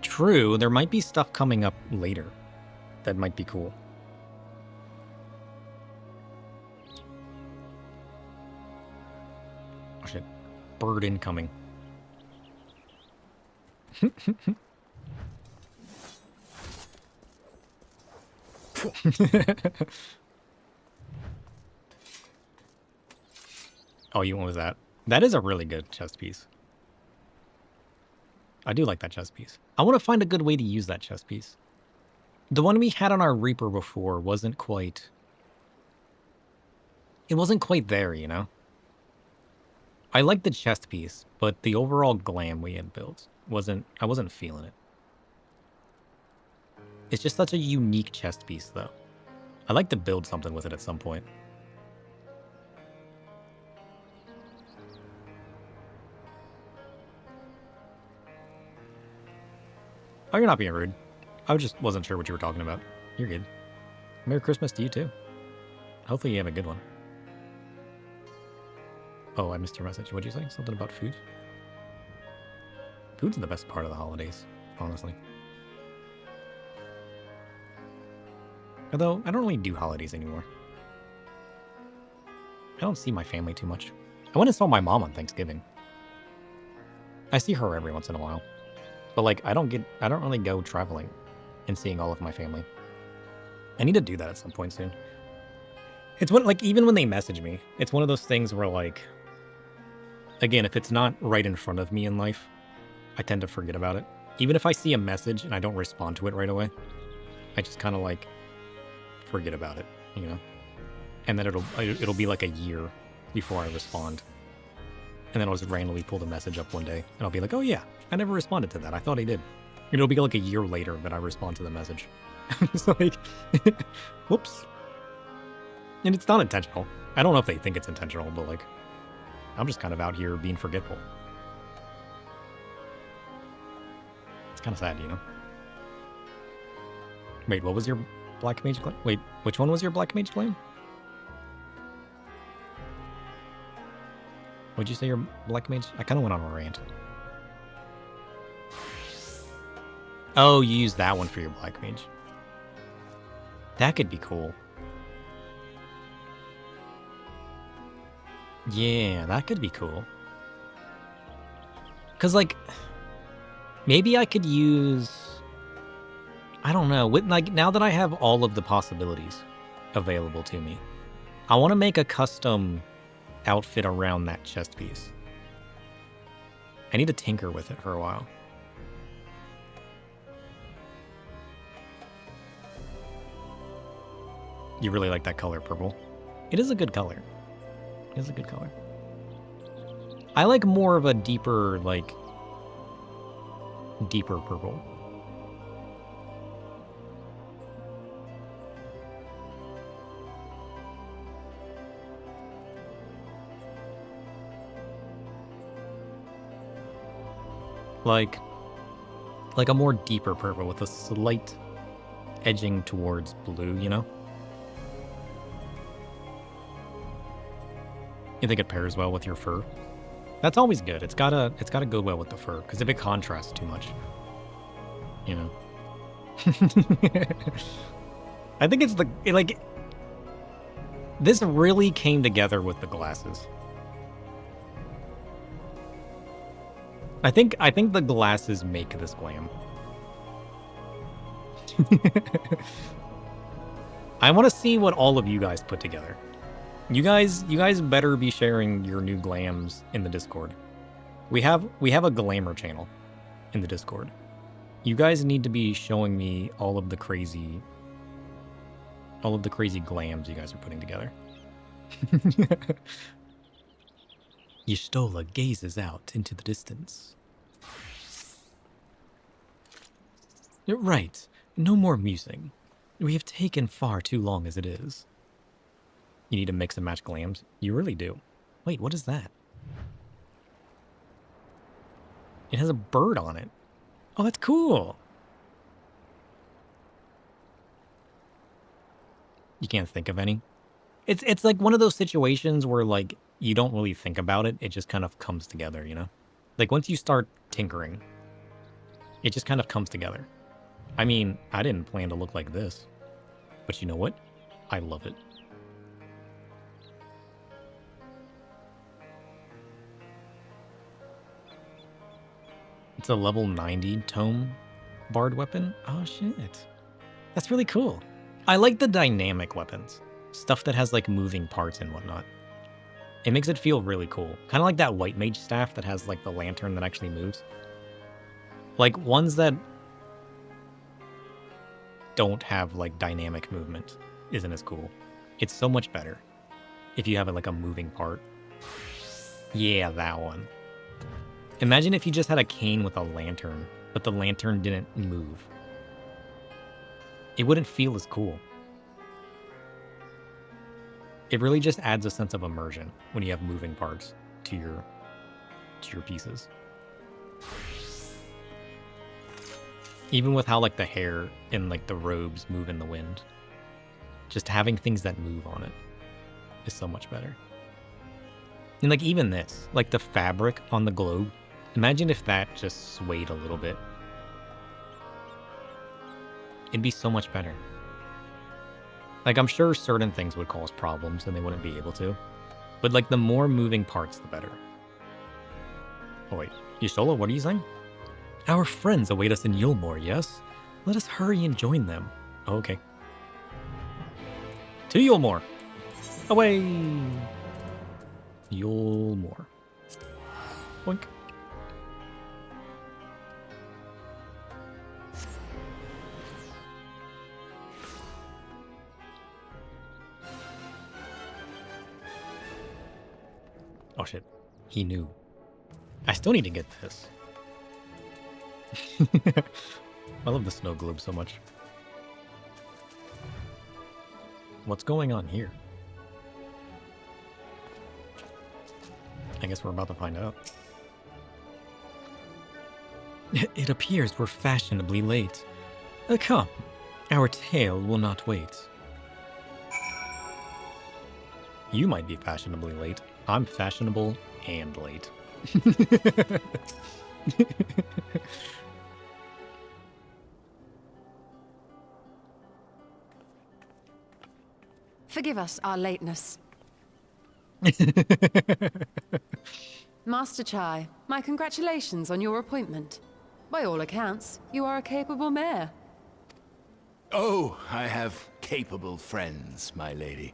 True, there might be stuff coming up later that might be cool. Oh shit. Bird incoming. Oh, what was that? That is a really good chest piece. I do like that chest piece. I want to find a good way to use that chest piece. The one we had on our Reaper before wasn't quite... It wasn't quite there, you know? I liked the chest piece, but the overall glam we had built I wasn't feeling it. It's just such a unique chest piece, though. I'd like to build something with it at some point. Oh, you're not being rude. I just wasn't sure what you were talking about. You're good. Merry Christmas to you, too. Hopefully you have a good one. Oh, I missed your message. What'd you say? Something about food? Food's the best part of the holidays, honestly. Although, I don't really do holidays anymore. I don't see my family too much. I went and saw my mom on Thanksgiving. I see her every once in a while. But like, I don't really go traveling and seeing all of my family. I need to do that at some point soon. It's like, even when they message me, it's one of those things where like, again, if it's not right in front of me in life, I tend to forget about it. Even if I see a message and I don't respond to it right away, I just kind of like forget about it, you know? And then it'll be like a year before I respond. And then I'll just randomly pull the message up one day and I'll be like, oh yeah, I never responded to that. I thought I did. It'll be like a year later that I respond to the message. It's like, whoops. And it's not intentional. I don't know if they think it's intentional, but like, I'm just kind of out here being forgetful. It's kind of sad, you know? Wait, what was your Black Mage claim? Wait, which one was your Black Mage claim? What'd you say your Black Mage? I kind of went on a rant. Oh, you used that one for your Black Mage. That could be cool. Yeah, that could be cool. Because, like, maybe I could use... I don't know. Like, now that I have all of the possibilities available to me, I want to make a custom outfit around that chest piece. I need to tinker with it for a while. You really like that color, purple? It is a good color. It is a good color. I like more of a deeper, like, deeper purple. Like a more deeper purple with a slight edging towards blue, you know? You think it pairs well with your fur? That's always good. It's gotta go well with the fur, because if it contrasts too much, you know. I think it's this really came together with the glasses. I think the glasses make this glam. I want to see what all of you guys put together. You guys better be sharing your new glams in the Discord. We have a glamour channel in the Discord. You guys need to be showing me all of the crazy glams you guys are putting together. Y'shtola gazes out into the distance. Right. No more musing. We have taken far too long as it is. You need to mix and match glams? You really do. Wait, what is that? It has a bird on it. Oh, that's cool. You can't think of any? It's like one of those situations where, like, you don't really think about it. It just kind of comes together, you know? Like, once you start tinkering, it just kind of comes together. I mean, I didn't plan to look like this. But you know what? I love it. It's a level 90 tome bard weapon. Oh, shit. That's really cool. I like the dynamic weapons. Stuff that has, like, moving parts and whatnot. It makes it feel really cool. Kind of like that white mage staff that has, like, the lantern that actually moves. Like, ones that don't have, like, dynamic movement isn't as cool. It's so much better if you have, like, a moving part. Yeah, that one. Imagine if you just had a cane with a lantern, but the lantern didn't move. It wouldn't feel as cool. It really just adds a sense of immersion when you have moving parts to your pieces. Even with how, like, the hair and, like, the robes move in the wind. Just having things that move on it is so much better. And, like, even this, like, the fabric on the globe, imagine if that just swayed a little bit. It'd be so much better. Like, I'm sure certain things would cause problems and they wouldn't be able to. But, like, the more moving parts, the better. Oh, wait. Yashola, what are you saying? Our friends await us in Yulmore, yes? Let us hurry and join them. Oh, okay. To Yulmore! Away! Yulmore. Boink. Oh shit, he knew. I still need to get this. I love the snow globe so much. What's going on here? I guess we're about to find out. It appears we're fashionably late. Come, our tale will not wait. You might be fashionably late. I'm fashionable and late. Forgive us our lateness. Master Chai, my congratulations on your appointment. By all accounts, you are a capable mayor. Oh, I have capable friends, my lady.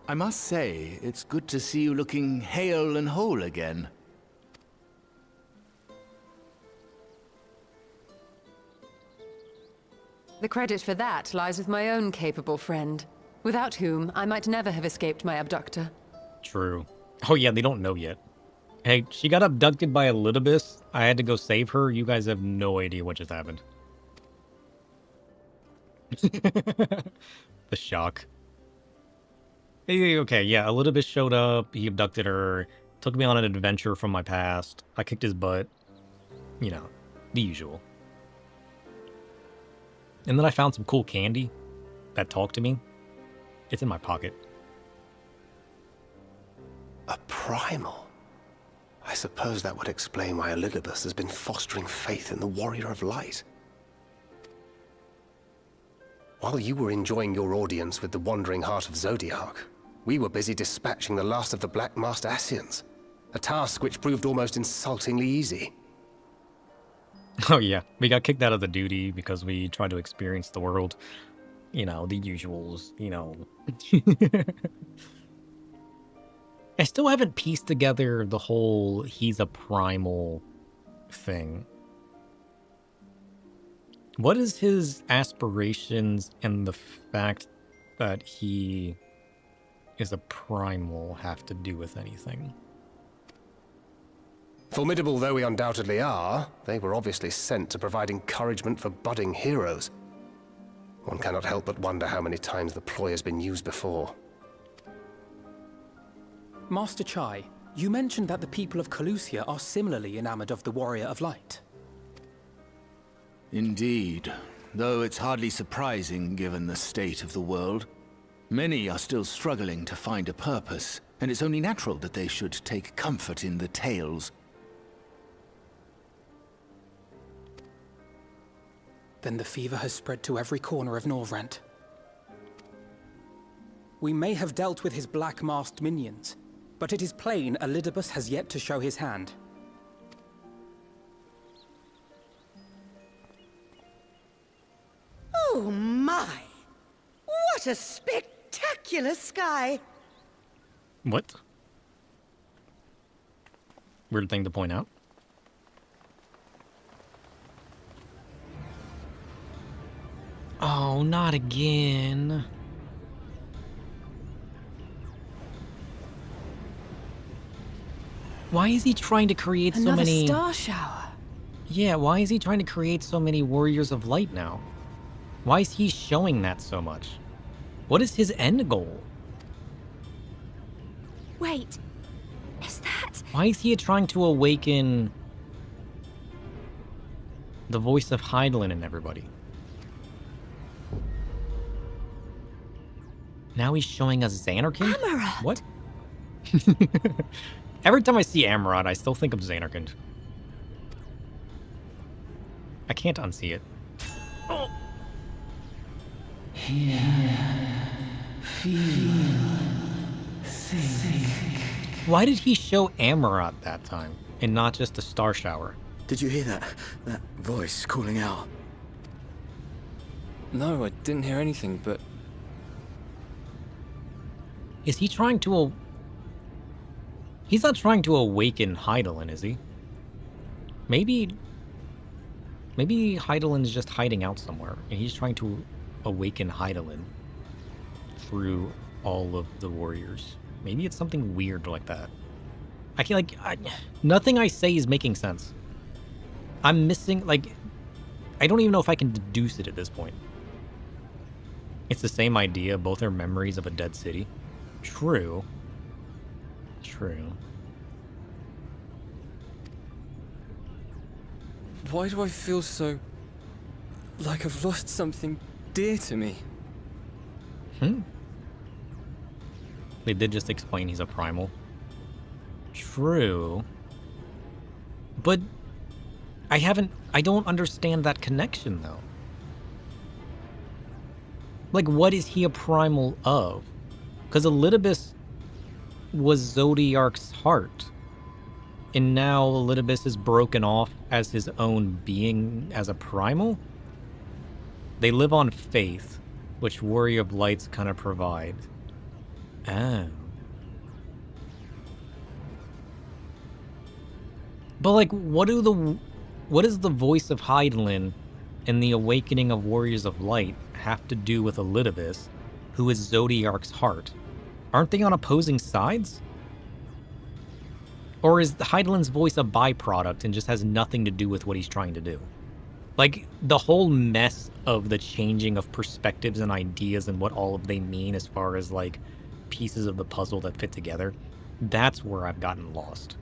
I must say, it's good to see you looking hale and whole again. The credit for that lies with my own capable friend, without whom I might never have escaped my abductor. True. Oh yeah, they don't know yet. Hey, she got abducted by Elidibus. I had to go save her. You guys have no idea what just happened. The shock. Hey, okay, yeah, Elidibus showed up. He abducted her. Took me on an adventure from my past. I kicked his butt. You know, the usual. And then I found some cool candy that talked to me. It's in my pocket. A primal? I suppose that would explain why Elidibus has been fostering faith in the Warrior of Light. While you were enjoying your audience with the Wandering Heart of Zodiac, we were busy dispatching the last of the Black Master Ascians, a task which proved almost insultingly easy. Oh yeah, we got kicked out of the duty because we tried to experience the world. You know, the usuals, you know. I still haven't pieced together the whole he's a primal thing. What is his aspirations and the fact that he is a primal have to do with anything? Formidable though we undoubtedly are, they were obviously sent to provide encouragement for budding heroes. One cannot help but wonder how many times the ploy has been used before. Master Chai, you mentioned that the people of Calusia are similarly enamored of the Warrior of Light. Indeed, though it's hardly surprising given the state of the world. Many are still struggling to find a purpose, and it's only natural that they should take comfort in the tales. Then the fever has spread to every corner of Norvrant. We may have dealt with his black-masked minions, but it is plain Elidibus has yet to show his hand. Oh my! What a spectacular sky! What? Weird thing to point out. Oh, not again. Why is he trying to create so many... Another star shower. Yeah, why is he trying to create so many Warriors of Light now? Why is he showing that so much? What is his end goal? Wait, is that... Why is he trying to awaken the voice of Hydaelyn in everybody? Now he's showing us Xanarkand? Amaranth! What? Every time I see Amaranth, I still think of Xanarkand. I can't unsee it. Oh. Here, feel, think. Why did he show Amaranth that time, and not just a star shower? Did you hear that? That voice calling out? No, I didn't hear anything, but... Is he trying to... He's not trying to awaken Hydaelyn, is he? Maybe Hydaelyn is just hiding out somewhere, and he's trying to awaken Hydaelyn through all of the warriors. Maybe it's something weird like that. I can't, nothing I say is making sense. I'm missing, I don't even know if I can deduce it at this point. It's the same idea, both are memories of a dead city. True. True. Why do I feel so... like I've lost something dear to me? They did just explain he's a primal. True. But I don't understand that connection, though. What is he a primal of? Because Elidibus was Zodiark's heart. And now Elidibus is broken off as his own being as a primal? They live on faith, which Warrior of Lights kind of provide. Oh. But what does the voice of Hydaelyn and the awakening of Warriors of Light have to do with Elidibus, who is Zodiark's heart? Aren't they on opposing sides? Or is Hydaelyn's voice a byproduct and just has nothing to do with what he's trying to do? The whole mess of the changing of perspectives and ideas and what all of they mean as far as, pieces of the puzzle that fit together, that's where I've gotten lost.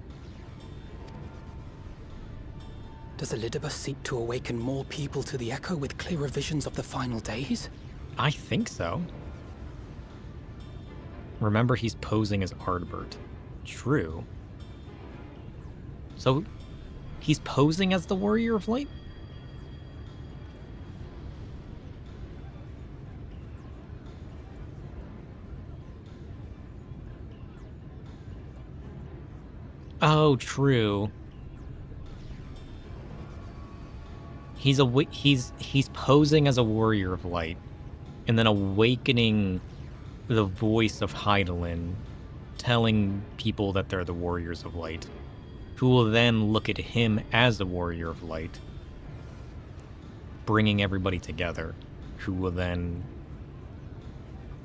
Does Elidibus seek to awaken more people to the Echo with clearer visions of the final days? I think so. Remember, he's posing as Ardbert. True. So, he's posing as the Warrior of Light? Oh, true. He's posing as a Warrior of Light, and then awakening the voice of Hydaelyn, telling people that they're the Warriors of Light, who will then look at him as the Warrior of Light, bringing everybody together, who will then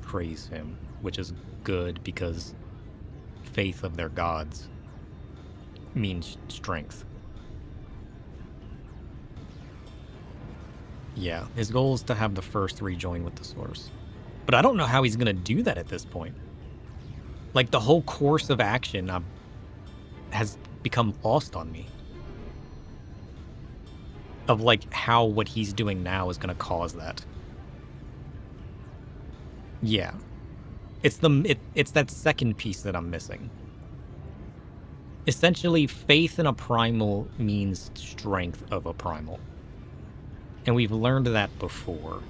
praise him, which is good because faith of their gods. means strength. Yeah, his goal is to have the first rejoin with the source. But I don't know how he's going to do that at this point. Like, the whole course of action has become lost on me. Of, like, how what he's doing now is going to cause that. Yeah. It's that second piece that I'm missing. Essentially, faith in a primal means strength of a primal. And we've learned that before.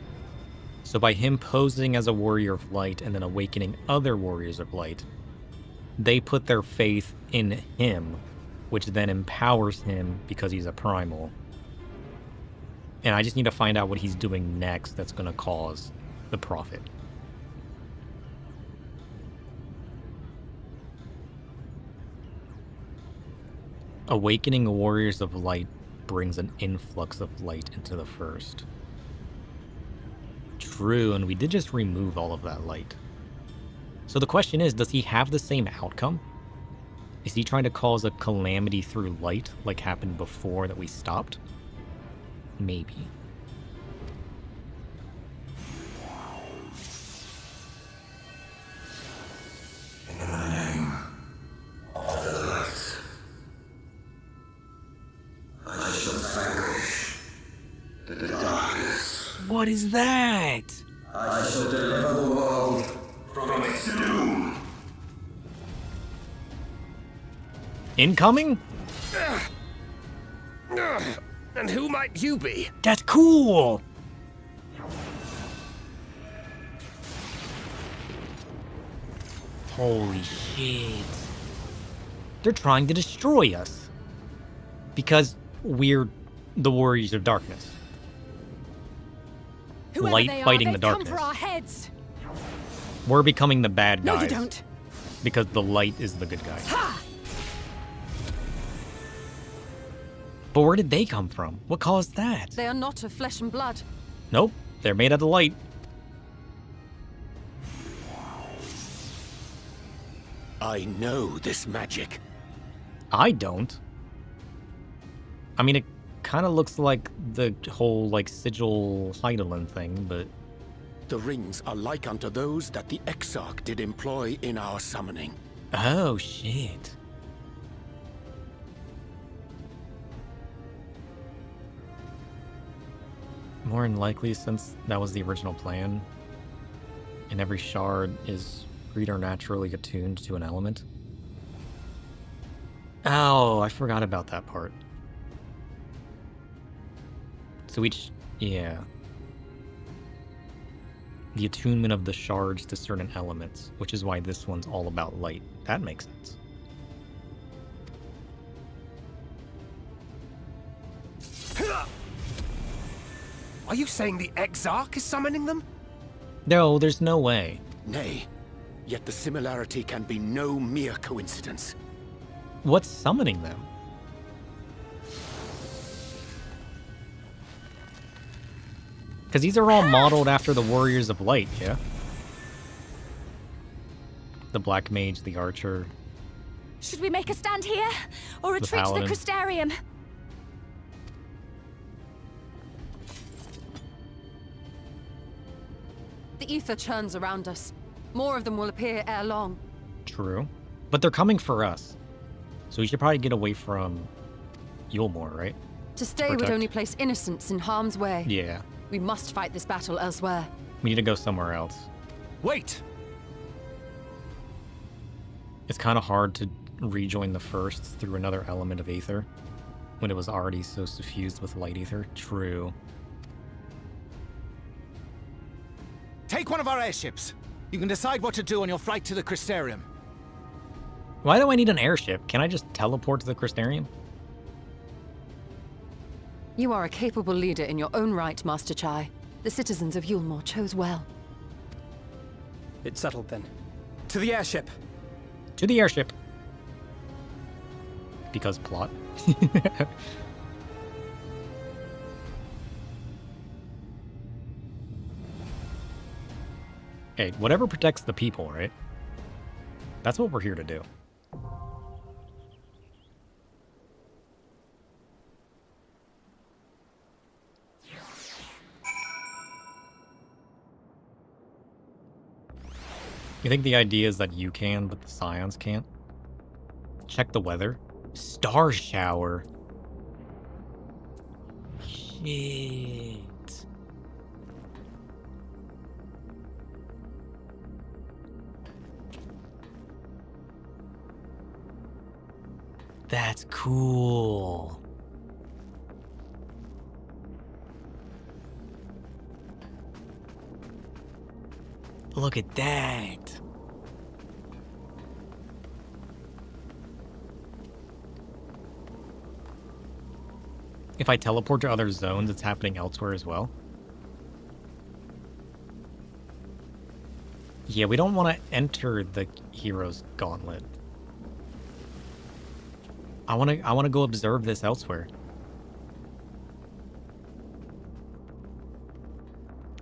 So by him posing as a warrior of light and then awakening other warriors of light, they put their faith in him, which then empowers him because he's a primal. And I just need to find out what he's doing next that's going to cause the profit. Awakening warriors of light brings an influx of light into the first. True, and we did just remove all of that light. So the question is, does he have the same outcome? Is he trying to cause a calamity through light like happened before that we stopped? Maybe. In the name of the light, I shall vanquish the darkness. What is that? I shall deliver the world from its doom. Incoming? And who might you be? That's cool! Holy shit. They're trying to destroy us. Because we're the Warriors of Darkness. Whoever Light they fighting are, the they've come darkness. for our heads. We're becoming the bad guys. No, you don't. Because the light is the good guy. Ha! But where did they come from? What caused that? They are not of flesh and blood. Nope, they're made out of light. I know this magic. I don't. I mean, it kind of looks like the whole, like, sigil Heidelin thing, but... The rings are like unto those that the Exarch did employ in our summoning. Oh, shit. More than likely, since that was the original plan, and every shard is preternaturally attuned to an element. Oh, I forgot about that part. So each... yeah. The attunement of the shards to certain elements, which is why this one's all about light. That makes sense. Are you saying the Exarch is summoning them? No, there's no way. Nay, yet the similarity can be no mere coincidence. What's summoning them? Because these are all modeled after the Warriors of Light, yeah? The Black Mage, the Archer. Should we make a stand here, or retreat to the Paladin. Crystarium? The ether churns around us. More of them will appear ere long. True. But they're coming for us. So we should probably get away from Yulmore, right? To stay would Protect. only place innocents in harm's way. Yeah. We must fight this battle elsewhere. We need to go somewhere else. Wait! It's kind of hard to rejoin the first through another element of Aether when it was already so suffused with light ether. True. Take one of our airships. You can decide what to do on your flight to the Crystarium. Why do I need an airship? Can I just teleport to the Crystarium? You are a capable leader in your own right, Master Chai. The citizens of Yulmore chose well. It's settled then. To the airship! To the airship. Because plot. Hey, whatever protects the people, right? That's what we're here to do. You think the idea is that you can, but the Scions can't? Check the weather. Star shower. Shit. That's cool. Look at that. If I teleport to other zones, it's happening elsewhere as well. Yeah, we don't want to enter the Hero's Gauntlet. I want to go observe this elsewhere.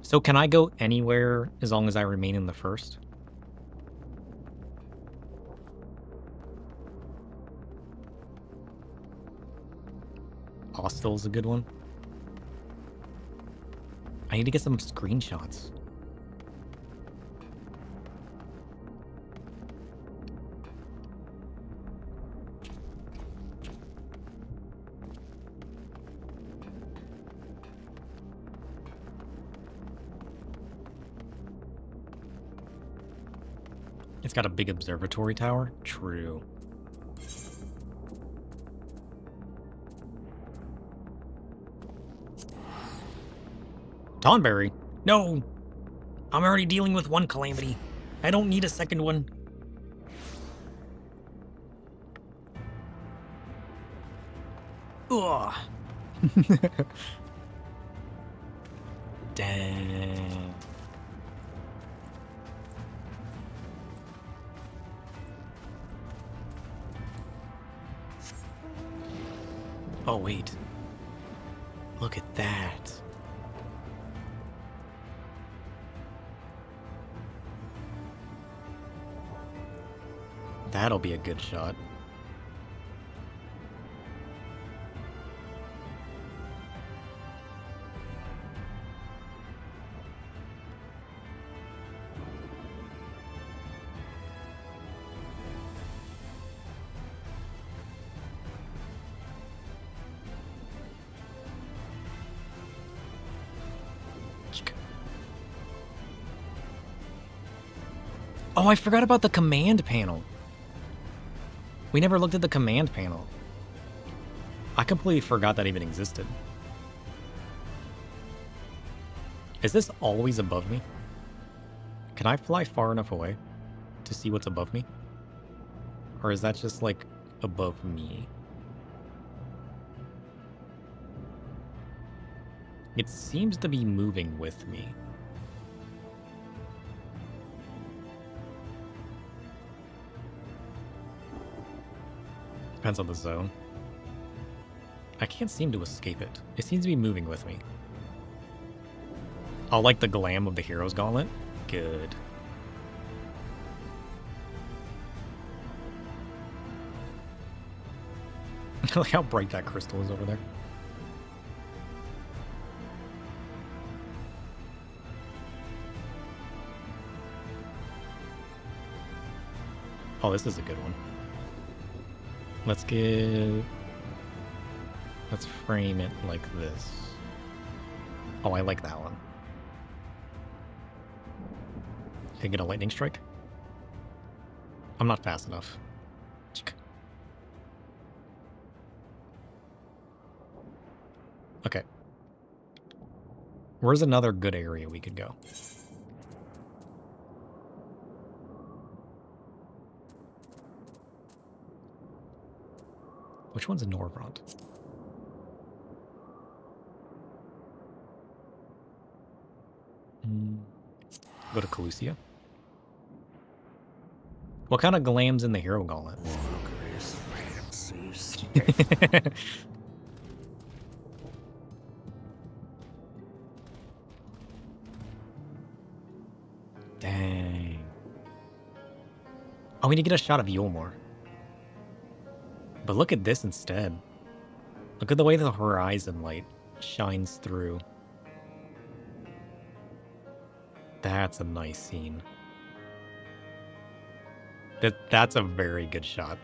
So can I go anywhere as long as I remain in the first? Hostel's a good one. I need to get some screenshots. It's got a big observatory tower? True. Tonberry? No! I'm already dealing with one calamity. I don't need a second one. Ugh. Dang. Oh, wait. Look at that. That'll be a good shot. Oh, I forgot about the command panel. We never looked at the command panel. I completely forgot that even existed. Is this always above me? Can I fly far enough away to see what's above me? Or is that just, like, above me? It seems to be moving with me. Depends on the zone. I can't seem to escape it. It seems to be moving with me. I'll like the glam of the Hero's Gauntlet. Good. Look how bright that crystal is over there. Oh, this is a good one. Let's frame it like this. Oh, I like that one. Can I get a lightning strike? I'm not fast enough. Okay. Where's another good area we could go? Which one's in Norvront? Go to Calusia. What kind of glam's in the Hero Gauntlet? Look at this fancy stuff. Dang. Oh, we need to get a shot of Yulmore. But look at this instead. Look at the way the horizon light shines through. That's a nice scene. That's a very good shot.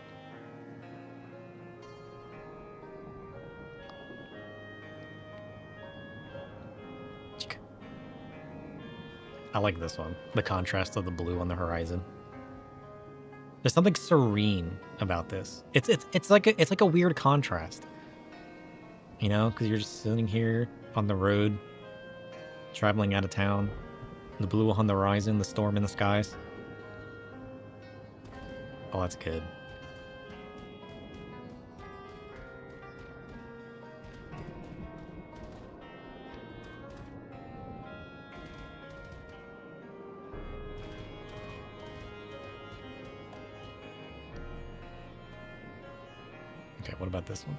I like this one. The contrast of the blue on the horizon. There's something serene about this. It's like a weird contrast. You know, because you're just sitting here on the road, traveling out of town, the blue on the horizon, the storm in the skies. Oh, that's good. Okay, what about this one?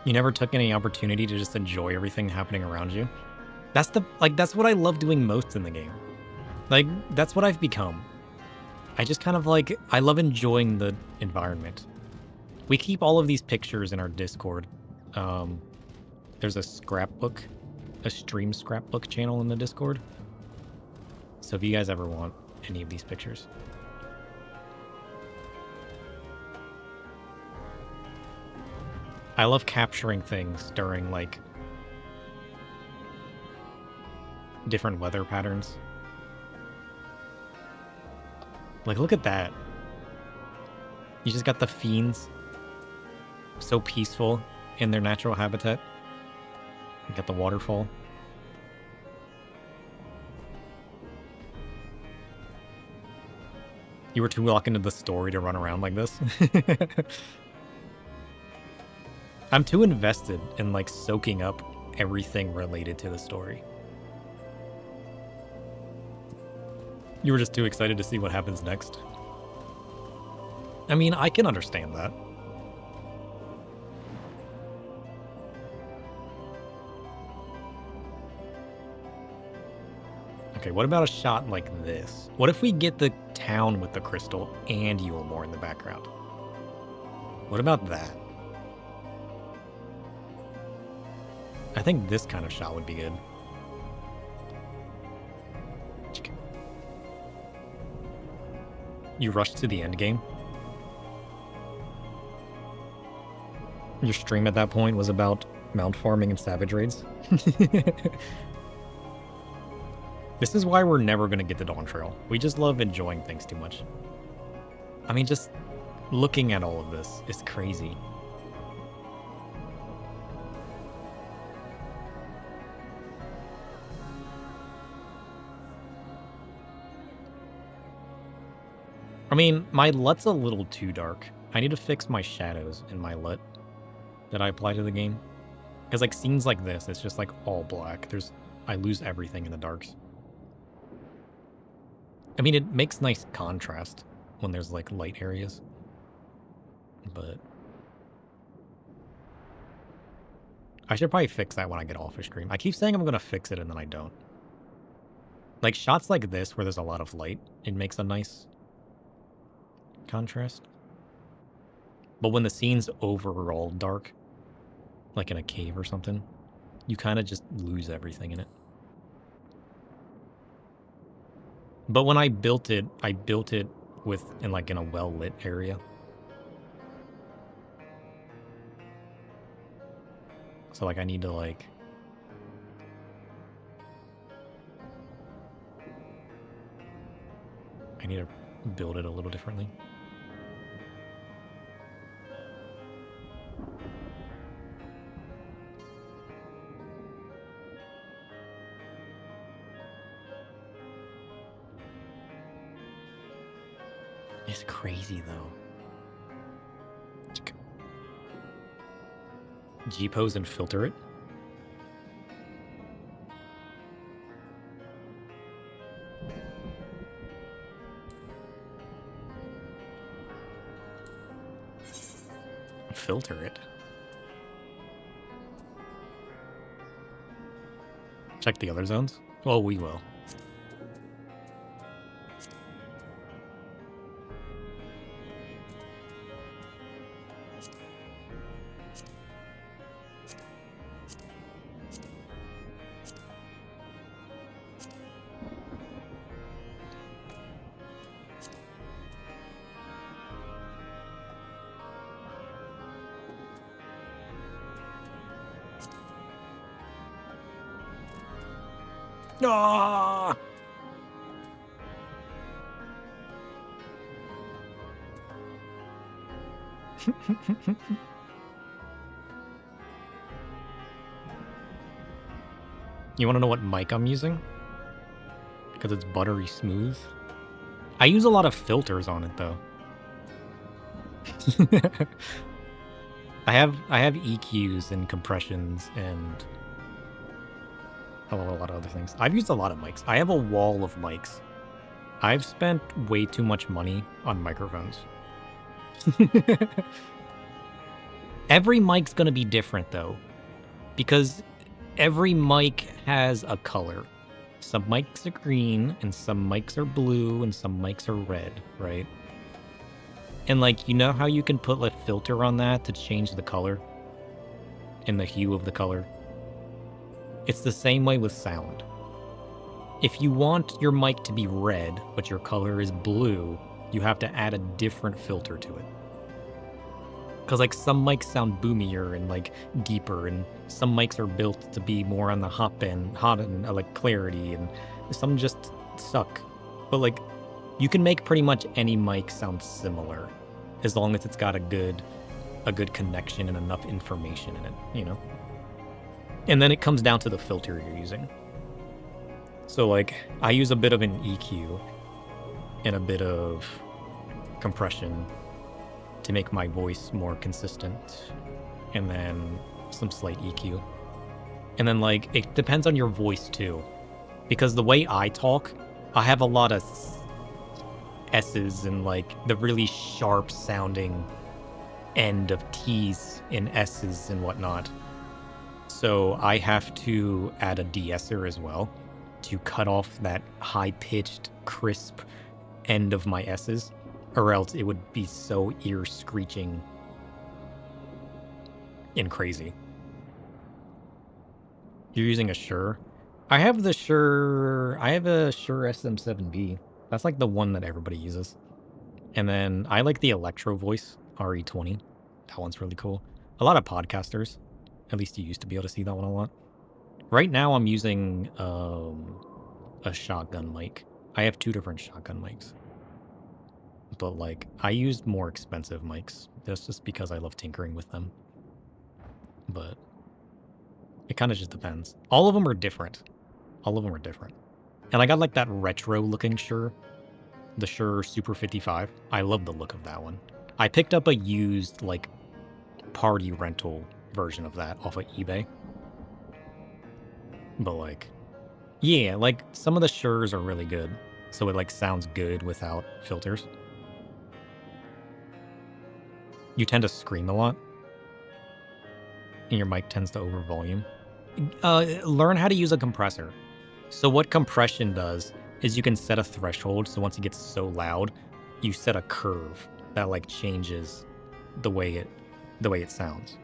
You never took any opportunity to just enjoy everything happening around you? That's what I love doing most in the game. Like, that's what I've become. I just kind of I love enjoying the environment. We keep all of these pictures in our Discord. There's a scrapbook, a stream scrapbook channel in the Discord. So if you guys ever want any of these pictures. I love capturing things during different weather patterns. Look at that. You just got the fiends. So peaceful in their natural habitat. You got the waterfall. You were too locked into the story to run around like this. I'm too invested in soaking up everything related to the story. You were just too excited to see what happens next. I mean, I can understand that. Okay, what about a shot like this? What if we get the town with the crystal and Yulmore in the background? What about that? I think this kind of shot would be good. You rushed to the end game? Your stream at that point was about mount farming and savage raids? This is why we're never going to get the Dawn Trail. We just love enjoying things too much. I mean, just looking at all of this is crazy. I mean, my LUT's a little too dark. I need to fix my shadows in my LUT that I apply to the game. Because scenes like this, it's just all black. I lose everything in the darks. I mean, it makes nice contrast when there's light areas. But I should probably fix that when I get off of stream. I keep saying I'm going to fix it and then I don't. Shots like this where there's a lot of light, it makes a nice contrast. But when the scene's overall dark, like in a cave or something, you kind of just lose everything in it. But when I built it with in a well-lit area. So I need to I need to build it a little differently. It's crazy though. G-pose and filter it. Filter it. Check the other zones. Well, we will. Ah! You want to know what mic I'm using? Because it's buttery smooth. I use a lot of filters on it though. I have EQs and compressions and a lot of other things. I've used a lot of mics. I have a wall of mics. I've spent way too much money on microphones. Every mic's gonna be different though, because every mic has a color. Some mics are green, and some mics are blue, and some mics are red, right? And like, you know how you can put a filter on that to change the color and the hue of the color? It's the same way with sound. If you want your mic to be red, but your color is blue, you have to add a different filter to it. Because like some mics sound boomier and like deeper, and some mics are built to be more on the hot and like clarity, and some just suck. But like, you can make pretty much any mic sound similar, as long as it's got a good connection and enough information in it, you know? And then it comes down to the filter you're using. So like, I use a bit of an EQ and a bit of compression to make my voice more consistent, and then some slight EQ. And then like, it depends on your voice too, because the way I talk, I have a lot of S's and like the really sharp sounding end of T's and S's and whatnot. So I have to add a de-esser as well to cut off that high-pitched, crisp end of my S's, or else it would be so ear-screeching and crazy. You're using a Shure? I have a Shure SM7B. That's like the one that everybody uses. And then I like the Electro Voice RE20. That one's really cool. A lot of podcasters, at least you used to be able to see that one a lot. Right now I'm using a shotgun mic. I have 2 different shotgun mics. But like, I used more expensive mics. That's just because I love tinkering with them. But it kind of just depends. All of them are different. And I got like that retro looking Shure. The Shure Super 55. I love the look of that one. I picked up a used like party rental version of that off of eBay. But like, yeah, like some of the Shures are really good. So it like sounds good without filters. You tend to scream a lot, and your mic tends to over volume. Learn how to use a compressor. So what compression does is you can set a threshold, so once it gets so loud, you set a curve that like changes the way it sounds.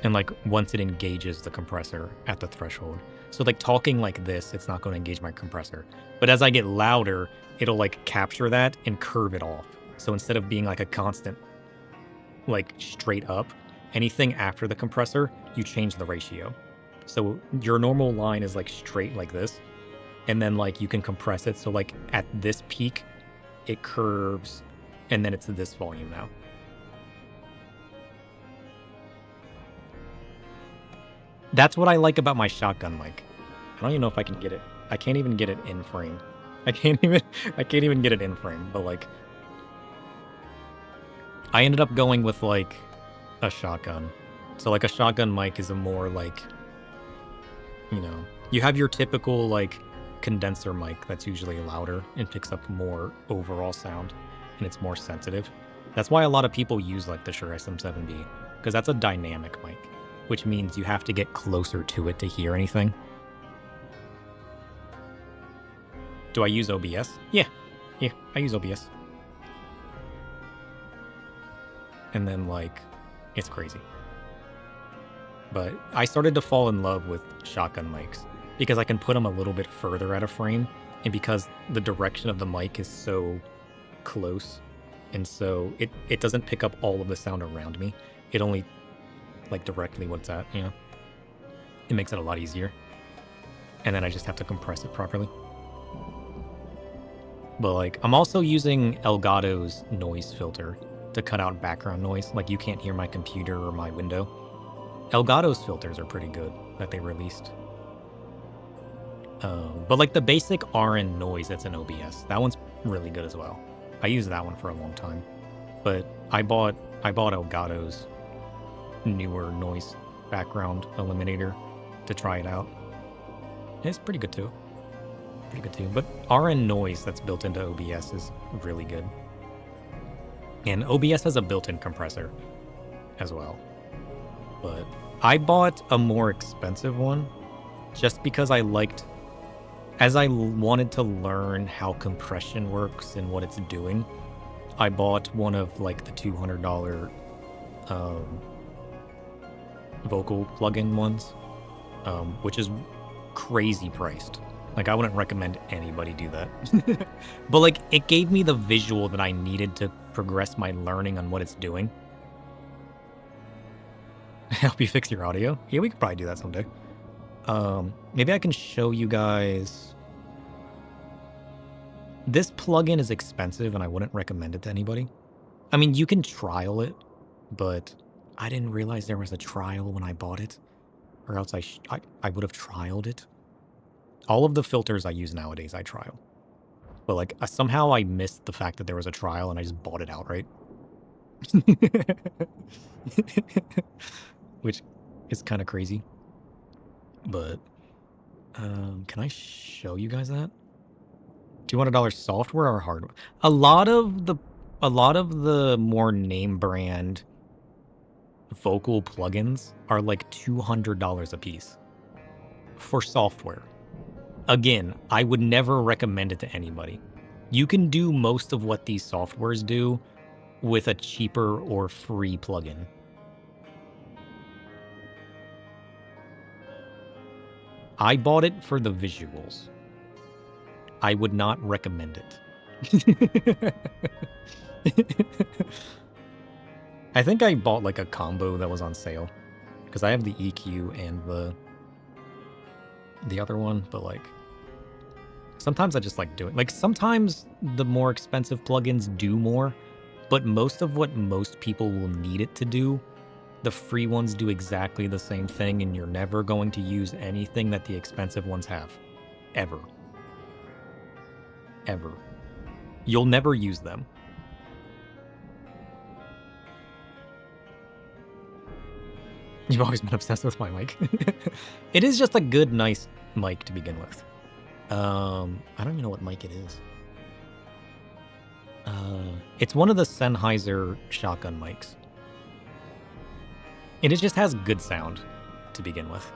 And like once it engages the compressor at the threshold. So like talking like this, it's not going to engage my compressor. But as I get louder, it'll like capture that and curve it off. So instead of being like a constant, like straight up, anything after the compressor, you change the ratio. So your normal line is like straight like this. And then like you can compress it. So like at this peak, it curves and then it's this volume now. That's what I like about my shotgun mic. I don't even know if I can get it. I can't even get it in frame. I can't even get it in frame, but like I ended up going with like a shotgun. So like a shotgun mic is a more like, you know, you have your typical like condenser mic that's usually louder and picks up more overall sound and it's more sensitive. That's why a lot of people use like the Shure SM7B, because that's a dynamic mic, which means you have to get closer to it to hear anything. Do I use OBS? Yeah, I use OBS. And then like, it's crazy. But I started to fall in love with shotgun mics because I can put them a little bit further at a frame, and because the direction of the mic is so close, and so it doesn't pick up all of the sound around me. It only like directly what's at, you know? It makes it a lot easier. And then I just have to compress it properly. But like, I'm also using Elgato's noise filter to cut out background noise. Like, you can't hear my computer or my window. Elgato's filters are pretty good that they released. But like the basic RN noise that's in OBS, that one's really good as well. I used that one for a long time. But I bought Elgato's newer noise background eliminator to try it out. It's pretty good too. But RN noise that's built into OBS is really good. And OBS has a built-in compressor as well. But I bought a more expensive one just because I liked, as I wanted to learn how compression works and what it's doing, I bought one of like the $200 vocal plugin ones, which is crazy priced. Like, I wouldn't recommend anybody do that. But like, it gave me the visual that I needed to progress my learning on what it's doing. Help you fix your audio? Yeah, we could probably do that someday. Maybe I can show you guys. This plugin is expensive and I wouldn't recommend it to anybody. I mean, you can trial it, but I didn't realize there was a trial when I bought it, or else I would have trialed it. All of the filters I use nowadays, I trial. But like, somehow I missed the fact that there was a trial and I just bought it outright. Which is kind of crazy. But, can I show you guys that? $200 software or hardware? A lot of the more name brand vocal plugins are like $200 a piece for software. Again, I would never recommend it to anybody. You can do most of what these softwares do with a cheaper or free plugin. I bought it for the visuals. I would not recommend it. I think I bought like a combo that was on sale because I have the EQ and the other one, but like sometimes I just like doing, like, sometimes the more expensive plugins do more, but most of what most people will need it to do, the free ones do exactly the same thing, and you're never going to use anything that the expensive ones have. Ever. Ever. You'll never use them. You've always been obsessed with my mic. It is just a good, nice mic to begin with. I don't even know what mic it is. It's one of the Sennheiser shotgun mics. It just has good sound to begin with.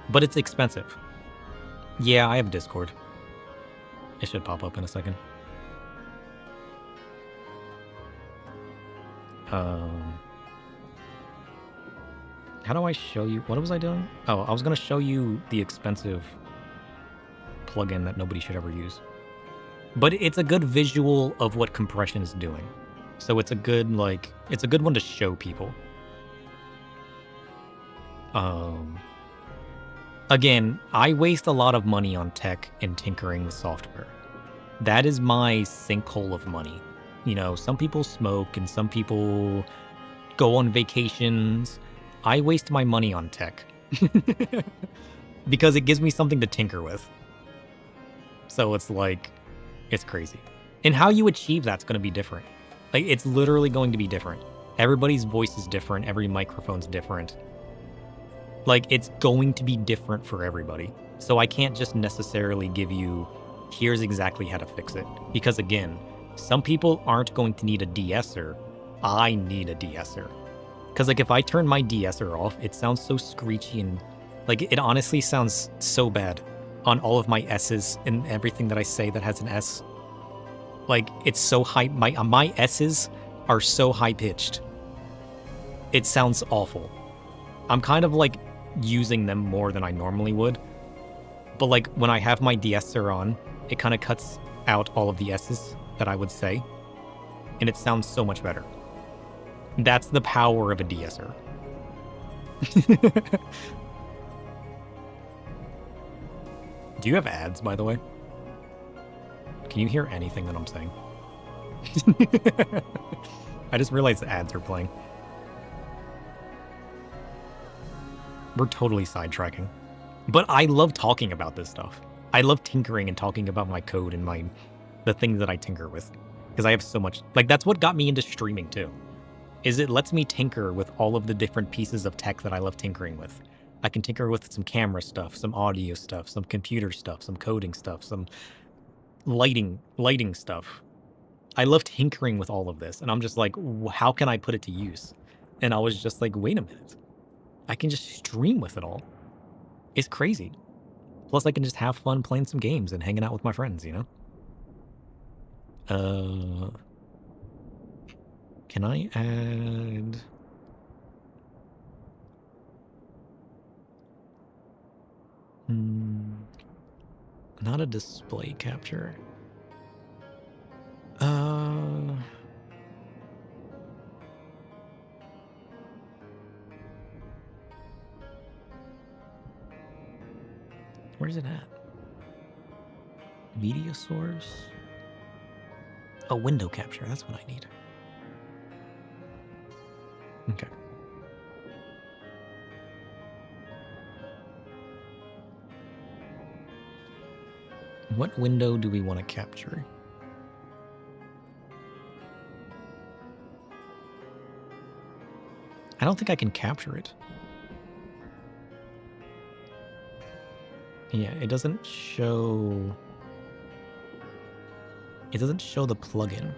But it's expensive. Yeah, I have Discord. It should pop up in a second. How do I show you? What was I doing? Oh, I was going to show you the expensive plugin that nobody should ever use. But it's a good visual of what compression is doing. So it's a good, like, it's a good one to show people. Again, I waste a lot of money on tech and tinkering with software. That is my sinkhole of money. You know, some people smoke and some people go on vacations. I waste my money on tech because it gives me something to tinker with. So it's like, it's crazy. And how you achieve that's going to be different. Like, it's literally going to be different. Everybody's voice is different. Every microphone's different. Like, it's going to be different for everybody. So I can't just necessarily give you, here's exactly how to fix it. Because again, some people aren't going to need a de-esser. I need a de-esser. Because like, if I turn my de-esser off, it sounds so screechy and like, it honestly sounds so bad on all of my S's and everything that I say that has an S. Like, it's so high. My S's are so high-pitched. It sounds awful. I'm kind of like using them more than I normally would. But like, when I have my de-esser on, it kind of cuts out all of the S's that I would say. And it sounds so much better. That's the power of a de-esser. Do you have ads, by the way? Can you hear anything that I'm saying? I just realized the ads are playing. We're totally sidetracking. But I love talking about this stuff. I love tinkering and talking about my code and the things that I tinker with. Because I have so much... Like, that's what got me into streaming, too. Is it lets me tinker with all of the different pieces of tech that I love tinkering with. I can tinker with some camera stuff, some audio stuff, some computer stuff, some coding stuff, some lighting stuff. I love tinkering with all of this, and I'm just like, how can I put it to use? And I was just like, wait a minute. I can just stream with it all. It's crazy. Plus, I can just have fun playing some games and hanging out with my friends, you know? Can I add... Not a display capture. Where's it at? Media source? A window capture, that's what I need. Okay. What window do we want to capture? I don't think I can capture it. Yeah, it doesn't show... It doesn't show the plugin.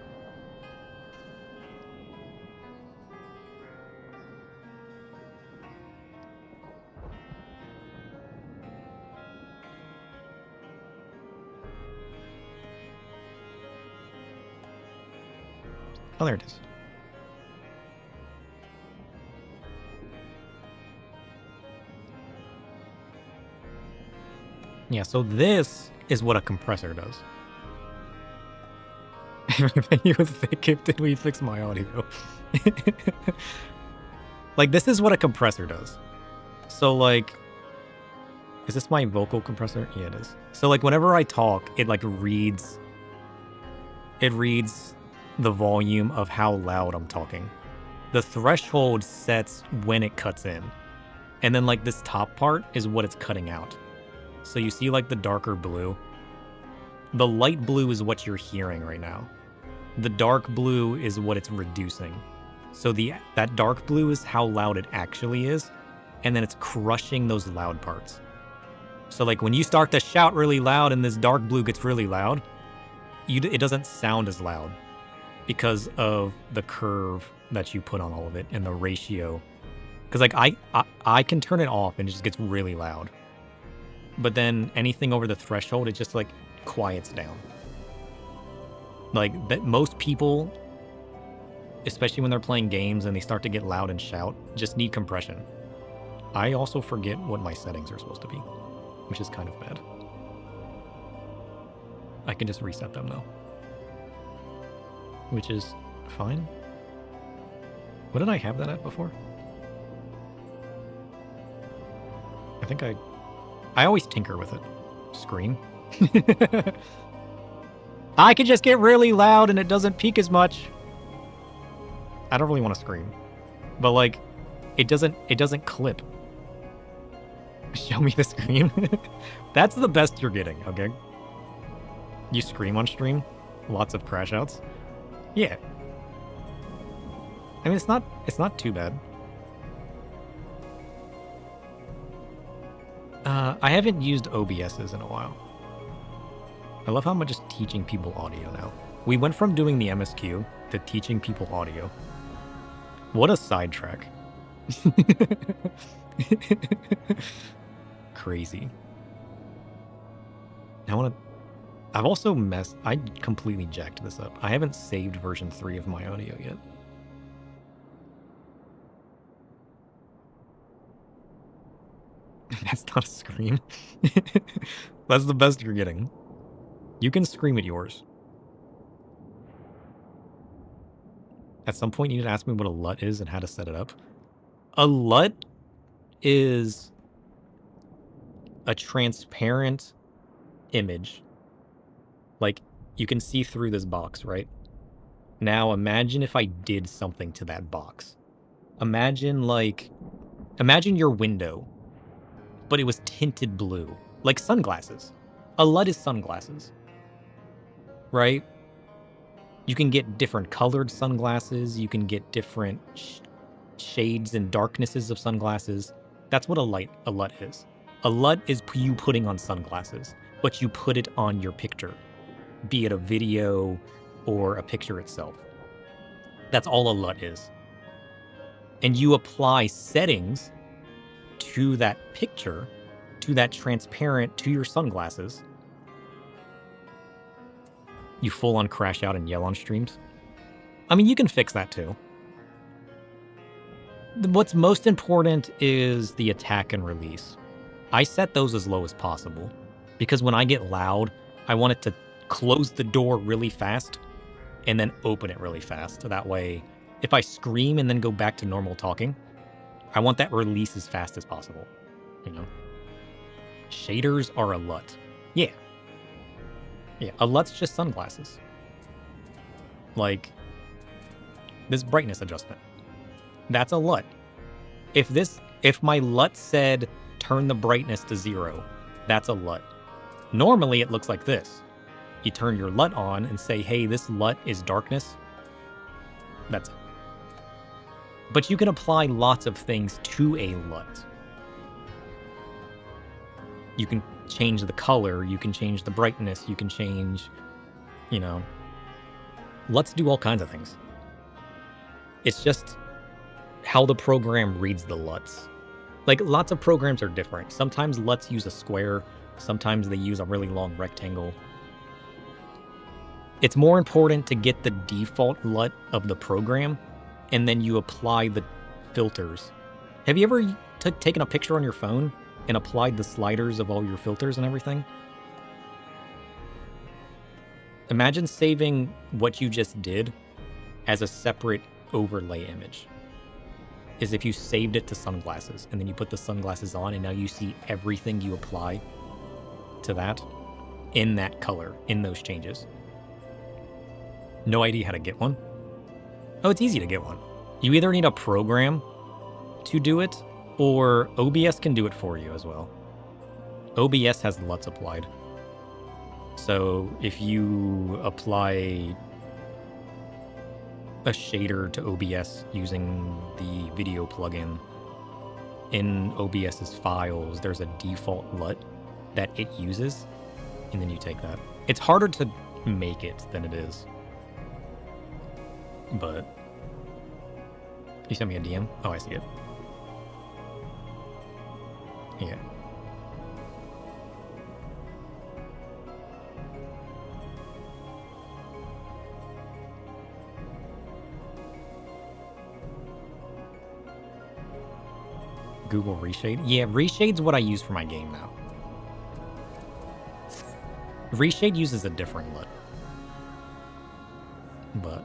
Oh, there it is. Yeah, so this is what a compressor does. You was thinking, did we fix my audio? Like, this is what a compressor does. So, like, is this my vocal compressor? Yeah, it is. So, like, whenever I talk, it, like, reads the volume of how loud I'm talking. The threshold sets when it cuts in. And then, like, this top part is what it's cutting out. So you see, like, the darker blue? The light blue is what you're hearing right now. The dark blue is what it's reducing. So that dark blue is how loud it actually is, and then it's crushing those loud parts. So, like, when you start to shout really loud and this dark blue gets really loud, it doesn't sound as loud because of the curve that you put on all of it and the ratio. Because, like, I can turn it off and it just gets really loud. But then anything over the threshold, it just, like, quiets down. Like, most people, especially when they're playing games and they start to get loud and shout, just need compression. I also forget what my settings are supposed to be, which is kind of bad. I can just reset them, though. Which is fine. What did I have that at before? I think I always tinker with it. Scream. I can just get really loud and it doesn't peak as much. I don't really want to scream. But, like, it doesn't clip. Show me the scream. That's the best you're getting, okay? You scream on stream? Lots of crash outs? Yeah. I mean, it's not too bad. I haven't used OBSs in a while. I love how I'm just teaching people audio now. We went from doing the MSQ to teaching people audio. What a sidetrack. Crazy. I've also I completely jacked this up. I haven't saved version 3 of my audio yet. That's not a scream. That's the best you're getting. You can scream at yours. At some point, you need to ask me what a LUT is and how to set it up. A LUT is a transparent image. Like, you can see through this box, right? Now, imagine if I did something to that box. Imagine your window, but it was tinted blue, like sunglasses. A LUT is sunglasses, right? You can get different colored sunglasses. You can get different shades and darknesses of sunglasses. That's what a LUT is. A LUT is you putting on sunglasses, but you put it on your picture, be it a video or a picture itself. That's all a LUT is. And you apply settings to that picture, to that transparent, to your sunglasses. You full on crash out and yell on streams. I mean, you can fix that too. What's most important is the attack and release. I set those as low as possible because when I get loud, I want it to close the door really fast and then open it really fast. That way, if I scream and then go back to normal talking, I want that release as fast as possible, you know? Shaders are a LUT. Yeah. Yeah, a LUT's just sunglasses. Like, this brightness adjustment. That's a LUT. If my LUT said, turn the brightness to 0, that's a LUT. Normally, it looks like this. You turn your LUT on and say, hey, this LUT is darkness. That's it. But you can apply lots of things to a LUT. You can change the color, you can change the brightness, you can change, you know, LUTs do all kinds of things. It's just how the program reads the LUTs. Like, lots of programs are different. Sometimes LUTs use a square, sometimes they use a really long rectangle. It's more important to get the default LUT of the program, and then you apply the filters. Have you ever taken a picture on your phone and applied the sliders of all your filters and everything? Imagine saving what you just did as a separate overlay image. Is if you saved it to sunglasses, and then you put the sunglasses on, and now you see everything you apply to that in that color, in those changes. No idea how to get one? Oh, it's easy to get one. You either need a program to do it, or OBS can do it for you as well. OBS has LUTs applied. So if you apply a shader to OBS using the video plugin, in OBS's files, there's a default LUT that it uses, and then you take that. It's harder to make it than it is. But you sent me a DM? Oh, I see it. Yeah. Google Reshade? Yeah, Reshade's what I use for my game now. Reshade uses a different LUT. But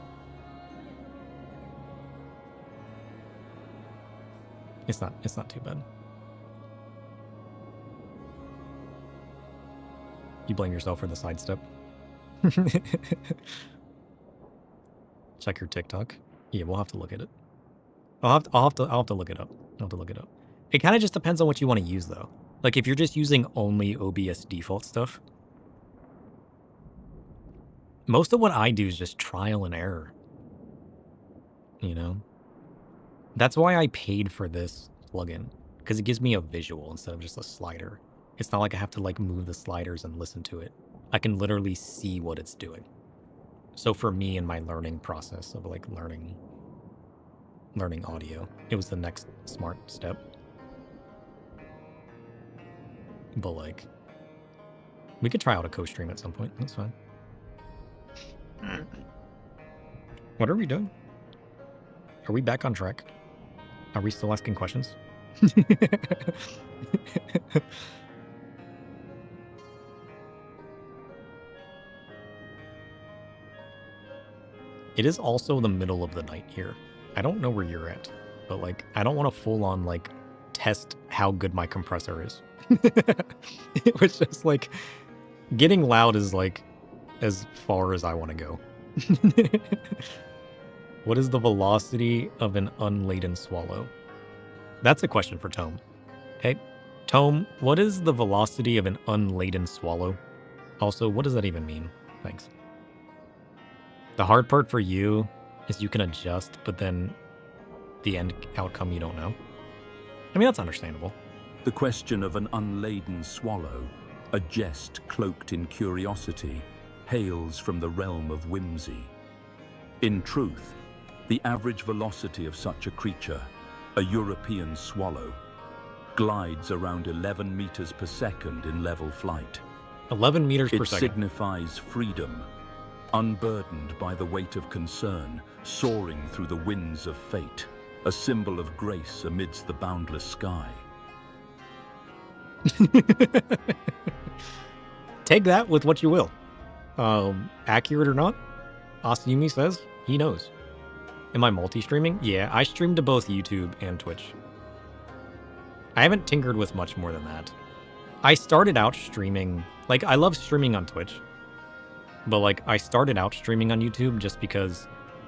it's not too bad. You blame yourself for the sidestep. Check your TikTok. Yeah, we'll have to look at it. I'll have to look it up. I'll have to look it up. It kind of just depends on what you want to use, though. Like, if you're just using only OBS default stuff, most of what I do is just trial and error. You know? That's why I paid for this plugin, because it gives me a visual instead of just a slider. It's not like I have to, like, move the sliders and listen to it. I can literally see what it's doing. So for me in my learning process of, like, learning audio, it was the next smart step. But, like, we could try out a co-stream at some point. That's fine. What are we doing? Are we back on track? Are we still asking questions? It is also the middle of the night here. I don't know where you're at, but like, I don't want to full on like test how good my compressor is. It was just like, getting loud is like as far as I want to go. What is the velocity of an unladen swallow? That's a question for Tome. Okay, Tome, what is the velocity of an unladen swallow? Also, what does that even mean? Thanks. The hard part for you is you can adjust, but then the end outcome you don't know. I mean, that's understandable. The question of an unladen swallow, a jest cloaked in curiosity, hails from the realm of whimsy. In truth, the average velocity of such a creature, a European swallow, glides around 11 meters per second in level flight. 11 meters per It second. signifies freedom, unburdened by the weight of concern, soaring through the winds of fate, a symbol of grace amidst the boundless sky. Take that with what you will. Accurate or not, Asayumi says he knows. Am I multi-streaming? Yeah, I stream to both YouTube and Twitch. I haven't tinkered with much more than that. I started out streaming, like, I love streaming on Twitch, but like, I started out streaming on YouTube just because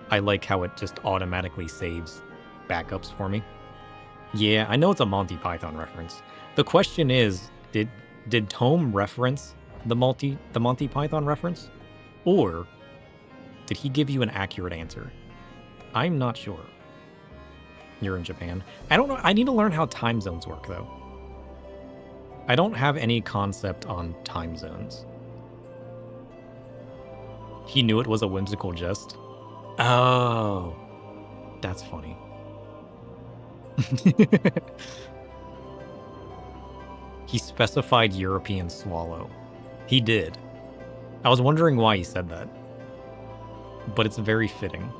I like how it just automatically saves backups for me. Yeah, I know it's a Monty Python reference. The question is, did Tome reference the Monty Python reference? Or did he give you an accurate answer? I'm not sure. You're in Japan. I don't know. I need to learn how time zones work, though. I don't have any concept on time zones. He knew it was a whimsical jest. Oh, that's funny. He specified European swallow. He did. I was wondering why he said that. But it's very fitting.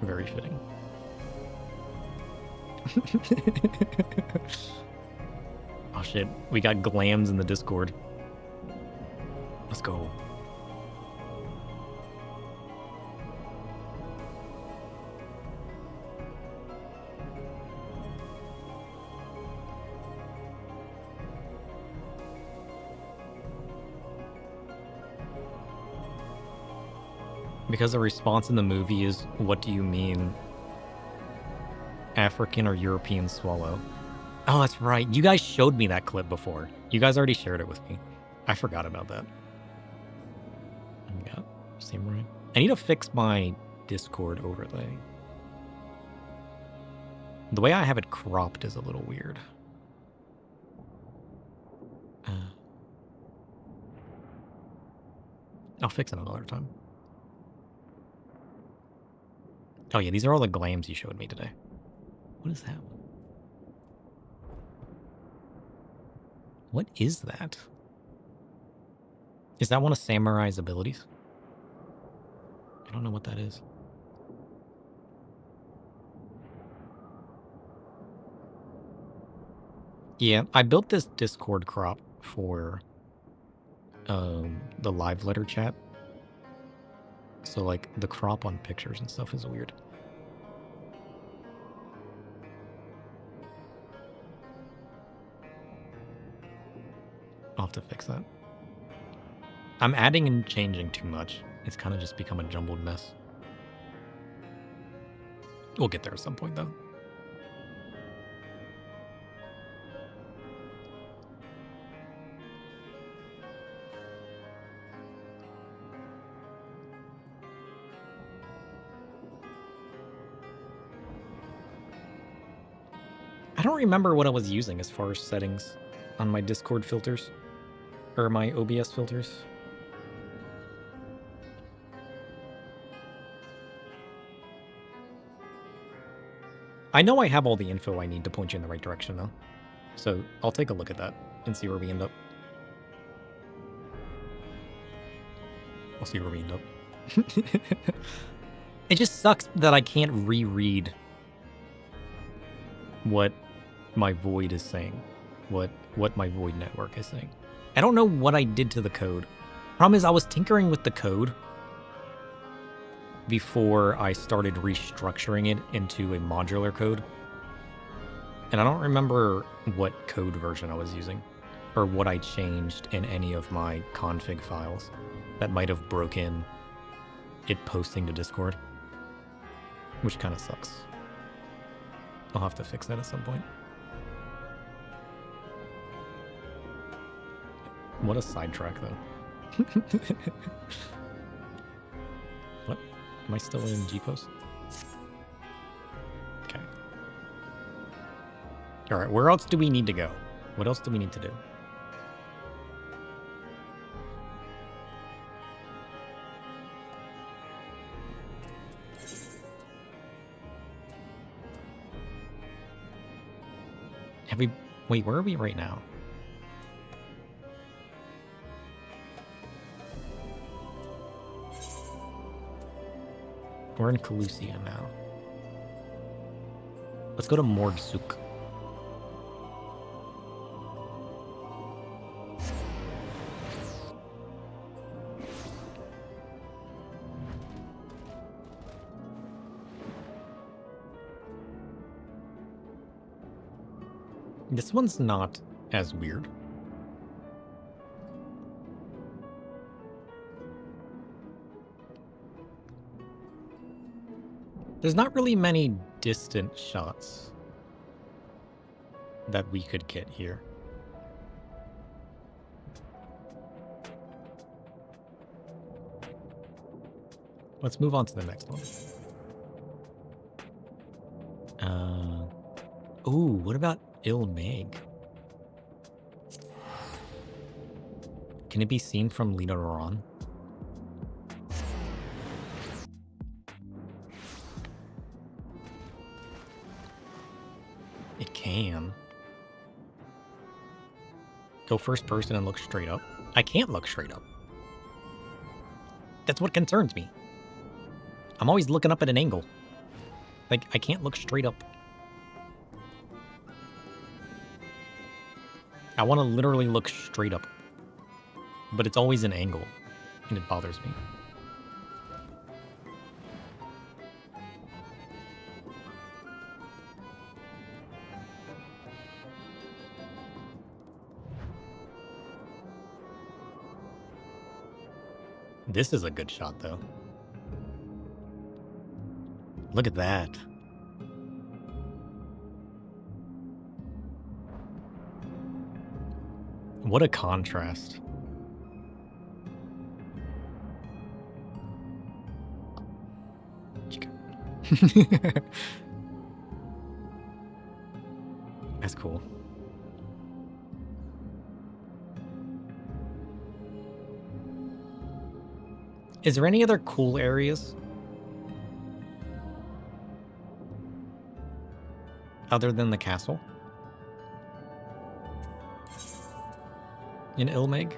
Very fitting. Oh shit, we got glams in the Discord. Let's go. Because the response in the movie is, what do you mean? African or European swallow? Oh, that's right. You guys showed me that clip before. You guys already shared it with me. I forgot about that. Yeah, samurai. I need to fix my Discord overlay. The way I have it cropped is a little weird. I'll fix it another time. Oh yeah, these are all the glams you showed me today. What is that? What is that? Is that one of Samurai's abilities? I don't know what that is. Yeah, I built this Discord crop for the live letter chat. So like the crop on pictures and stuff is weird. I'll have to fix that. I'm adding and changing too much. It's kind of just become a jumbled mess. We'll get there at some point though. I don't remember what I was using as far as settings on my Discord filters. Or my OBS filters. I know I have all the info I need to point you in the right direction though. So I'll take a look at that and see where we end up. I'll see where we end up. It just sucks that I can't reread what my void is saying. What my void network is saying. I don't know what I did to the code Problem is, I was tinkering with the code before I started restructuring it into a modular code. And I don't remember what code version I was using or what I changed in any of my config files that might have broken it posting to Discord, which kind of sucks. I'll have to fix that at some point. What a sidetrack, though. What? Am I still in G-Post? Okay. Alright, where else do we need to go? What else do we need to do? Have we... Wait, where are we right now? We're in Calusia now. Let's go to Morgsuk. This one's not as weird. There's not really many distant shots that we could get here. Let's move on to the next one. Ooh, what about Ilmeg? Can it be seen from Linodoron? It can. Go first person and look straight up. I can't look straight up. That's what concerns me. I'm always looking up at an angle. Like, I can't look straight up. I want to literally look straight up. But it's always an angle, and it bothers me. This is a good shot, though. Look at that. What a contrast. That's cool. Is there any other cool areas? Other than the castle? In Ilmeg?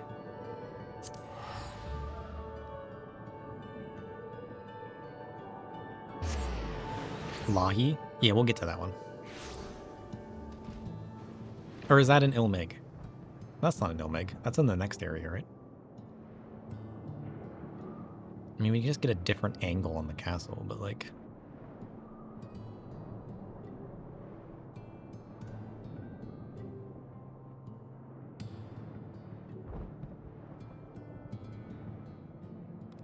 Lahi? Yeah, we'll get to that one. Or is that an Ilmeg? That's not an Ilmeg. That's in the next area, right? I mean, we can just get a different angle on the castle, but like...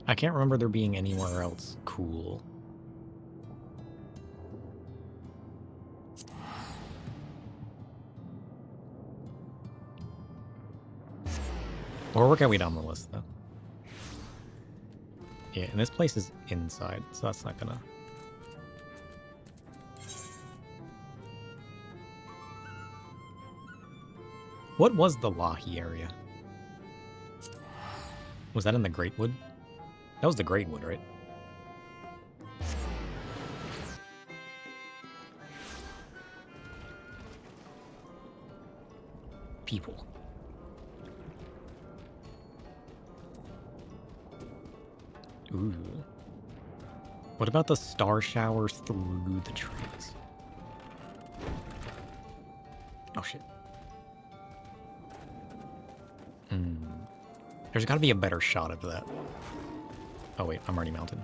I can't remember there being anywhere else cool. We'll work our way down the list, though. Yeah, and this place is inside, so that's not gonna... What was the Lahi area? Was that in the Great Wood? That was the Great Wood, right? People. Ooh. What about the star showers through the trees? Oh shit. There's got to be a better shot of that. Oh wait, I'm already mounted.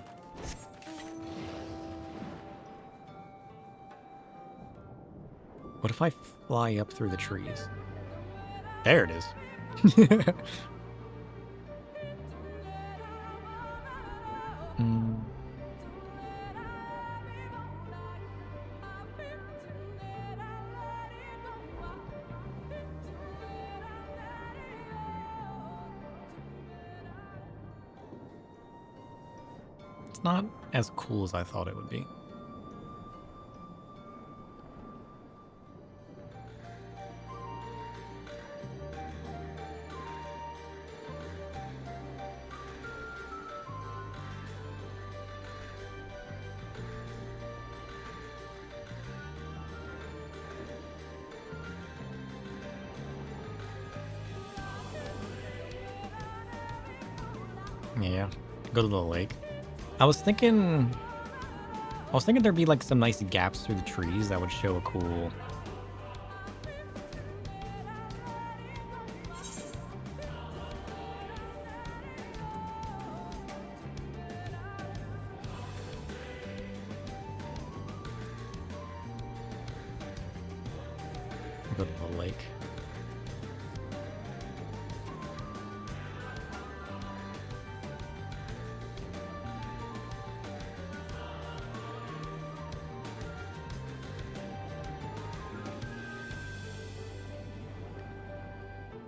What if I fly up through the trees? There it is. It's not as cool as I thought it would be. Yeah, go to the lake. I was thinking there'd be like some nice gaps through the trees that would show a cool. Go to the lake.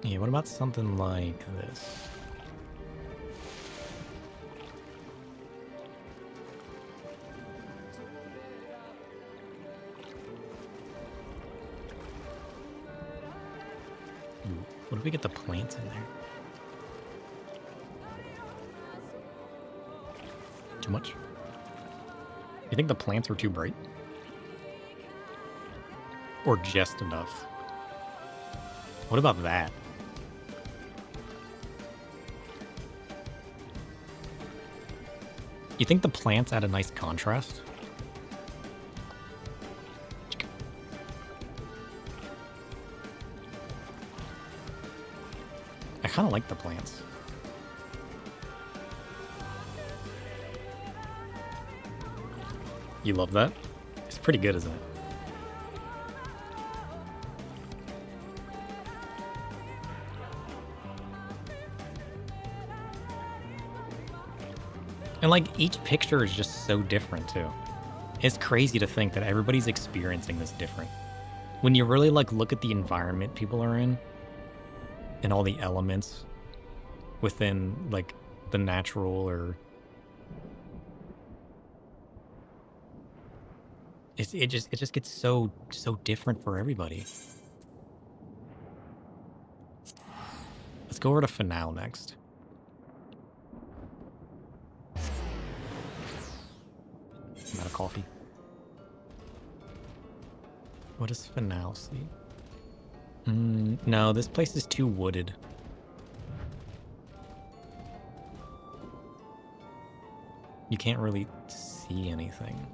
Yeah, what about something like this? Ooh, what if we get the plants in there? Too much? You think the plants are too bright? Or just enough? What about that? You think the plants add a nice contrast? I kind of like the plants. You love that? It's pretty good, isn't it? And like each picture is just so different too. It's crazy to think that everybody's experiencing this different. When you really like look at the environment people are in and all the elements within like the natural or it just gets so different for everybody. Let's go over to Finale next. I'm out of coffee. What does Finale see? No, this place is too wooded. You can't really see anything.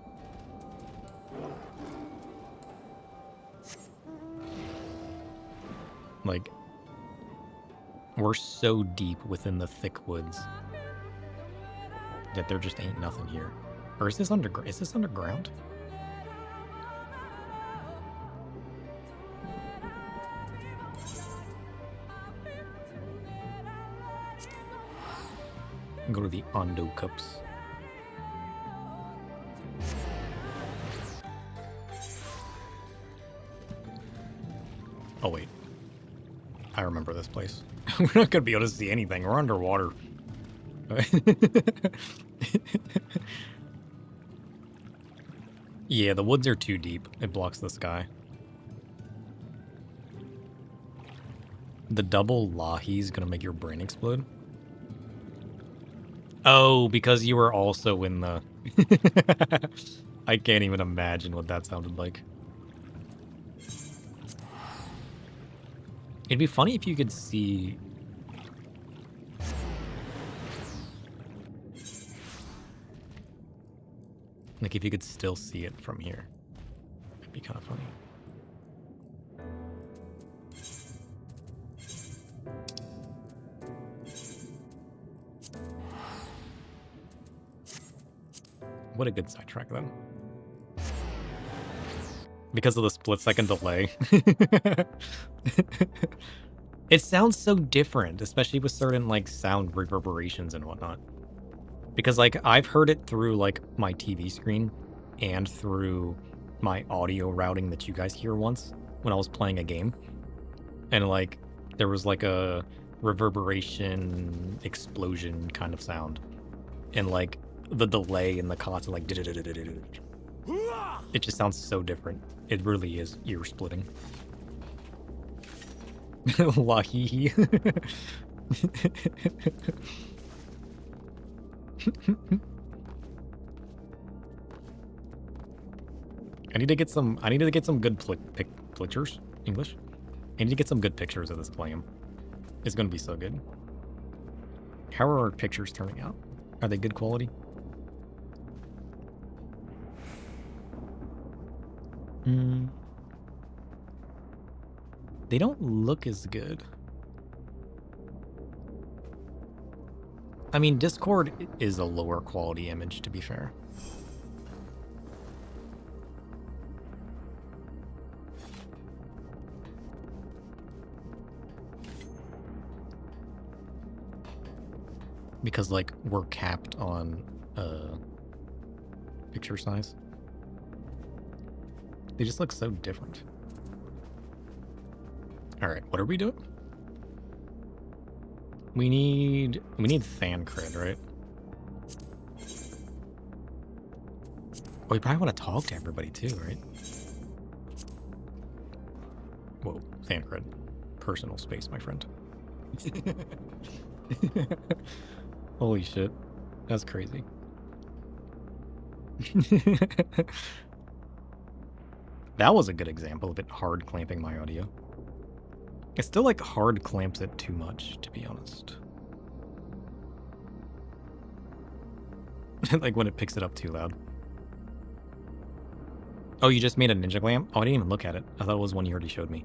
Like, we're so deep within the thick woods that there just ain't nothing here. Or is this underground? Go to the Ondo Cups. Oh wait, I remember this place. We're not gonna be able to see anything. We're underwater. Yeah, the woods are too deep. It blocks the sky. The double lahi's gonna make your brain explode. Oh, because you were also in the... I can't even imagine what that sounded like. It'd be funny if you could see... Like, if you could still see it from here. It'd be kind of funny. what a good sidetrack then. Because of the split-second delay. It sounds so different, especially with certain, like, sound reverberations and whatnot. Because, like, I've heard it through, like, my TV screen and through my audio routing that you guys hear once when I was playing a game. And, like, there was, like, a reverberation explosion kind of sound. And, like, the delay and the constant, like, it just sounds so different. It really is ear splitting. Lahi. I need to get some good pictures. English. I need to get some good pictures of this Glam. It's gonna be so good. How are our pictures turning out? Are they good quality? They don't look as good. I mean, Discord is a lower quality image, to be fair. Because, like, we're capped on picture size. They just look so different. Alright, what are we doing? We need fan cred, right? Oh, we probably want to talk to everybody too, right? Whoa, fan cred. Personal space, my friend. Holy shit. That's crazy. That was a good example of it hard clamping my audio. It still, like, hard clamps it too much, to be honest. Like, when it picks it up too loud. Oh, you just made a Ninja Glam? Oh, I didn't even look at it. I thought it was one you already showed me.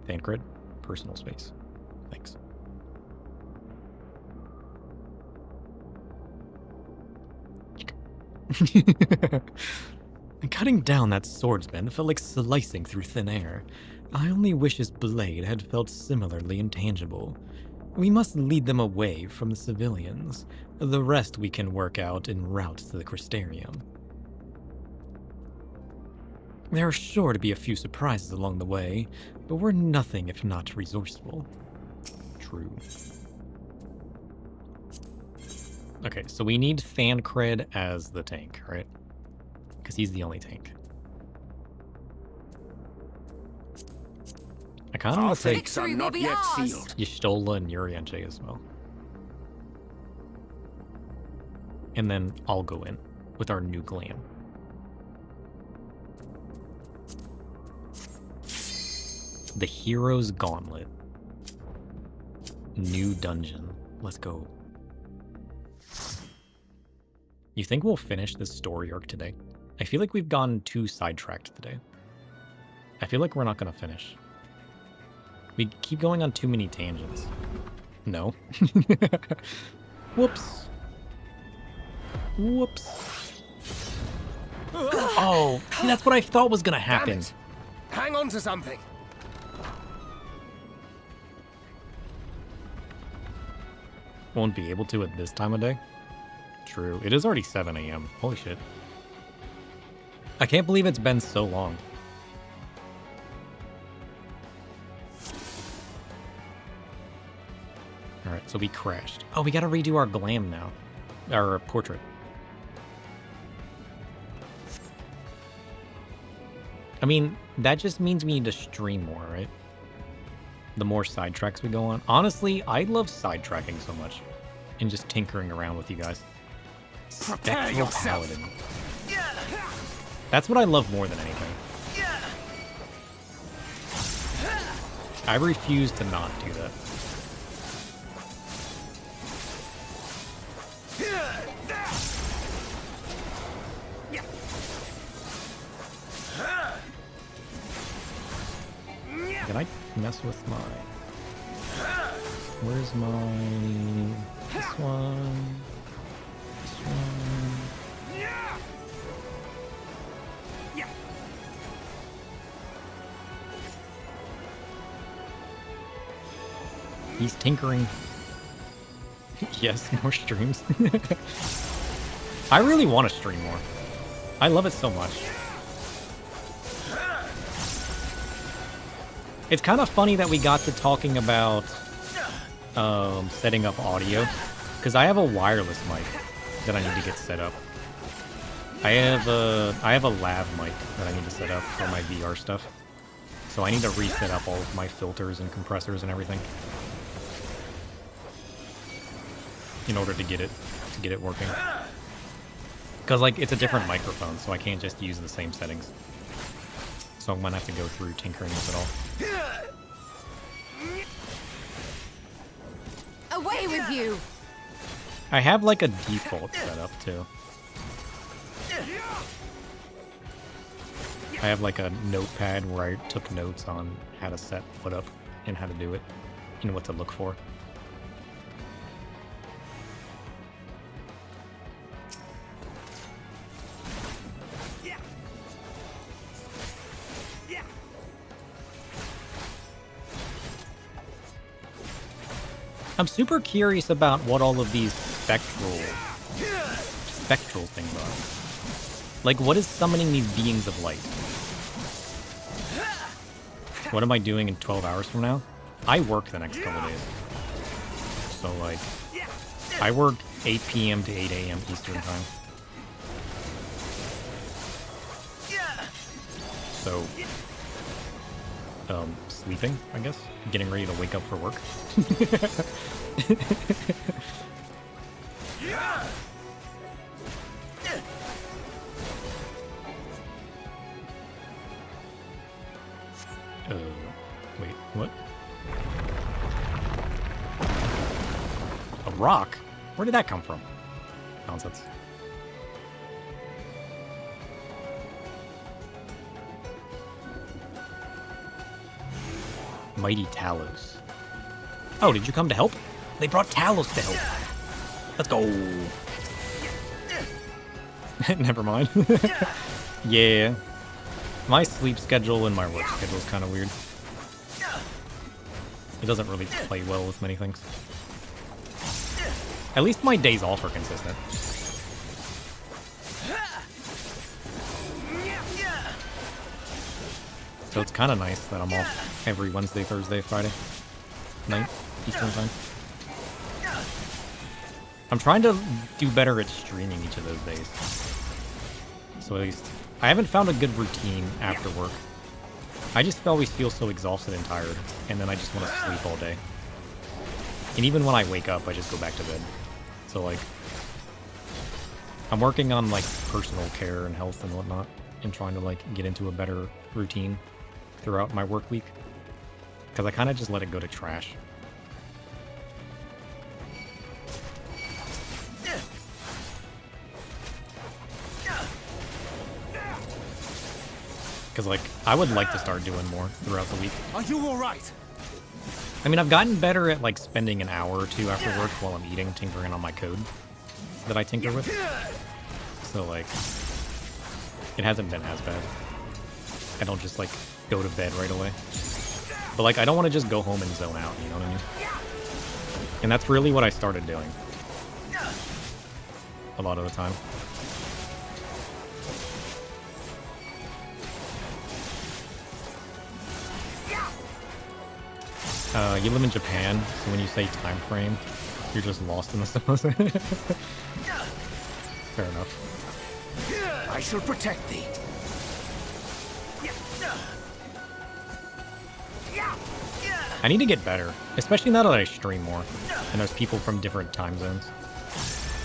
Fan cred? Personal space. Thanks. Cutting down that swordsman felt like slicing through thin air. I only wish his blade had felt similarly intangible. We must lead them away from the civilians. The rest we can work out en route to the Crystarium. There are sure to be a few surprises along the way, but we're nothing if not resourceful. True. Okay, so we need fan cred as the tank, right? Because he's the only tank. I kind of want to take Y'shtola and Urianger as well. And then I'll go in with our new Glam. The Hero's Gauntlet. New dungeon. Let's go. You think we'll finish this story arc today? I feel like we've gone too sidetracked today. I feel like we're not going to finish. We keep going on too many tangents. No. Whoops. Whoops. Oh, see, that's what I thought was going to happen. Hang on to something. Won't be able to at this time of day. True. It is already 7 a.m. Holy shit. I can't believe it's been so long. Alright, so we crashed. Oh, we gotta redo our Glam now. Our portrait. I mean, that just means we need to stream more, right? The more sidetracks we go on. Honestly, I love sidetracking so much. And just tinkering around with you guys. Spectral Paladin. That's what I love more than anything. I refuse to not do that. Can I mess with my... Where's my... This one... This one... He's tinkering. Yes, more streams. I really want to stream more. I love it so much. It's kind of funny that we got to talking about setting up audio, because I have a wireless mic that I need to get set up. I have a lav mic that I need to set up for my VR stuff. So I need to reset up all of my filters and compressors and everything in order to get it working. Because like it's a different microphone, so I can't just use the same settings. So I'm gonna have to go through tinkering with it all. Away with you! I have like a default setup too. I have like a notepad where I took notes on how to set what up and how to do it and what to look for. I'm super curious about what all of these spectral things are. Like, what is summoning these beings of light? What am I doing in 12 hours from now? I work the next couple days. So, like, I work 8 p.m. to 8 a.m. Eastern time. So, sleeping, I guess? Getting ready to wake up for work. Wait, what? A rock? Where did that come from? Nonsense. Mighty Talos. Oh, did you come to help? They brought Talos to help. Let's go. Never mind. Yeah. My sleep schedule and my work schedule is kind of weird. It doesn't really play well with many things. At least my days off are consistent. So it's kind of nice that I'm off every Wednesday, Thursday, Friday night, Eastern time. I'm trying to do better at streaming each of those days. So at least I haven't found a good routine after work. I just always feel so exhausted and tired, and then I just want to sleep all day. And even when I wake up, I just go back to bed. So like, I'm working on like personal care and health and whatnot, and trying to like get into a better routine throughout my work week. Because I kind of just let it go to trash. Because, like, I would like to start doing more throughout the week. Are you alright? I mean, I've gotten better at, like, spending an hour or two after work while I'm eating, tinkering on my code that I tinker with. So, like, it hasn't been as bad. I don't just, like, go to bed right away. But, like, I don't want to just go home and zone out, you know what I mean? And that's really what I started doing. A lot of the time. You live in Japan, so when you say time frame, you're just lost in the stars. Fair enough. I shall protect thee. I need to get better, especially now that I stream more, and there's people from different time zones.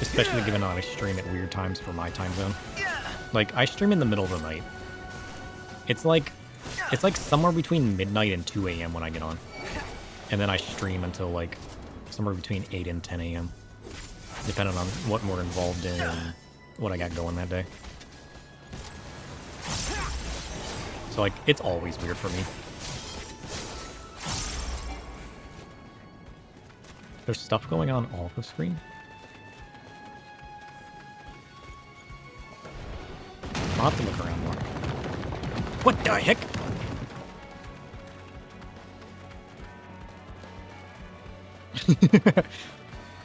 Especially given that I stream at weird times for my time zone. Like, I stream in the middle of the night. It's like somewhere between midnight and 2 a.m. when I get on. And then I stream until like somewhere between 8 and 10 a.m. Depending on what we're involved in and what I got going that day. So like, it's always weird for me. There's stuff going on off the screen? I'll have to look around more. What the heck?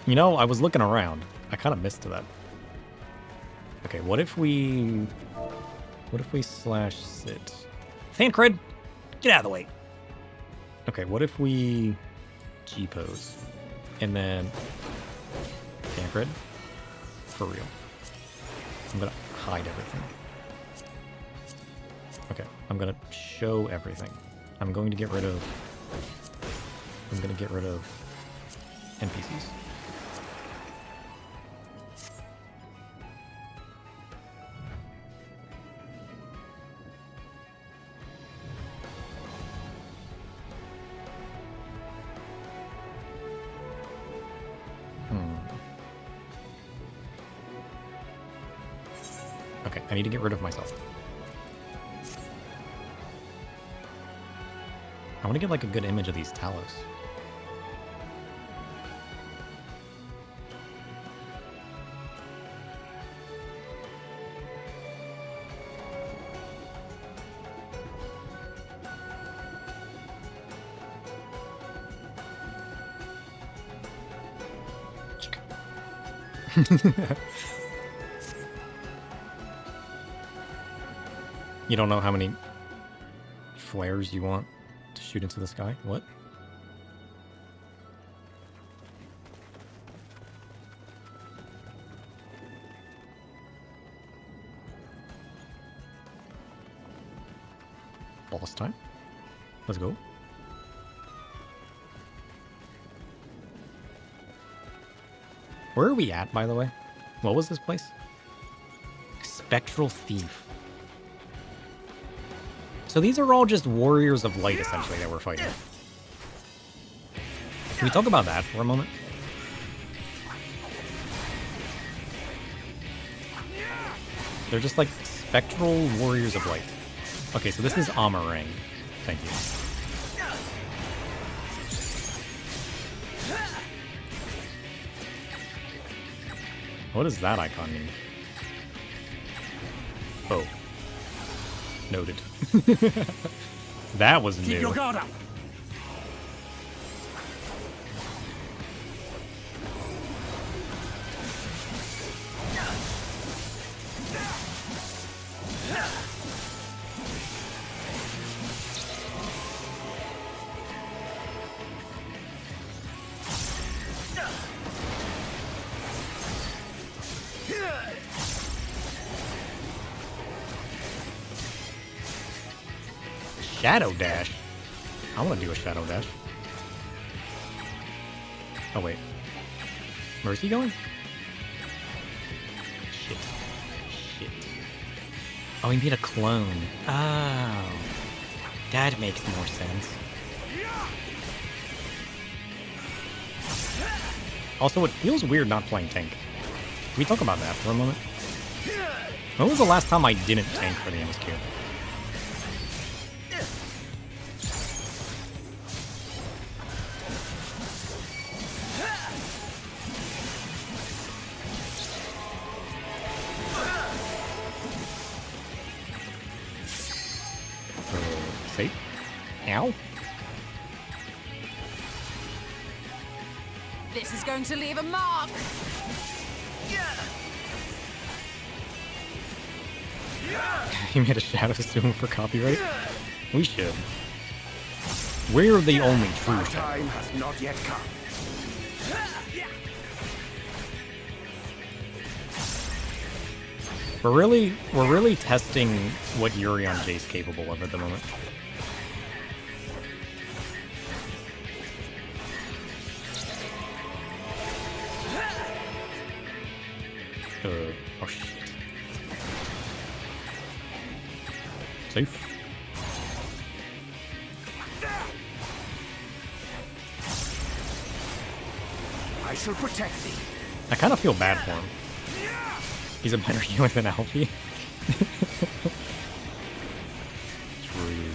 You know, I was looking around. I kind of missed that. Okay, what if we slash sit? Thancred, get out of the way. Okay, what if we G-pose? And then Thancred, for real. I'm gonna hide everything. Okay, I'm gonna show everything. I'm going to get rid of NPCs. Okay, I need to get rid of myself. I want to get like a good image of these Talos. You don't know how many flares you want to shoot into the sky? What? Boss time? Let's go. Where are we at, by the way? What was this place? Spectral Thief. So these are all just warriors of light, essentially, that we're fighting. Can we talk about that for a moment? They're just like spectral warriors of light. Okay, so this is Amarang. Thank you. What does that icon mean? Oh. Noted. That was new. Keep your guard up. Shadow Dash? I want to do a Shadow Dash. Oh, wait. Where's he going? Shit. Shit. Oh, he made a clone. Oh. That makes more sense. Also, it feels weird not playing tank. Can we talk about that for a moment? When was the last time I didn't tank for the MSQ? Safe? Ow. This is going to leave a mark. He made a shadow zoom for copyright. We should. We're the only true Our time has not yet come. We're really testing what Yuri on Jay's capable of at the moment. Oh shit. Safe. I shall protect thee. I kind of feel bad for him. He's a better healer than Alfie. True.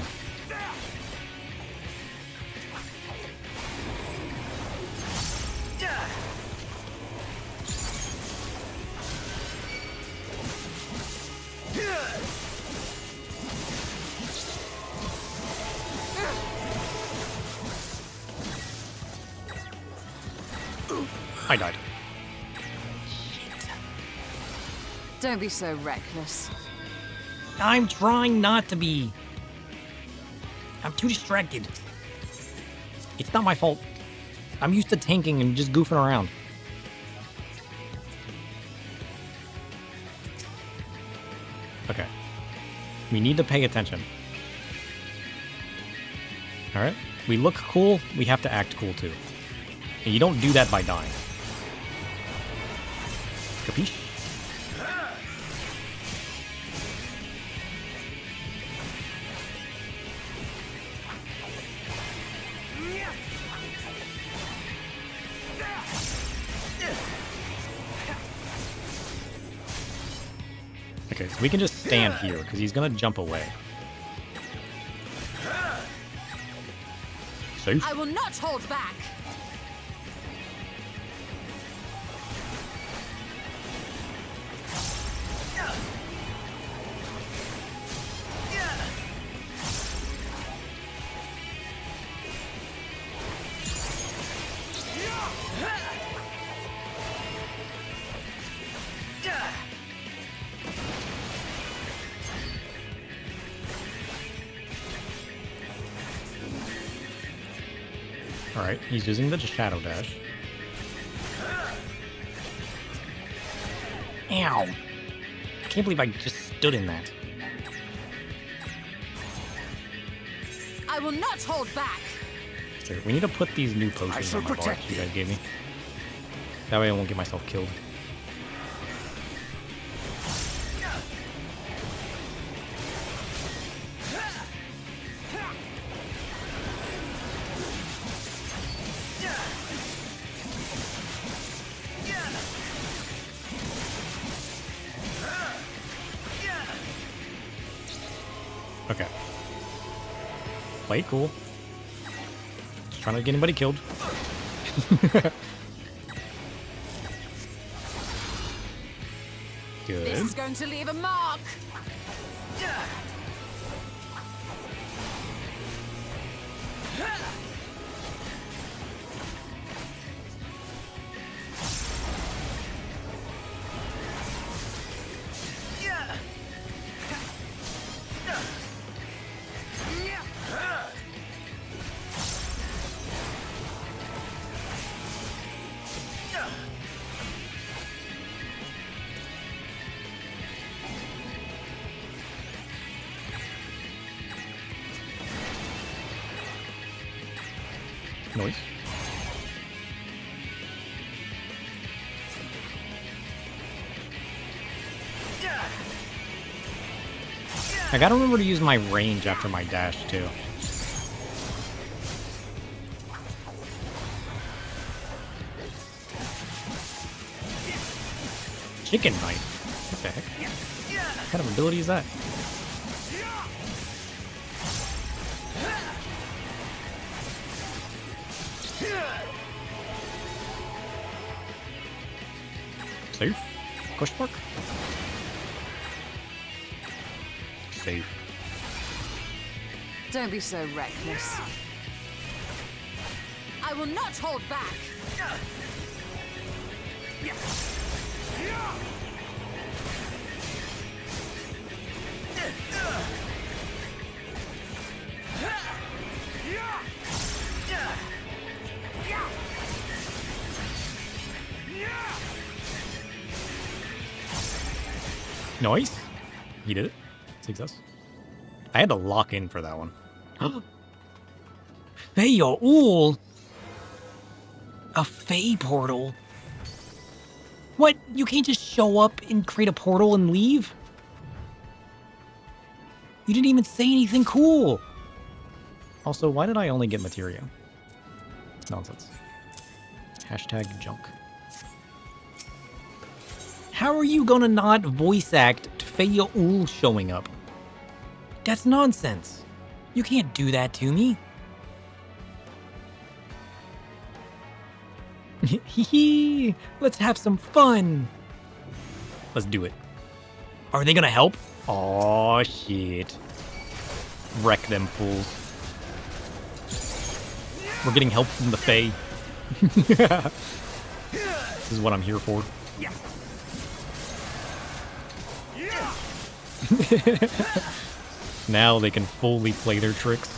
I died. Don't be so reckless. I'm trying not to be. I'm too distracted. It's not my fault. I'm used to tanking and just goofing around. Okay. We need to pay attention. Alright? We look cool, we have to act cool too. And you don't do that by dying. Capiche? Okay, so we can just stand here, because he's gonna jump away. Safe. I will not hold back. Alright, he's using the Shadow Dash. Ow! I can't believe I just stood in that. I will not hold back. So we need to put these new potions on my bar you guys gave me. That way I won't get myself killed. Okay. Play it cool. Just trying to get anybody killed. Good. This is going to leave a mark. Noise. I gotta remember to use my range after my dash too. Chicken knife? What the heck? What kind of ability is that? Safe? Question mark? Safe. Don't be so reckless. I will not hold back. Nice. He did it. Success. I had to lock in for that one. Fail. A Fey portal? What? You can't just show up and create a portal and leave? You didn't even say anything cool. Also, why did I only get materia? Nonsense. Hashtag junk. How are you gonna not voice act Fayaul showing up? That's nonsense. You can't do that to me. Hee. Let's have some fun. Let's do it. Are they gonna help? Oh shit. Wreck them fools. We're getting help from the Fae. This is what I'm here for. Yeah. Now they can fully play their tricks.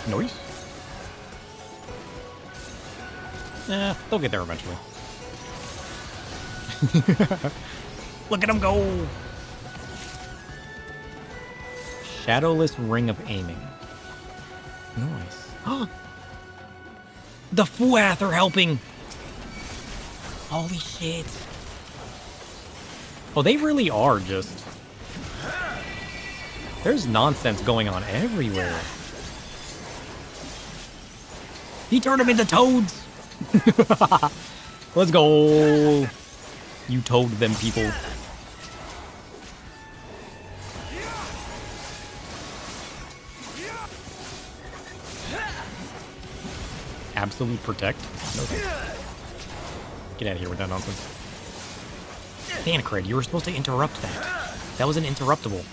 Noise. They'll get there eventually. Look at them go! Shadowless Ring of Aiming. Nice. The Fuath are helping! Holy shit. Oh, they really are just... There's nonsense going on everywhere. He turned them into toads! Let's go! You toad them people. Absolute protect? No thanks. Get out of here with that nonsense. Thancred, you were supposed to interrupt that. That was an interruptible.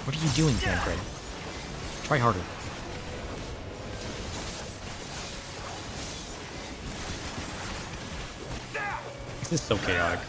What are you doing, Thancred? Try harder. This is so chaotic.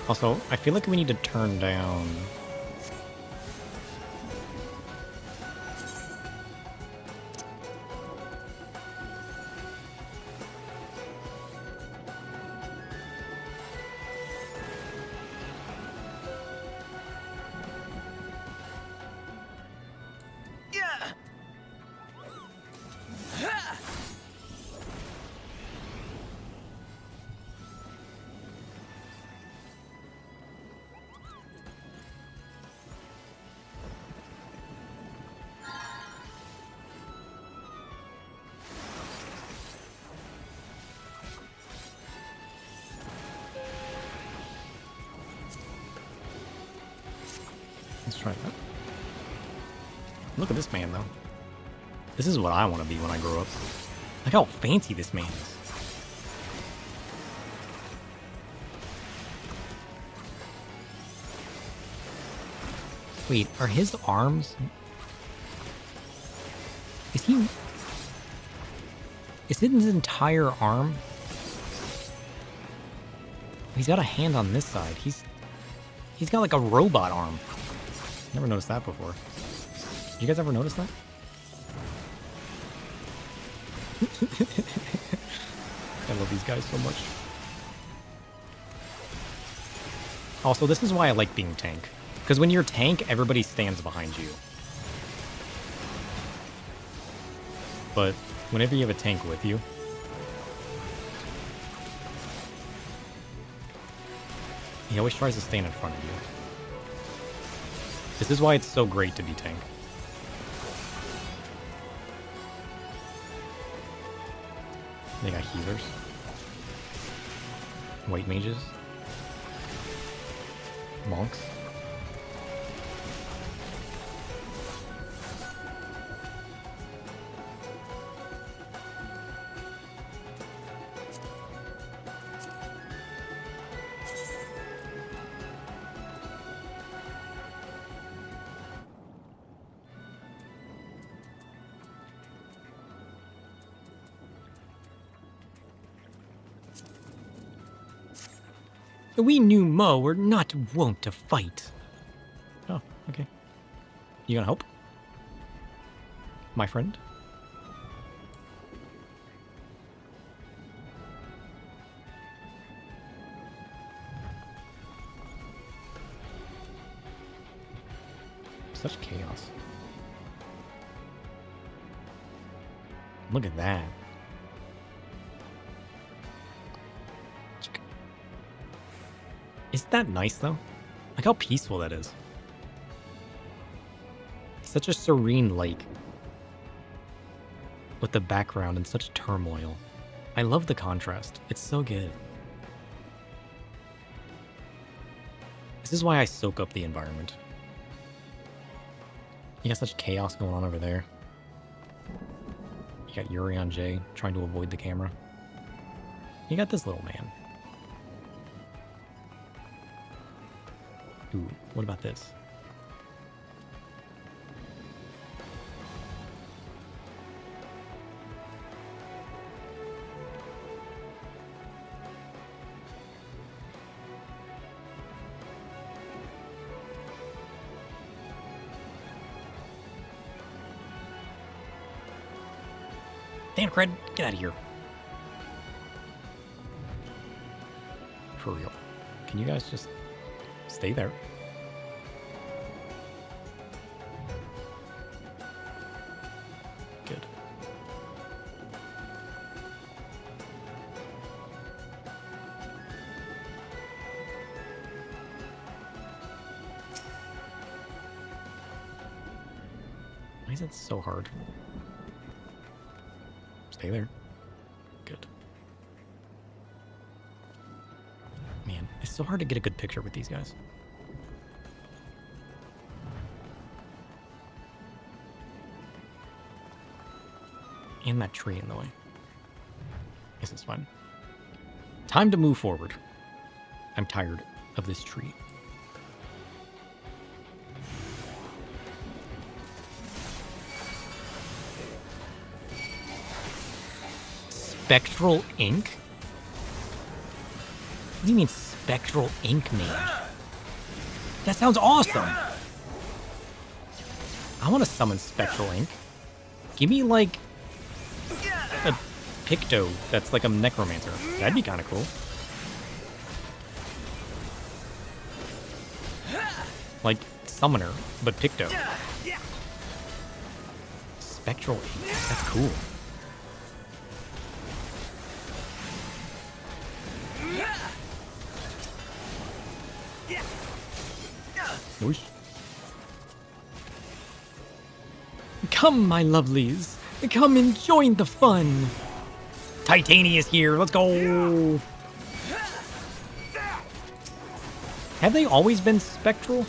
Also, I feel like we need to turn down... Let's try that. Look at this man, though. This is what I want to be when I grow up. Look how fancy this man is. Wait, are his arms... Is he... Is it his entire arm? He's got a hand on this side. He's got like a robot arm. Never noticed that before. Did you guys ever notice that? I love these guys so much. Also, this is why I like being tank. Because when you're tank, everybody stands behind you. But whenever you have a tank with you, he always tries to stand in front of you. This is why it's so great to be tank. They got healers. White mages. Monks. We new Mo were not wont to fight. Oh, okay. You gonna help? My friend? Such chaos. Look at that. Isn't that nice, though? Like how peaceful that is. Such a serene lake. With the background in such turmoil. I love the contrast. It's so good. This is why I soak up the environment. You got such chaos going on over there. You got Yuri on Jay trying to avoid the camera. You got this little man. Ooh, what about this? Damn, Cred, get out of here. For real. Can you guys just stay there? Good. Why is it so hard? Stay there. Good. Man, it's so hard to get a good picture with these guys. And that tree in the way. This is fine. Time to move forward. I'm tired of this tree. Spectral ink? What do you mean spectral ink mage? That sounds awesome! I want to summon spectral ink. Give me like a Picto that's like a necromancer. That'd be kind of cool. Like summoner, but Picto. Spectral ink. That's cool. Whoosh. Come, my lovelies. Come and join the fun. Titania's here. Let's go. Have they always been spectral?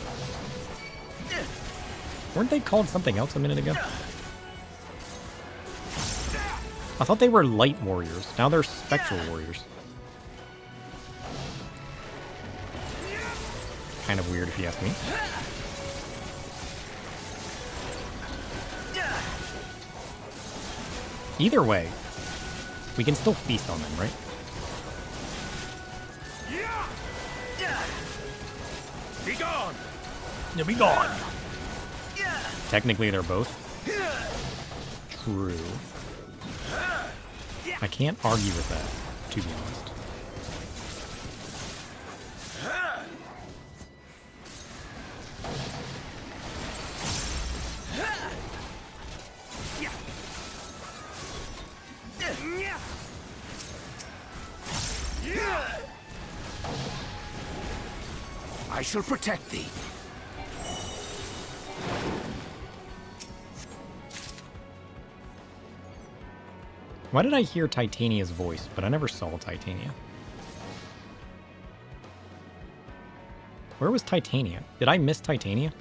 Weren't they called something else a minute ago? I thought they were light warriors. Now they're spectral warriors. Kind of weird if you ask me. Either way, we can still feast on them, right? Be gone! No, be gone! Technically, they're both. True. I can't argue with that, to be honest. I shall protect thee. Why did I hear Titania's voice, but I never saw Titania? Where was Titania? Did I miss Titania?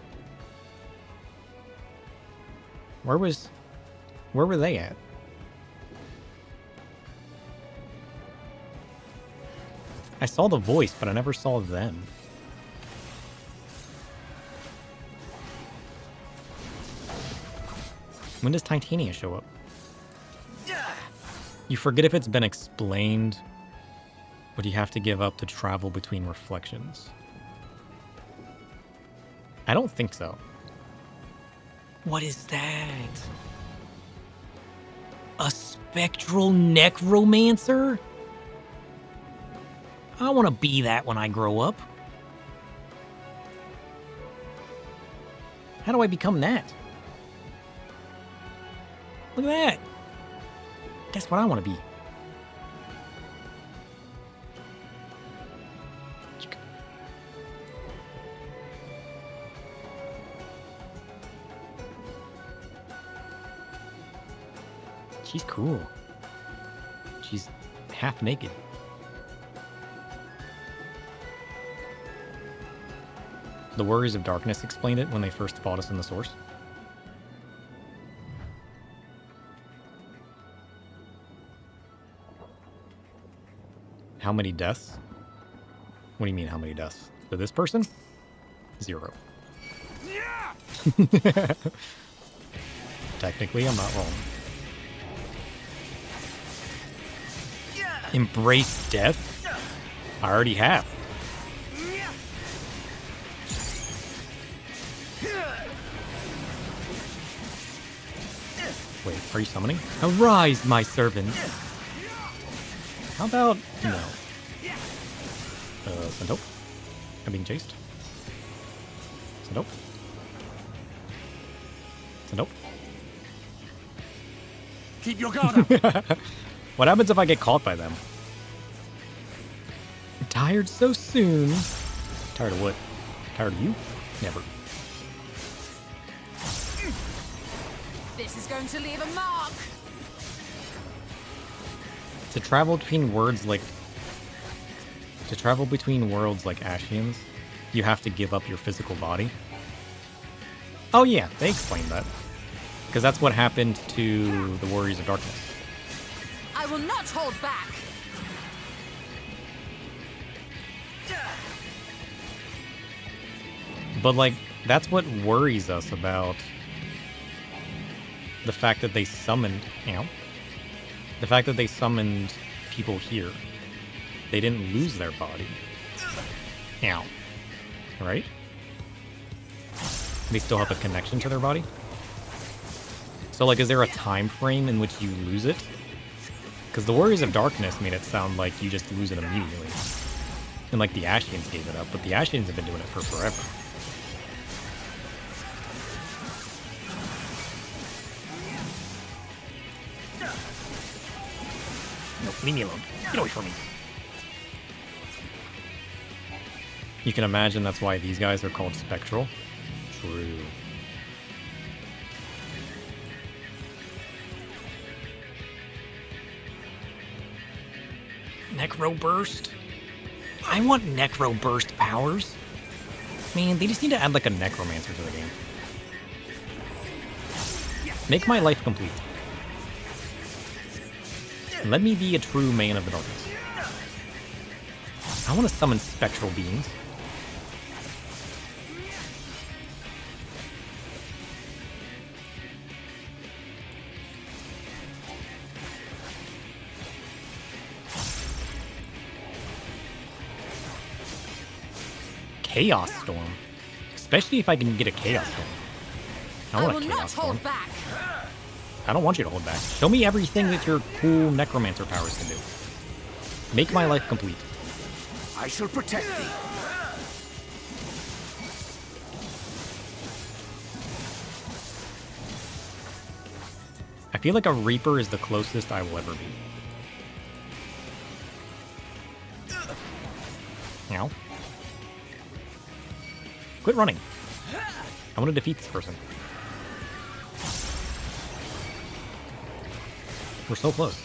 Where were they at? I saw the voice, but I never saw them. When does Titania show up? You forget if it's been explained Would you have to give up to travel between reflections? I don't think so. What is that? A spectral necromancer? I want to be that when I grow up. How do I become that? Look at that. That's what I want to be. She's cool. She's half naked. The Worries of Darkness explained it when they first fought us in the source. How many deaths? What do you mean, how many deaths? For this person? 0. Technically, I'm not wrong. Embrace death? I already have. Wait, are you summoning? Arise, my servant! How about... no. Sento? I'm being chased. Sento? Sento? Keep your guard up! What happens if I get caught by them? I'm tired so soon. Tired of what? Tired of you? Never. This is going to leave a mark. To travel between worlds like Ashians, you have to give up your physical body. Oh yeah, they explained that. Because that's what happened to the Warriors of Darkness. I will not hold back. But like, that's what worries us about the fact that they summoned, the fact that they summoned people here. They didn't lose their body. Right? They still have a connection to their body. So like, is there a time frame in which you lose it? Because the Warriors of Darkness made it sound like you just lose it immediately. And like the Ashians gave it up, but the Ashians have been doing it for forever. No, leave me alone. Get away from me. You can imagine that's why these guys are called spectral. True. Necro Burst? I want Necro Burst powers. Man, they just need to add like a Necromancer to the game. Make my life complete. Let me be a true man of the darkness. I want to summon spectral beings. Chaos Storm. Especially if I can get a Chaos Storm. I want a Chaos Storm. Back. I don't want you to hold back. Show me everything that your cool Necromancer powers can do. Make my life complete. I shall protect thee. I feel like a Reaper is the closest I will ever be. Ow. Quit running. I want to defeat this person. We're so close.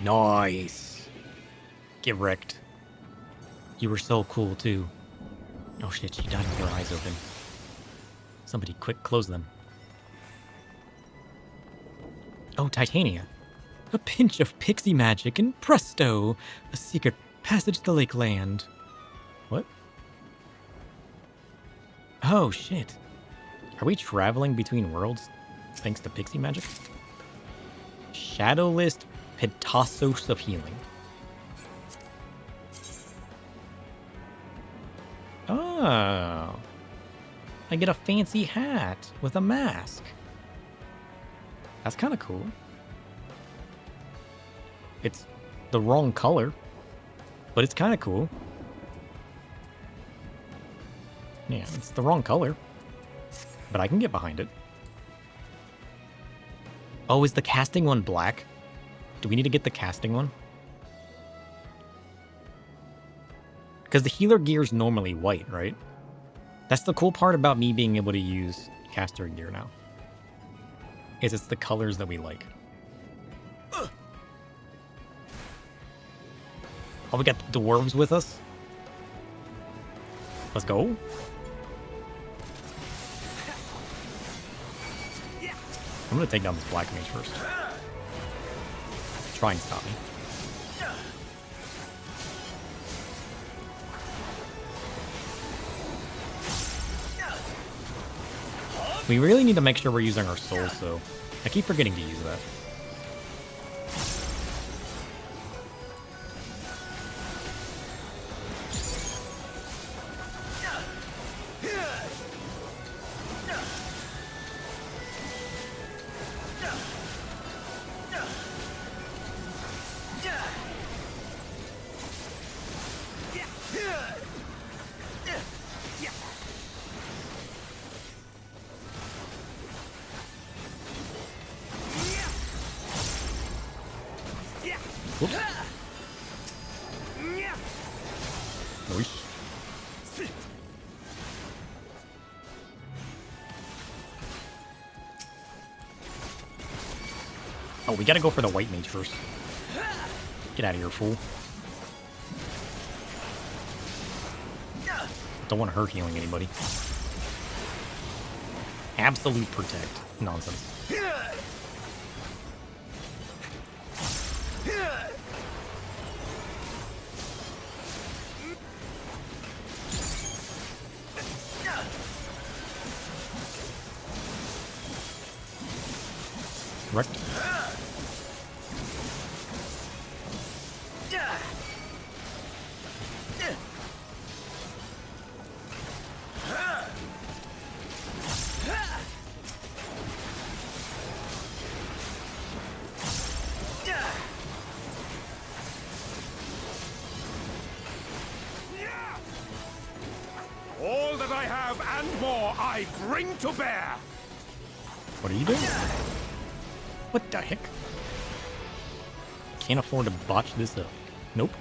Nice. Get wrecked. You were so cool, too. Oh shit, she died with her eyes open. Somebody quick, close them. Oh, Titania. A pinch of pixie magic and presto! A secret passage to the Lake Land. What? Oh shit. Are we traveling between worlds thanks to pixie magic? Shadowless Petasos of Healing. Oh. I get a fancy hat with a mask. That's kind of cool. It's the wrong color, but it's kind of cool. Yeah, it's the wrong color, but I can get behind it. Oh, is the casting one black? Do we need to get the casting one? Because the healer gear is normally white, right? That's the cool part about me being able to use caster gear now. Is it's the colors that we like. Oh, we got the dwarves with us. Let's go. I'm gonna take down this black mage first. Try and stop me. We really need to make sure we're using our souls, though. I keep forgetting to use that. Whoops. Nice. Oh, we gotta go for the white mage first. Get out of here, fool. Don't want her healing anybody. Absolute protect. Nonsense. Correct. All that I have and more I bring to bear. What are you doing? What the heck? Can't afford to botch this up. Nope.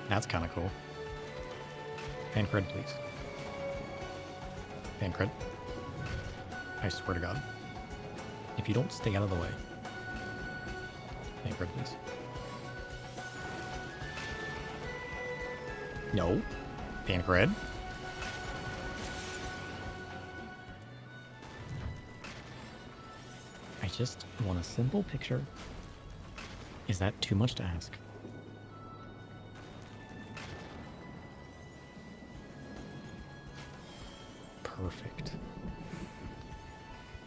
That's kind of cool. Fan cred, please. Fan cred. I swear to God. If you don't stay out of the way. Fan cred, please. No. Fan cred. I just want a simple picture. Is that too much to ask? Perfect.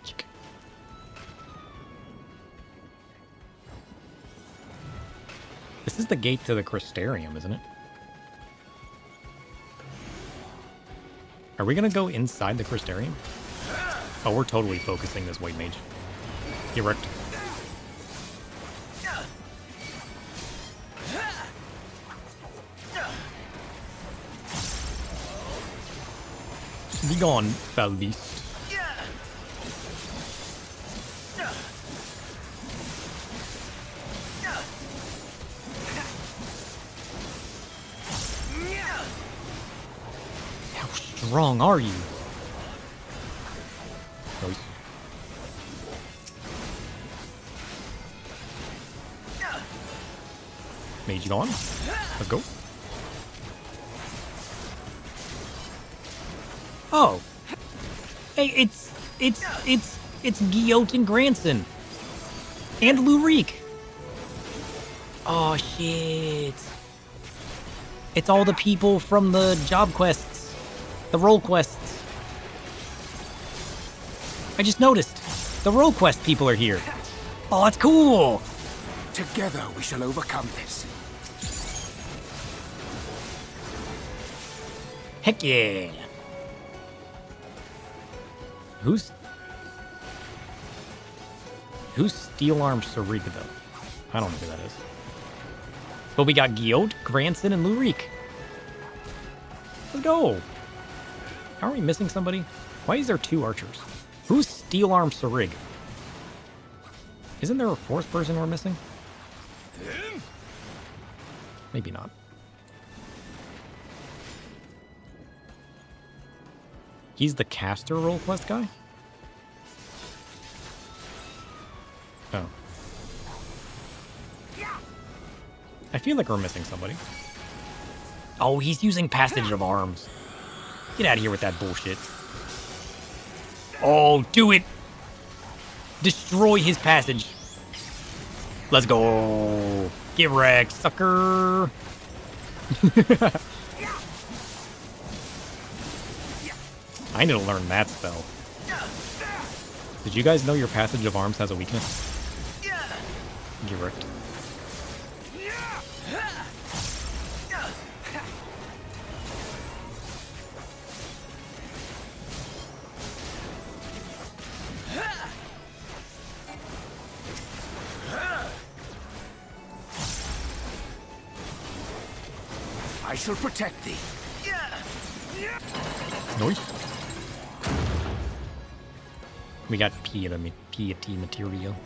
Chick. This is the gate to the Crystarium, isn't it? Are we gonna go inside the Crystarium? Oh, we're totally focusing this white mage. Get wrecked. Be gone, foul beast. How strong are you? Nice. Mage gone. Let's go. Oh. Hey, it's Guillot and Granson. And Lurik. Oh shit. It's all the people from the job quests. The role quests. I just noticed. The role quest people are here. Oh, that's cool. Together we shall overcome this. Heck yeah. Who's Steel Arm Sarika, though? I don't know who that is. But we got Giot, Granson, and Lurik. Let's go. Aren't we missing somebody? Why is there 2 archers? Who's Steel Arm Sarig? Isn't there a 4th person we're missing? Maybe not. He's the caster role quest guy? Oh. I feel like we're missing somebody. Oh, he's using Passage of Arms. Get out of here with that bullshit. Oh, do it! Destroy his passage. Let's go. Get wrecked, sucker. I need to learn that spell. Did you guys know your Passage of Arms has a weakness? Get wrecked. I shall protect thee. Noise. We got piety material.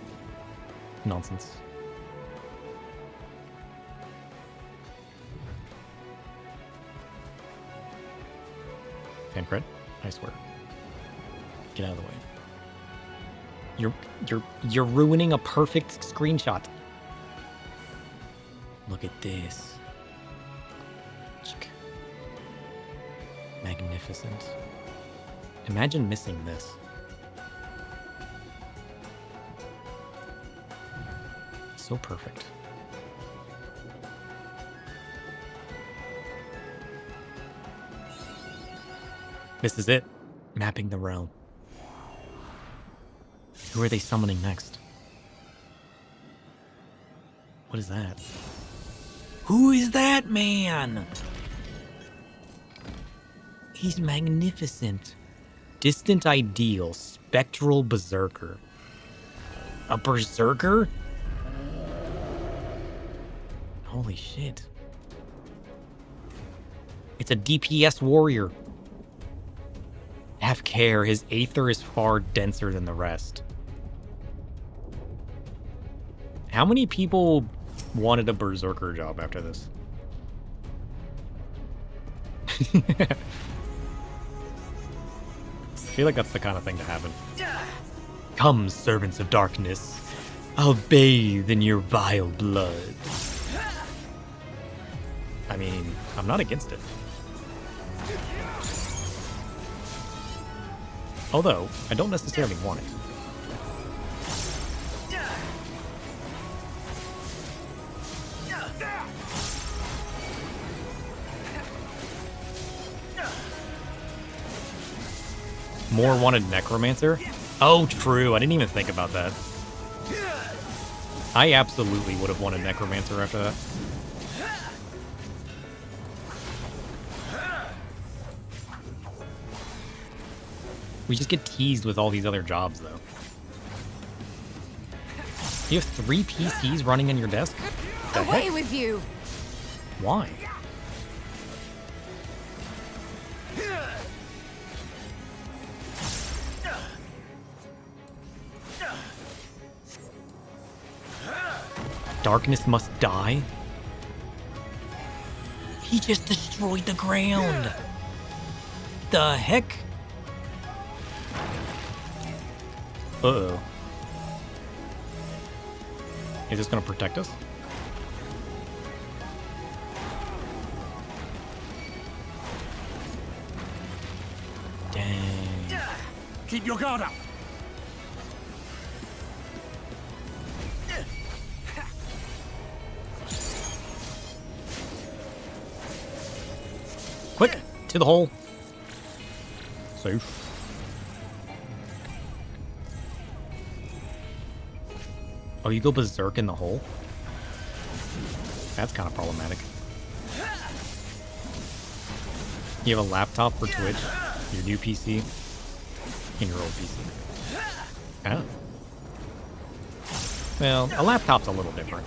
Nonsense. Pancred, I swear. Get out of the way. You're ruining a perfect screenshot. Look at this. Magnificent. Imagine missing this. So perfect. This is it. Mapping the realm. Who are they summoning next? What is that? Who is that man? He's magnificent. Distant Ideal, Spectral Berserker. A Berserker? Holy shit. It's a DPS warrior. Have care, his Aether is far denser than the rest. How many people wanted a Berserker job after this? I feel like that's the kind of thing to happen. Come, servants of darkness. I'll bathe in your vile blood. I mean, I'm not against it. Although, I don't necessarily want it. More wanted Necromancer? Oh, true. I didn't even think about that. I absolutely would have wanted Necromancer after that. We just get teased with all these other jobs, though. You have 3 PCs running on your desk? The Away heck? with you! Why? Darkness must die? He just destroyed the ground! The heck? Uh-oh. Is this gonna protect us? Dang. Keep your guard up. Quick! To the hole. Safe. Oh, you go berserk in the hole? That's kind of problematic. You have a laptop for Twitch, your new PC, and your old PC. Oh. Well, a laptop's a little different.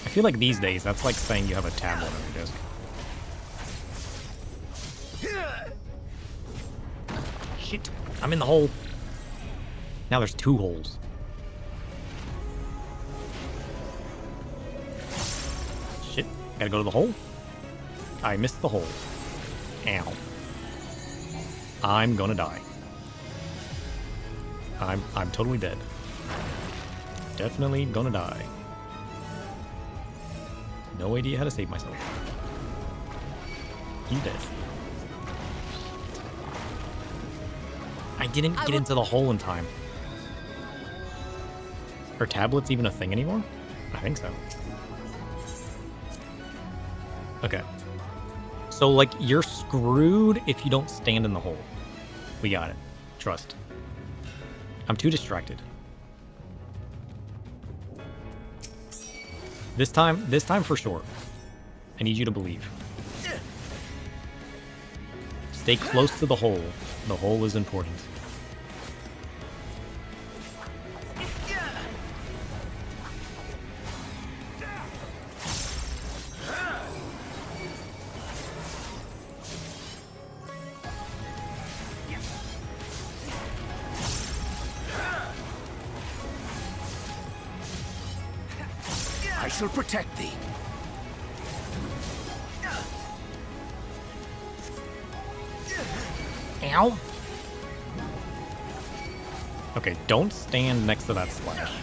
I feel like these days, that's like saying you have a tablet on your desk. Shit, I'm in the hole. Now there's 2 holes. Shit, gotta go to the hole. I missed the hole. Ow. I'm gonna die. I'm totally dead. Definitely gonna die. No idea how to save myself. You dead. I didn't get into the hole in time. Are tablets even a thing anymore? I think so. Okay. So, like, you're screwed if you don't stand in the hole. We got it. Trust. I'm too distracted. This time for sure. I need you to believe. Stay close to the hole. The hole is important. I shall protect thee. Ow. Okay, don't stand next to that slash.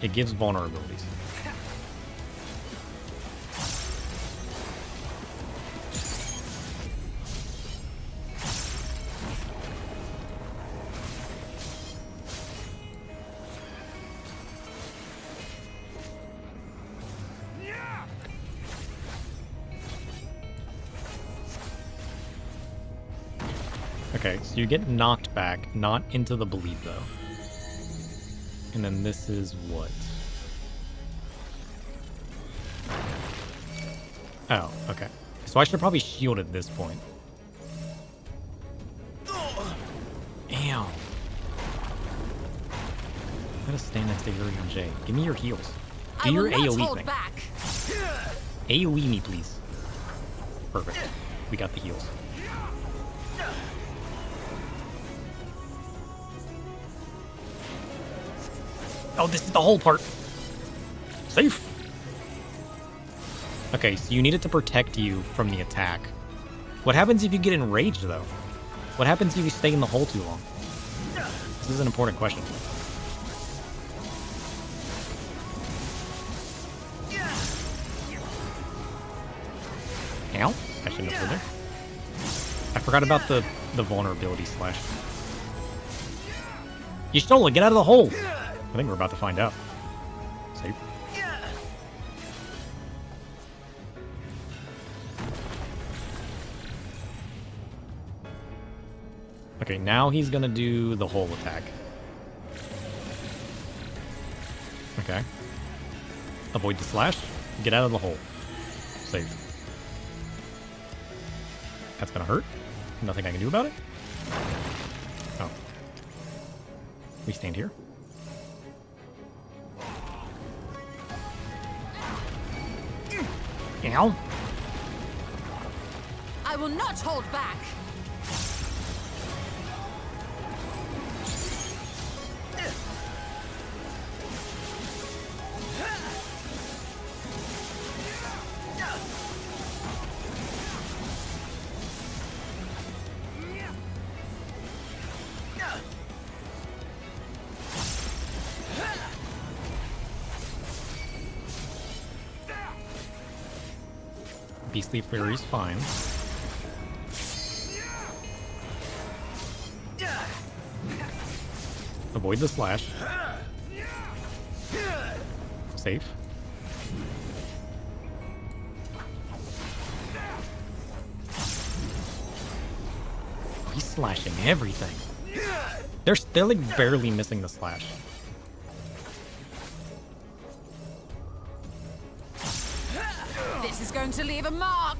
It gives vulnerabilities. Okay, so you get knocked back, not into the bleed though. And then this is what? Oh, okay. So I should probably shield at this point. Ow. I'm gonna stand next to Yuri and Jay. Give me your heals. Do your AoE thing. AoE me, please. Perfect. We got the heals. Oh, this is the whole part. Safe. Okay, so you need it to protect you from the attack. What happens if you get enraged, though? What happens if you stay in the hole too long? This is an important question. Ow. I shouldn't have stood there. I forgot about the vulnerability slash. You stole it. Get out of the hole. I think we're about to find out. Safe. Okay, now he's gonna do the hole attack. Okay. Avoid the slash. Get out of the hole. Safe. That's gonna hurt. Nothing I can do about it. Oh. We stand here. Ow. I will not hold back. Beastly Fury's fine. Avoid the slash. Safe. slashing everything. They're like barely missing the slash. This is going to leave a mark.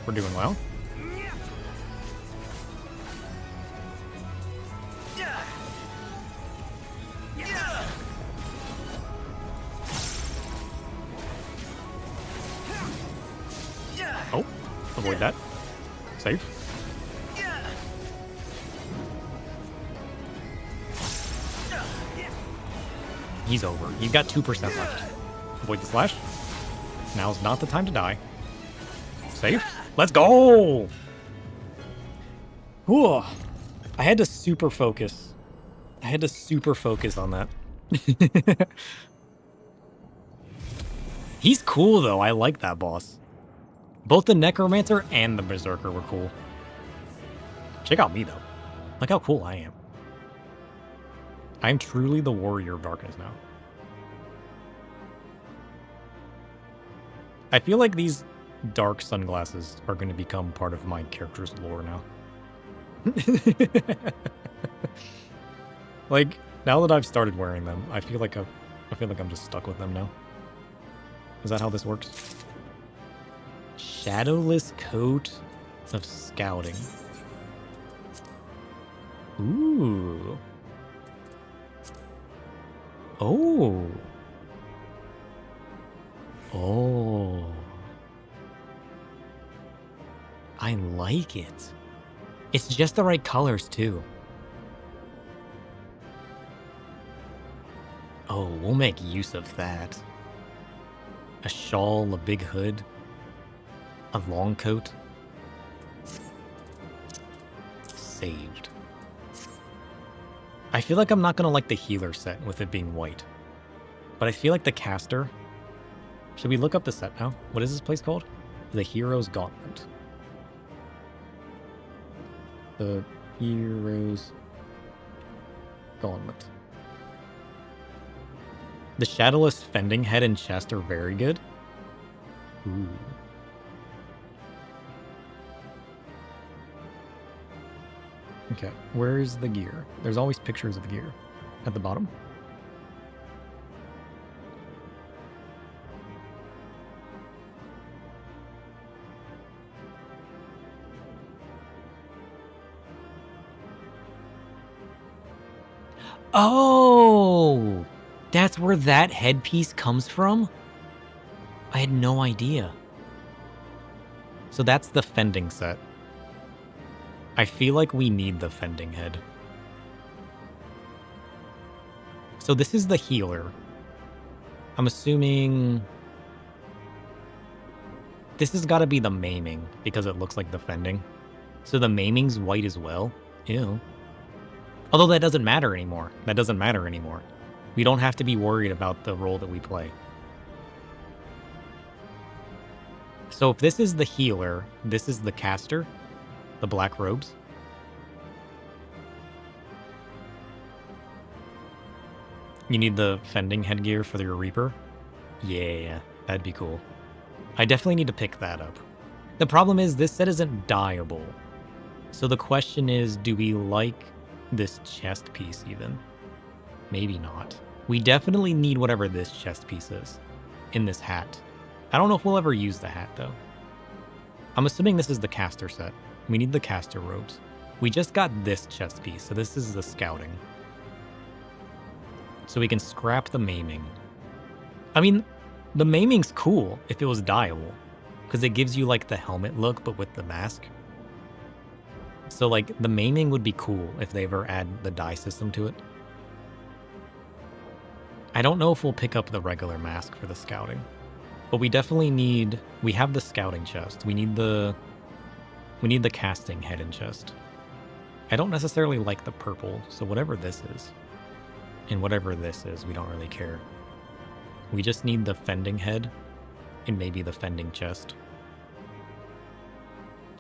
We're doing well. Oh, avoid that. Safe. He's over. You've got 2% left. Avoid the slash. Now's not the time to die. Safe. Let's go! Whew. I had to super focus. I had to super focus on that. He's cool, though. I like that boss. Both the Necromancer and the Berserker were cool. Check out me, though. Look how cool I am. I'm truly the Warrior of Darkness now. I feel like these dark sunglasses are going to become part of my character's lore now. Like, now that I've started wearing them, I feel like I'm just stuck with them now. Is that how this works? Shadowless Coat of Scouting. Ooh. Oh. Oh. I like it. It's just the right colors, too. Oh, we'll make use of that. A shawl, a big hood, a long coat. Saved. I feel like I'm not gonna like the healer set with it being white. But I feel like the caster... Should we look up the set now? What is this place called? The Hero's Gauntlet. The Hero's Gauntlet. The Shadowless Fending Head and chest are very good. Ooh. Okay, where's the gear? There's always pictures of the gear at the bottom. Oh, that's where that headpiece comes from? I had no idea. So that's the fending set. I feel like we need the fending head. So this is the healer. I'm assuming... This has got to be the maiming, because it looks like the fending. So the maiming's white as well? Ew. Although that doesn't matter anymore. That doesn't matter anymore. We don't have to be worried about the role that we play. So if this is the healer, this is the caster, the black robes. You need the fending headgear for your Reaper? Yeah, that'd be cool. I definitely need to pick that up. The problem is this set isn't dyeable. So the question is, do we like this chest piece even? Maybe not. We definitely need whatever this chest piece is in this hat. I don't know if we'll ever use the hat though. I'm assuming this is the caster set. We need the caster robes. We just got this chest piece, so this is the scouting. So we can scrap the maiming. I mean, the maiming's cool if it was dyeable, because it gives you like the helmet look but with the mask. So, like, the maiming would be cool if they ever add the dye system to it. I don't know if we'll pick up the regular mask for the scouting. But we definitely need... We have the scouting chest. We need the casting head and chest. I don't necessarily like the purple, so whatever this is, and whatever this is, we don't really care. We just need the fending head and maybe the fending chest.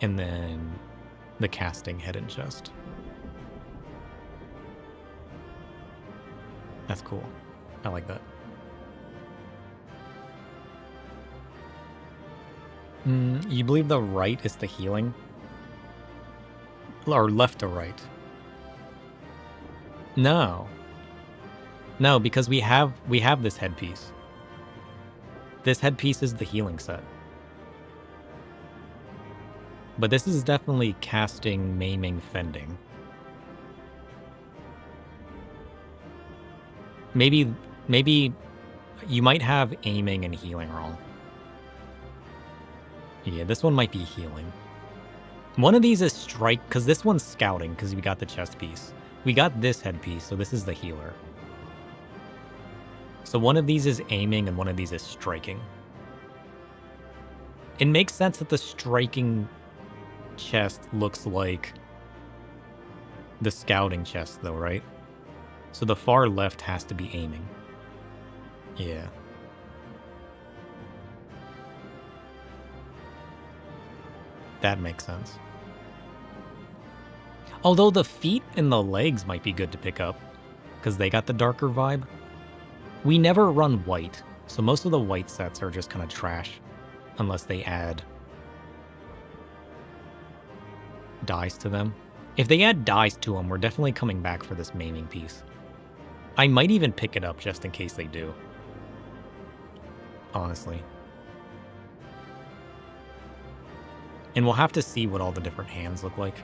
And then the casting head and chest. That's cool. I like that. You believe the right is the healing? Or left to right? No. No, because we have this headpiece. This headpiece is the healing set. But this is definitely casting, maiming, fending. Maybe you might have aiming and healing wrong. Yeah, this one might be healing. One of these is strike, because this one's scouting, because we got the chest piece. We got this headpiece, so this is the healer. So one of these is aiming and one of these is striking. It makes sense that the striking chest looks like the scouting chest though, right? So the far left has to be aiming. Yeah. That makes sense. Although the feet and the legs might be good to pick up, because they got the darker vibe. We never run white, so most of the white sets are just kind of trash, unless they add dyes to them. If they add dyes to them, we're definitely coming back for this maiming piece. I might even pick it up just in case they do. Honestly. And we'll have to see what all the different hands look like.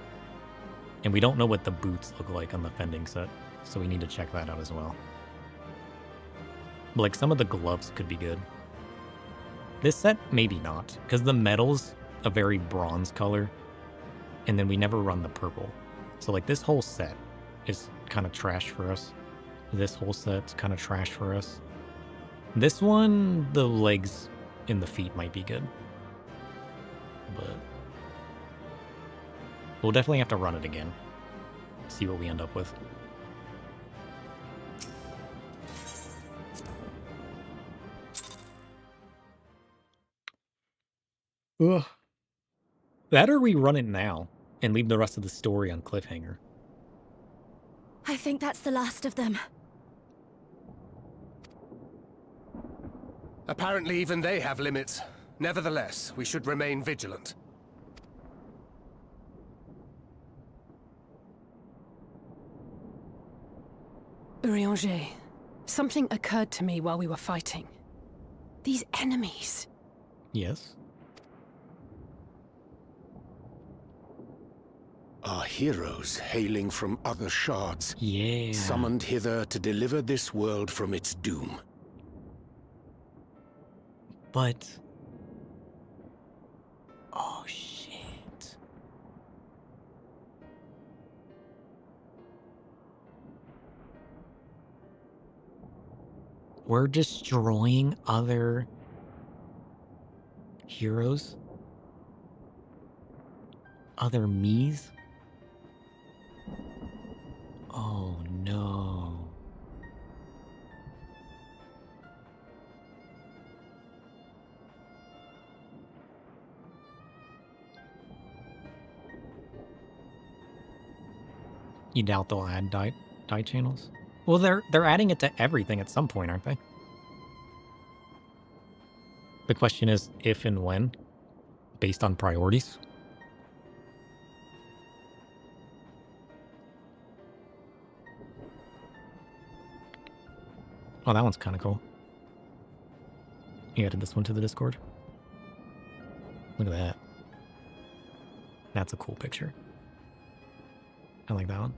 And we don't know what the boots look like on the fending set, so we need to check that out as well. But like some of the gloves could be good. This set, maybe not, because the metal's a very bronze color, and then we never run the purple. So like this whole set is kind of trash for us. This whole set's kind of trash for us. This one, the legs and the feet might be good. But we'll definitely have to run it again. See what we end up with. Ugh. That or we run it now and leave the rest of the story on cliffhanger. I think that's the last of them. Apparently even they have limits. Nevertheless, we should remain vigilant. Urianger, something occurred to me while we were fighting. These enemies. Yes? Are heroes hailing from other shards. Yeah. Summoned hither to deliver this world from its doom. But... oh, shit. We're destroying other heroes? Other me's? Oh, no. You doubt they'll add die channels? Well, they're adding it to everything at some point, aren't they? The question is if and when, based on priorities. Oh, that one's kind of cool. You added this one to the Discord. Look at that. That's a cool picture. I like that one.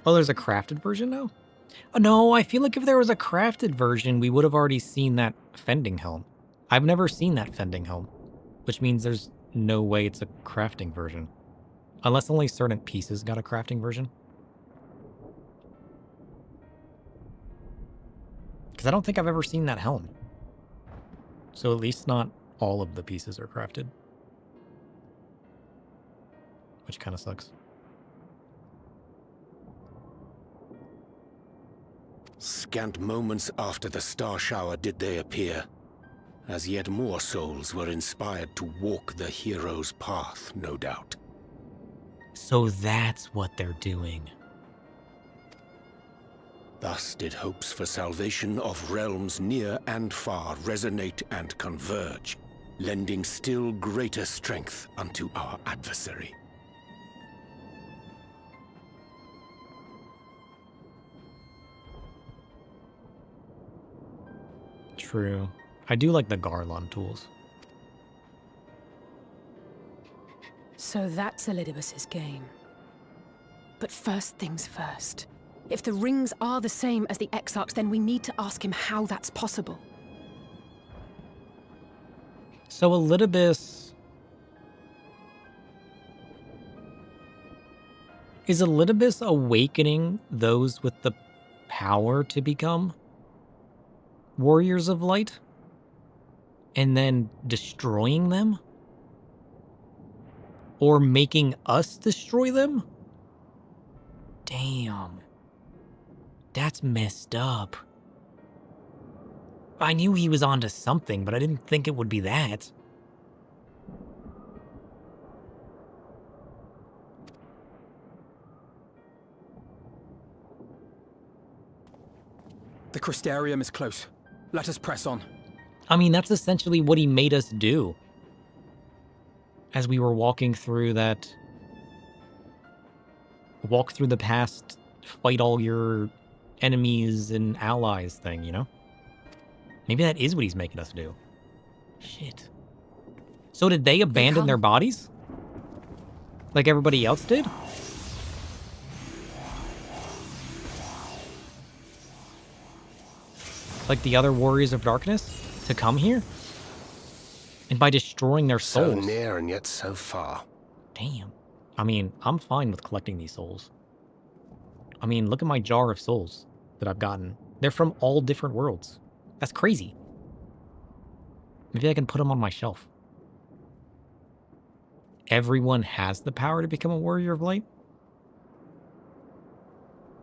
Oh, there's a crafted version now? Oh, no, I feel like if there was a crafted version, we would have already seen that fending helm. I've never seen that fending helm, which means there's no way it's a crafting version. Unless only certain pieces got a crafting version. Because I don't think I've ever seen that helm. So at least not all of the pieces are crafted. Which kind of sucks. scant moments after the star shower did they appear, as yet more souls were inspired to walk the hero's path, no doubt. So that's what they're doing. Thus did hopes for salvation of realms near and far resonate and converge, lending still greater strength unto our adversary. True. I do like the Garlon tools. So that's Elidibus's game. But first things first. If the rings are the same as the Exarchs, then we need to ask him how that's possible. So Elidibus... Is Elidibus awakening those with the power to become Warriors of Light? And then destroying them? Or making us destroy them? Damn. That's messed up. I knew he was onto something, but I didn't think it would be that. The Crystarium is close. Let us press on. I mean, that's essentially what he made us do. As we were walking through that... Walk through the past, fight all your enemies and allies thing, you know? Maybe that is what he's making us do. Shit. So did they abandon their bodies? Like everybody else did? Like the other Warriors of Darkness? To come here? And by destroying their souls. So near and yet so far. Damn. I mean, I'm fine with collecting these souls. I mean, look at my jar of souls that I've gotten. They're from all different worlds. That's crazy. Maybe I can put them on my shelf. Everyone has the power to become a Warrior of Light?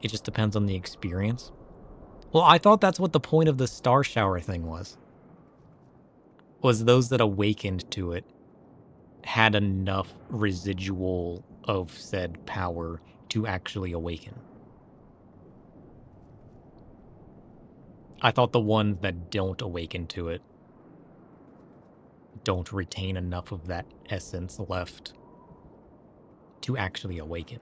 It just depends on the experience. Well, I thought that's what the point of the Star Shower thing was. Was those that awakened to it had enough residual of said power to actually awaken. I thought the ones that don't awaken to it don't retain enough of that essence left to actually awaken.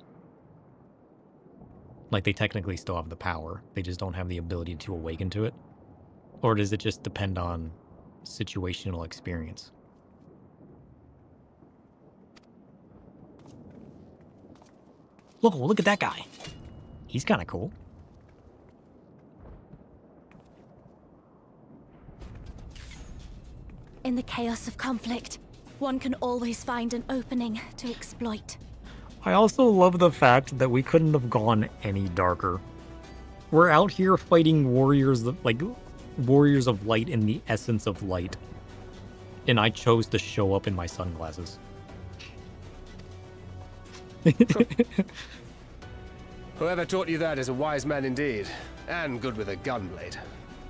Like, they technically still have the power, they just don't have the ability to awaken to it? Or does it just depend on situational experience? Look at that guy. He's kind of cool. In the chaos of conflict, one can always find an opening to exploit. I also love the fact that we couldn't have gone any darker. We're out here fighting warriors of light in the essence of light. And I chose to show up in my sunglasses. Whoever taught you that is a wise man indeed, and good with a gunblade.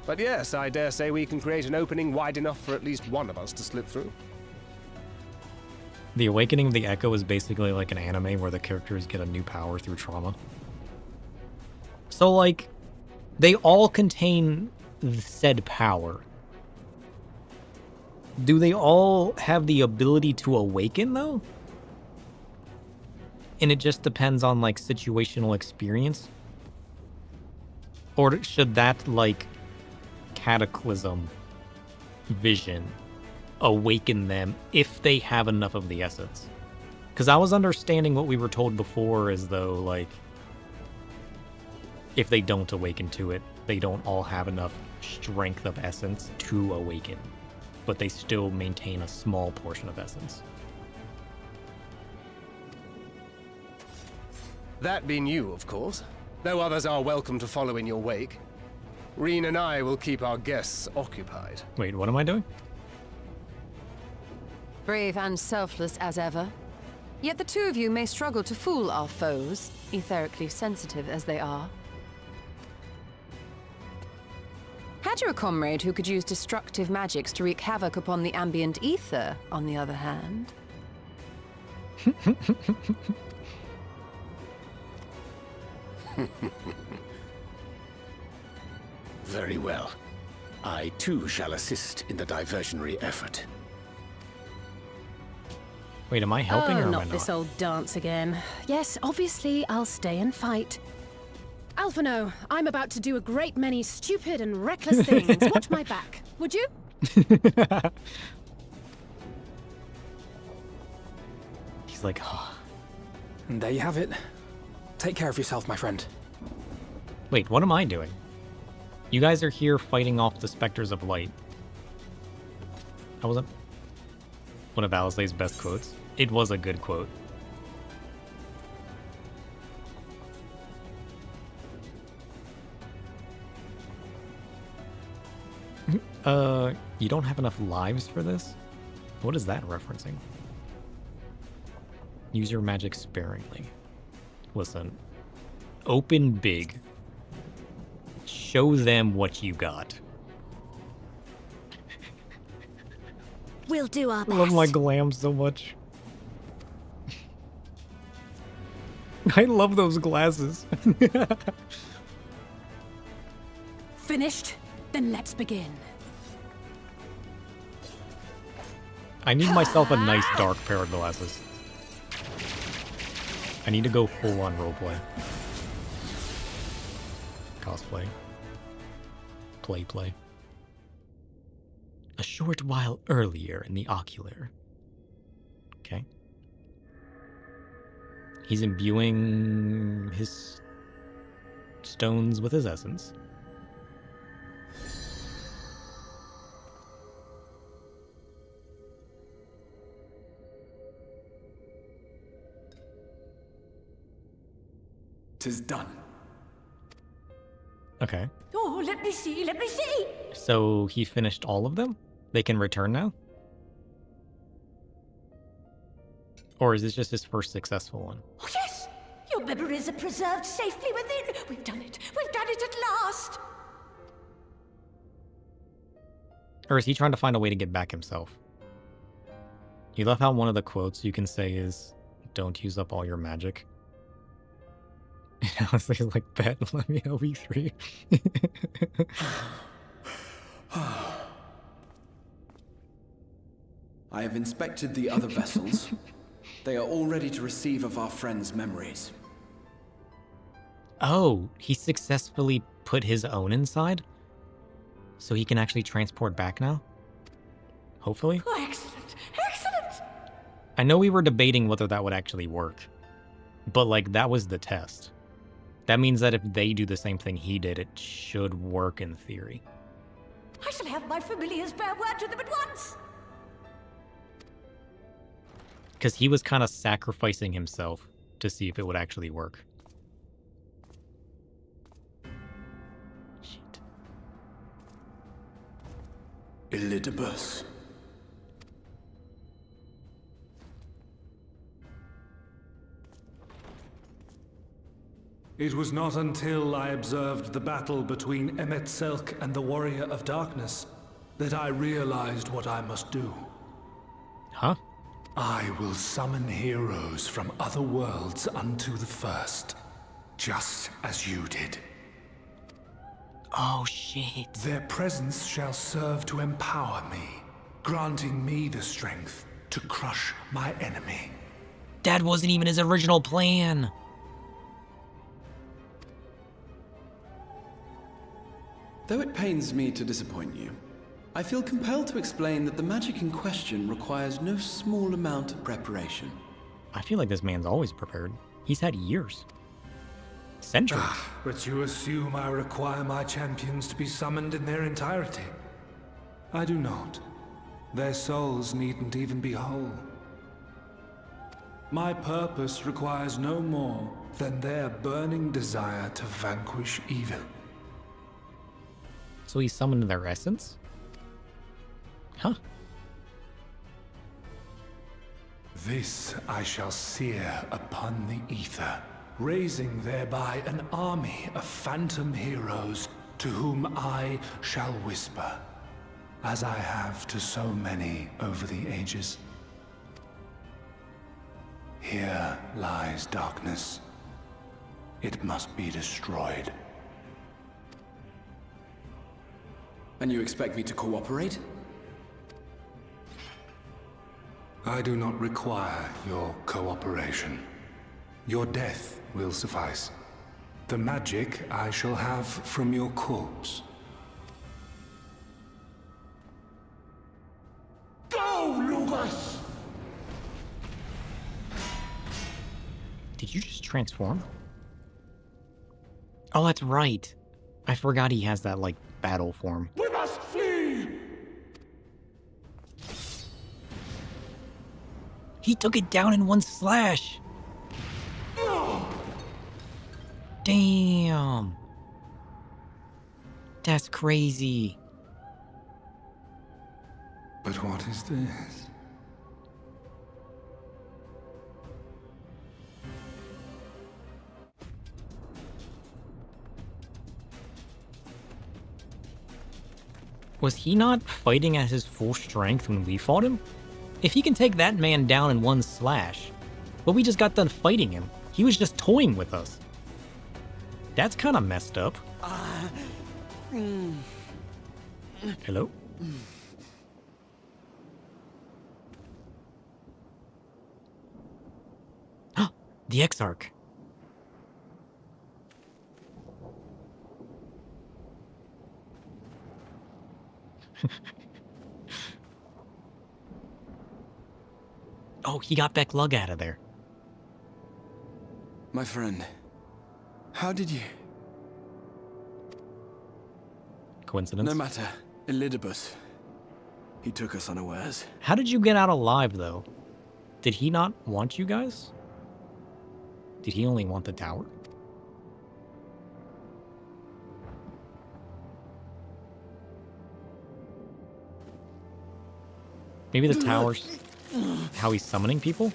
But yes, I dare say we can create an opening wide enough for at least one of us to slip through. The Awakening of the Echo is basically like an anime where the characters get a new power through trauma. So, like, they all contain said power. Do they all have the ability to awaken, though? And it just depends on, like, situational experience? Or should that, like, cataclysm vision awaken them if they have enough of the essence? Because I was understanding what we were told before as though, like, if they don't awaken to it, they don't all have enough strength of essence to awaken, but they still maintain a small portion of essence. That being you, of course. Though others are welcome to follow in your wake. Reen and I will keep our guests occupied. Wait, what am I doing? Brave and selfless as ever. Yet the two of you may struggle to fool our foes, etherically sensitive as they are. Had you a comrade who could use destructive magics to wreak havoc upon the ambient ether, on the other hand? Very well. I too shall assist in the diversionary effort. Wait, am I helping or am I not this old dance again. Yes, obviously I'll stay and fight. Alphino, I'm about to do a great many stupid and reckless things. Watch my back, would you? He's like, oh. And there you have it. Take care of yourself, my friend. Wait, what am I doing? You guys are here fighting off the specters of light. That wasn't one of Alizé's best quotes. It was a good quote. You don't have enough lives for this? What is that referencing? Use your magic sparingly. Listen. Open big. Show them what you got. We'll do our I best. love my glam so much. I love those glasses. Finished? Then let's begin. I need myself a nice dark pair of glasses. I need to go full on roleplay. Cosplay. Play. A short while earlier in the ocular. Okay. He's imbuing his stones with his essence. "'Tis done." Okay. Oh, let me see, let me see! So he finished all of them? They can return now? Or is this just his first successful one? Oh, yes! Your memories are preserved safely within. We've done it at last! Or is he trying to find a way to get back himself? You love how one of the quotes you can say is, "Don't use up all your magic." And I was like, bet, let me help you 3. I have inspected the other vessels. They are all ready to receive of our friends' memories. Oh, he successfully put his own inside? So he can actually transport back now? Hopefully? Oh, excellent! Excellent! I know we were debating whether that would actually work. But, like, that was the test. That means that if they do the same thing he did, it should work in theory. I shall have my familiars bear word to them at once! Because he was kind of sacrificing himself to see if it would actually work. Shit. Elidibus. It was not until I observed the battle between Emet-Selch and the Warrior of Darkness that I realized what I must do. Huh? I will summon heroes from other worlds unto the first, just as you did. Oh, shit. Their presence shall serve to empower me, granting me the strength to crush my enemy. That wasn't even his original plan. Though it pains me to disappoint you, I feel compelled to explain that the magic in question requires no small amount of preparation. I feel like this man's always prepared. He's had years. Centuries. But you assume I require my champions to be summoned in their entirety. I do not. Their souls needn't even be whole. My purpose requires no more than their burning desire to vanquish evil. So he summoned their essence? Huh. This I shall sear upon the ether, raising thereby an army of phantom heroes to whom I shall whisper, as I have to so many over the ages. Here lies darkness. It must be destroyed. And you expect me to cooperate? I do not require your cooperation. Your death will suffice. The magic I shall have from your corpse. Go, Lucas! Did you just transform? Oh, that's right. I forgot he has that, like, battle form. We must flee! He took it down in one slash! Damn! That's crazy. But what is this? Was he not fighting at his full strength when we fought him? If he can take that man down in one slash, but we just got done fighting him, he was just toying with us. That's kind of messed up. Hello? The Exarch. Oh, he got Beck Lug out of there. My friend, how did you... Coincidence? No matter. Elidibus. He took us unawares. How did you get out alive, though? Did he not want you guys? Did he only want the tower? Maybe the tower's how he's summoning people?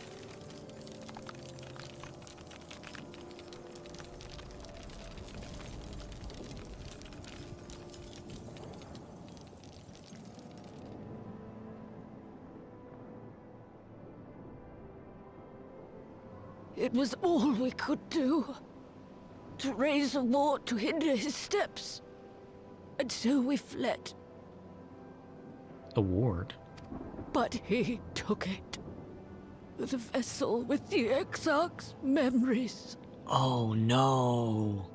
It was all we could do. To raise a ward to hinder his steps. And so we fled. A ward? But he took it. The vessel with the Exarch's memories. Oh no.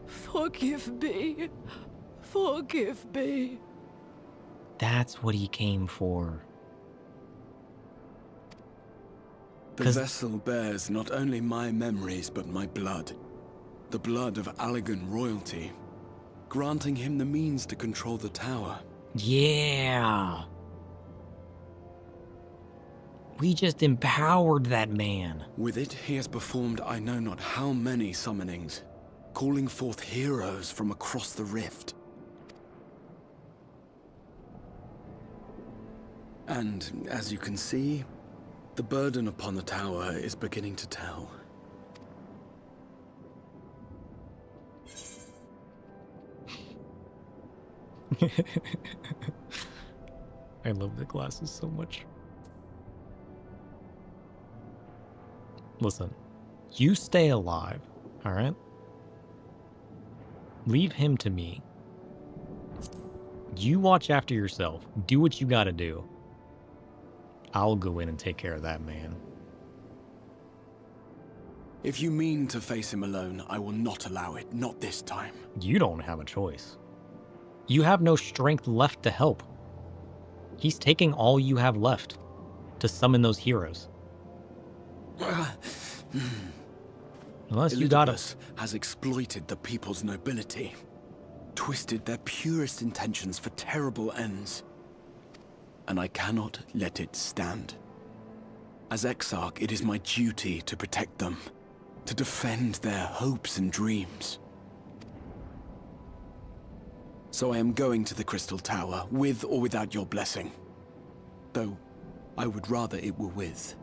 Forgive me. Forgive me. That's what he came for. The vessel bears not only my memories, but my blood. The blood of Allegan royalty, granting him the means to control the tower. Yeah. We just empowered that man. With it, he has performed I know not how many summonings, calling forth heroes from across the rift. And, as you can see, the burden upon the tower is beginning to tell. I love the glasses so much. Listen, you stay alive, alright? Leave him to me. You watch after yourself. Do what you gotta do. I'll go in and take care of that man. If you mean to face him alone, I will not allow it, not this time. You don't have a choice. You have no strength left to help. He's taking all you have left to summon those heroes. Unless you got us. Has exploited the people's nobility, twisted their purest intentions for terrible ends. And I cannot let it stand. As Exarch, it is my duty to protect them, to defend their hopes and dreams. So I am going to the Crystal Tower, with or without your blessing. Though, I would rather it were with.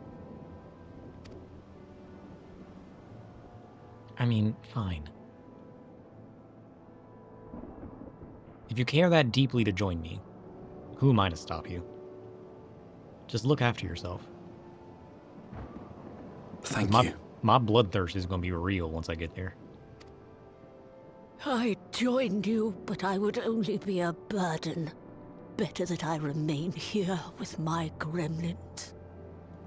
I mean, fine. If you care that deeply to join me, who am I to stop you? Just look after yourself. Thank you. My bloodthirst is going to be real once I get there. I joined you, but I would only be a burden. Better that I remain here with my gremlins.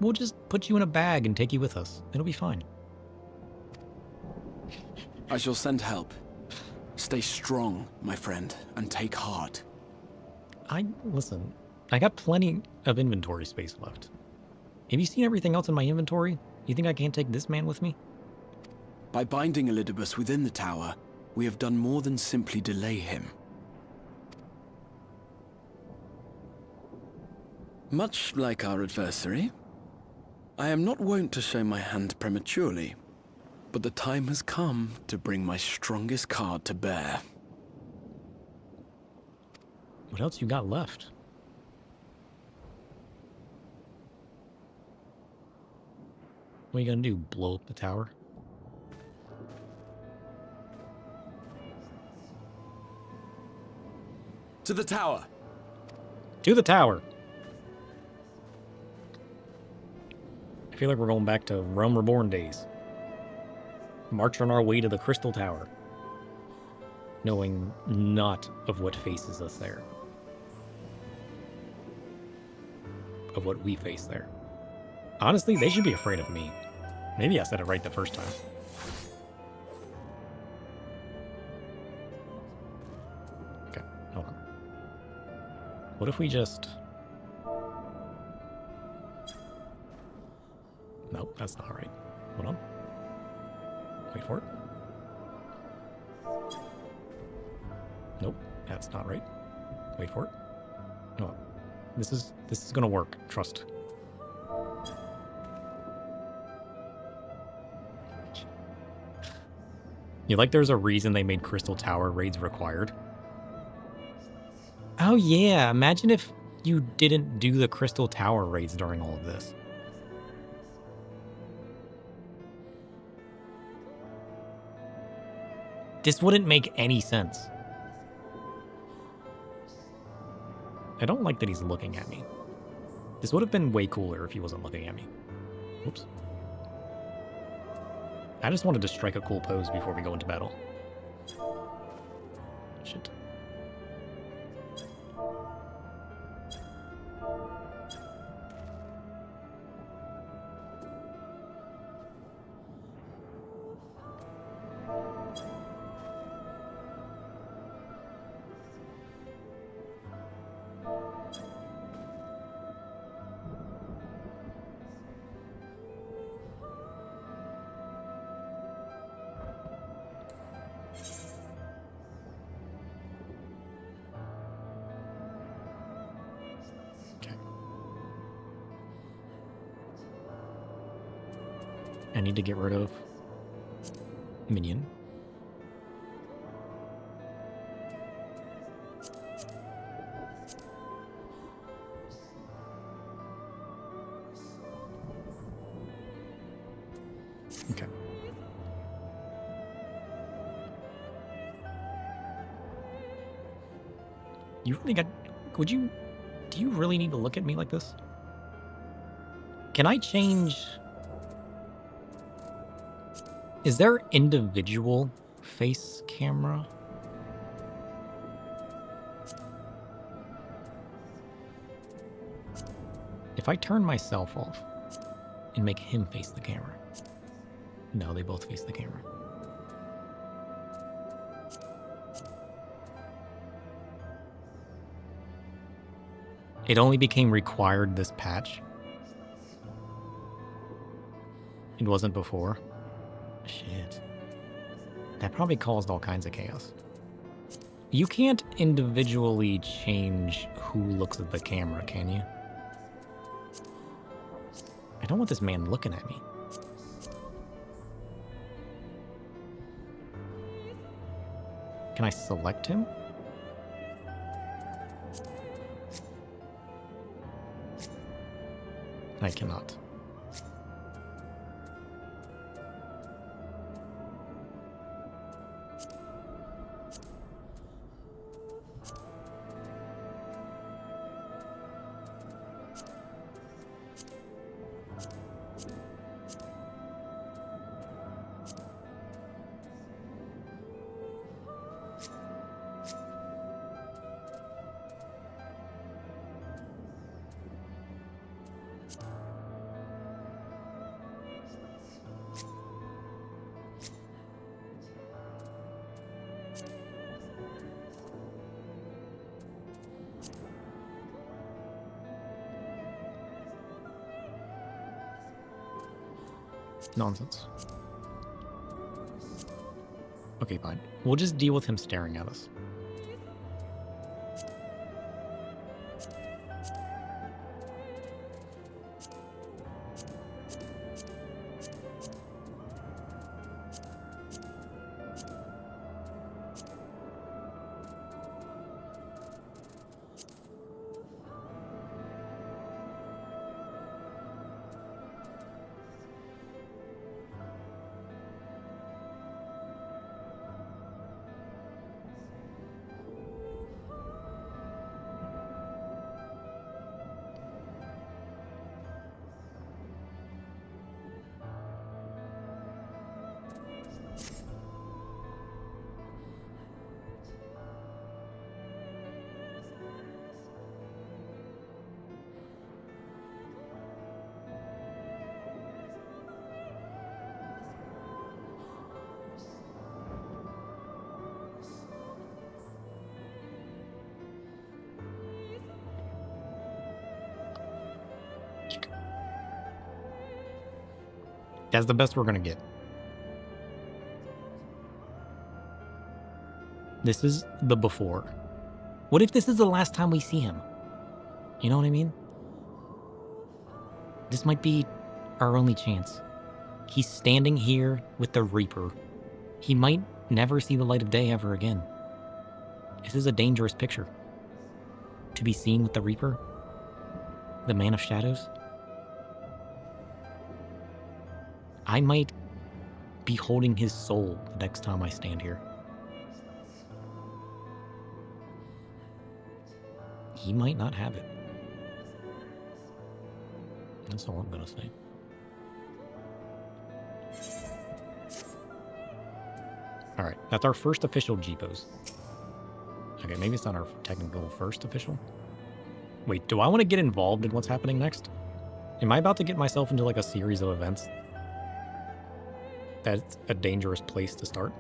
We'll just put you in a bag and take you with us. It'll be fine. I shall send help. Stay strong, my friend, and take heart. Listen, I got plenty of inventory space left. Have you seen everything else in my inventory? You think I can't take this man with me? By binding Elidibus within the tower, we have done more than simply delay him. Much like our adversary, I am not wont to show my hand prematurely, but the time has come to bring my strongest card to bear. What else you got left? What are you gonna do? Blow up the tower? To the tower! To the tower! I feel like we're going back to Realm Reborn days. March on our way to the Crystal Tower, knowing not of what faces us there. Of what we face there. Honestly, they should be afraid of me. Maybe I said it right the first time. Okay, hold on. What if we just... Nope, that's not right. Hold on. Wait for it. Nope, that's not right. Wait for it. No, this is gonna work. Trust. You like there's a reason they made Crystal Tower raids required? Oh yeah, imagine if you didn't do the Crystal Tower raids during all of this. This wouldn't make any sense. I don't like that he's looking at me. This would have been way cooler if he wasn't looking at me. Whoops. I just wanted to strike a cool pose before we go into battle. Shit. I need to get rid of minion. Okay. You really got... do you really need to look at me like this? Can I change... Is there individual face camera? If I turn myself off and make him face the camera. No, they both face the camera. It only became required this patch. It wasn't before. Shit. That probably caused all kinds of chaos. You can't individually change who looks at the camera, can you? I don't want this man looking at me. Can I select him? I cannot. Nonsense. Okay, fine. We'll just deal with him staring at us. That's the best we're gonna get. This is the before. What if this is the last time we see him? You know what I mean? This might be our only chance. He's standing here with the Reaper. He might never see the light of day ever again. This is a dangerous picture. To be seen with the Reaper? The Man of Shadows? I might be holding his soul the next time I stand here. He might not have it. That's all I'm gonna say. Alright, that's our first official Jeepos. Okay, maybe it's not our technical first official. Wait, do I want to get involved in what's happening next? Am I about to get myself into like a series of events? That's a dangerous place to start.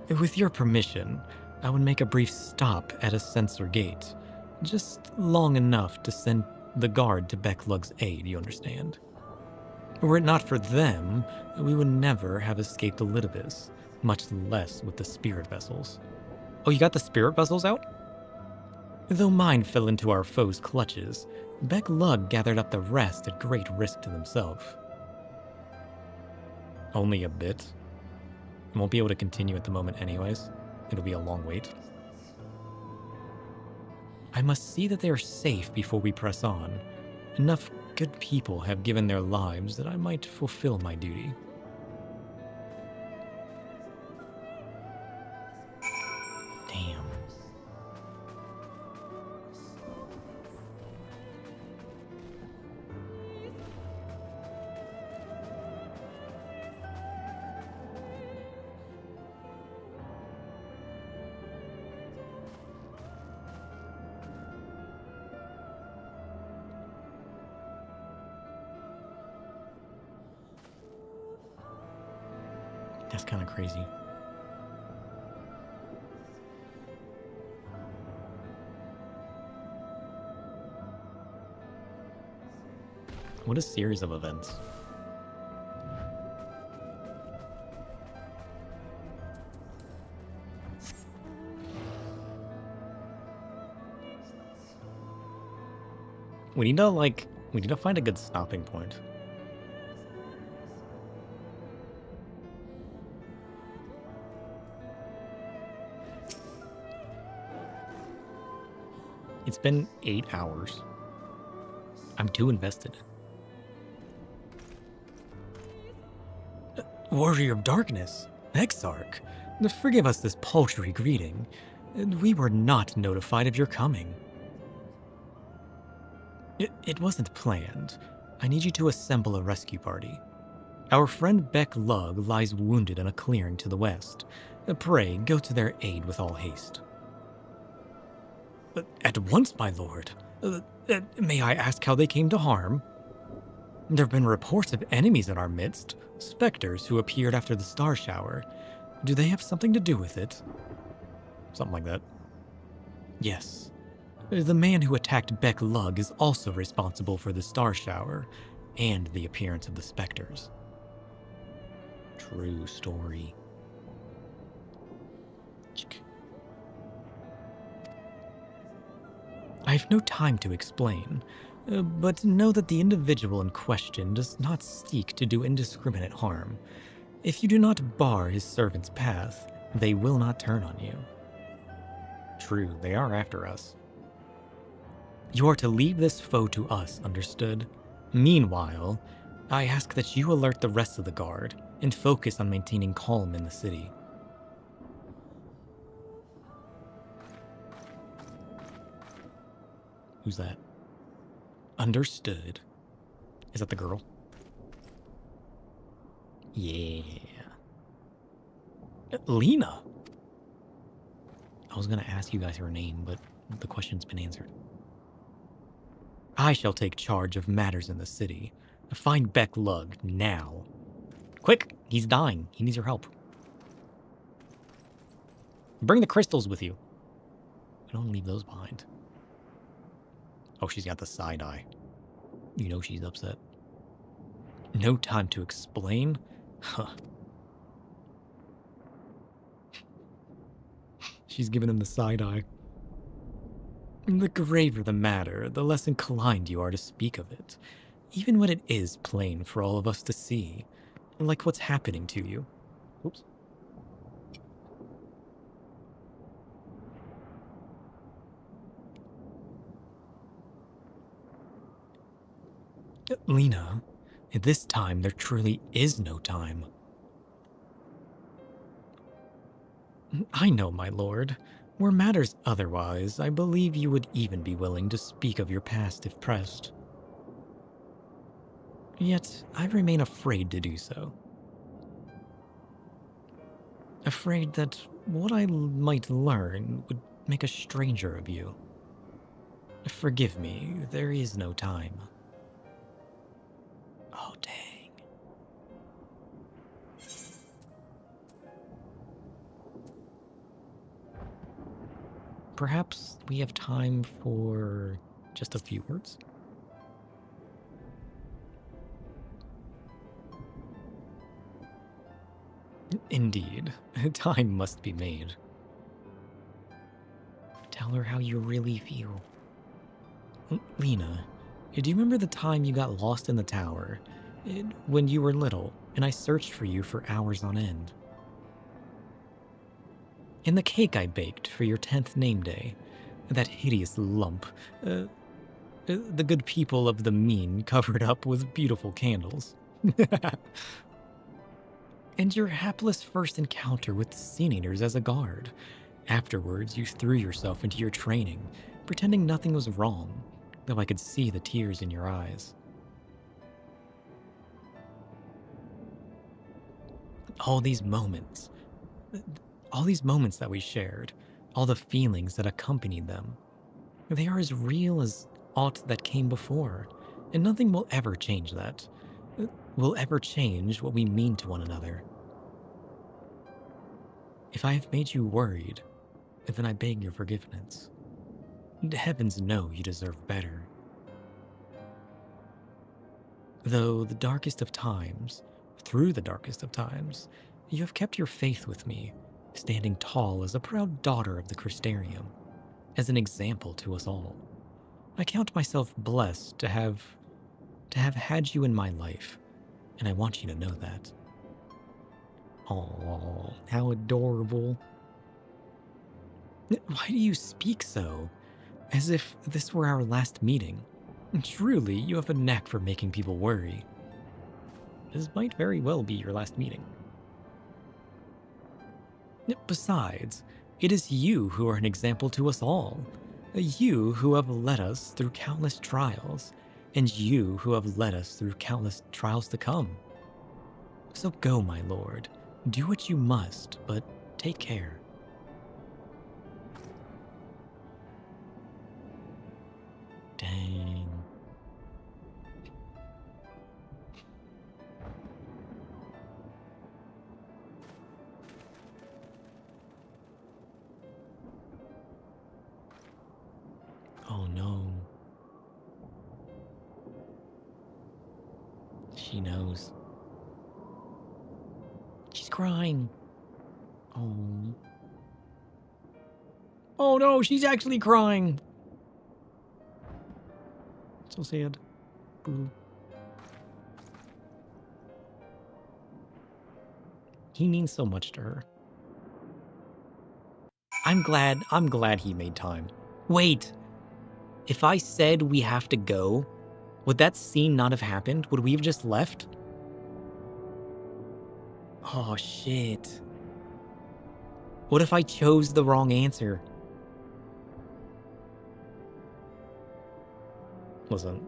With your permission, I would make a brief stop at a sensor gate. Just long enough to send the guard to Becklug's aid, you understand? Were it not for them, we would never have escaped Elidibus, much less with the spirit vessels. Oh, you got the spirit vessels out? Though mine fell into our foes' clutches, Becklug gathered up the rest at great risk to himself. Only a bit. I won't be able to continue at the moment anyways. It'll be a long wait. I must see that they are safe before we press on. Enough good people have given their lives that I might fulfill my duty. Damn. That's kind of crazy. What a series of events. We need to find a good stopping point. It's been 8 hours. I'm too invested. Warrior of Darkness, Exarch, forgive us this paltry greeting. We were not notified of your coming. It wasn't planned. I need you to assemble a rescue party. Our friend Becklug lies wounded in a clearing to the west. Pray, go to their aid with all haste. At once, my lord. May I ask how they came to harm? There have been reports of enemies in our midst, specters who appeared after the star shower. Do they have something to do with it? Something like that. Yes. The man who attacked Becklug is also responsible for the star shower. and the appearance of the specters. True story. I have no time to explain, but know that the individual in question does not seek to do indiscriminate harm. If you do not bar his servant's path, they will not turn on you. True, they are after us. You are to leave this foe to us, understood? Meanwhile, I ask that you alert the rest of the guard and focus on maintaining calm in the city. Who's that? Understood. Is that the girl? Yeah. Lena! I was gonna ask you guys her name, but the question's been answered. I shall take charge of matters in the city. Find Beck Lug now. Quick! He's dying. He needs your help. Bring the crystals with you. Don't leave those behind. Oh, she's got the side eye. You know she's upset. No time to explain? Huh. She's giving him the side eye. The graver the matter, the less inclined you are to speak of it, even when it is plain for all of us to see, like what's happening to you. Oops. Lena, at this time there truly is no time. I know, my lord. Were matters otherwise, I believe you would even be willing to speak of your past if pressed. Yet, I remain afraid to do so. Afraid that what I might learn would make a stranger of you. Forgive me, there is no time. Oh, dang. Perhaps we have time for just a few words? Indeed, time must be made. Tell her how you really feel. Lena, do you remember the time you got lost in the tower? When you were little, and I searched for you for hours on end. And the cake I baked for your 10th name day, that hideous lump, the good people of the mean covered up with beautiful candles. And your hapless first encounter with the Sin Eaters as a guard. Afterwards, you threw yourself into your training, pretending nothing was wrong, though I could see the tears in your eyes. All these moments that we shared, all the feelings that accompanied them, they are as real as aught that came before, and nothing will ever change that. Will ever change what we mean to one another. If I have made you worried, then I beg your forgiveness. The heavens know you deserve better. Though the darkest of times, through the darkest of times, you have kept your faith with me, standing tall as a proud daughter of the Crystarium, as an example to us all. I count myself blessed to have had you in my life, and I want you to know that. Oh, how adorable. Why do you speak so? As if this were our last meeting. Truly, you have a knack for making people worry. This might very well be your last meeting. Besides, it is you who are an example to us all. You who have led us through countless trials, and you who have led us through countless trials to come. So go, my lord. Do what you must, but take care. Dang. Oh no. She knows. She's crying. Oh. Oh no, she's actually crying. So sad. Boo. He means so much to her. I'm glad he made time. Wait. If I said we have to go, would that scene not have happened? Would we have just left? Oh, shit. What if I chose the wrong answer? Listen,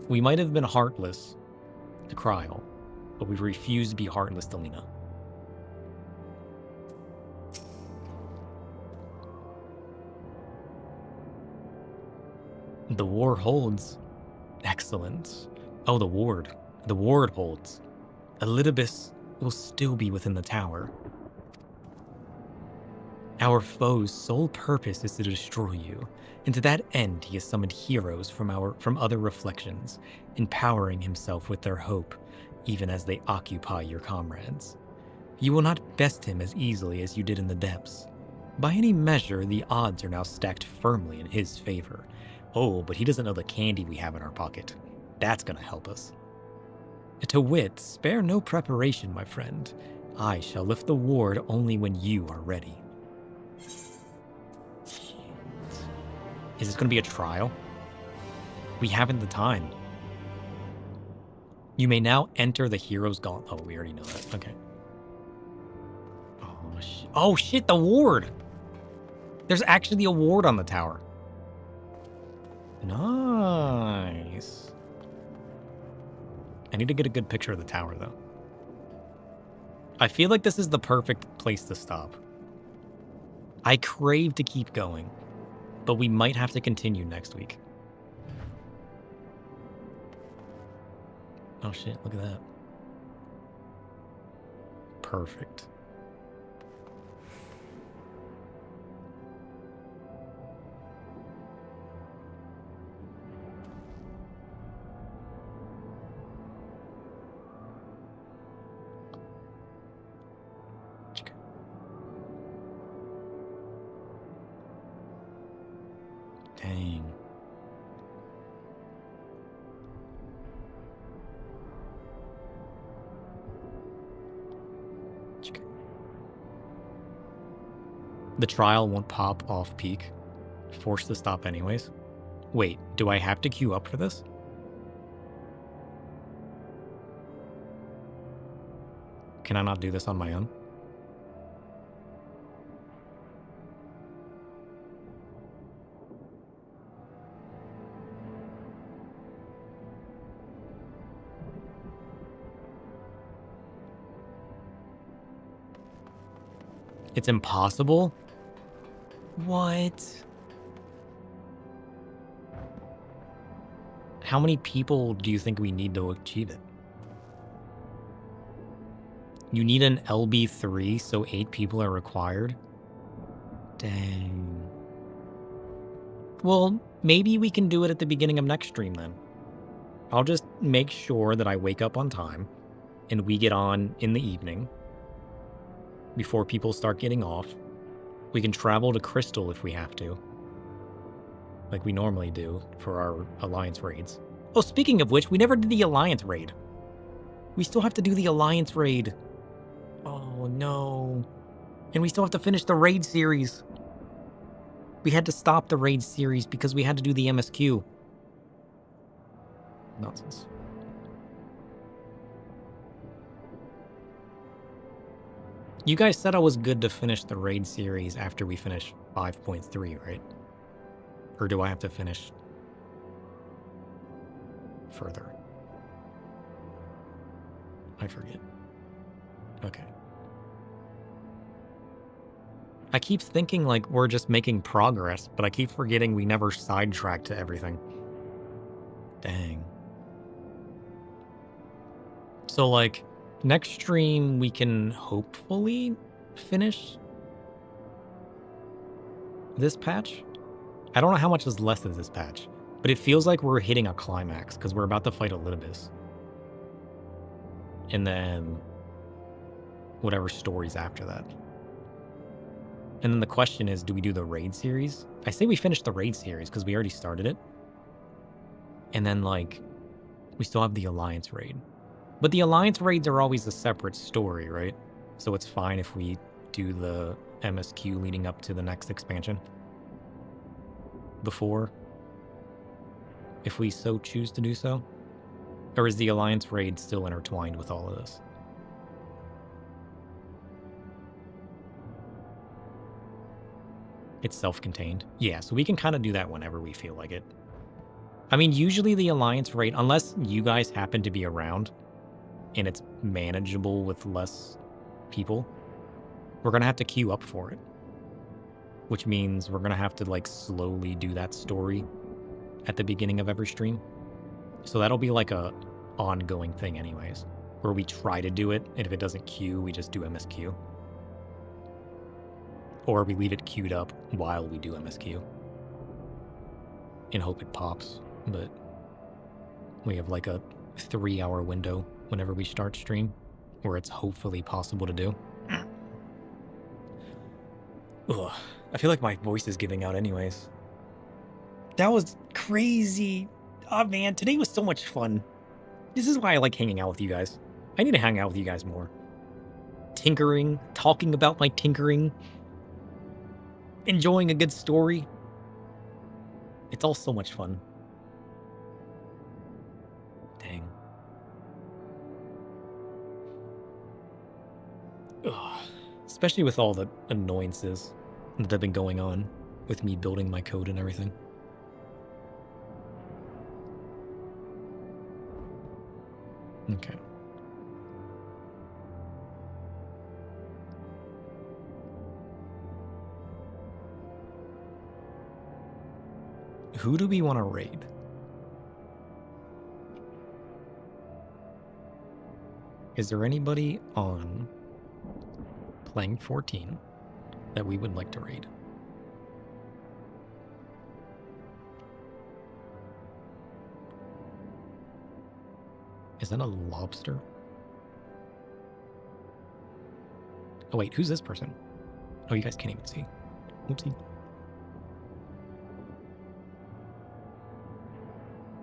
we might have been heartless to Kryl, but we refused to be heartless to Lena. The war holds. Excellent. Oh, the ward. The ward holds. Elidibus will still be within the tower. Our foe's sole purpose is to destroy you, and to that end he has summoned heroes from other reflections, empowering himself with their hope, even as they occupy your comrades. You will not best him as easily as you did in the depths. By any measure, the odds are now stacked firmly in his favor. Oh, but he doesn't know the candy we have in our pocket. That's gonna help us. To wit, spare no preparation, my friend. I shall lift the ward only when you are ready. Shit. Is this gonna be a trial? We haven't the time. You may now enter the hero's gauntlet. Oh, we already know that. Okay. Oh shit, the ward! There's actually a ward on the tower. Nice. I need to get a good picture of the tower, though. I feel like this is the perfect place to stop. I crave to keep going, but we might have to continue next week. Oh shit, look at that. Perfect. Dang. The trial won't pop off peak. Forced to stop anyways. Wait, do I have to queue up for this? Can I not do this on my own? It's impossible? What? How many people do you think we need to achieve it? You need an LB3, so 8 people are required? Dang. Well, maybe we can do it at the beginning of next stream then. I'll just make sure that I wake up on time, and we get on in the evening, before people start getting off. We can travel to Crystal if we have to, like we normally do for our Alliance raids. Oh, speaking of which, we never did the Alliance raid. We still have to do the Alliance raid. Oh, no. And we still have to finish the raid series. We had to stop the raid series because we had to do the MSQ. Nonsense. You guys said I was good to finish the raid series after we finish 5.3, right? Or do I have to finish further? I forget. Okay. I keep thinking like we're just making progress, but I keep forgetting we never sidetracked to everything. Dang. So like, next stream, we can hopefully finish this patch. I don't know how much is left of this patch, but it feels like we're hitting a climax because we're about to fight Elidibus. And then whatever stories after that. And then the question is, do we do the raid series? I say we finish the raid series because we already started it. And then, like, we still have the Alliance raid. But the Alliance raids are always a separate story, right? So it's fine if we do the MSQ leading up to the next expansion before, if we so choose to do so. Or is the Alliance raid still intertwined with all of this? It's self-contained. Yeah, so we can kind of do that whenever we feel like it. I mean, usually the Alliance raid, unless you guys happen to be around and it's manageable with less people, we're going to have to queue up for it. Which means we're going to have to, like, slowly do that story at the beginning of every stream. So that'll be like a ongoing thing anyways, where we try to do it, and if it doesn't queue, we just do MSQ. Or we leave it queued up while we do MSQ and hope it pops. But we have like a 3-hour window whenever we start stream where it's hopefully possible to do. Ugh, I feel like my voice is giving out anyways. That was crazy. Oh man, today was so much fun. This is why I like hanging out with you guys. I need to hang out with you guys more. Tinkering, talking about my tinkering, enjoying a good story. It's all so much fun. Dang. Ugh. Especially with all the annoyances that have been going on with me building my code and everything. Okay. Who do we want to raid? Is there anybody on playing 14 that we would like to raid? Is that a lobster? Oh wait, who's this person? Oh, you guys can't even see. Oopsie.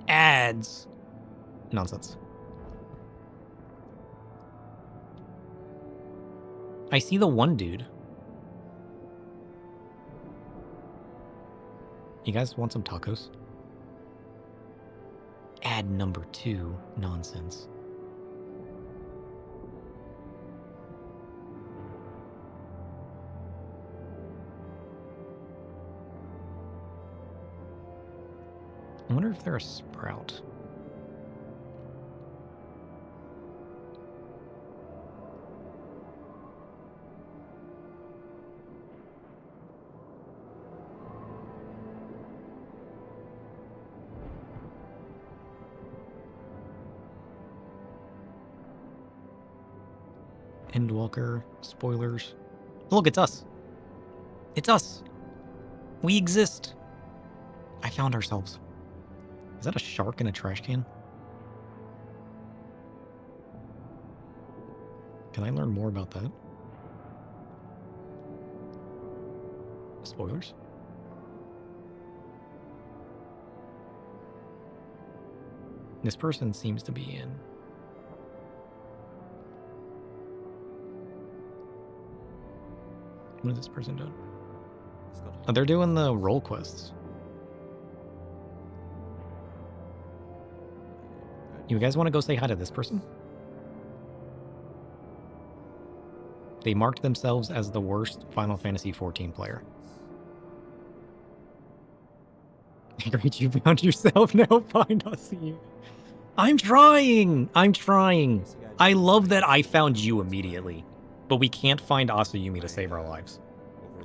Ads. Nonsense. I see the one dude. You guys want some tacos? Ad number 2. Nonsense. I wonder if they're a sprout. Endwalker, spoilers. Look, it's us. It's us. We exist. I found ourselves. Is that a shark in a trash can? Can I learn more about that? Spoilers? This person seems to be in. What is this person doing? Oh, they're doing the role quests. You guys want to go say hi to this person? They marked themselves as the worst Final Fantasy XIV player. Great, you found yourself. Now find us. I'm trying. I'm trying. I love that I found you immediately, but we can't find Asayumi to save our lives.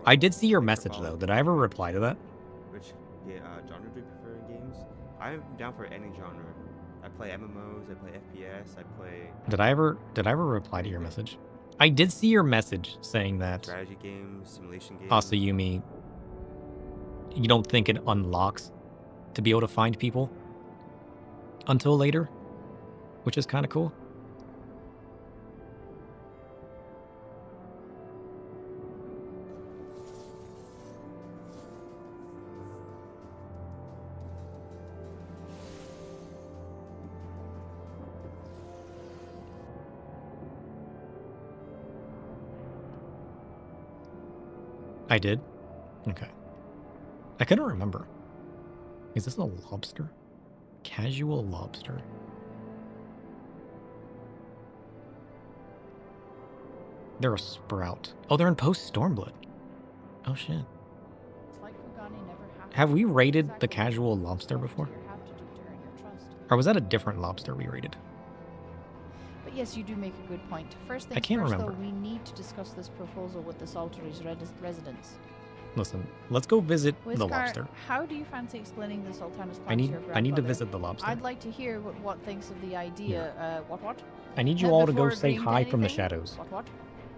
I did see your message though. Did I ever reply to that? Which genre do you prefer in games? I'm down for any genre. I play MMOs, I play FPS, I play... Did I ever reply to your message? I did see your message saying that... strategy games, simulation games... Asayumi, you don't think it unlocks to be able to find people until later? Which is kind of cool. I did? Okay. I couldn't remember. Is this a lobster? Casual lobster. They're a sprout. Oh, they're in post-Stormblood. Oh, shit. Have we raided the casual lobster before? Or was that a different lobster we raided? But yes, you do make a good point. First I things can't first, remember. though, we need to discuss this proposal with the Saltery's residents. Listen, let's go visit the Whiskar, lobster. how do you fancy explaining the Sultan's plan I need to your I need to grandfather? visit the lobster. I'd like to hear what thinks of the idea. What? I need you all to go Before say agreeing to hi from the anything? shadows What?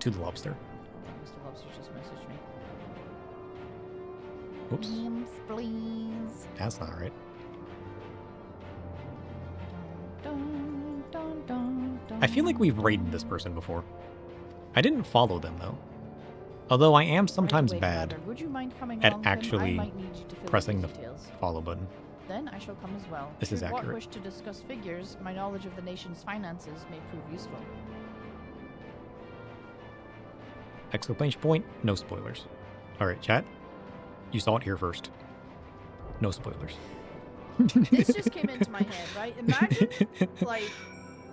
to the lobster. Mr. Lobster just messaged me. Oops. Names, please. That's not right. Dun, dun, dun, dun. I feel like we've raided this person before. I didn't follow them, though. Although I am sometimes Wait, bad Commander, would you mind coming at along, Tim? I actually might need you to fill pressing in the details. follow button. Then I shall come as well. This is Should accurate. What wish to discuss figures, my knowledge of the nation's finances may prove useful. Exclamation point, no spoilers. Alright, chat. You saw it here first. No spoilers. This just came into my head, right? Imagine, like,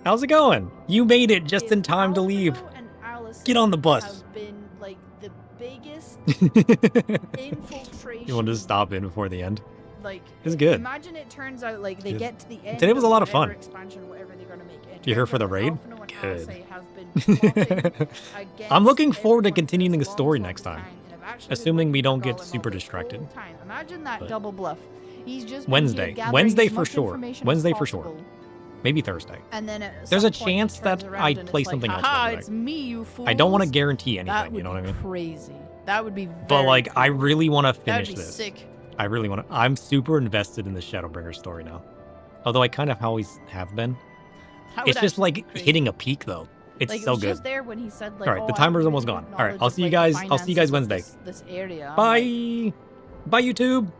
How's it going? You made it just in time to leave. and Alice Get on the bus. have been, like, the biggest infiltration. You want to stop in before the end? Like, It's good. Imagine it turns out, like, they Good. get to the end. Today was a lot of whatever fun. Expansion, whatever they're gonna make. It You here turns for the out that raid? Alphinaud and Good. Alcé have been plotting against I'm looking forward to everyone continuing the for as story long next as time. time, and have actually been Assuming we working don't for get Gollum super all this distracted. whole time. Imagine that But- double bluff. He's just been Wednesday. here gathering Wednesday as for much sure. information as Wednesday for sure. possible. Maybe Thursday. And then at There's some a point he chance that turns around I and play it's something like, else. Haha, Wednesday. it's me, you fools. I don't want to guarantee That anything, would you know what I mean? be crazy. That would be very But like, I cool. really want to That'd finish be this. sick. I really want to. I'm super invested in the Shadowbringer story now. Although I kind of always have been. That would It's just actually be like crazy. hitting a peak though. It's Like, it so was good. just there when he said, like, All right, the "Oh, I timer's have almost really gone. good All right, I'll knowledge see you of, like, guys. I'll see you guys finances of Wednesday. This area. I'm Bye. like, Bye YouTube.